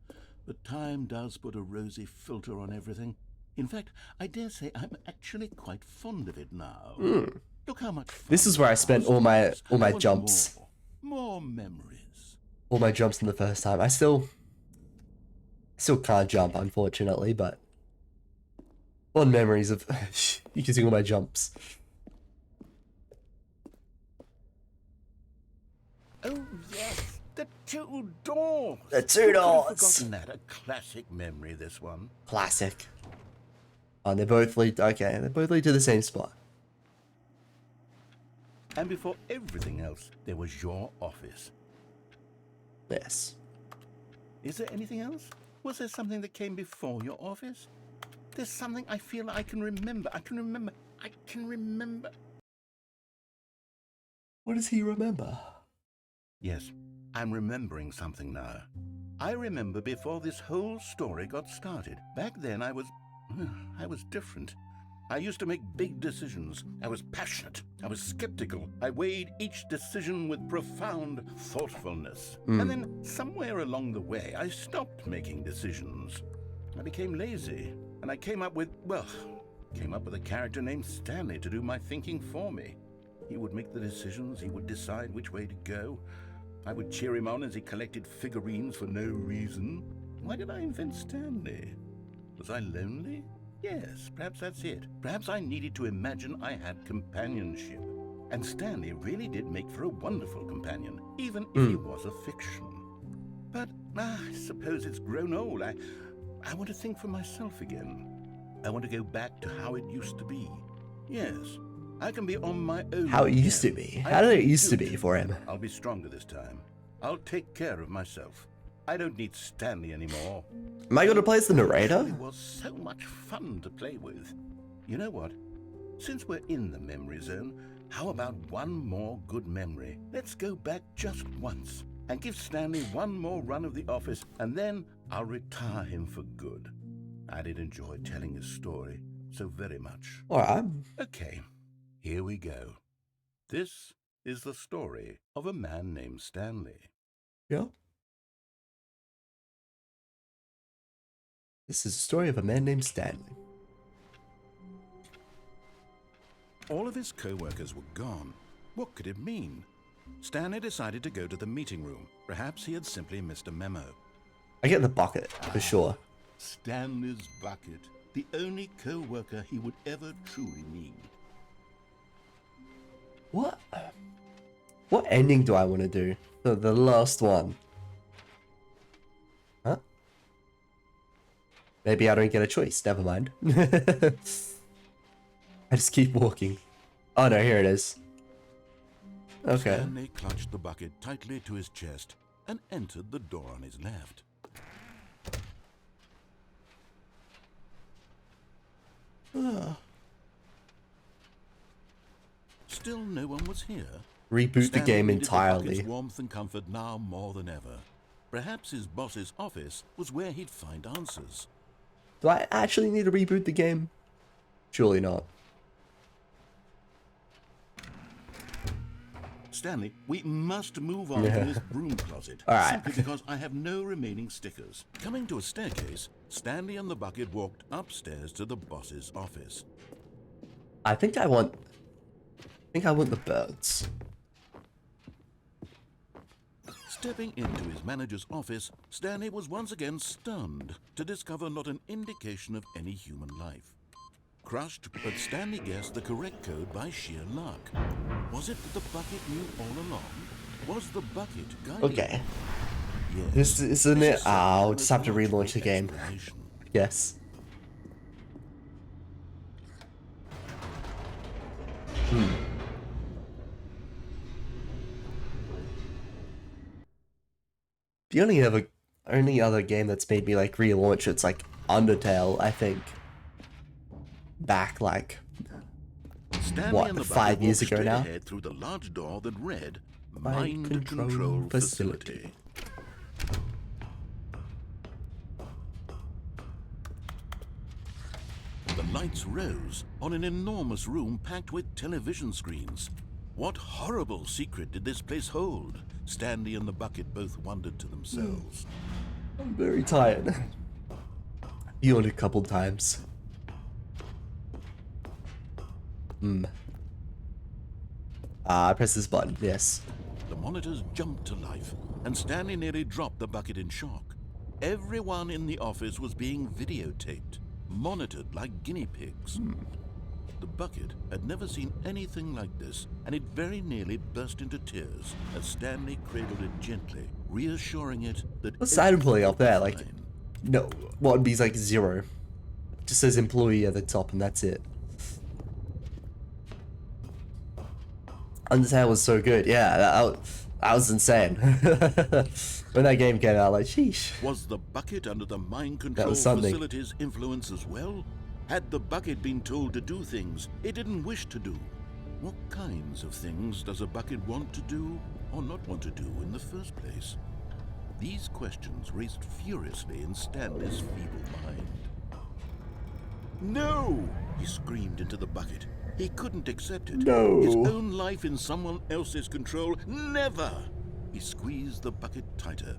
but time does put a rosy filter on everything. In fact, I dare say I'm actually quite fond of it now. Look how much fun This is where I spent all my jumps. More memories. All my jumps in the first time. I still can't jump, unfortunately, but fond memories of using all my jumps. Oh yes, the two doors. The two doors. Forgotten that. A classic memory, this one. Classic. Oh, they both lead. Okay, they both lead to the same spot. And before everything else, there was your office. Yes. Is there anything else? Was there something that came before your office? There's something I feel I can remember. I can remember. What does he remember? Yes, I'm remembering something now. I remember before this whole story got started. Back then I was different. I used to make big decisions. I was passionate. I was skeptical. I weighed each decision with profound thoughtfulness. And then somewhere along the way, I stopped making decisions. I became lazy, and I came up with a character named Stanley to do my thinking for me. He would make the decisions. He would decide which way to go. I would cheer him on as he collected figurines for no reason. Why did I invent Stanley? Was I lonely? Yes, perhaps that's it. Perhaps I needed to imagine I had companionship. And Stanley really did make for a wonderful companion, even if he was a fiction. But I suppose it's grown old. I want to think for myself again. I want to go back to how it used to be. Yes, I can be on my own. How it used to be. How did it used to be for him? I'll be stronger this time. I'll take care of myself. I don't need Stanley anymore. Am I going to play as the narrator? It was so much fun to play with. You know what? Since we're in the memory zone, how about one more good memory? Let's go back just once and give Stanley one more run of the office, and then I'll retire him for good. I did enjoy telling his story so very much. Alright. Okay, here we go. This is the story of a man named Stanley. Yeah. This is the story of a man named Stanley. All of his co-workers were gone. What could it mean? Stanley decided to go to the meeting room. Perhaps he had simply missed a memo. I get the bucket, for sure. Stanley's bucket, the only co-worker he would ever truly need. What ending do I want to do? The last one. Huh? Maybe I don't get a choice. Never mind. I just keep walking. Oh no, here it is. Okay. Stanley clutched the bucket tightly to his chest and entered the door on his left. Still no one was here. Reboot the Stanley game needed entirely. The bucket's warmth and comfort now more than ever. Perhaps his boss's office was where he'd find answers. Do I actually need to reboot the game? Surely not. Stanley, we must move on Yeah. from this broom closet. All right. Simply because I have no remaining stickers. Coming to a staircase, Stanley and the bucket walked upstairs to the boss's office. I think I want the birds. Stepping into his manager's office, Stanley was once again stunned to discover not an indication of any human life. Crushed, but Stanley guessed the correct code by sheer luck. Was it that the bucket knew all along? Was the bucket guiding? Okay. Yes. This isn't This it? is I'll something just have to with relaunch the game. explanation. Yes. The only other game that's made me like relaunch it's like Undertale, I think. Back like Stanley what, and the 5 bucket years walked ago straight now? ahead through the large door that read Mind Control Facility. The lights rose on an enormous room packed with television screens. What horrible secret did this place hold? Stanley and the bucket both wondered to themselves. I'm very tired. Yawned a couple times. I press this button, yes. The monitors jumped to life, and Stanley nearly dropped the bucket in shock. Everyone in the office was being videotaped, monitored like guinea pigs. The bucket had never seen anything like this, and it very nearly burst into tears as Stanley cradled it gently, reassuring it that What's the item pulling up there? Like, fine. no, what would be like 0? Just says employee at the top, and that's it. Undertale was so good, yeah, that was insane. When that game came out, like, sheesh. Was the bucket under the mind That control was something. facility's influence as well? Had the bucket been told to do things it didn't wish to do? What kinds of things does a bucket want to do or not want to do in the first place? These questions raced furiously in Stanley's feeble mind. No! He screamed into the bucket. He couldn't accept it. No. His own life in someone else's control. Never! He squeezed the bucket tighter.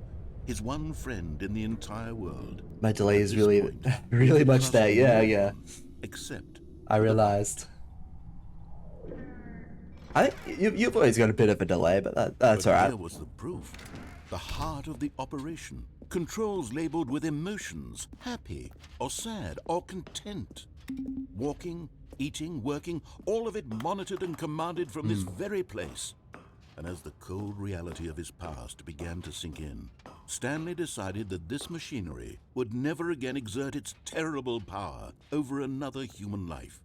His one friend in the entire world. My delay is At this really, point, really he much trusted there, yeah, no yeah. one Except I realized. I think you've always got a bit of a delay, but that's But alright. here was the proof. The heart of the operation. Controls labeled with emotions. Happy, or sad, or content. Walking, eating, working, all of it monitored and commanded from this very place. And as the cold reality of his past began to sink in, Stanley decided that this machinery would never again exert its terrible power over another human life.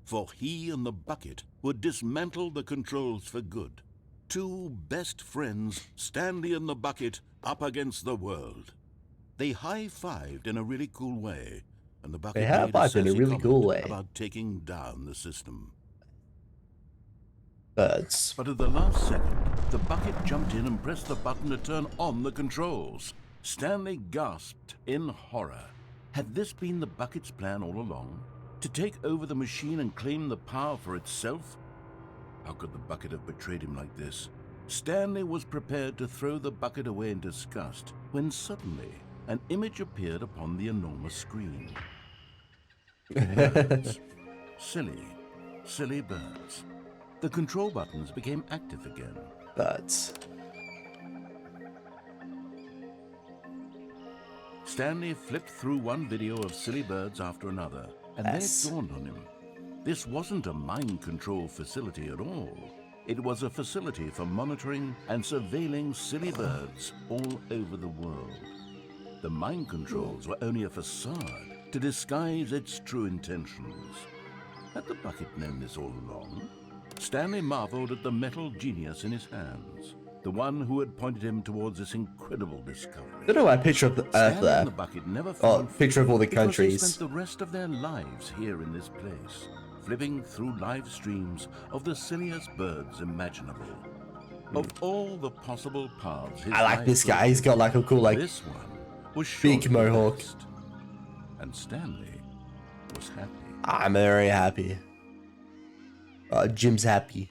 For he and the bucket would dismantle the controls for good. Two best friends, Stanley and the bucket, up against the world. They high-fived in a really cool way, and the bucket They made high-fived in a sassy really cool comment way. about taking down the system. Birds. But at the last second, the bucket jumped in and pressed the button to turn on the controls. Stanley gasped in horror. Had this been the bucket's plan all along? To take over the machine and claim the power for itself? How could the bucket have betrayed him like this? Stanley was prepared to throw the bucket away in disgust when suddenly an image appeared upon the enormous screen. Birds. Silly, silly birds. The control buttons became active again. Birds. Stanley flipped through one video of silly birds after another, and then it dawned on him. This wasn't a mind control facility at all. It was a facility for monitoring and surveilling silly birds all over the world. The mind controls were only a facade to disguise its true intentions. Had the bucket known this all along? Stanley marveled at the metal genius in his hands, the one who had pointed him towards this incredible discovery. I don't know why picture of the Earth Stanley there. and the bucket never Oh, found picture of all the food because they countries. spent the rest of their lives here in this place, flipping through live streams of the silliest birds imaginable. Of all the possible paths his I like life this could guy. He's got like a cool, like, this one was big surely the mohawk. best. And Stanley was happy. I'm very happy. Jim's happy.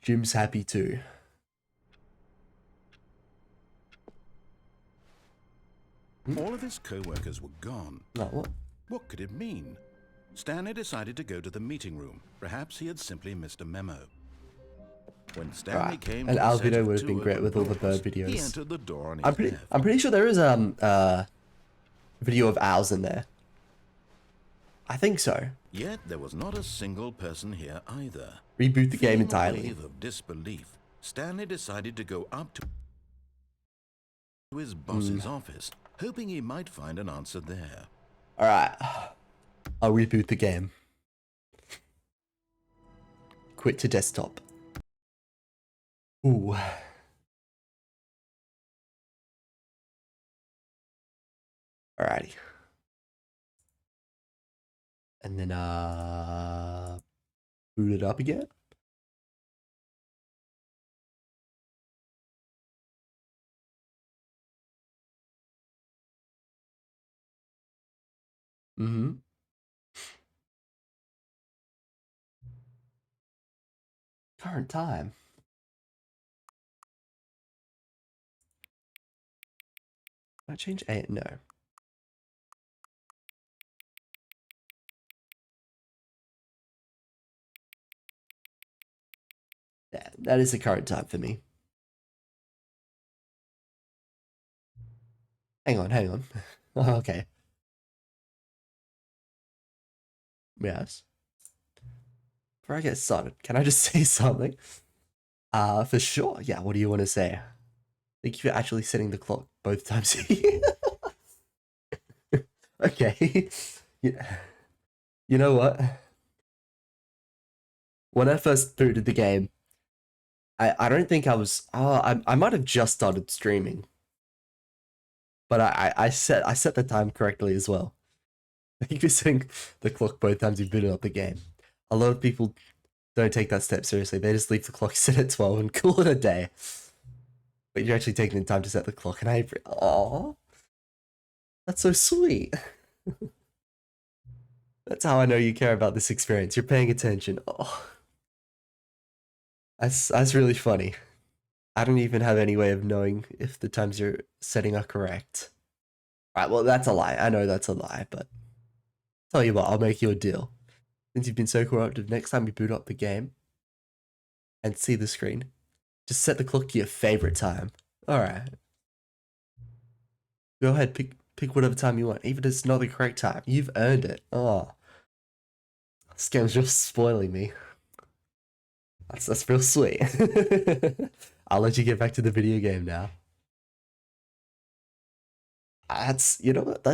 Jim's happy too. All of his co-workers were gone. No, what? What could it mean? Stanley decided to go to the meeting room. Perhaps he had simply missed a memo. When Stanley Right. came An to the owl set video of would have been two great open with all the doors, bird videos. He entered the door on his left. I'm pretty sure there is video of owls in there. I think so. Yet there was not a single person here either. Reboot the game Feeling a entirely. wave of disbelief, Stanley decided to go up to his boss's office, hoping he might find an answer there. Alright. I'll reboot the game. Quit to desktop. Ooh. Alrighty. And then boot it up again. Mm-hmm. Current time. Can I change 8? No. Yeah, that is the current time for me. Hang on. Oh, okay. Yes. Before I get started, can I just say something? For sure. Yeah, what do you want to say? Thank you for actually setting the clock both times. Okay. Yeah. You know what? When I first booted the game, I don't think I was. I might have just started streaming, but I set the time correctly as well. Thank you for setting the clock both times you booted up the game. A lot of people don't take that step seriously. They just leave the clock set at 12 and call it a day. But you're actually taking the time to set the clock, and aww, that's so sweet. That's how I know you care about this experience. You're paying attention. Oh, that's really funny. I don't even have any way of knowing if the times you're setting are correct. Right, well, that's a lie. I know that's a lie, but tell you what, I'll make you a deal. Since you've been so cooperative, next time you boot up the game and see the screen, just set the clock to your favorite time. Alright. Go ahead, pick whatever time you want, even if it's not the correct time. You've earned it. Oh. This game's just spoiling me. That's real sweet. I'll let you get back to the video game now. You know what,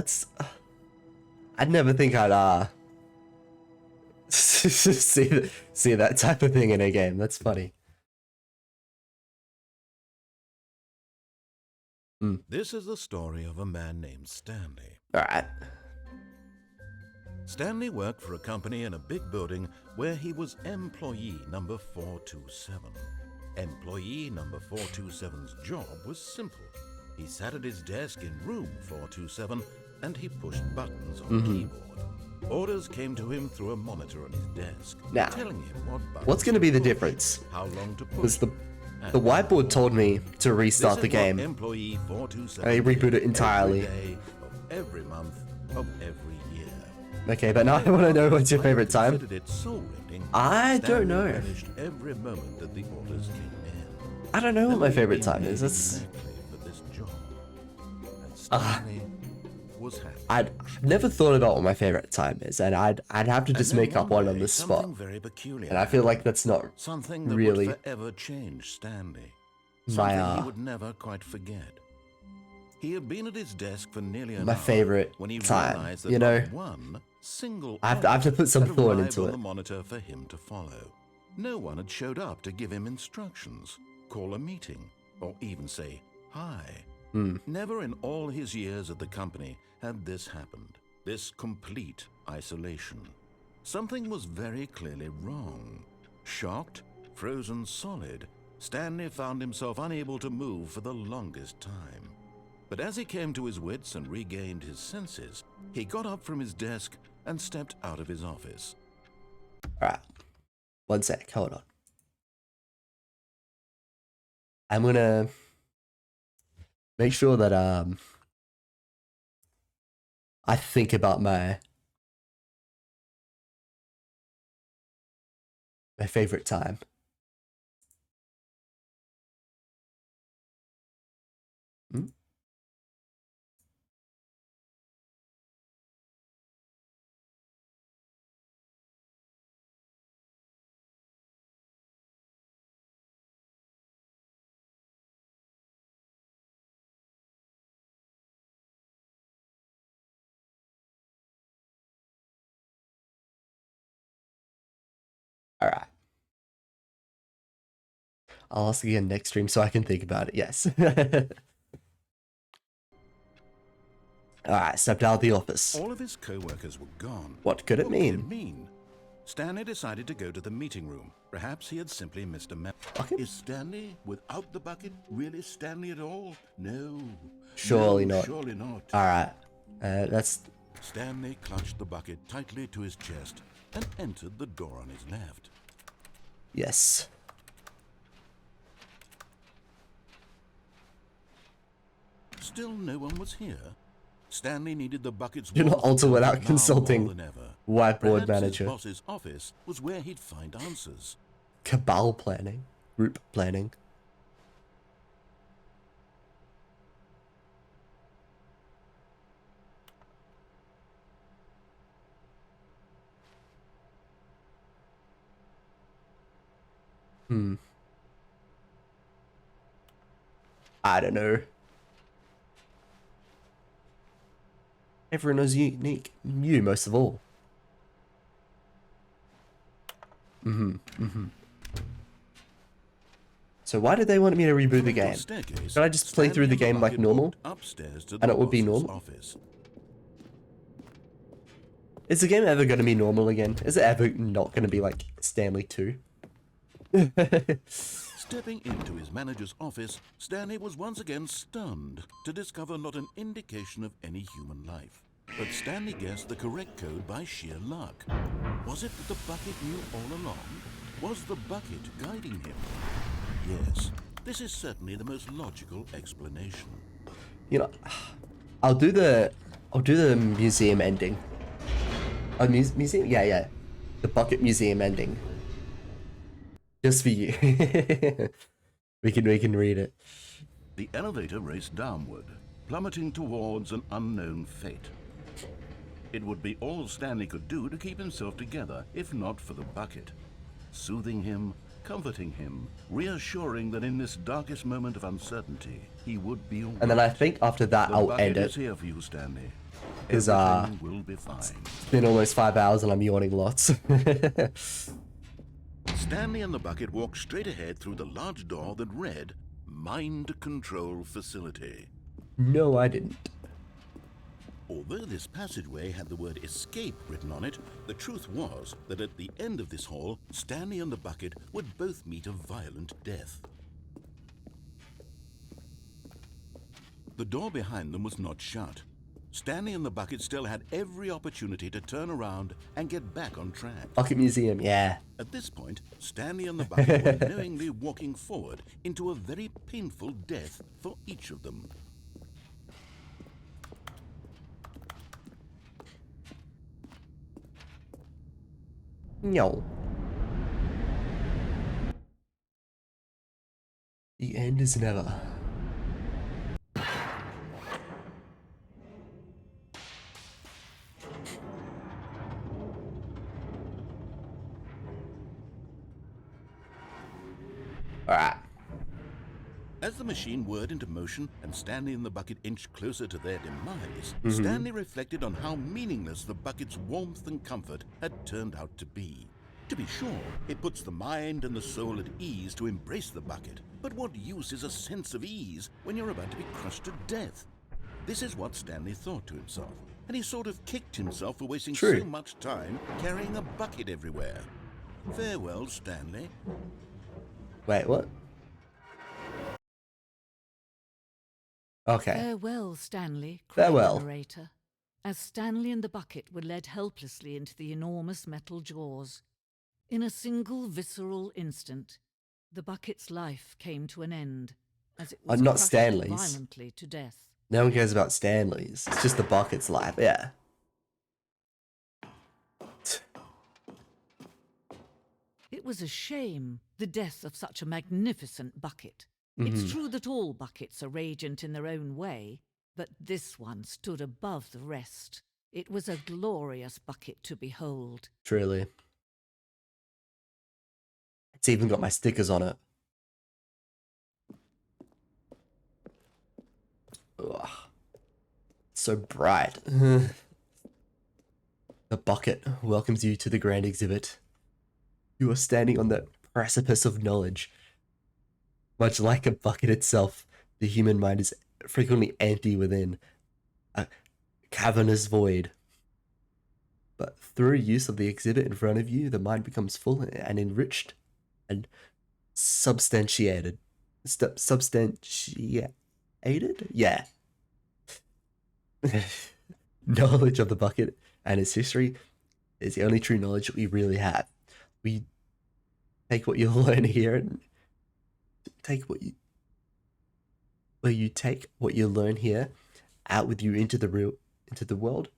I'd never think I'd, see that type of thing in a game. That's funny. This is the story of a man named Stanley. Alright. Stanley worked for a company in a big building where he was employee number 427. Employee number 427's job was simple. He sat at his desk in room 427 and he pushed buttons on the keyboard. Orders came to him through a monitor on his desk, Now, telling him what buttons what's going to be the push, difference? how long to push. Because the whiteboard told me to restart the game. Employee 427 I reboot it entirely. Every day of every month of every year. Okay, but now I want to know what's your favorite time. Considered it soul-rending, I don't Stanley know. relished every moment that the orders came in. I don't know what my favorite time is. Made That's exactly for this job. And Stanley was happy. I've never thought about what my favorite time is, and I'd have to just And then make up one on day, the spot. something very peculiar And I feel like happened. that's not Something that really would forever change Stanley. my Something he would never quite forget. He had been at his desk for nearly an my hour favorite when he time. realized that You know, not one single I have to put some order had thought arrived into on it. the monitor for him to follow. No one had showed up to give him instructions, call a meeting, or even say hi. Never in all his years at the company had this happened. This complete isolation. Something was very clearly wrong. Shocked, frozen solid, Stanley found himself unable to move for the longest time. But as he came to his wits and regained his senses, he got up from his desk and stepped out of his office. Alright. One sec, hold on. I'm gonna make sure that I think about my favorite time. Alright. I'll ask again next stream so I can think about it, yes. Alright, stepped out of the office. All of his co-workers were gone. What could it What mean? Could it mean? Stanley decided to go to the meeting room. Perhaps he had simply missed a memo. Bucket? Is Stanley without the bucket really Stanley at all? No. Surely No, not. Surely not. Alright. That's Stanley clutched the bucket tightly to his chest and entered the door on his left. yes. Still no one was here. Stanley needed the bucket's Do not walls alter without now consulting more than ever. whiteboard Perhaps manager. His boss's office was where he'd find answers. Cabal planning. Group planning. I don't know. Everyone is unique. You most of all. So why did they want me to reboot the game? Should I just play through the game like normal? And it would be normal? Is the game ever going to be normal again? Is it ever not going to be like Stanley 2? Stepping into his manager's office, Stanley was once again stunned to discover not an indication of any human life. But Stanley guessed the correct code by sheer luck. Was it that the bucket knew all along? Was the bucket guiding him? Yes, this is certainly the most logical explanation. You know, I'll do the museum ending. A museum? Yeah. The bucket museum ending. Just for you. we can read it. The elevator raced downward, plummeting towards an unknown fate. It would be all Stanley could do to keep himself together, if not for the bucket. Soothing him, comforting him, reassuring that in this darkest moment of uncertainty, he would be all right. And then I think after that The I'll bucket end is it. here for you, Stanley. Because Everything will be fine. it's been almost 5 hours and I'm yawning lots. Stanley and the bucket walked straight ahead through the large door that read, Mind Control Facility. No, I didn't. Although this passageway had the word escape written on it, the truth was that at the end of this hall, Stanley and the bucket would both meet a violent death. The door behind them was not shut. Stanley and the bucket still had every opportunity to turn around and get back on track. Bucket Museum, yeah. At this point, Stanley and the bucket were knowingly walking forward into a very painful death for each of them. No. The end is never. Alright. As the machine whirred into motion and Stanley and the bucket inched closer to their demise, Stanley reflected on how meaningless the bucket's warmth and comfort had turned out to be. To be sure, it puts the mind and the soul at ease to embrace the bucket, but what use is a sense of ease when you're about to be crushed to death? This is what Stanley thought to himself, and he sort of kicked himself for wasting True. so much time carrying a bucket everywhere. Farewell, Stanley. Wait, what? Okay. Farewell, Stanley, cried Farewell. the narrator, as Stanley and the bucket were led helplessly into the enormous metal jaws. In a single visceral instant, the bucket's life came to an end, as it was Not crushed Stanley's. violently to death. No one cares about Stanley's. It's just the bucket's life. Yeah. It was a shame, the death of such a magnificent bucket. It's true that all buckets are radiant in their own way, but this one stood above the rest. It was a glorious bucket to behold. Truly. It's even got my stickers on it. Ugh. So bright. The bucket welcomes you to the grand exhibit. You are standing on the precipice of knowledge. Much like a bucket itself, the human mind is frequently empty within, a cavernous void. But through use of the exhibit in front of you, the mind becomes full and enriched and substantiated. Substantiated? Yeah. Knowledge of the bucket and its history is the only true knowledge we really have. We take what you learn here and take what you learn here out with you into the world.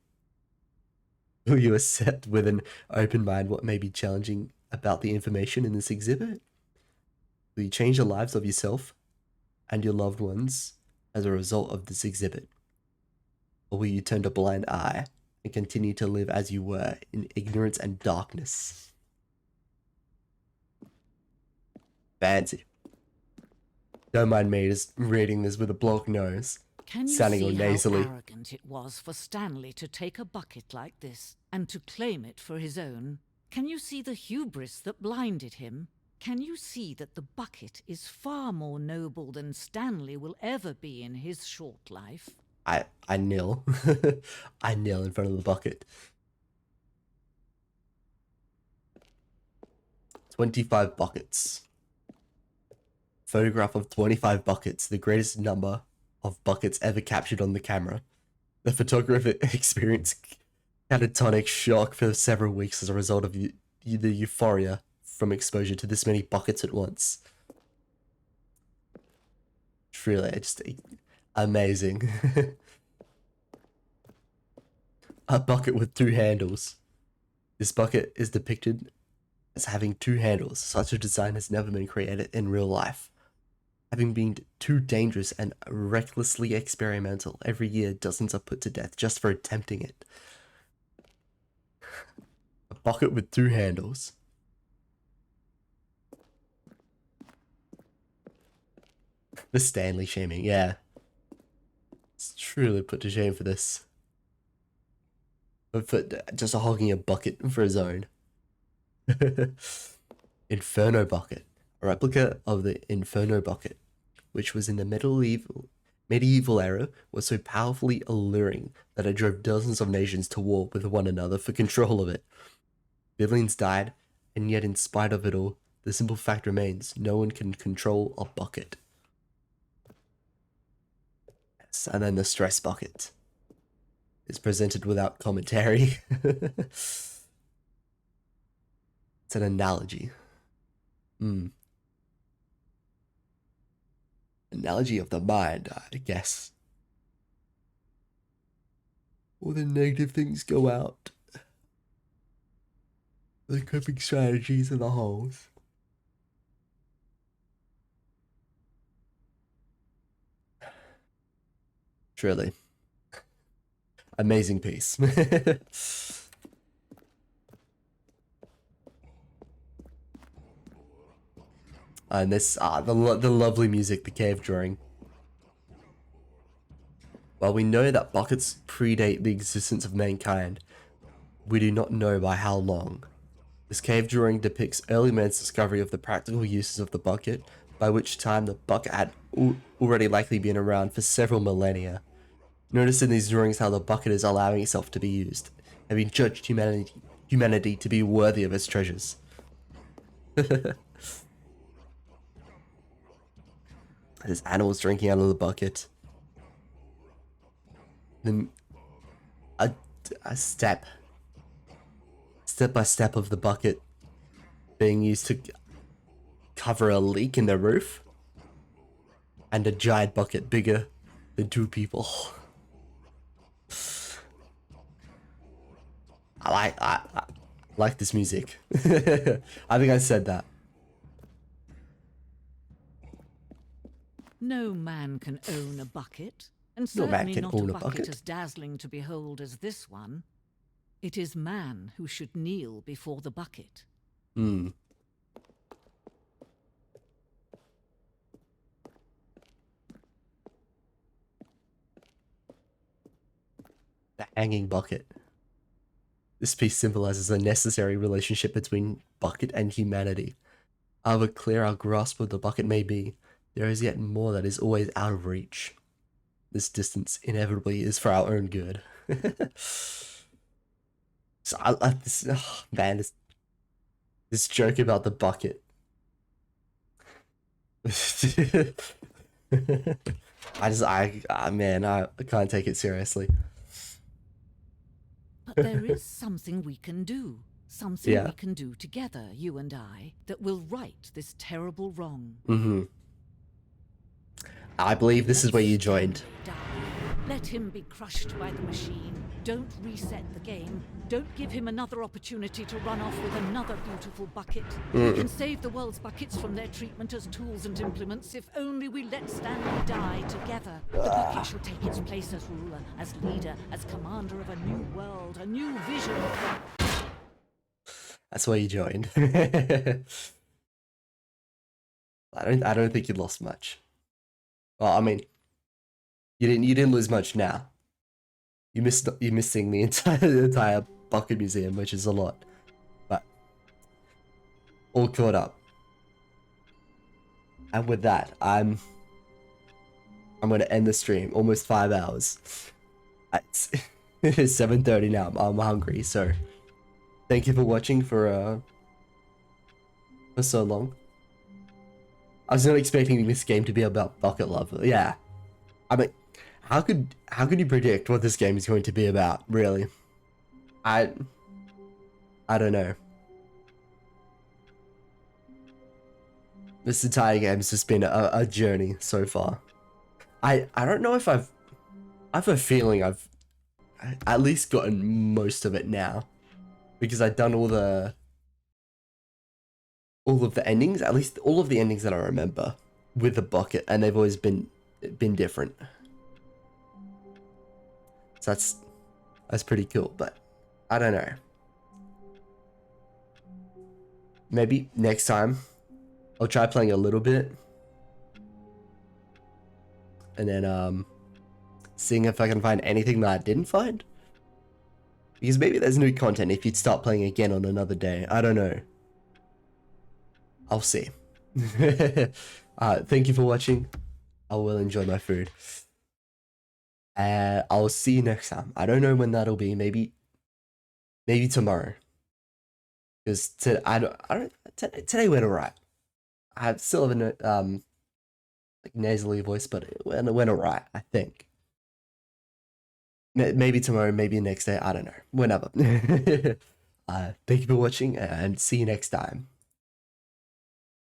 Will you accept with an open mind what may be challenging about the information in this exhibit? Will you change the lives of yourself and your loved ones as a result of this exhibit? Or will you turn a blind eye and continue to live as you were in ignorance and darkness? Fancy. Don't mind me just reading this with a blocked nose. Can you Sounding all see nasally. how arrogant it was for Stanley to take a bucket like this and to claim it for his own? Can you see the hubris that blinded him? Can you see that the bucket is far more noble than Stanley will ever be in his short life? I kneel. I kneel in front of the bucket. 25 buckets. Photograph of 25 buckets, the greatest number of buckets ever captured on the camera. The photographer experienced catatonic shock for several weeks as a result of the euphoria from exposure to this many buckets at once. Truly, just amazing. A bucket with 2 handles. This bucket is depicted as having 2 handles. Such a design has never been created in real life. Having been too dangerous and recklessly experimental, every year dozens are put to death just for attempting it. A bucket with 2 handles. The Stanley shaming, yeah. It's truly put to shame for this. But for just hogging a bucket for his own. Inferno bucket. A replica of the Inferno bucket, which was in the medieval era, was so powerfully alluring that it drove dozens of nations to war with one another for control of it. Billions died, and yet in spite of it all, the simple fact remains, no one can control a bucket. Yes, and then the stress bucket is presented without commentary. It's an analogy. Analogy of the mind, I guess. All the negative things go out. The coping strategies in the holes. Truly. Amazing piece. And this, the lovely music the cave drawing. While we know that buckets predate the existence of mankind, we do not know by how long. This cave drawing depicts early man's discovery of the practical uses of the bucket, by which time the bucket had already likely been around for several millennia. Notice in these drawings how the bucket is allowing itself to be used, having judged humanity to be worthy of its treasures. There's animals drinking out of the bucket. Then a step by step of the bucket being used to cover a leak in the roof, and a giant bucket bigger than 2 people. I like this music. I think I said that. No man can own a bucket, and No man certainly can not own a a bucket bucket. as dazzling to behold as this one. It is man who should kneel before the bucket. Hmm. The hanging bucket. This piece symbolizes a necessary relationship between bucket and humanity. However clear our grasp of the bucket may be, there is yet more that is always out of reach. This distance inevitably is for our own good. So this, oh, man, this joke about the bucket. Man, I can't take it seriously. But there is something we can do. Something Yeah. we can do together, you and I, that will right this terrible wrong. Mm-hmm. I believe this is where you joined. Die. Let him be crushed by the machine. Don't reset the game. Don't give him another opportunity to run off with another beautiful bucket. We can save the world's buckets from their treatment as tools and implements if only we let Stanley die together. The bucket shall take its place as ruler, as leader, as commander of a new world, a new vision. That's why you joined. I don't think you lost much. Well, I mean, you didn't lose much now. You're missing the entire bucket museum, which is a lot. But all caught up. And with that, I'm gonna end the stream. Almost 5 hours. It's 7:30 now. I'm hungry, so thank you for watching for so long. I was not expecting this game to be about bucket love. Yeah, I mean, how could you predict what this game is going to be about? Really, I don't know. This entire game has just been a journey so far. I don't know if I have a feeling I've at least gotten most of it now, because I've done all of the endings, at least all of the endings that I remember with the bucket, and they've always been different. So that's pretty cool, but I don't know. Maybe next time I'll try playing a little bit, and then seeing if I can find anything that I didn't find. Because maybe there's new content if you'd start playing again on another day. I don't know. I'll see. Thank you for watching. I will enjoy my food. I'll see you next time. I don't know when that'll be. Maybe tomorrow. Because today went alright. I still have a like nasally voice, but it went alright, I think. Maybe tomorrow, maybe next day. I don't know. Whenever. Thank you for watching, and see you next time.